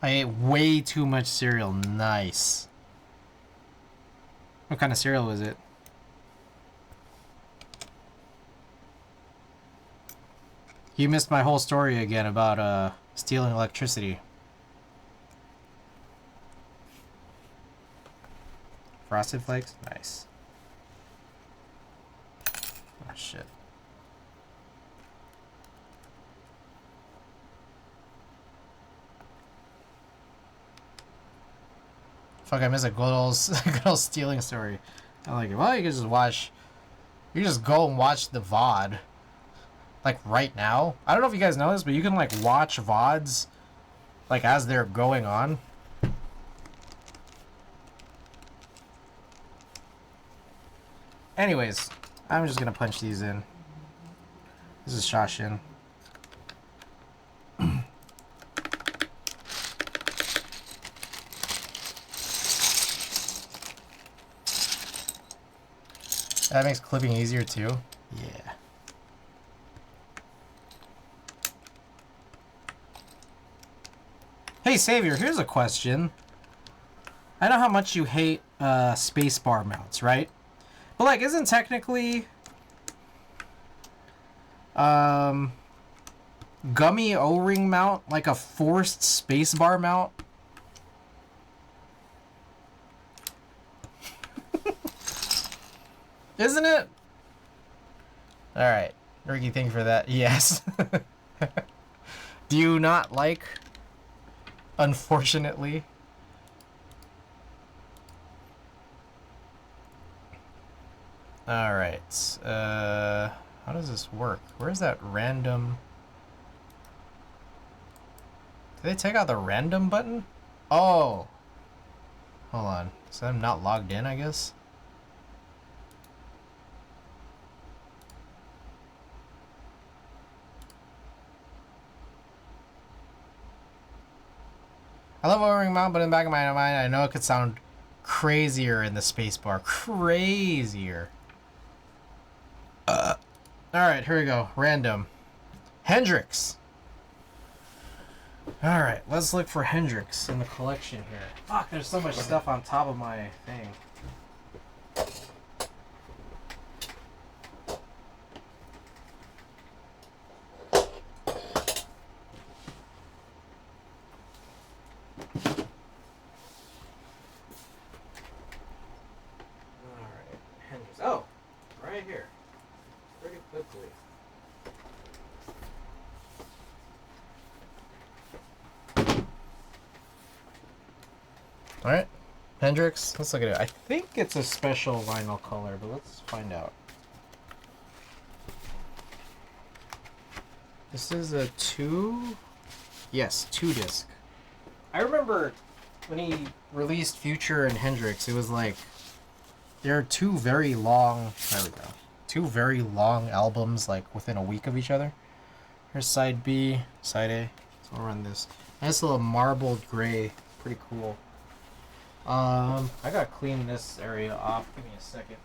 I ate way too much cereal. Nice. What kind of cereal was it? You missed my whole story again about stealing electricity. Frosted Flakes? Nice. Oh, shit. Fuck, I missed a good old stealing story. I like it. Well, you can just watch... You just go and watch the VOD. Like, right now. I don't know if you guys know this, but you can, like, watch VODs, like, as they're going on. Anyways, I'm just gonna punch these in. This is Shashin. That makes clipping easier too. Yeah. Hey Savior, here's a question. I know how much you hate spacebar mounts, right? But like, isn't technically gummy O-ring mount like a forced spacebar mount? Isn't it? Alright. Ricky, thank you for that. Yes. Do you not like, unfortunately? Alright. How does this work? Where's that random... Did they take out the random button? Oh! Hold on. So I'm not logged in, I guess? I love O-ring mount, but in the back of my mind, I know it could sound crazier in the spacebar. Crazier. Alright, here we go. Random. Hendrix. Alright, let's look for Hendrix in the collection here. Fuck, there's so much stuff on top of my thing. Alright, Hendrix. Oh, right here. Pretty quickly. Alright, Hendrix, let's look at it. I think it's a special vinyl color, but let's find out. This is a 2... Yes, 2 disc. I remember when he released Future and Hendrix, it was like there are two very long. There we go. Two very long albums, like within a week of each other. Here's side B, side A. So I'll run this. Nice little marbled gray, pretty cool. I gotta clean this area off. Give me a second.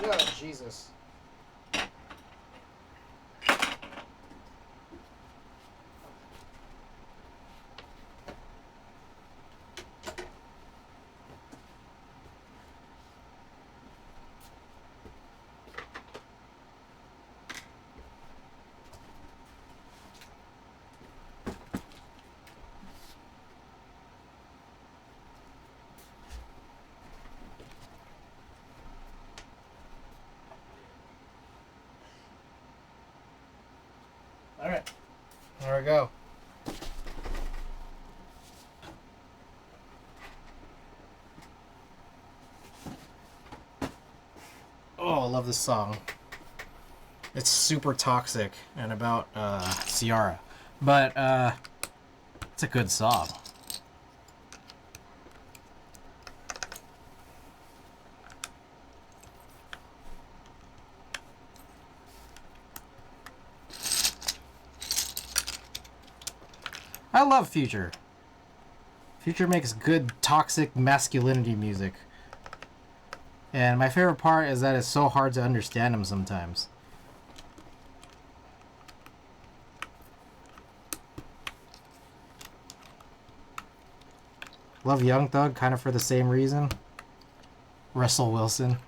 Oh, Jesus. Alright, there we go. Oh, I love this song. It's super toxic and about Ciara. But it's a good song. I love Future. Future makes good toxic masculinity music. And my favorite part is that it's so hard to understand him sometimes. Love Young Thug, kind of for the same reason. Russell Wilson.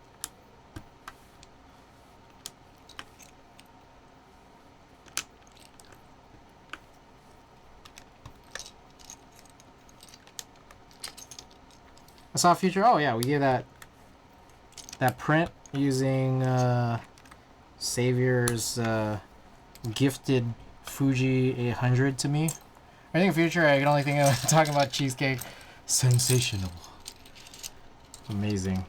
I saw Future. Oh yeah, we gave that print using Savior's gifted Fuji 800 to me. I think Future, I can only think of talking about cheesecake. Sensational. Amazing.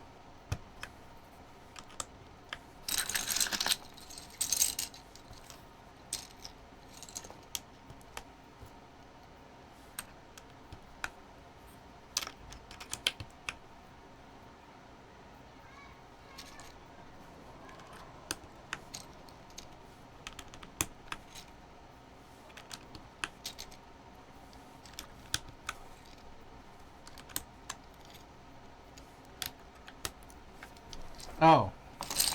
Oh,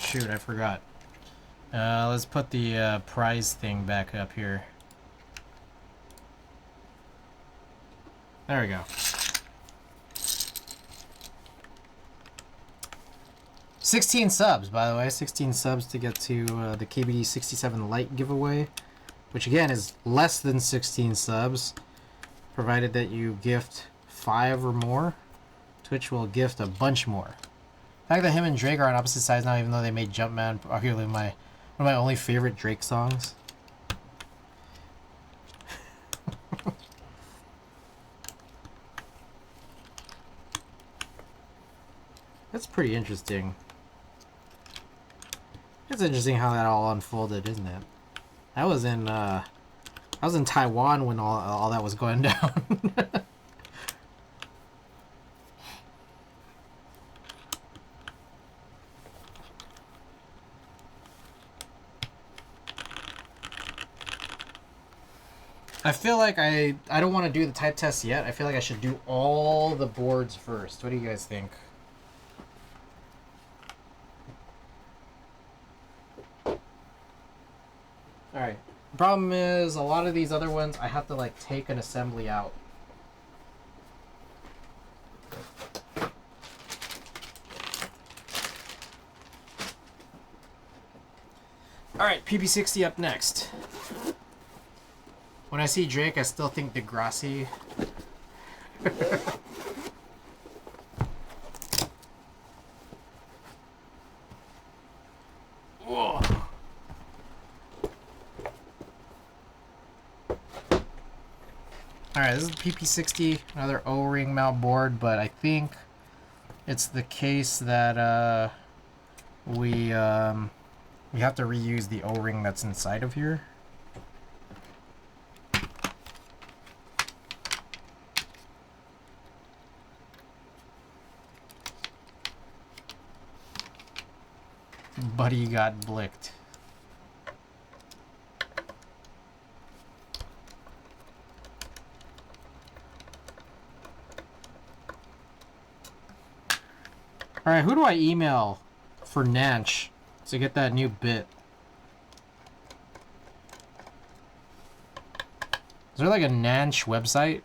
shoot, I forgot. Let's put the prize thing back up here. There we go. $16 subs, by the way. 16 subs to get to the KBD 67 Lite giveaway, which again is less than 16 subs, provided that you gift 5 or more. Twitch will gift a bunch more. The fact that him and Drake are on opposite sides now, even though they made Jumpman arguably one of my only favorite Drake songs. That's pretty interesting. It's interesting how that all unfolded, isn't it? I was in Taiwan when all that was going down. I feel like I don't want to do the type test yet. I feel like I should do all the boards first. What do you guys think? Alright. The problem is a lot of these other ones I have to like take an assembly out. Alright, PP60 up next. When I see Drake, I still think Degrassi. Whoa. Alright, this is PP60, another O-ring mount board, but I think It's the case that we have to reuse the O-ring that's inside of here. Buddy got blicked. Alright, who do I email for Nanch to get that new bit? Is there like a Nanch website?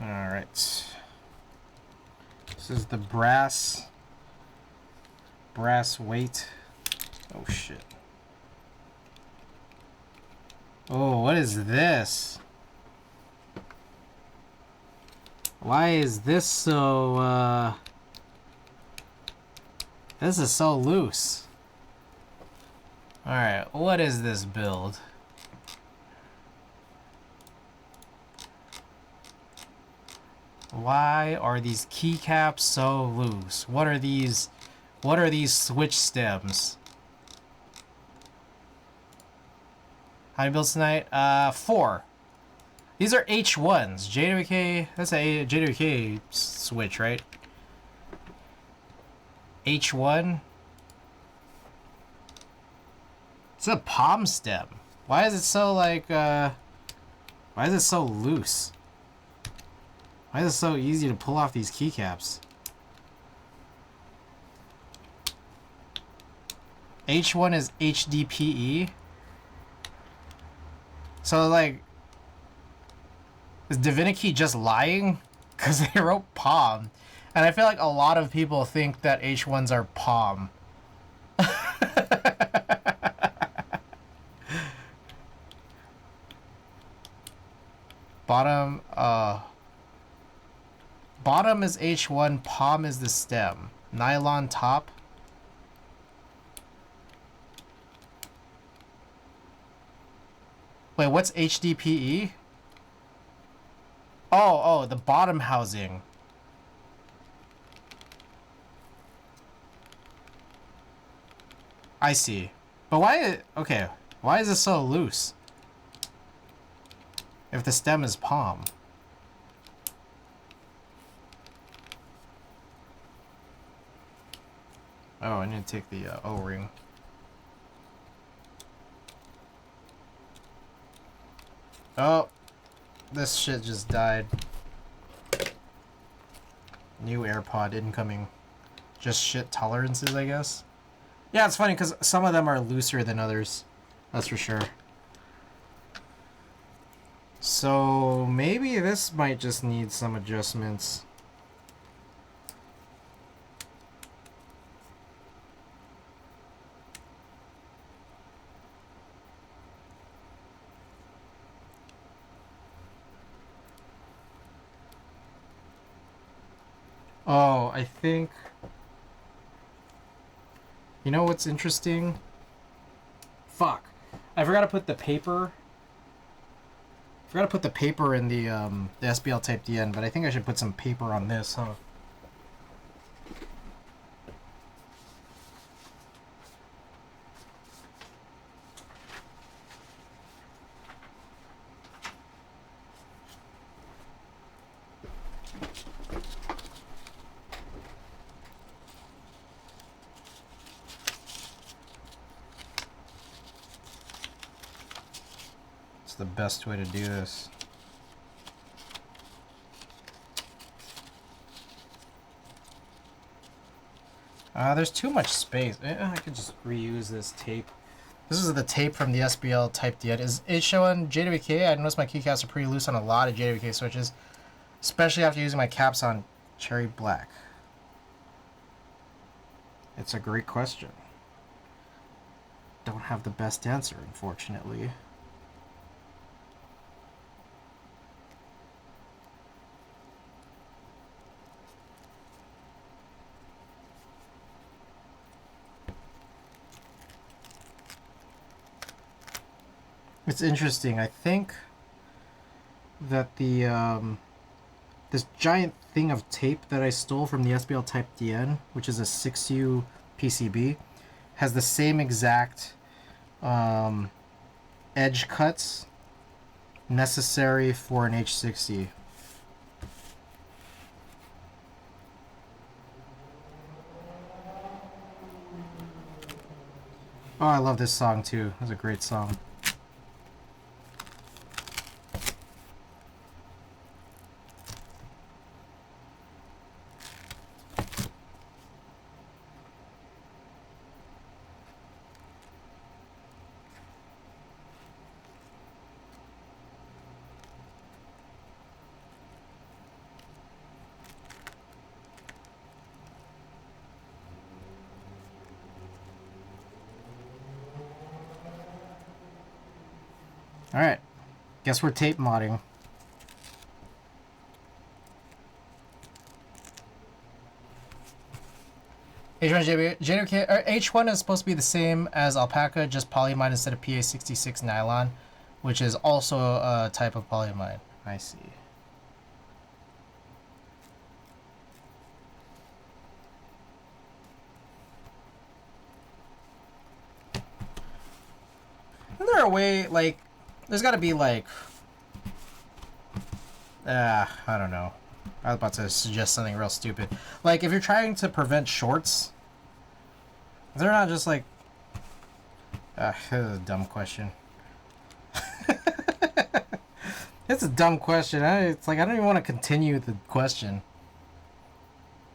Alright. This is the brass weight. Oh shit. Oh, what is this? Why is this so this is so loose? Alright, what is this build? Why are these keycaps so loose? What are these switch stems? How many builds tonight? 4. These are H1s. JWK, that's a JWK switch, right? H1. It's a palm stem. Why is it so like why is it so loose? Why is it so easy to pull off these keycaps? H1 is HDPE. So like, is Divinity just lying? Because they wrote palm. And I feel like a lot of people think that H1s are palm. Bottom is H1, palm is the stem. Nylon top. Wait, what's HDPE? Oh, the bottom housing. I see. But why, okay, why is it so loose? If the stem is palm. Oh, I need to take the O-ring. Oh, this shit just died. New AirPod incoming. Just shit tolerances, I guess. Yeah, it's funny because some of them are looser than others. That's for sure. So maybe this might just need some adjustments. Oh, I think... You know what's interesting? Fuck. I forgot to put the paper... in the SBL Type DN, but I think I should put some paper on this, huh? The best way to do this. There's too much space. I could just reuse this tape. This is the tape from the SBL Type D. Is it showing JWK? I noticed my keycaps are pretty loose on a lot of JWK switches, especially after using my caps on Cherry Black. It's a great question. Don't have the best answer, unfortunately. It's interesting. I think that the this giant thing of tape that I stole from the SBL Type DN, which is a 6U PCB, has the same exact edge cuts necessary for an H60. Oh, I love this song too. It's a great song. Alright. Guess we're tape modding. H1 is supposed to be the same as alpaca, just polyamide instead of PA66 nylon, which is also a type of polyamide. I see. Isn't there a way, like, there's gotta be, like, I don't know. I was about to suggest something real stupid. Like, if you're trying to prevent shorts, they're not just like... this is a dumb question. It's a dumb question. It's like, I don't even want to continue the question.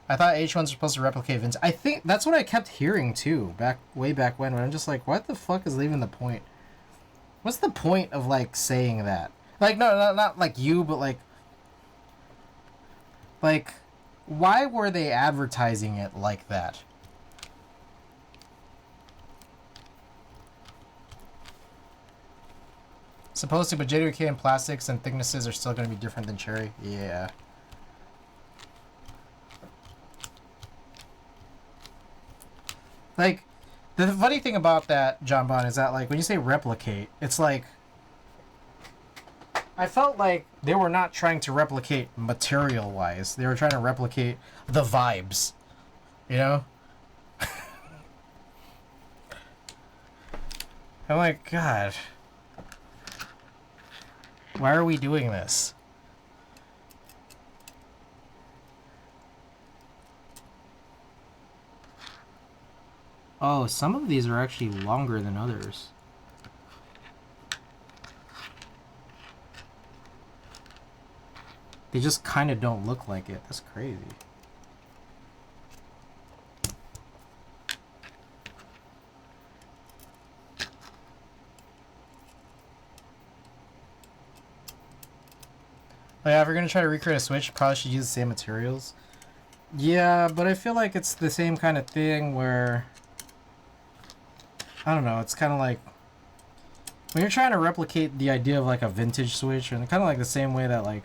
I thought H1s were supposed to replicate vintage. I think that's what I kept hearing, too, way back when I'm just like, what the fuck is leaving the point? What's the point of, like, saying that? Like, no, not like you, but, like, why were they advertising it like that? Supposed to, but JWK and plastics and thicknesses are still going to be different than cherry. Yeah. Like, the funny thing about that, John Bond, is that, like, when you say replicate, it's like... I felt like they were not trying to replicate material-wise. They were trying to replicate the vibes. You know? I'm like, God. Why are we doing this? Oh, some of these are actually longer than others. They just kind of don't look like it. That's crazy. Oh yeah, if we're gonna try to recreate a Switch, probably should use the same materials. Yeah, but I feel like it's the same kind of thing where... I don't know, it's kind of like... When you're trying to replicate the idea of like a vintage Switch, and kind of like the same way that like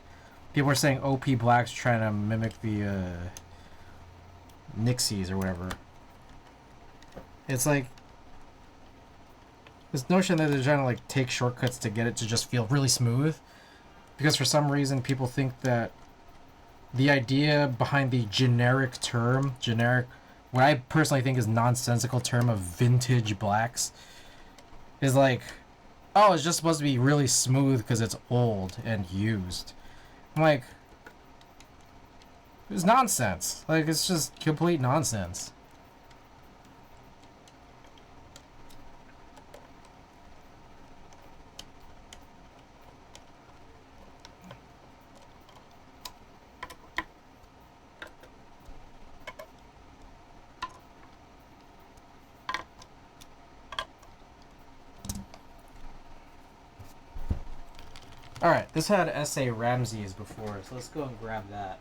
people are saying OP Black's trying to mimic the Nixies or whatever. It's like this notion that they're trying to like take shortcuts to get it to just feel really smooth, because for some reason people think that the idea behind the generic, what I personally think is nonsensical term of vintage blacks is like, oh, it's just supposed to be really smooth because it's old and used. I'm like, it's nonsense. Like, it's just complete nonsense. Alright, this had S.A. Ramses before, so let's go and grab that.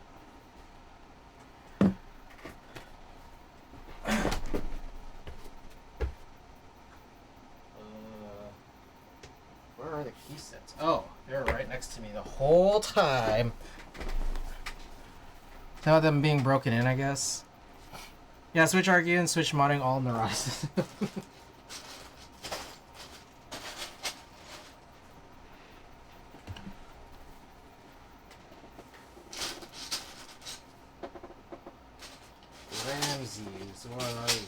Where are the key sets? Oh, they're right next to me the whole time. Now them being broken in, I guess. Yeah, switch Arceus, switch modding all Neurosis. Ramses, where are you?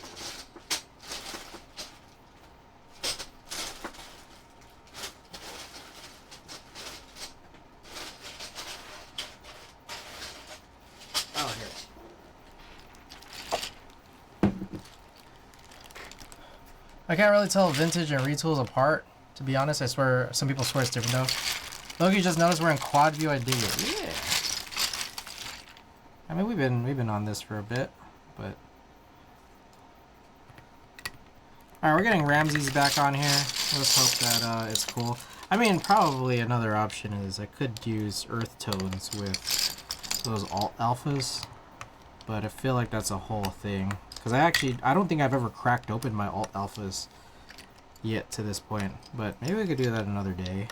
Oh, here. I can't really tell vintage and retools apart. To be honest, I swear some people swear it's different though. Loki just noticed we're in quad view. I dig it. Yeah. I mean, we've been on this for a bit, but all right, we're getting Ramses back on here. Let's hope that it's cool. I mean, probably another option is I could use earth tones with those alt alphas, but I feel like that's a whole thing. Because I don't think I've ever cracked open my alt alphas yet to this point, but maybe we could do that another day.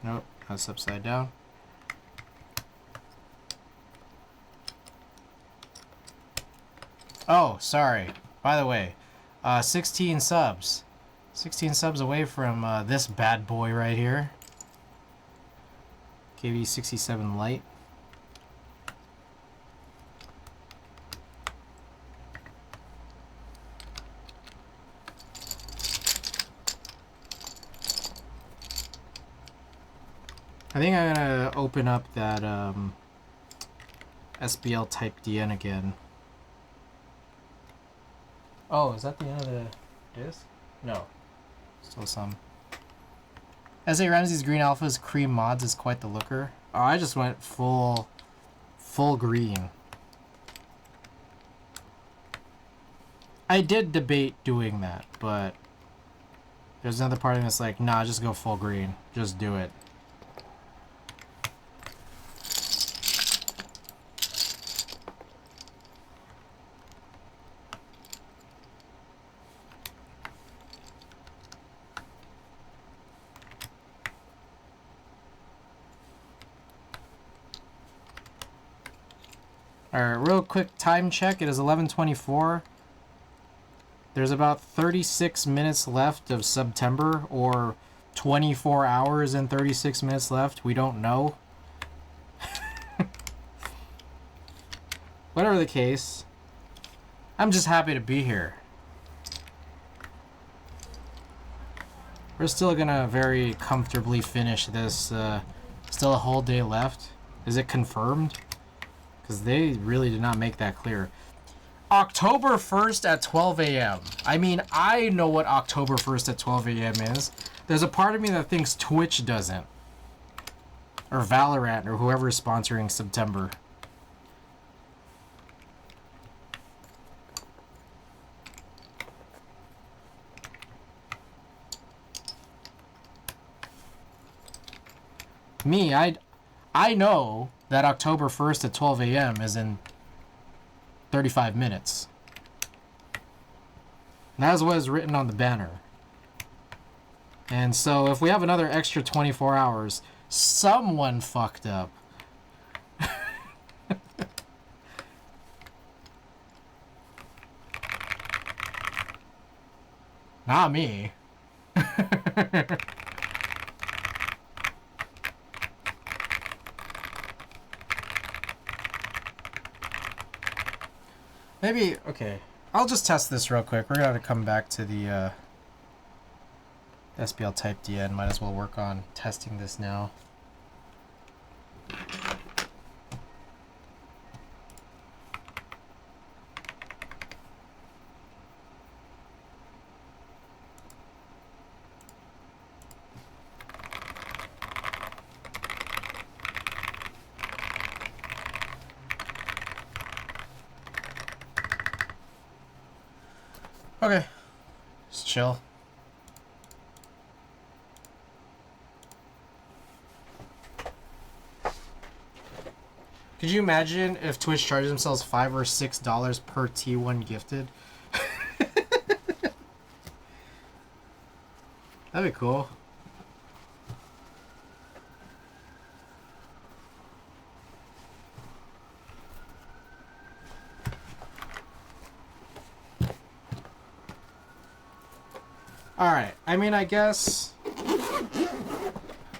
Nope, that's upside down. Oh, sorry. By the way, 16 subs. 16 subs away from this bad boy right here. KB67 Lite. I think I'm gonna open up that SBL Type DN again. Oh, is that the end of the disc? No. Still some. S.A. Ramsey's Green Alpha's Cream Mods is quite the looker. Oh, I just went full green. I did debate doing that, but there's another part of me that's like, nah, just go full green. Just do it. Alright, real quick time check. It is 11:24. There's about 36 minutes left of Subtember, or 24 hours and 36 minutes left. We don't know. Whatever the case, I'm just happy to be here. We're still gonna very comfortably finish this. Still a whole day left. Is it confirmed? Because they really did not make that clear. October 1st at 12 a.m. I mean, I know what October 1st at 12 a.m. is. There's a part of me that thinks Twitch doesn't. Or Valorant, or whoever is sponsoring September. Me, I know that October 1st at 12 a.m. is in 35 minutes. And that is what is written on the banner. And so if we have another extra 24 hours, someone fucked up. Not me. Maybe, okay. I'll just test this real quick. We're gonna have to come back to the SBL Type DN. Might as well work on testing this now. Okay. Just chill. Could you imagine if Twitch charges themselves $5 or $6 per T1 gifted? That'd be cool. Alright, I mean, I guess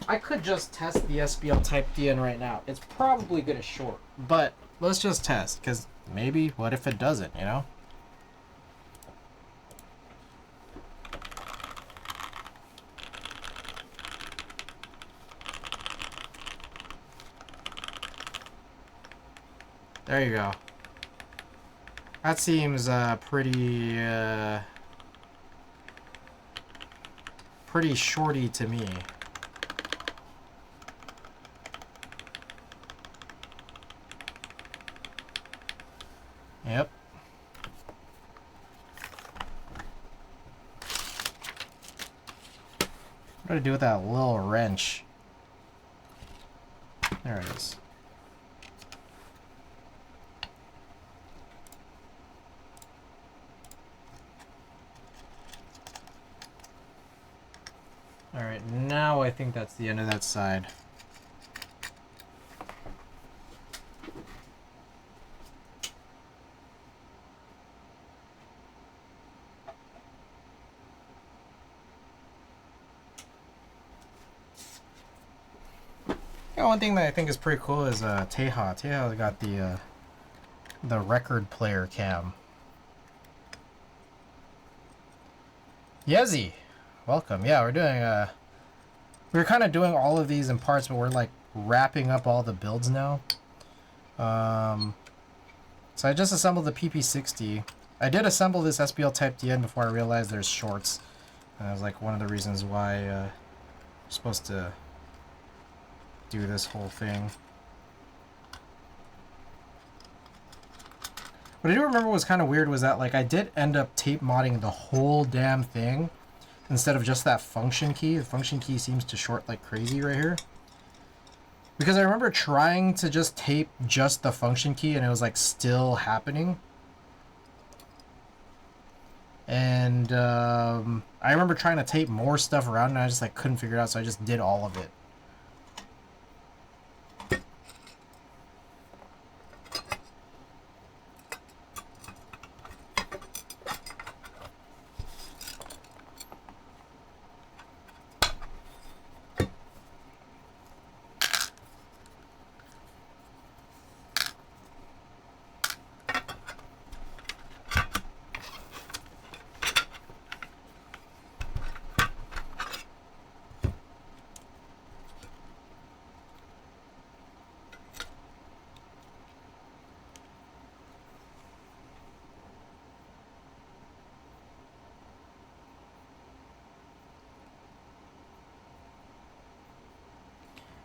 I could just test the SBL Type D in right now. It's probably gonna short, but let's just test, because maybe, what if it doesn't, you know? There you go. That seems pretty shorty to me. Yep. What do I do with that little wrench? There it is. Alright, now I think that's the end of that side. Yeah, one thing that I think is pretty cool is Teja. Teja got the record player cam. Yezi, welcome. Yeah, we're doing we're kind of doing all of these in parts, but we're like wrapping up all the builds now. So I just assembled the PP60. I did assemble this SBL Type DN before I realized there's shorts. And that was like one of the reasons why I'm supposed to do this whole thing. What I do remember was kind of weird was that like I did end up tape modding the whole damn thing instead of just that function key. The function key seems to short like crazy right here. Because I remember trying to just tape just the function key and it was like still happening. And I remember trying to tape more stuff around and I just like couldn't figure it out, so I just did all of it.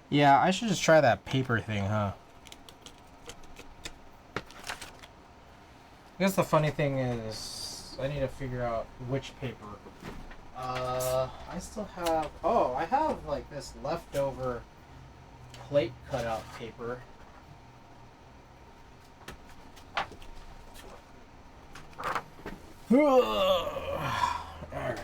Yeah, I should just try that paper thing, huh? I guess the funny thing is, I need to figure out which paper. I still have... Oh, I have, like, this leftover plate cutout paper. Alright.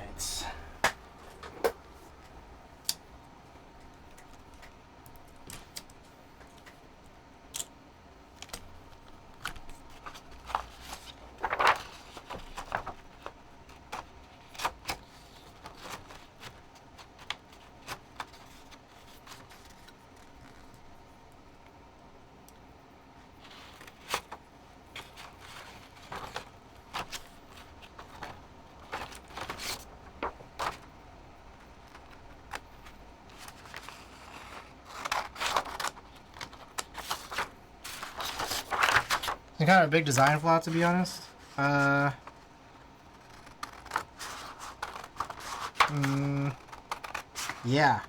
It's kind of a big design flaw, to be honest. Yeah.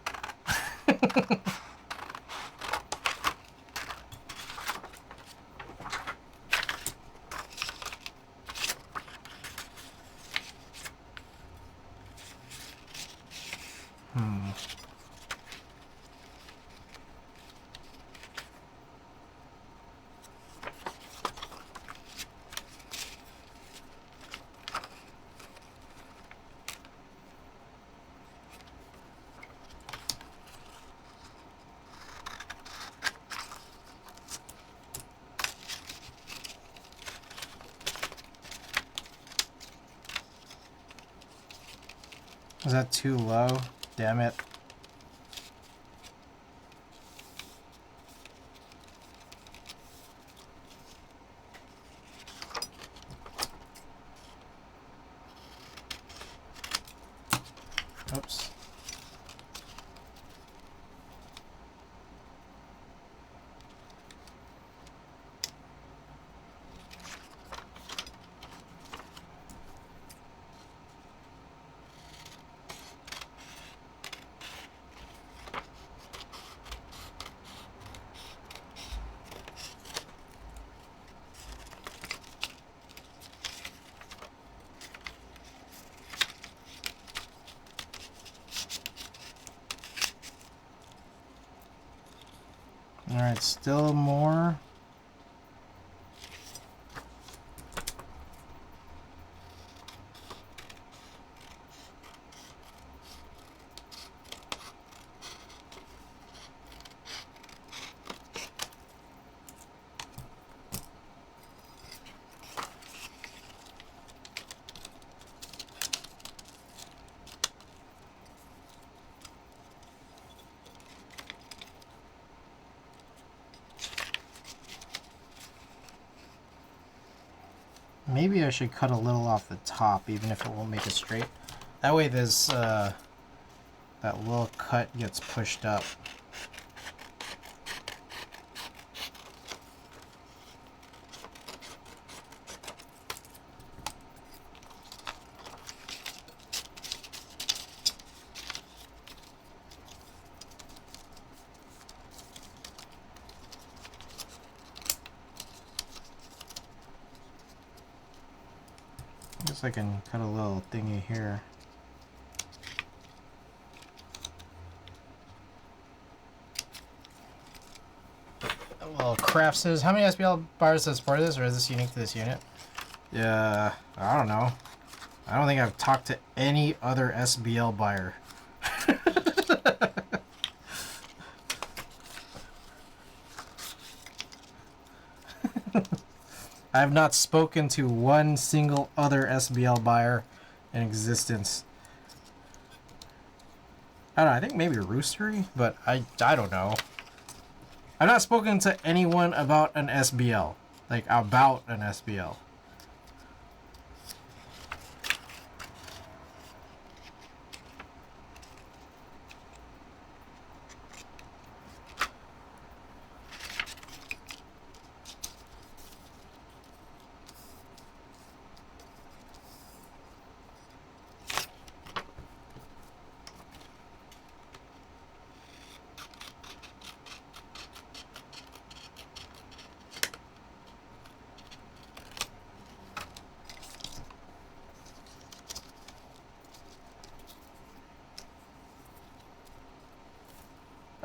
Is that too low? Damn it. Oops. Alright, still more. Maybe I should cut a little off the top, even if it won't make it straight. That way this, that little cut gets pushed up. I guess I can cut a little thingy here. Well, craft says, how many SBL bars does support this, or is this unique to this unit? Yeah, I don't know. I don't think I've talked to any other SBL buyer. I have not spoken to one single other SBL buyer in existence. I don't know, I think maybe Roostery, but I don't know. I've not spoken to anyone about an SBL. Like, about an SBL.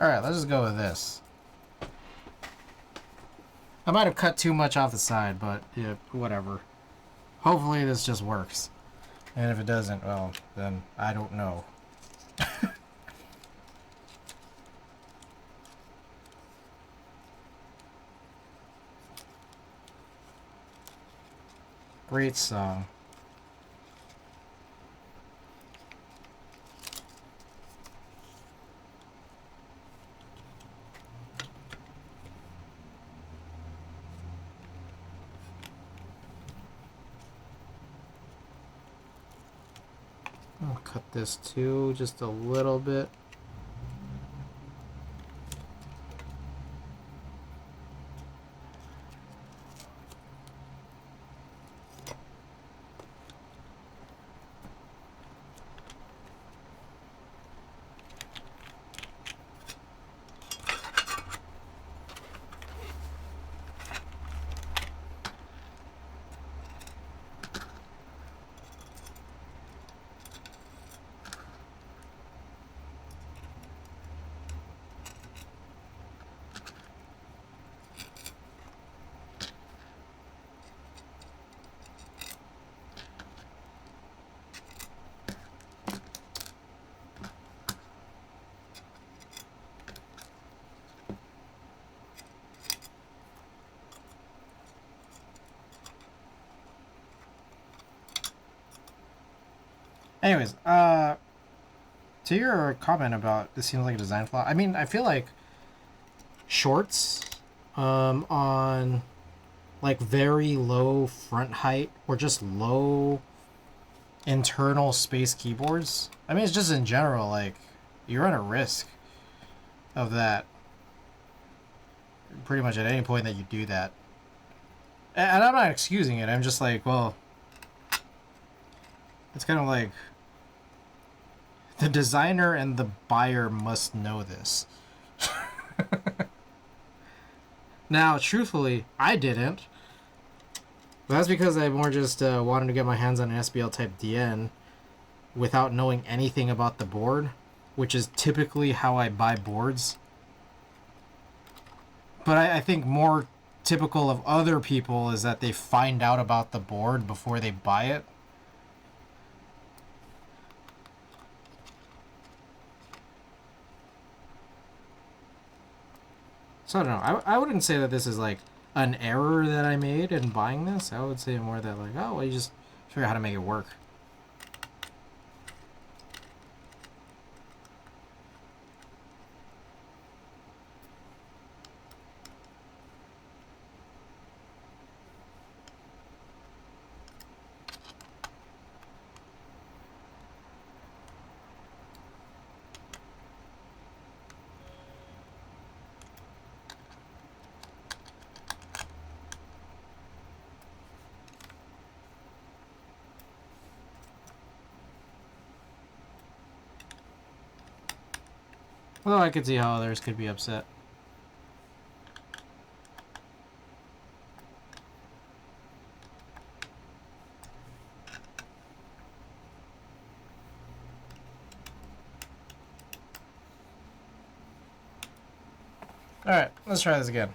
Alright, let's just go with this. I might have cut too much off the side, but yeah, whatever. Hopefully this just works. And if it doesn't, well, then I don't know. Great song. I'll cut this too, just a little bit. Anyways, To your comment about this seems like a design flaw, I mean, I feel like shorts on like very low front height or just low internal space keyboards, I mean, it's just in general, like, you run a risk of that pretty much at any point that you do that. And I'm not excusing it, I'm just like, well, it's kind of like the designer and the buyer must know this. Now, truthfully, I didn't. But that's because I more just wanted to get my hands on an SBL type DN without knowing anything about the board, which is typically how I buy boards. But I think more typical of other people is that they find out about the board before they buy it. So I don't know. I wouldn't say that this is like an error that I made in buying this. I would say more that like, oh, well, you just figure out how to make it work. Although I could see how others could be upset. Alright, let's try this again.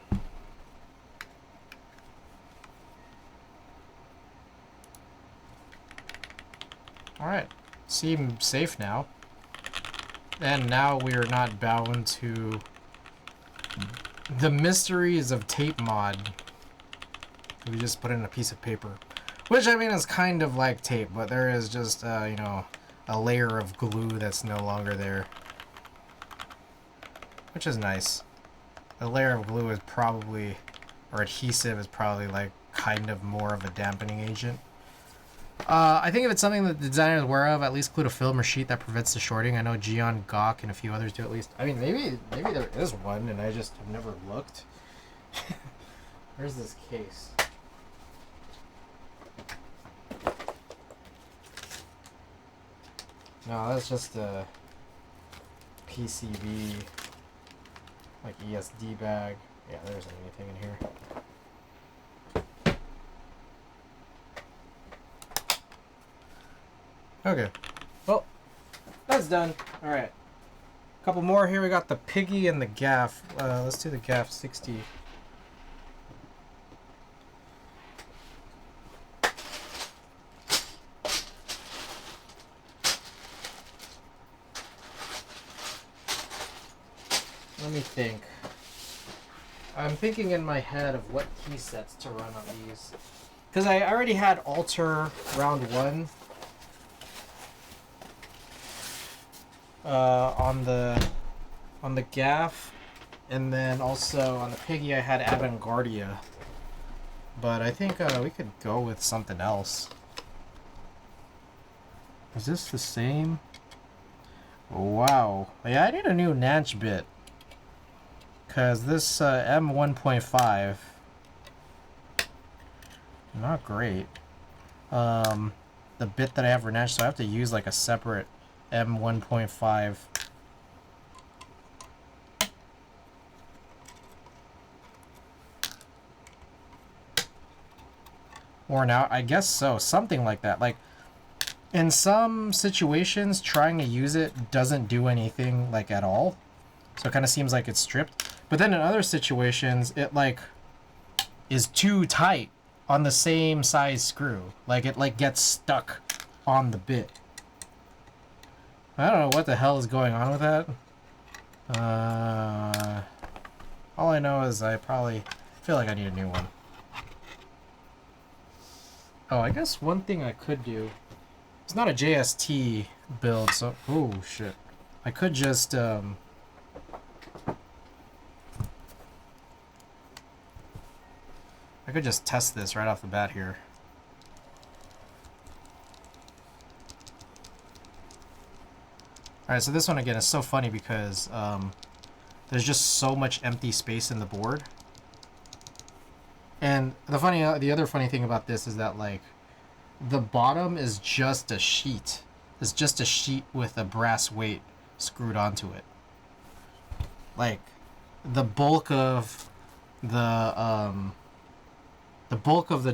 Alright, seems safe now. And now we are not bound to the mysteries of tape mod. We just put in a piece of paper. Which, I mean, is kind of like tape, but there is just, you know, a layer of glue that's no longer there. Which is nice. The layer of glue is probably, or adhesive is probably like kind of more of a dampening agent. I think if it's something that the designer is aware of, at least include a film or sheet that prevents the shorting. I know Gion, Gawk, and a few others do at least. I mean, maybe there is one, and I just have never looked. Where's this case? No, that's just a PCB, like ESD bag. Yeah, there isn't anything in here. Okay. Well, that's done. Alright. A couple more here. We got the Piggy and the Gaff. Let's do the Gaff 60. Let me think. I'm thinking in my head of what key sets to run on these. Because I already had Alter round 1. On the Gaff, and then also on the Piggy I had Avantgardia, but I think we could go with something else. Is this the same? Wow. Yeah, I need a new Nanch bit, because this M1.5 not great. The bit that I have for Nanch, so I have to use like a separate M1.5. Or now, I guess so, something like that. Like, in some situations, trying to use it doesn't do anything, like, at all. So it kind of seems like it's stripped. But then in other situations, it, like, is too tight on the same size screw. Like, it, like, gets stuck on the bit. I don't know what the hell is going on with that. All I know is I probably feel like I need a new one. Oh, I guess one thing I could do... It's not a JST build, so... Oh, shit. I could just test this right off the bat here. Alright, so this one again is so funny because there's just so much empty space in the board. And the other funny thing about this is that, like, the bottom is just a sheet. It's just a sheet with a brass weight screwed onto it. Like, the bulk of the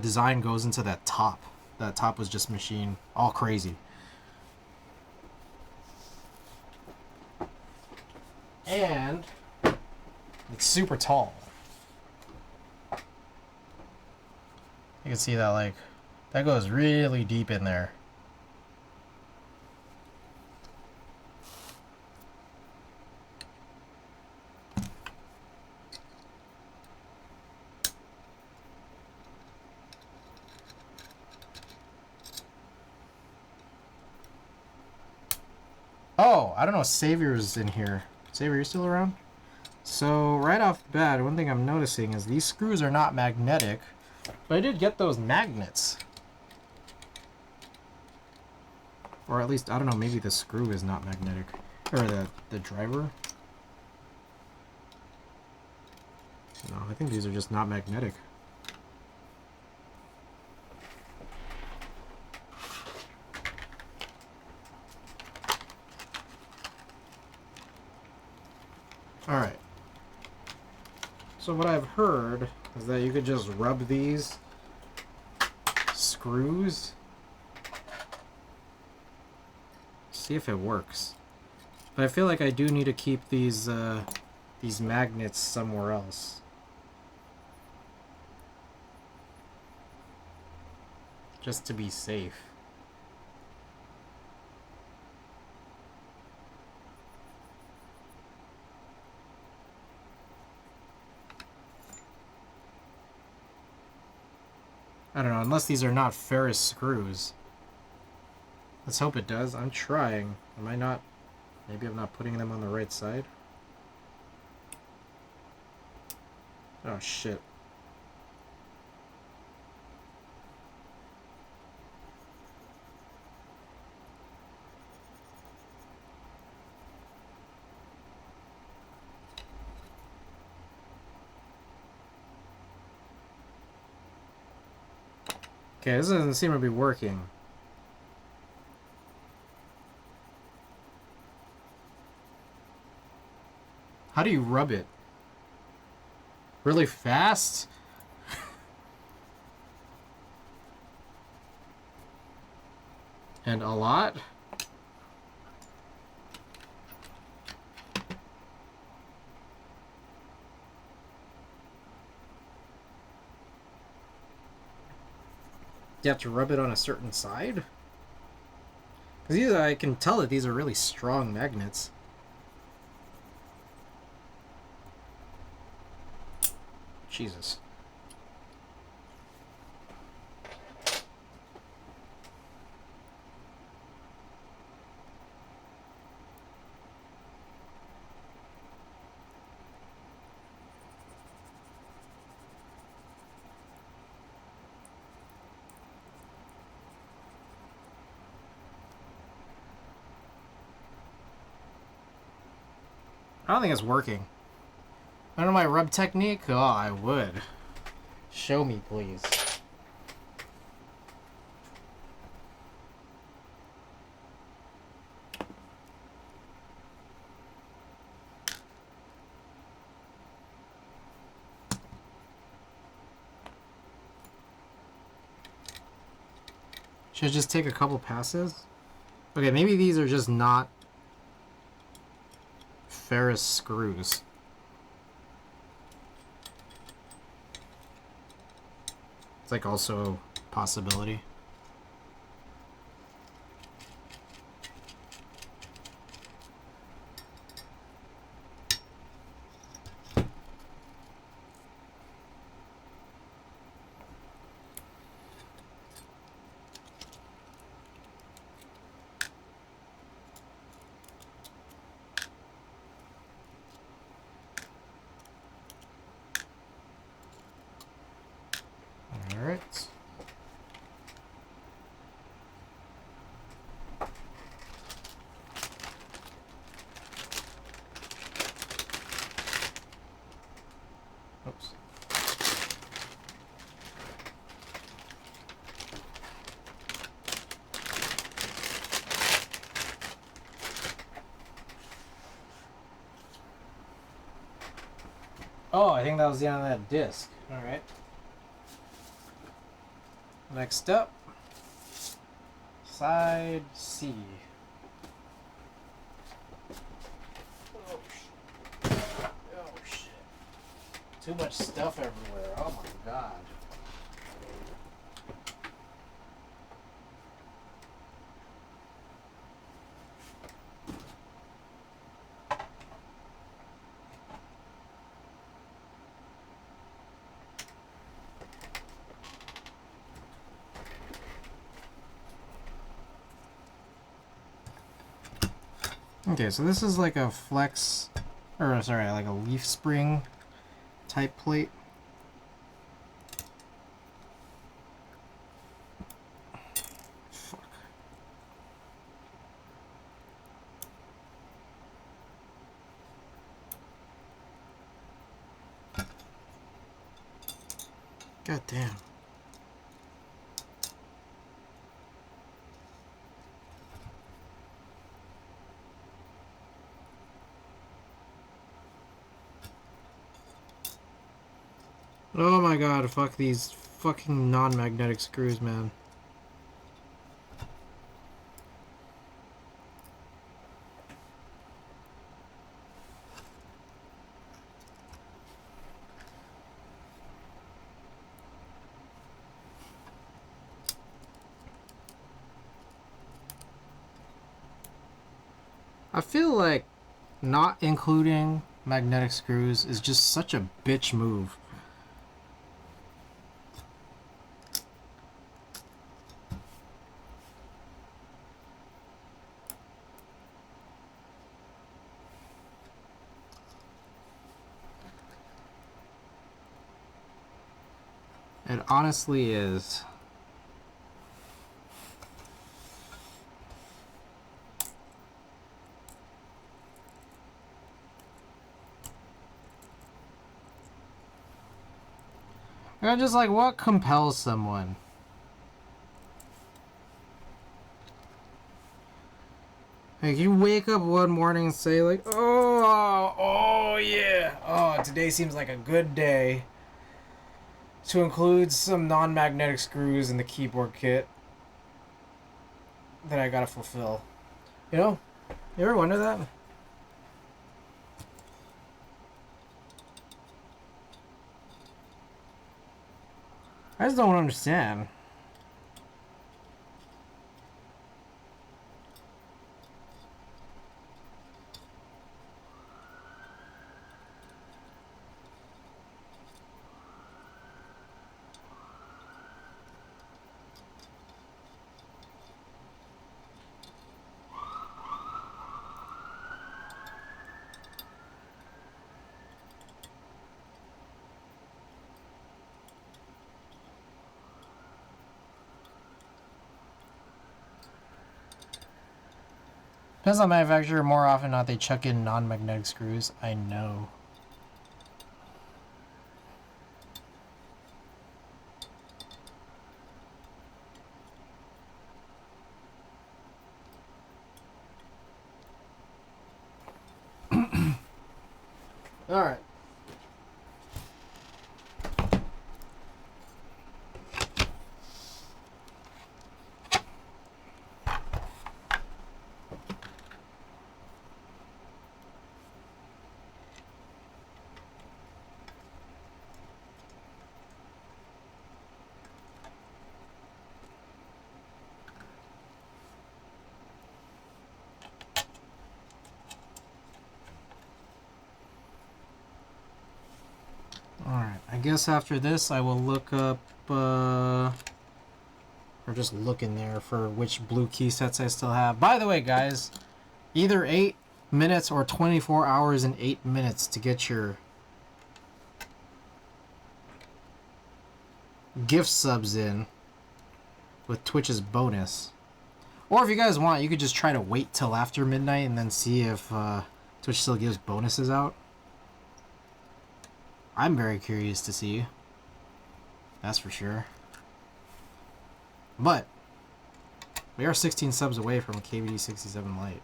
design goes into that top. That top was just machined all crazy. And it's super tall. You can see that, like, that goes really deep in there. Oh, I don't know, Savior's in here. Savior, you still around? So, right off the bat, one thing I'm noticing is these screws are not magnetic, but I did get those magnets. Or at least, I don't know, maybe the screw is not magnetic. Or the driver. No, I think these are just not magnetic. Alright. So what I've heard is that you could just rub these screws. See if it works. But I feel like I do need to keep these magnets somewhere else. Just to be safe. I don't know, unless these are not ferrous screws. Let's hope it does. I'm trying. Am I not? Maybe I'm not putting them on the right side. Oh, shit. Okay, this doesn't seem to be working. How do you rub it? Really fast? And a lot? Do you have to rub it on a certain side? Because I can tell that these are really strong magnets. Jesus. I don't think it's working. I don't know my rub technique? Oh, I would. Show me, please. Should I just take a couple passes? Okay, maybe these are just not ferrous screws. It's like also a possibility. Oh, I think that was the end of that disc. Alright. Next up, side C. Oh shit. Oh shit. Too much stuff everywhere. Oh my god. Okay, so this is like a flex, or sorry, like a leaf spring type plate. Fuck. God damn. Oh my god, fuck these fucking non-magnetic screws, man. I feel like not including magnetic screws is just such a bitch move. It honestly is. I'm just like, what compels someone? Like, you wake up one morning and say, like, oh yeah, oh, today seems like a good day to include some non-magnetic screws in the keyboard kit that I gotta fulfill. You know? You ever wonder that? I just don't understand. Depends on manufacturer. More often than not, they chuck in non-magnetic screws. I know. All right. Alright, I guess after this I will look up, or just look in there for which blue key sets I still have. By the way, guys, either 8 minutes or 24 hours and 8 minutes to get your gift subs in with Twitch's bonus. Or if you guys want, you could just try to wait till after midnight and then see if Twitch still gives bonuses out. I'm very curious to see. That's for sure. But we are 16 subs away from KBD 67 Lite.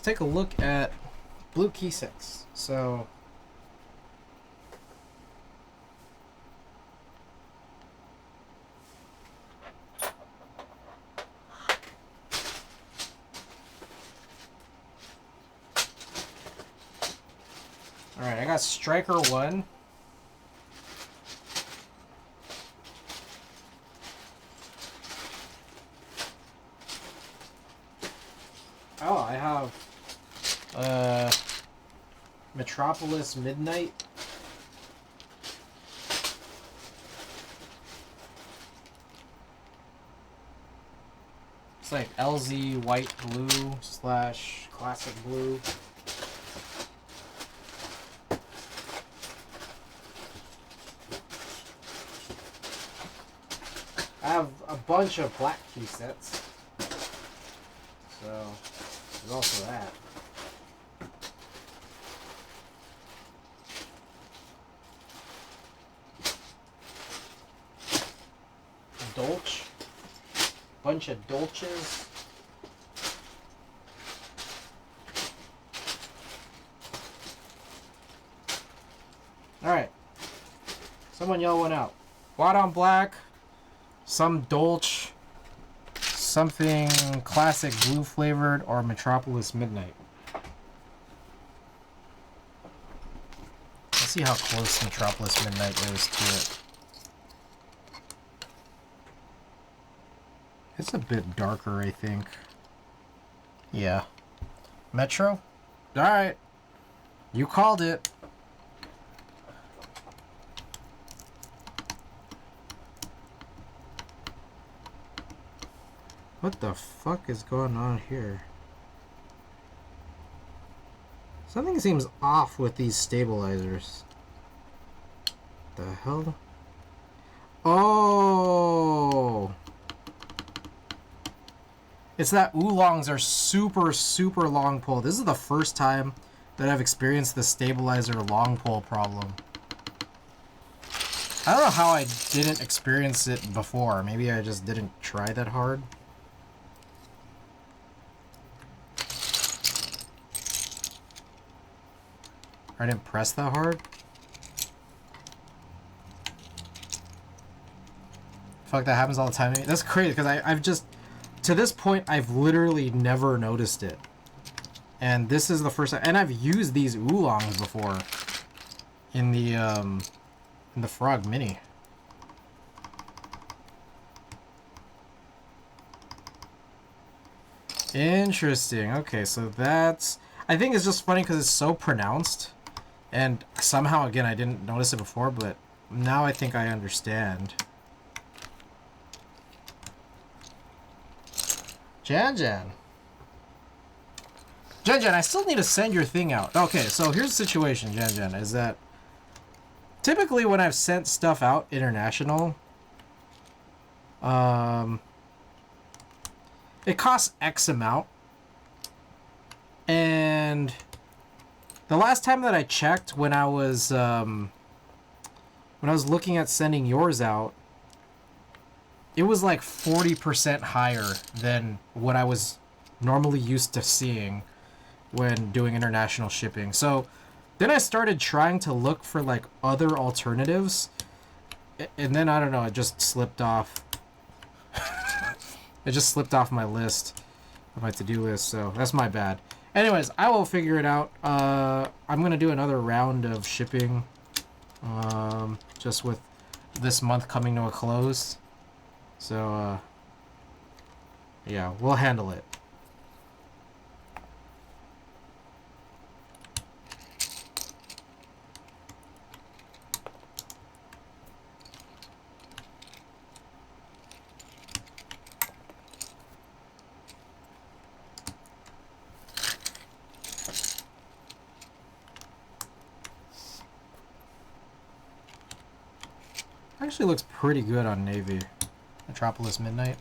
take a look at blue key sets. So alright, I got Striker 1. Oh, I have Metropolis Midnight. It's like LZ white blue / classic blue. I have a bunch of black key sets. So there's also that. Dolch. Bunch of Dolches. Alright. Someone yell one out. White on black. Some Dolch. Something classic blue flavored or Metropolis Midnight. Let's see how close Metropolis Midnight is to it. It's a bit darker, I think. Yeah. Metro? Alright. You called it. What the fuck is going on here? Something seems off with these stabilizers. The hell? Oh! It's that oolongs are super, super long pull. This is the first time that I've experienced the stabilizer long pull problem. I don't know how I didn't experience it before. Maybe I just didn't try that hard. I didn't press that hard. Fuck, that happens all the time. That's crazy because I've just... To this point, I've literally never noticed it. And this is the first time. And I've used these oolongs before. In the Frog Mini. Interesting. Okay, so that's... I think it's just funny because it's so pronounced. And somehow, again, I didn't notice it before, but now I think I understand. Jan, I still need to send your thing out. Okay, so here's the situation, Jan, is that typically when I've sent stuff out international, it costs X amount. And the last time that I checked when I was looking at sending yours out, it was like 40% higher than what I was normally used to seeing when doing international shipping. So then I started trying to look for like other alternatives, and then I don't know, it just slipped off. It just slipped off my list, of my to-do list, so that's my bad. Anyways, I will figure it out. I'm gonna do another round of shipping, just with this month coming to a close. So, yeah, we'll handle it. Actually looks pretty good on Navy. Metropolis Midnight.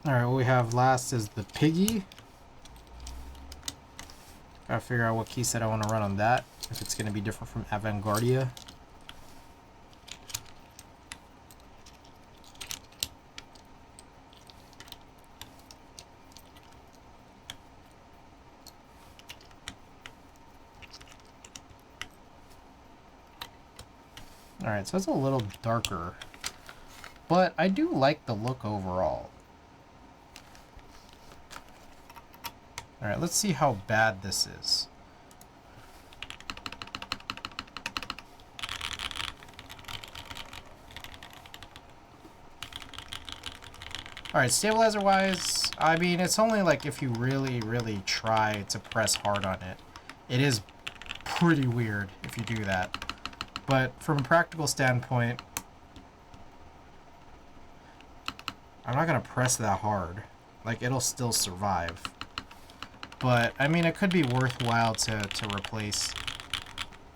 Alright, what we have last is the Piggy. Gotta figure out what key set I want to run on that. If it's going to be different from Avantgardia. Alright, so it's a little darker. But I do like the look overall. Alright, let's see how bad this is. Alright, stabilizer wise, I mean, it's only like if you really, really try to press hard on it. It is pretty weird if you do that. But from a practical standpoint, I'm not going to press that hard. Like, it'll still survive. But, I mean, it could be worthwhile to replace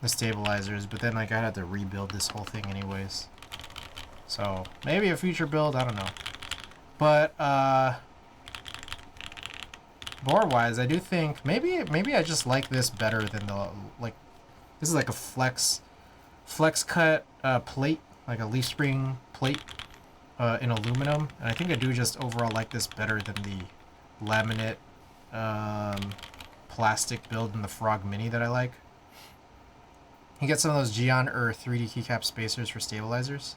the stabilizers, but then, like, I'd have to rebuild this whole thing anyways. So, maybe a future build, I don't know. But, board-wise, I do think, maybe I just like this better than the, like, this is like a flex cut plate, like a leaf spring plate in aluminum. And I think I do just overall like this better than the laminate plastic build in the Frog Mini that I like. You get some of those Geon or 3D keycap spacers for stabilizers.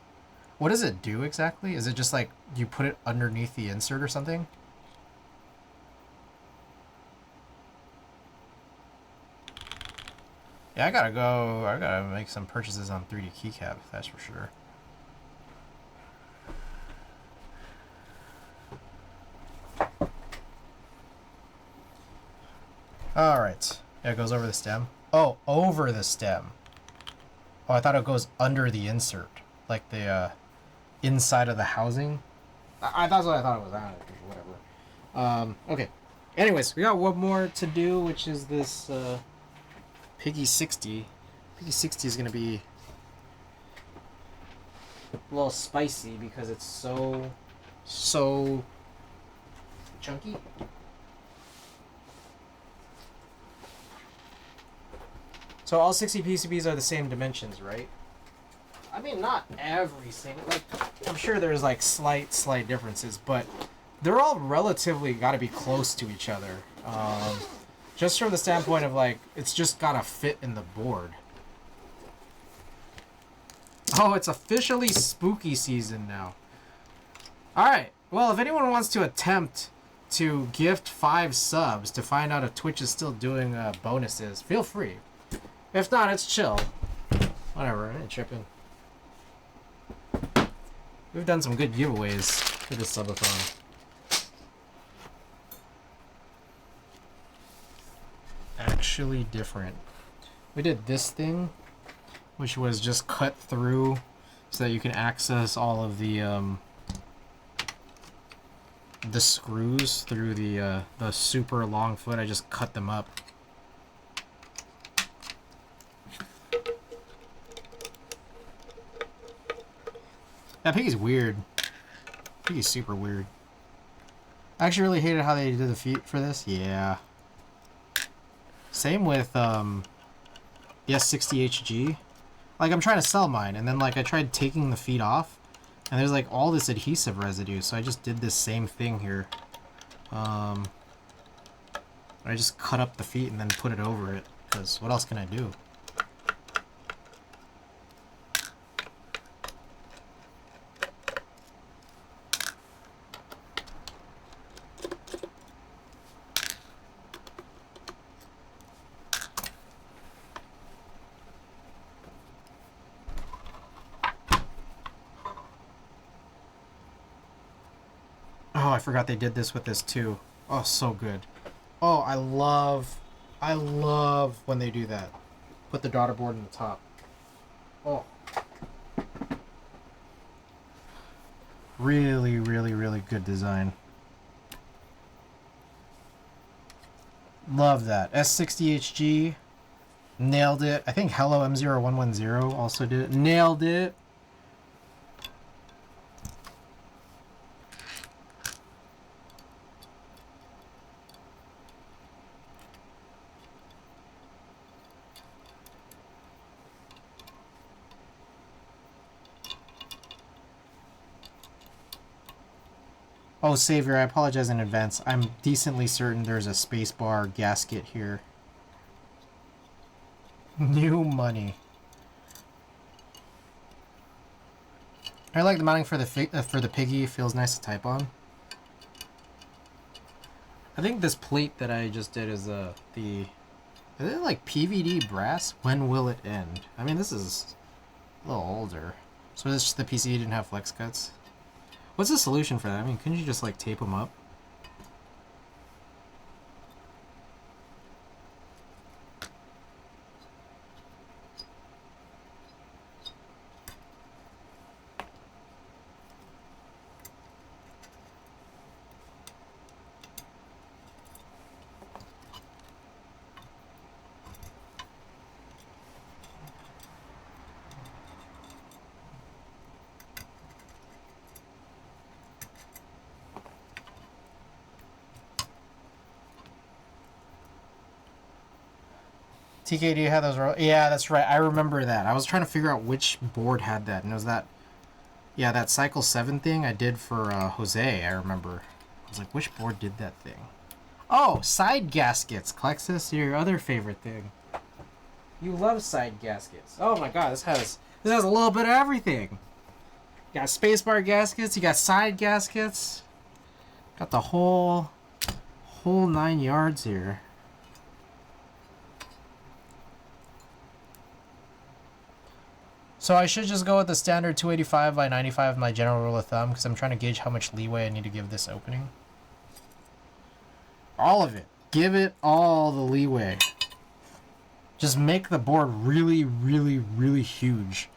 What does it do exactly? Is it just like you put it underneath the insert or something? Yeah, I gotta make some purchases on 3D keycap, that's for sure. Alright. Yeah, it goes over the stem. Oh, over the stem. Oh, I thought it goes under the insert. Like the inside of the housing. That's what I thought it was. I don't know, whatever. Okay. Anyways, we got one more to do, which is this Piggy 60. Piggy 60 is going to be a little spicy because it's so chunky. So all 60 PCBs are the same dimensions, right? I mean, not every single, like, I'm sure there's like slight differences, but they're all relatively got to be close to each other. Just from the standpoint of like, it's just got to fit in the board. Oh, it's officially spooky season now. Alright, well, if anyone wants to attempt to gift 5 subs to find out if Twitch is still doing bonuses, feel free. If not, it's chill. Whatever, I ain't tripping. We've done some good giveaways for this subathon. Actually different. We did this thing, which was just cut through so that you can access all of the screws through the super long foot. I just cut them up. That piggy's weird. Piggy's super weird. I actually really hated how they did the feet for this. Yeah. Same with the S60HG. Like, I'm trying to sell mine, and then like I tried taking the feet off, and there's like all this adhesive residue, so I just did this same thing here. I just cut up the feet and then put it over it, because what else can I do? Oh, I forgot they did this with this too. Oh, so good. Oh, I love when they do that. Put the daughter board in the top. Oh. Really, really, really good design. Love that. S60HG. Nailed it. I think Hello M0110 also did it. Nailed it. Oh, Savior, I apologize in advance. I'm decently certain there's a spacebar gasket here. New money. I like the mounting for the piggy. Feels nice to type on. I think this plate that I just did is is it like PVD brass? When will it end? I mean, this is a little older. So it's just the PC didn't have flex cuts. What's the solution for that? I mean, couldn't you just like tape them up? TK, do you have those? Yeah, that's right. I remember that. I was trying to figure out which board had that, and it was that. Yeah, that Cycle 7 thing I did for Jose. I remember. I was like, which board did that thing? Oh, side gaskets, Klexus, your other favorite thing. You love side gaskets. Oh my god, this has a little bit of everything. You got spacebar gaskets. You got side gaskets. Got the whole 9 yards here. So I should just go with the standard 285 by 95, my general rule of thumb, because I'm trying to gauge how much leeway I need to give this opening. All of it. Give it all the leeway. Just make the board really, really, really huge.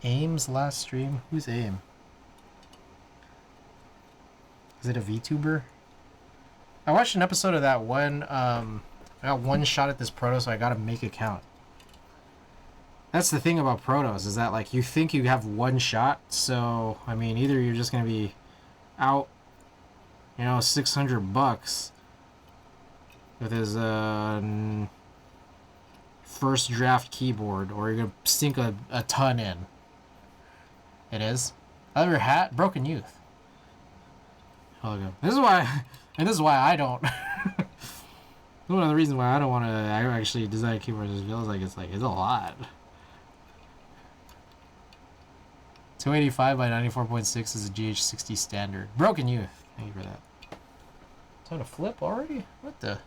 Aim's last stream? Who's Aim? Is it a VTuber? I watched an episode of that one. I got one shot at this proto, so I gotta make it count. That's the thing about protos, is that like you think you have one shot, so I mean either you're just gonna be out, you know, $600 with his first draft keyboard, or you're gonna sink a ton in. It is. Other hat, Broken Youth. This is why, and this is why I don't. One of the reasons why I don't want to actually design a keyboard just feels like it's a lot. 285 by 94.6 is a GH60 standard. Broken Youth. Thank you for that. Time to flip already? What the?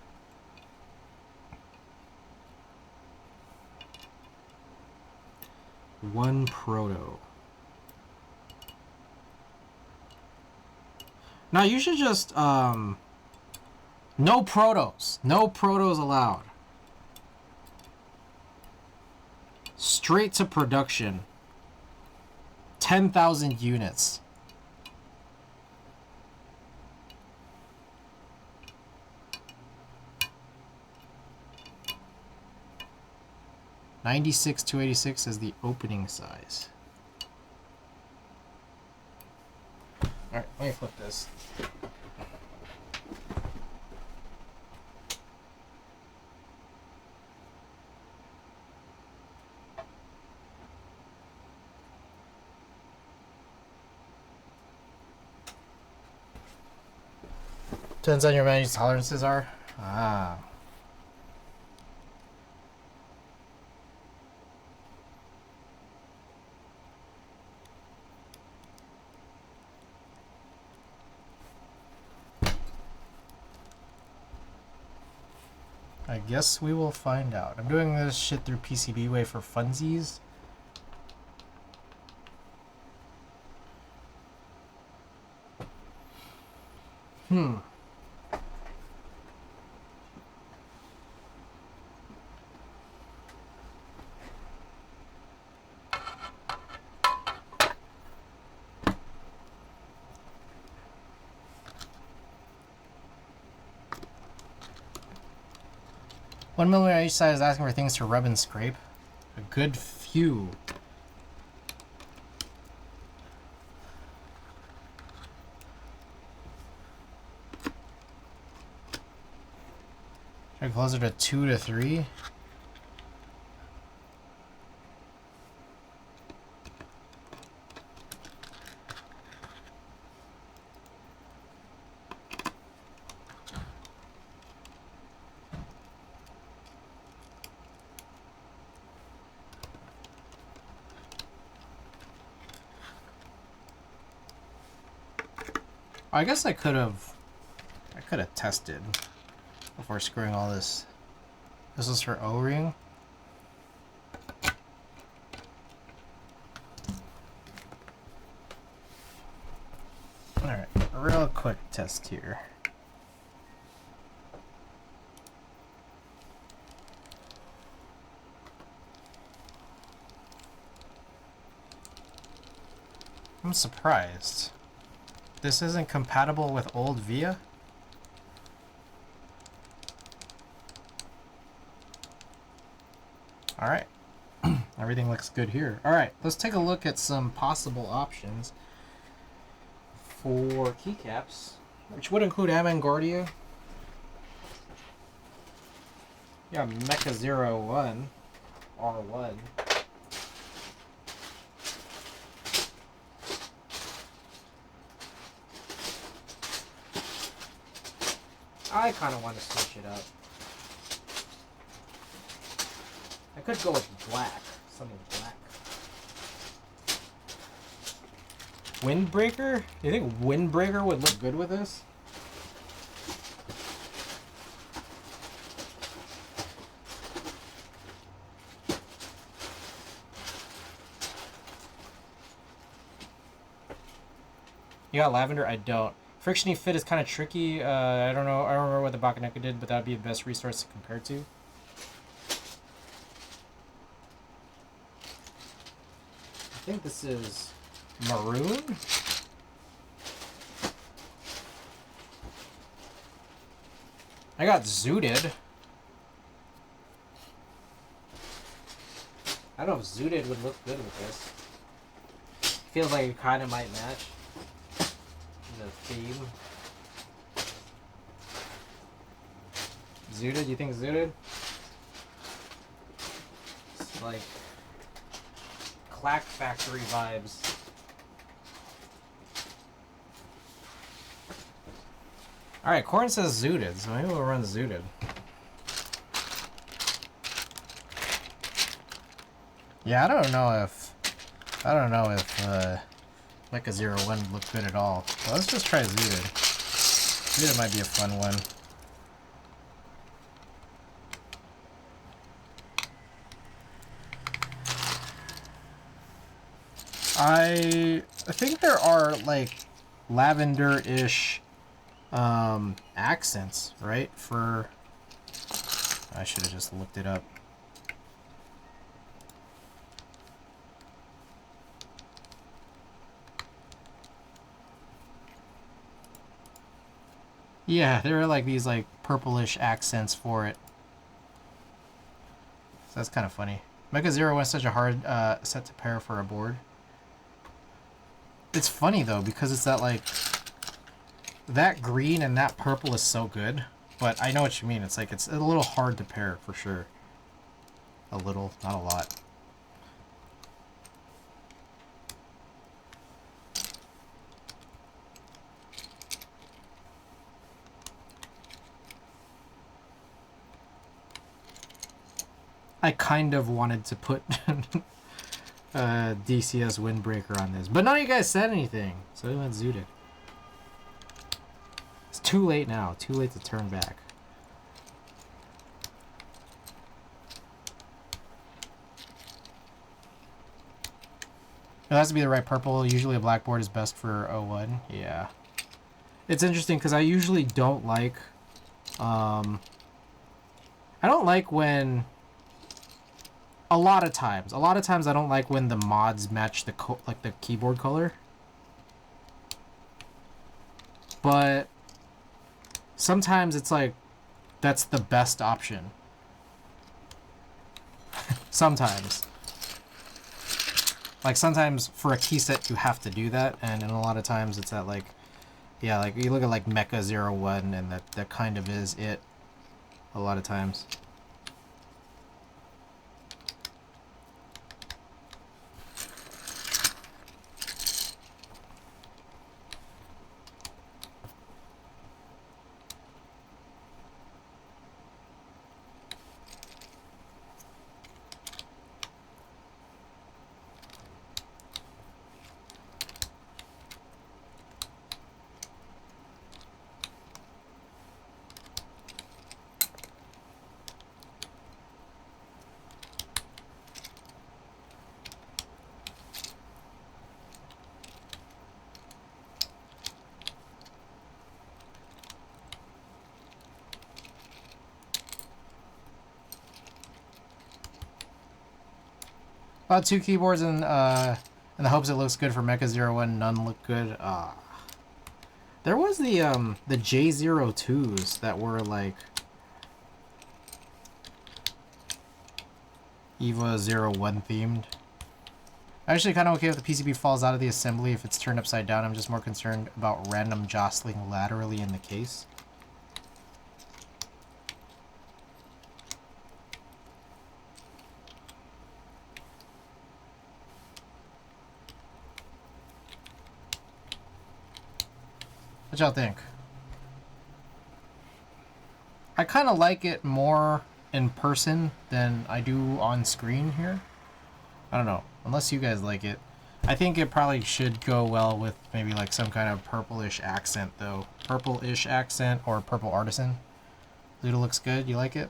One proto. Now you should just no protos. No protos allowed. Straight to production. 10,000 units. $96,286 is the opening size. Alright, let me flip this. Depends on your manager's tolerances are. Ah. I guess we will find out. I'm doing this shit through PCBWay for funsies. One millimeter on each side is asking for things to rub and scrape. A good few. Or closer to 2 to 3. I guess I could have tested before screwing all this. This is for O-ring. Alright, a real quick test here. I'm surprised. This isn't compatible with old VIA? Alright. Everything looks good here. Alright, let's take a look at some possible options for keycaps, which would include Amanguardia. Yeah, Mecha 01 R1. I kind of want to switch it up. I could go with black. Something black. Windbreaker? You think Windbreaker would look good with this? You got lavender? I don't. Frictiony fit is kind of tricky. I don't know. I don't remember what the Bakaneka did, but that would be the best resource to compare to. I think this is maroon. I got zooted. I don't know if zooted would look good with this. Feels like it kind of might match the theme. Zooted? You think zooted? It's like Clack Factory vibes. Alright, Corn says zooted, so maybe we'll run zooted. Yeah, I don't know if Mecha 01 looked good at all. Well, let's just try zooted. Zooted might be a fun one. I think there are like lavender-ish accents, right? For I should have just looked it up. Yeah, there are like these like purplish accents for it. So that's kind of funny. Mecha 01 is such a hard set to pair for a board. It's funny though because it's that like that green and that purple is so good, but I know what you mean. It's like it's a little hard to pair for sure. A little, not a lot. I kind of wanted to put DCS Windbreaker on this, but none of you guys said anything, so we went zooted. It's too late now. Too late to turn back. It has to be the right purple. Usually a black board is best for 01. Yeah. It's interesting because I usually don't like... I don't like when... A lot of times I don't like when the mods match the the keyboard color. But sometimes it's like that's the best option. Sometimes. Like sometimes for a key set you have to do that, and a lot of times it's at like, yeah, like you look at like Mecha 01 and that kind of is it. a lot of times. About 2 keyboards and in the hopes it looks good for Mecha 01, none look good. There was the J02s that were like EVA 01 themed. I'm actually kind of okay if the PCB falls out of the assembly if it's turned upside down. I'm just more concerned about random jostling laterally in the case. What y'all think? I kind of like it more in person than I do on screen here. I don't know, unless you guys like it. I think it probably should go well with maybe like some kind of purplish accent though. Purple-ish accent or purple artisan. Luda looks good, you like it?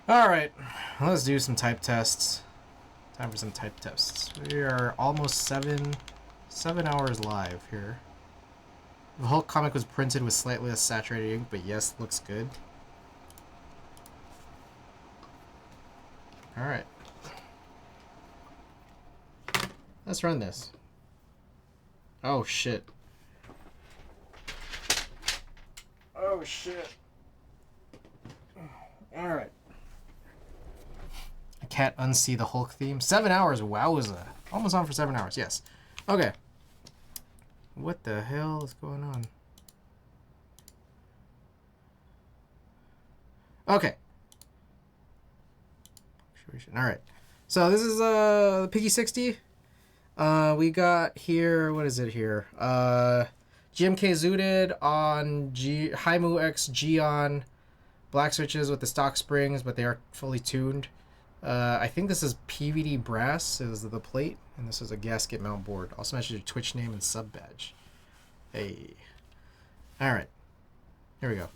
Alright, let's do some type tests. Time for some type tests. We are almost 7 hours live here. The whole comic was printed with slightly less saturated ink, but yes, looks good. Alright. Let's run this. Oh shit. Oh shit. Alright. I can't unsee the Hulk theme. 7 hours, wowza. Almost on for 7 hours, yes. Okay. What the hell is going on? Okay. Alright. So this is the Piggy 60. We got here, what is it here? GMK Zooted on Haimu X Geon. Black switches with the stock springs, but they are fully tuned. I think this is PVD brass, is the plate, and this is a gasket mount board. Also mention your Twitch name and sub badge. Hey. Alright. Here we go.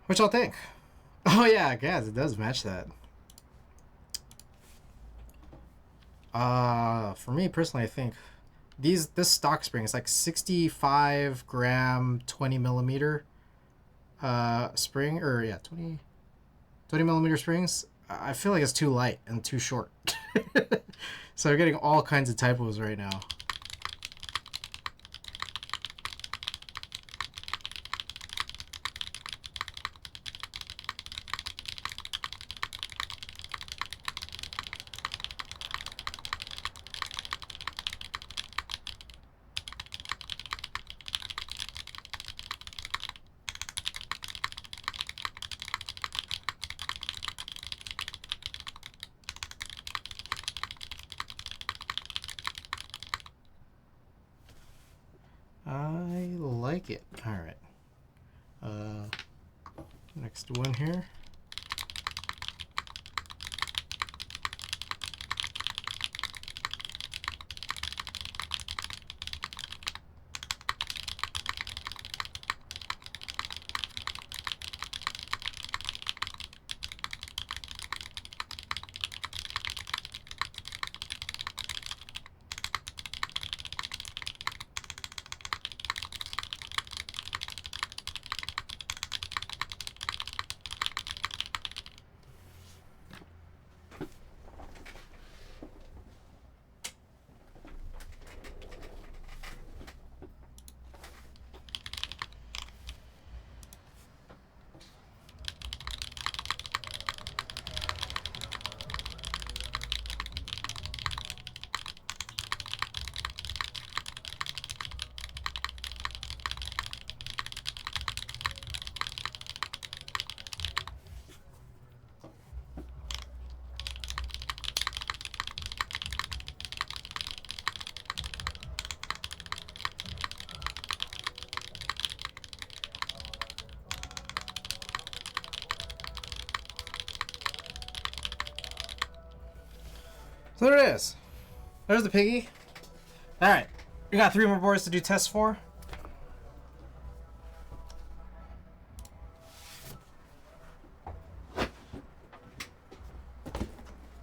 What y'all think? Oh yeah, I guess it does match that. For me personally, I think this stock spring is like 65 gram 20 millimeter spring, or yeah, 20 millimeter springs. I feel like it's too light and too short. So we're getting all kinds of typos right now. I like it. All right. Next one here. So there it is. There's the piggy. Alright. We got 3 more boards to do tests for.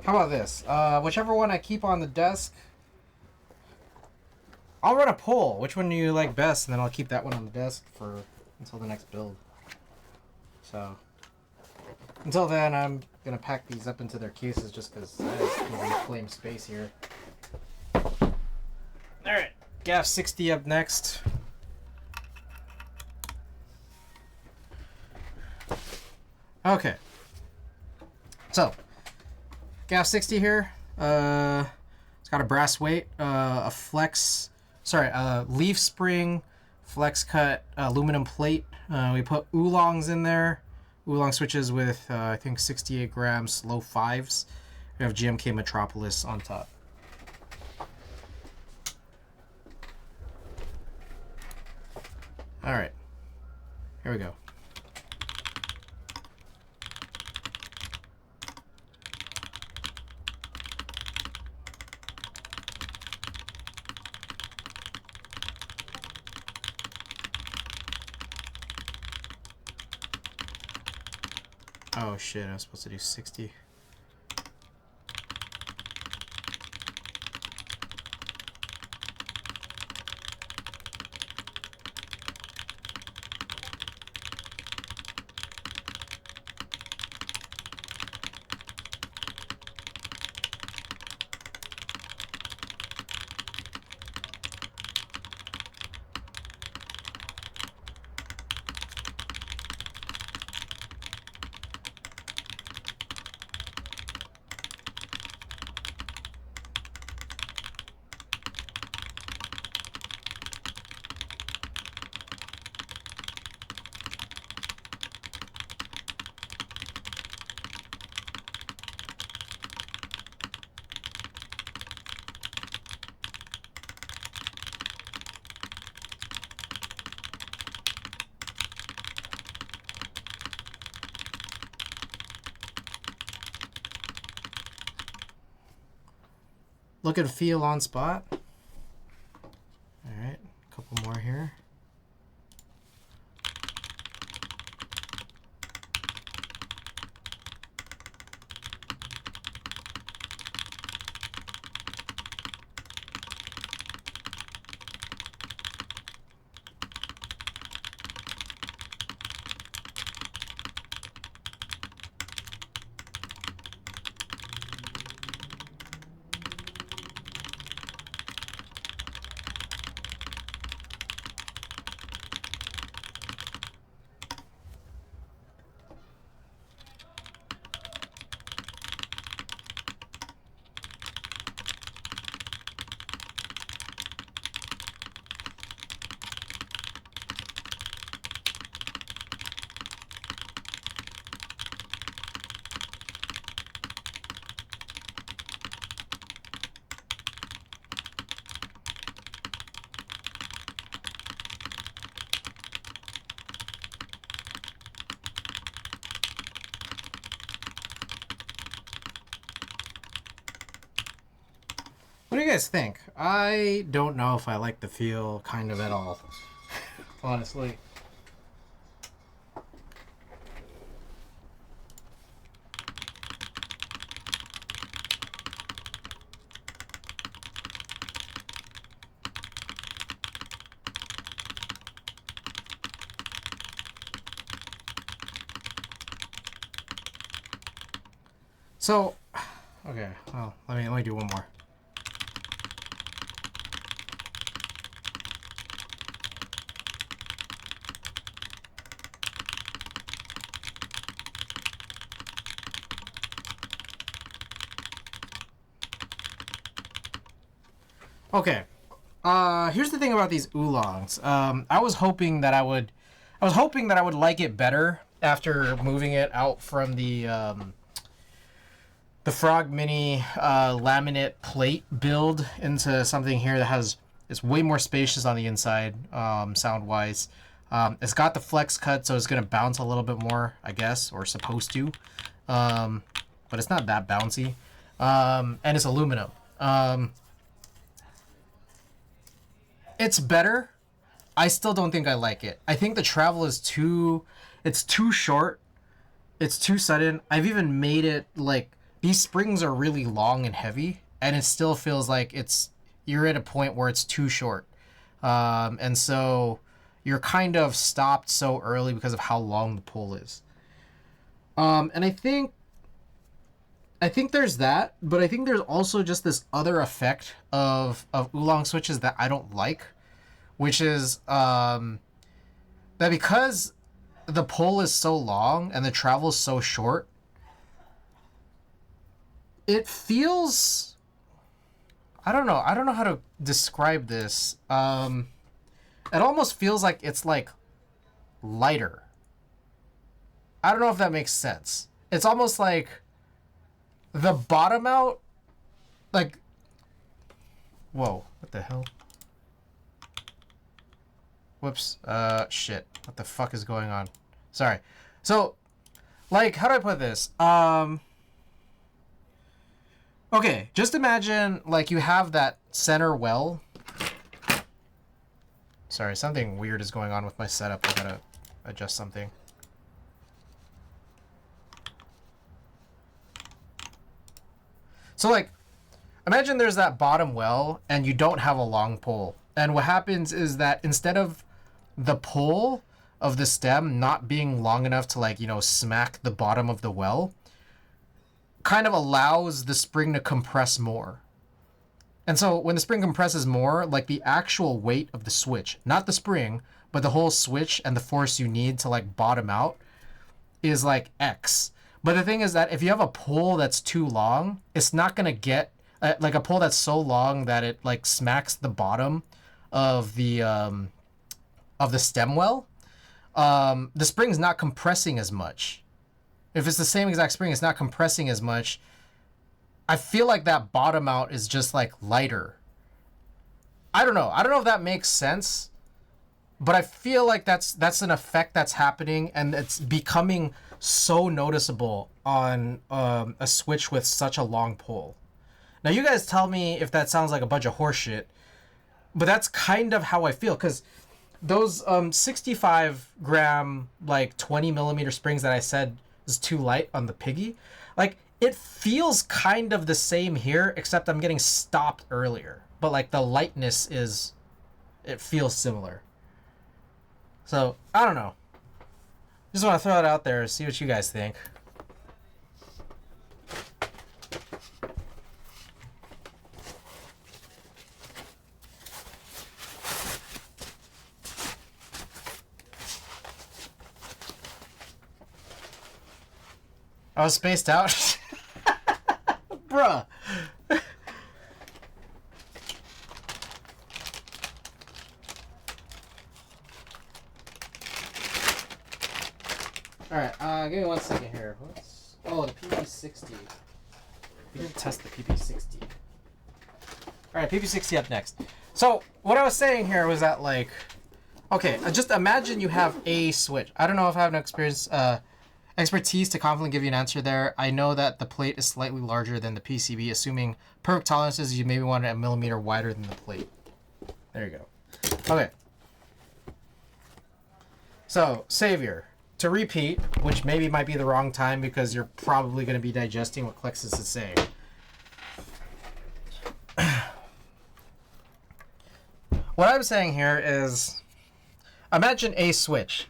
How about this? Whichever one I keep on the desk, I'll run a poll. Which one do you like best? And then I'll keep that one on the desk for until the next build. So, until then, I'm going to pack these up into their cases just because I can reclaim space here. Alright, GAF 60 up next. Okay. So, GAF 60 here. It's got a brass weight, a flex, leaf spring, flex cut aluminum plate. We put oolongs in there. Oolong switches with, I think, 68 grams, low 5s. We have GMK Metropolis on top. All right. Here we go. Oh shit, I was supposed to do 60. Look and feel on spot. All right, a couple more here. do you guys think? I don't know if I like the feel kind of at all. Honestly. So, okay, well, let me do one more. Okay. Here's the thing about these oolongs. I was hoping that I would like it better after moving it out from the Frog Mini laminate plate build into something here that it's way more spacious on the inside, sound wise. It's got the flex cut, so it's gonna bounce a little bit more, I guess, or supposed to. But it's not that bouncy. And it's aluminum. It's better. I still don't think I like it. I think the travel is too short. It's too sudden. I've even made it like these springs are really long and heavy, and it still feels like you're at a point where it's too short. And so you're kind of stopped so early because of how long the pull is. And I think there's that, but I think there's also just this other effect of oolong switches that I don't like, which is that because the pull is so long and the travel is so short, it feels, I don't know how to describe this. It almost feels like it's like lighter. I don't know if that makes sense. It's almost like the bottom out, like, whoa, what the hell? Whoops, shit. What the fuck is going on? Sorry. So, like, how do I put this? Okay, just imagine, like, you have that center well. Sorry, something weird is going on with my setup. I gotta adjust something. So, like, imagine there's that bottom well, and you don't have a long pole. And what happens is that instead of the pole of the stem not being long enough to, like, smack the bottom of the well, kind of allows the spring to compress more. And so when the spring compresses more, like, the actual weight of the switch, not the spring, but the whole switch and the force you need to, like, bottom out is like X. But the thing is that if you have a pole that's too long, it's not going to get like a pole that's so long that it like smacks the bottom of the stem well. The spring's not compressing as much. If it's the same exact spring, it's not compressing as much. I feel like that bottom out is just like lighter. I don't know if that makes sense, but I feel like that's an effect that's happening, and it's becoming so noticeable on a switch with such a long pole. Now, you guys tell me if that sounds like a bunch of horseshit, but that's kind of how I feel, because those 65 gram, like 20 millimeter springs that I said is too light on the Piggy, like, it feels kind of the same here, except I'm getting stopped earlier. But, like, the lightness it feels similar. So, I don't know. Just want to throw it out there, see what you guys think. I was spaced out? Bruh. Alright, give me 1 second here. Oh, the PP60. We didn't test the PP60. Alright, PP60 up next. So, what I was saying here was that, like, okay, just imagine you have a switch. I don't know if I have no experience Expertise to confidently give you an answer there. I know that the plate is slightly larger than the PCB. Assuming perfect tolerances, you maybe want it a millimeter wider than the plate. There you go. Okay. So, Savior. To repeat, which maybe might be the wrong time because you're probably going to be digesting what Klexus is saying. What I'm saying here is, imagine a switch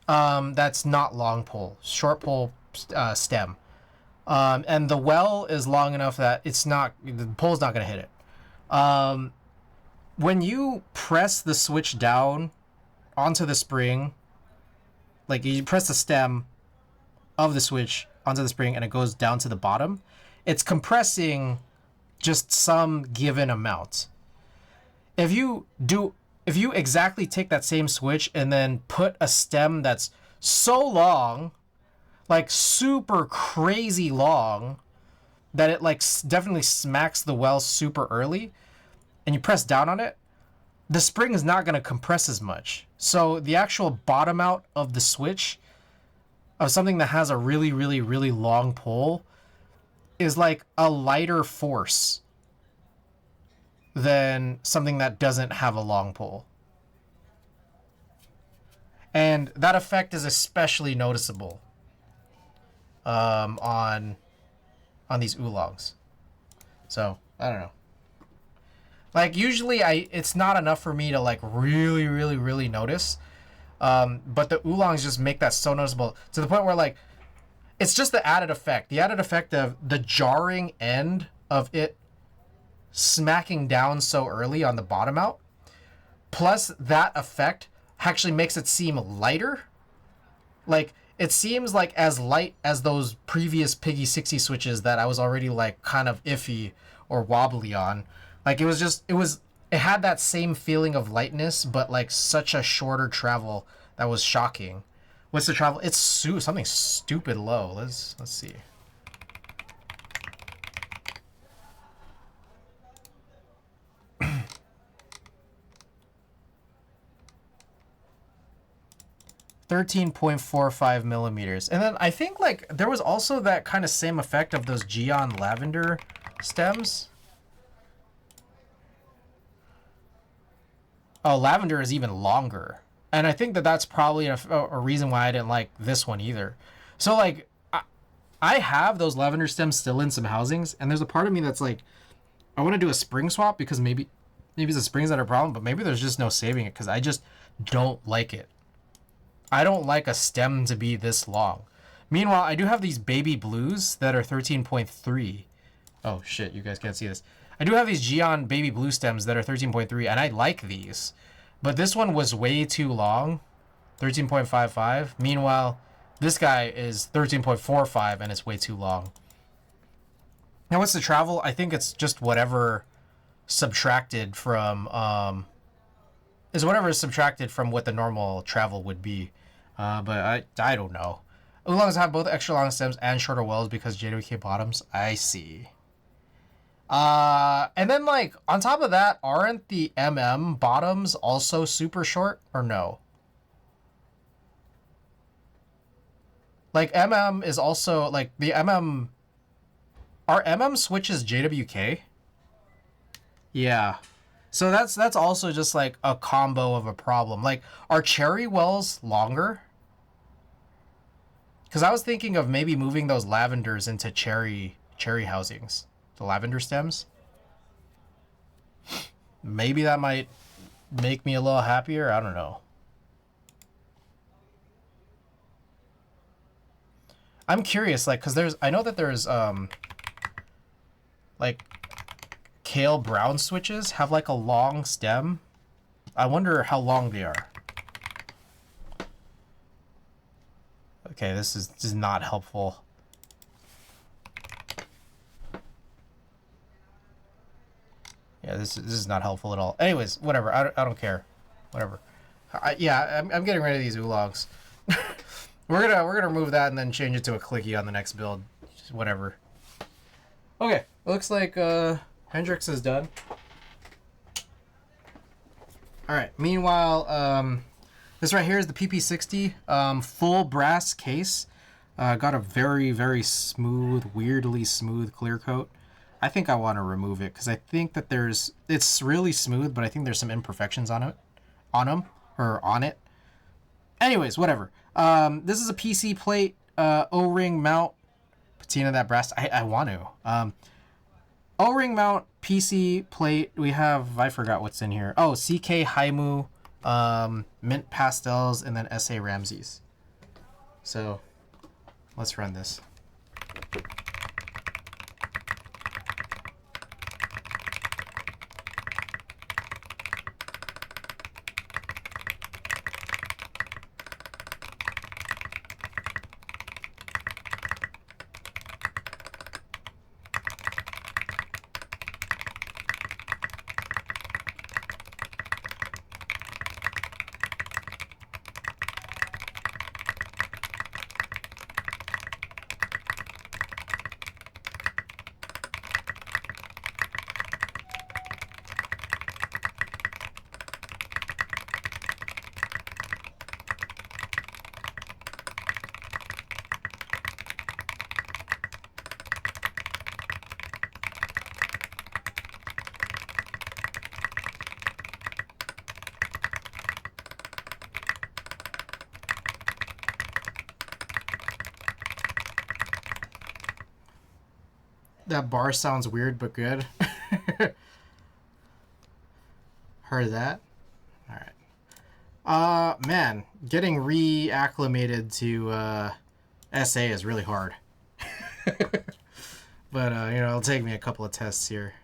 that's not long pole, short pole stem. And the well is long enough that the pole's not going to hit it. When you press the switch down onto the spring, like you press the stem of the switch onto the spring and it goes down to the bottom, it's compressing just some given amount. If you exactly take that same switch and then put a stem that's so long, like super crazy long, that it like definitely smacks the well super early, and you press down on it, the spring is not going to compress as much. So the actual bottom out of the switch of something that has a really, really, really long pole is like a lighter force than something that doesn't have a long pole. And that effect is especially noticeable on these oolongs. So, I don't know. Like, usually it's not enough for me to, like, really, really, really notice. But the oolongs just make that so noticeable to the point where, like, it's just the added effect. The added effect of the jarring end of it smacking down so early on the bottom out. Plus, that effect actually makes it seem lighter. Like, it seems like as light as those previous Piggy 60 switches that I was already, like, kind of iffy or wobbly on. Like, it had that same feeling of lightness, but like such a shorter travel that was shocking. What's the travel? It's something stupid low. Let's see. .45 millimeters. And then I think like there was also that kind of same effect of those Geon lavender stems. Oh, lavender is even longer. And I think that that's probably a reason why I didn't like this one either. So, like, I have those lavender stems still in some housings, and there's a part of me that's like, I want to do a spring swap because maybe it's the springs that are a problem, but maybe there's just no saving it because I just don't like it. I don't like a stem to be this long. Meanwhile, I do have these baby blues that are 13.3. Oh, shit, you guys can't see this. I do have these Geon baby blue stems that are 13.3, and I like these. But this one was way too long, 13.55. Meanwhile, this guy is 13.45, and it's way too long. Now, what's the travel? I think it's just whatever subtracted from... is subtracted from what the normal travel would be. But I don't know. Oolongs have both extra long stems and shorter wells because JWK bottoms. I see. And then, like, on top of that, aren't the bottoms also super short, or no? Like, is also, like, the are switches JWK? Yeah. So that's also just, like, a combo of a problem. Like, are cherry wells longer? Because I was thinking of maybe moving those lavenders into cherry housings. The lavender stems. Maybe that might make me a little happier. I don't know. I'm curious, like, because I know that there's like kale brown switches have like a long stem. I wonder how long they are. Okay, this is not helpful. Yeah, this is not helpful at all. Anyways, whatever. I don't care. Whatever. I'm getting rid of these oolongs. we're gonna remove that and then change it to a clicky on the next build. Just whatever. Okay, looks like Hendrix is done. All right. Meanwhile, this right here is the PP60 full brass case. Got a very, very smooth, weirdly smooth clear coat. I think I want to remove it because I think that it's really smooth, but I think there's some imperfections on it, on it. Anyways, whatever. This is a PC plate, O-ring mount, patina that brass. I want to. O-ring mount, PC plate. We have, I forgot what's in here. Oh, CK Haimu, Mint Pastels, and then SA Ramses. So, let's run this. That bar sounds weird but good. Heard that? Alright. Man, getting reacclimated to SA is really hard. But, it'll take me a couple of tests here.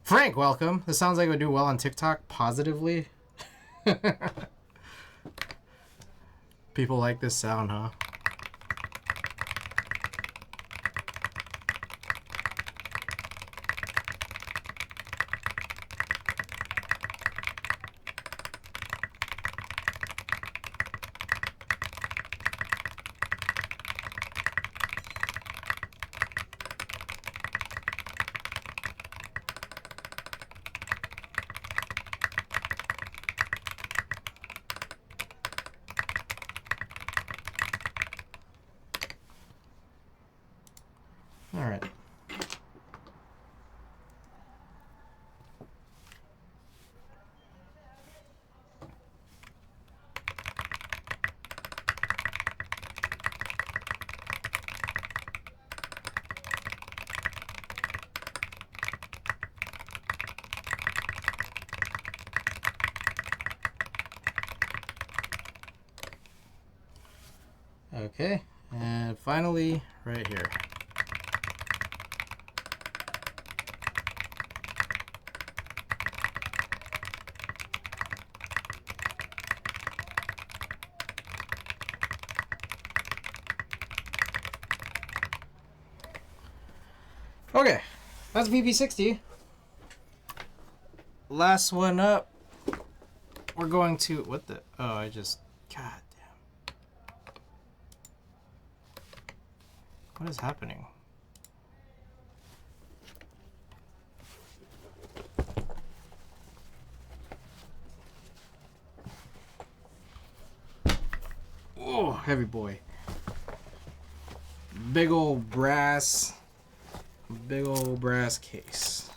Frank, welcome. This sounds like it would do well on TikTok positively. People like this sound, huh? All right. Okay, and finally, right here. Okay, that's VP60. Last one up. We're going to, what the, oh, I just, god damn. What is happening? Oh, heavy boy. Big old brass case.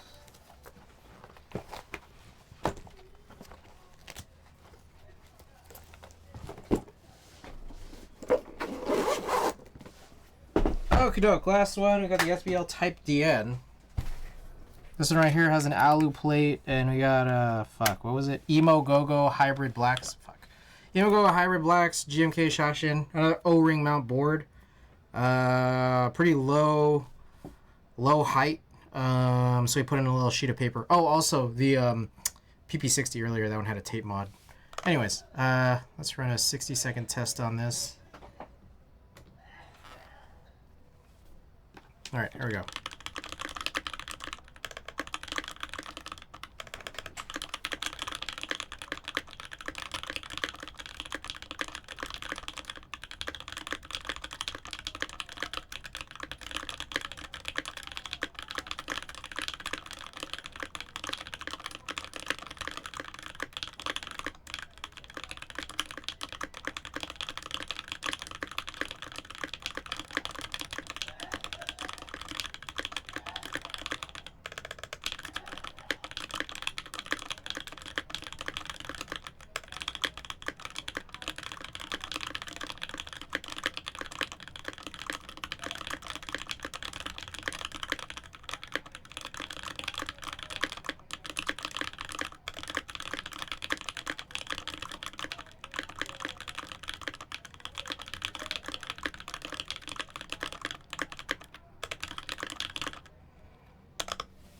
Okie doke, last one, we got the SBL Type DN. This one right here has an alu plate, and we got, what was it? Emo Go-Go Hybrid Blacks. Emo Go-Go Hybrid Blacks, GMK Shashin, another O-ring mount board. Pretty low height. So we put in a little sheet of paper. Oh, also, the PP60 earlier. That one had a tape mod. Anyways, let's run a 60-second test on this. All right, here we go.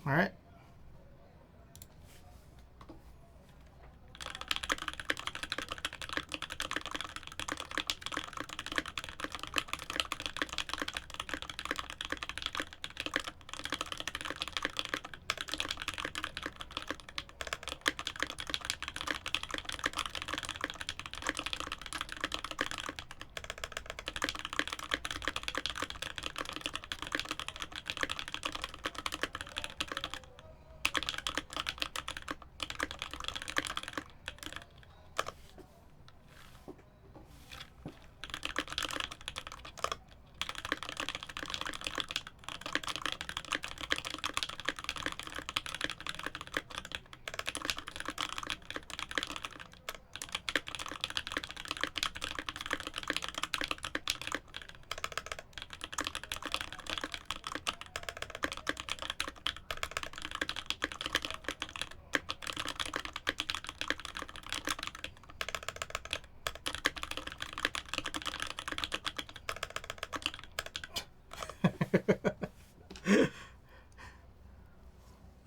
All right.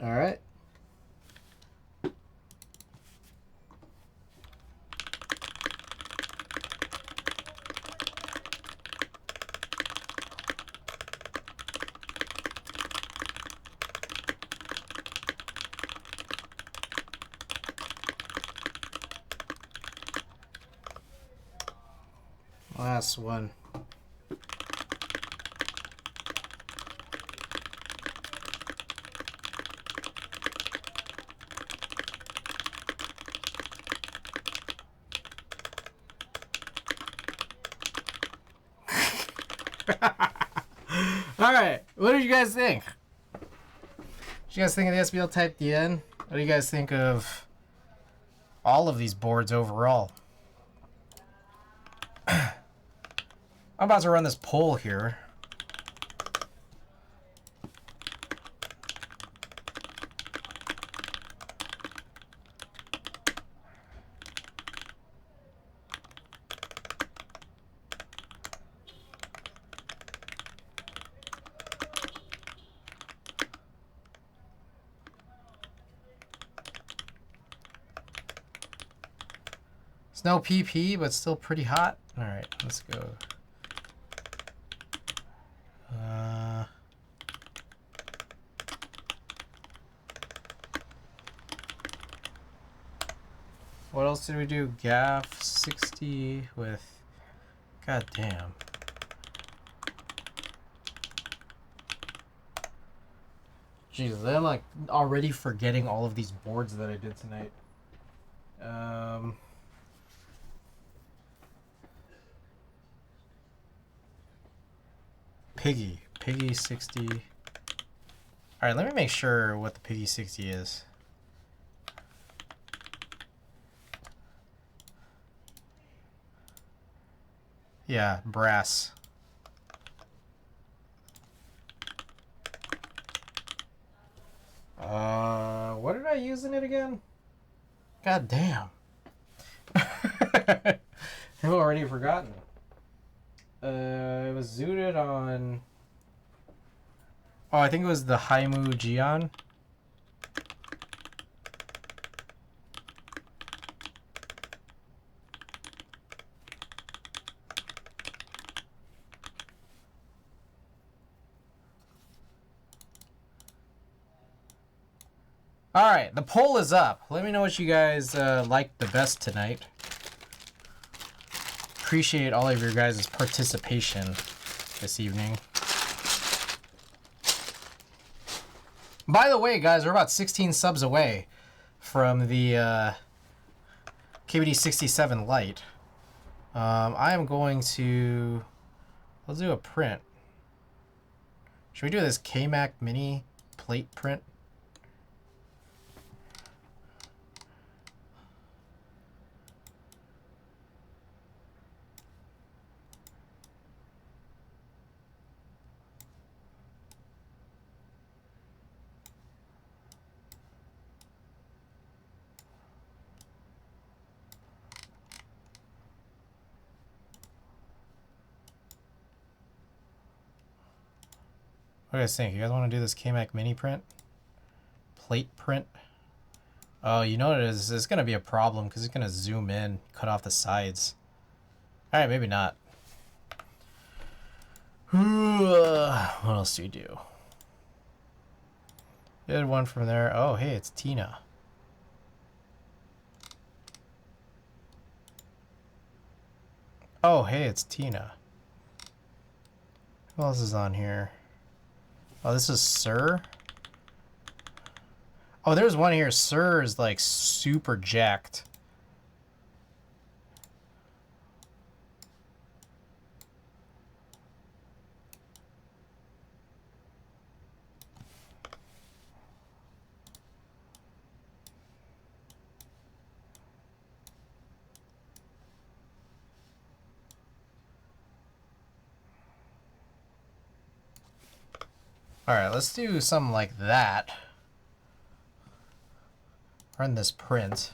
All right. Last one. All right, what did you guys think? What did you guys think of the SBL Type DN? What do you guys think of all of these boards overall? I'm about to run this poll here. It's no PP, but still pretty hot. All right, let's go. What else did we do? Gaff 60 with... God damn. Jesus, I'm like already forgetting all of these boards that I did tonight. Piggy 60. All right, let me make sure what the Piggy 60 is. Yeah, brass. What did I use in it again? God damn. I've already forgotten. It was zooted on... Oh, I think it was the Haimu Jian. All right, the poll is up. Let me know what you guys liked the best tonight. Appreciate all of your guys' participation this evening. By the way, guys, we're about 16 subs away from the KBD 67 Lite. I am going to... Let's do a print. Should we do this K-Mac Mini plate print? What do you guys think? You guys want to do this K-Mac Mini print? Plate print? Oh, you know what it is? It's going to be a problem because it's going to zoom in, cut off the sides. Alright, maybe not. What else do you do? Did one from there. Oh, hey, it's Tina. Oh, hey, it's Tina. Who else is on here? Oh, this is Sir. Oh, there's one here. Sir is like super jacked. Alright, let's do something like that. Run this print.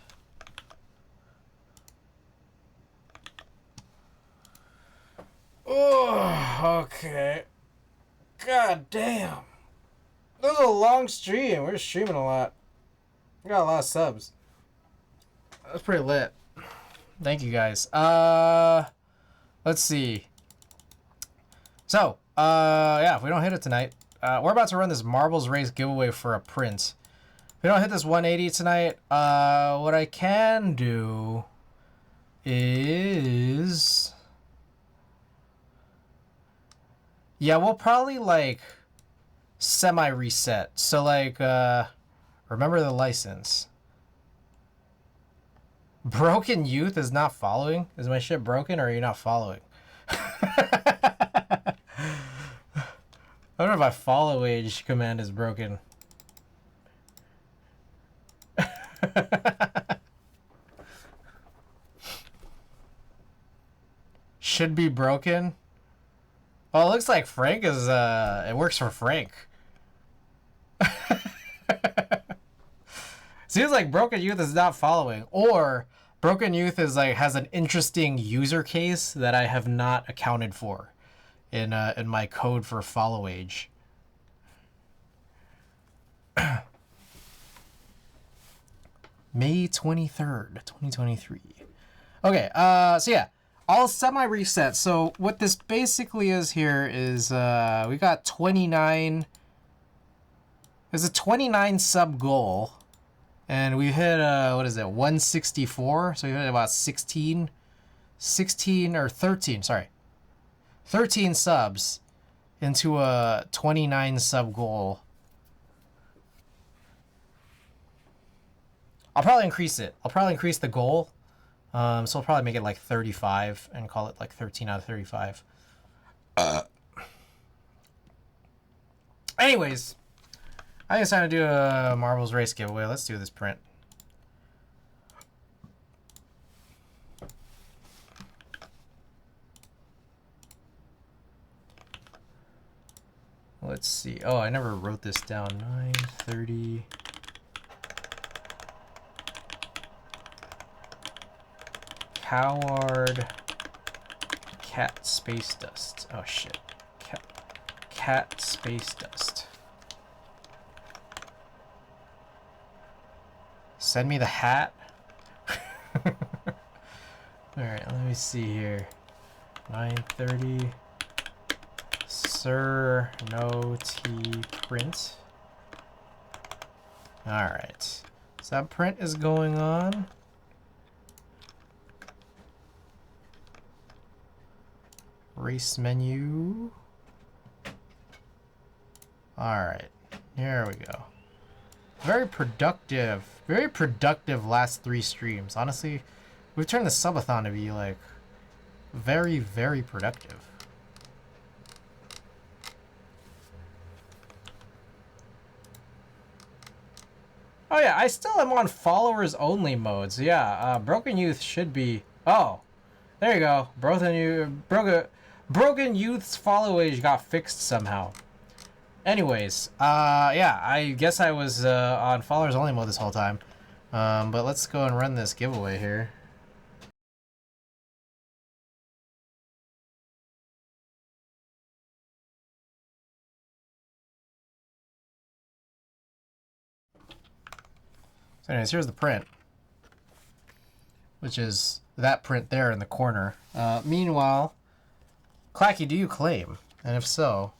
Oh, okay. God damn. This is a long stream. We're streaming a lot. We got a lot of subs. That's pretty lit. Thank you guys. Let's see. So, yeah, if we don't hit it tonight, we're about to run this Marbles Race giveaway for a print. If we don't hit this 180 tonight, what I can do is... Yeah, we'll probably, like, semi-reset. So, like, remember the license. Broken Youth is not following? Is my shit broken, or are you not following? I don't know if my follow age command is broken. Should be broken. Oh, it looks like Frank is, it works for Frank. Seems like Broken Youth is not following, or Broken Youth is like, has an interesting user case that I have not accounted for in my code for follow age. May 23rd, 2023. Okay, so yeah, all semi-reset. So what this basically is here is we got 29. There's a 29 sub goal, and we hit what is it, 164? So we hit about 16 or 13. Sorry, 13 subs into a 29 sub goal. I'll probably increase it. I'll probably increase the goal. So I'll probably make it like 35 and call it like 13 out of 35. Anyways, I decided to do a Marbles Race giveaway. Let's do this print. Let's see. Oh, I never wrote this down. 930. Coward Cat Space Dust. Oh shit. Cat Space Dust. Send me the hat. Alright, let me see here. 930. Sir No T Print. Alright. So that print is going on. Race menu. Alright. Here we go. Very productive last 3 streams. Honestly, we've turned the subathon to be like very, very productive. Oh yeah, I still am on followers only mode. So yeah, Broken Youth should be. Oh, there you go. Broken Youth's follow age got fixed somehow. Anyways, yeah, I guess I was on followers only mode this whole time. But let's go and run this giveaway here. So anyways, here's the print, which is that print there in the corner. Meanwhile, Clacky, do you claim? And if so,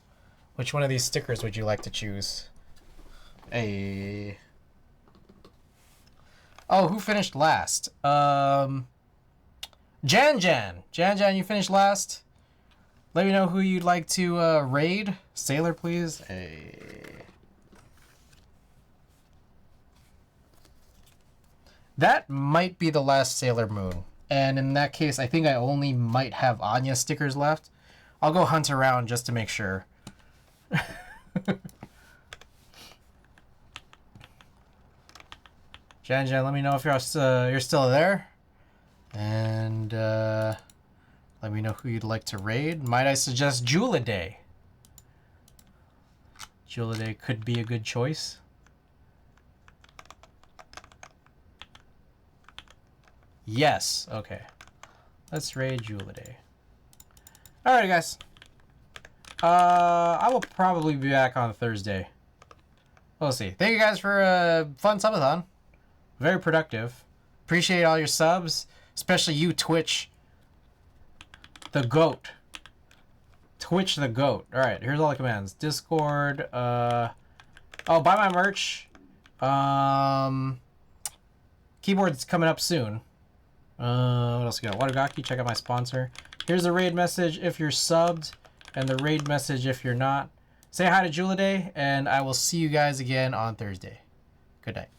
which one of these stickers would you like to choose? Oh, who finished last? Jan, you finished last. Let me know who you'd like to raid. Sailor, please. That might be the last Sailor Moon. And in that case, I think I only might have Anya stickers left. I'll go hunt around just to make sure. Jan, let me know if you're still there. And let me know who you'd like to raid. Might I suggest Juladay? Juladay could be a good choice. Yes. Okay. Let's raid Juladay. Alright, guys. I will probably be back on Thursday. We'll see. Thank you guys for a fun subathon. Very productive. Appreciate all your subs. Especially you, Twitch. The GOAT. Twitch the GOAT. Alright, here's all the commands. Discord. Oh, buy my merch. Keyboard's coming up soon. What else we got? Watagaki, check out my sponsor. Here's the raid message if you're subbed, and the raid message if you're not. Say hi to Juladay, and I will see you guys again on Thursday. Good night.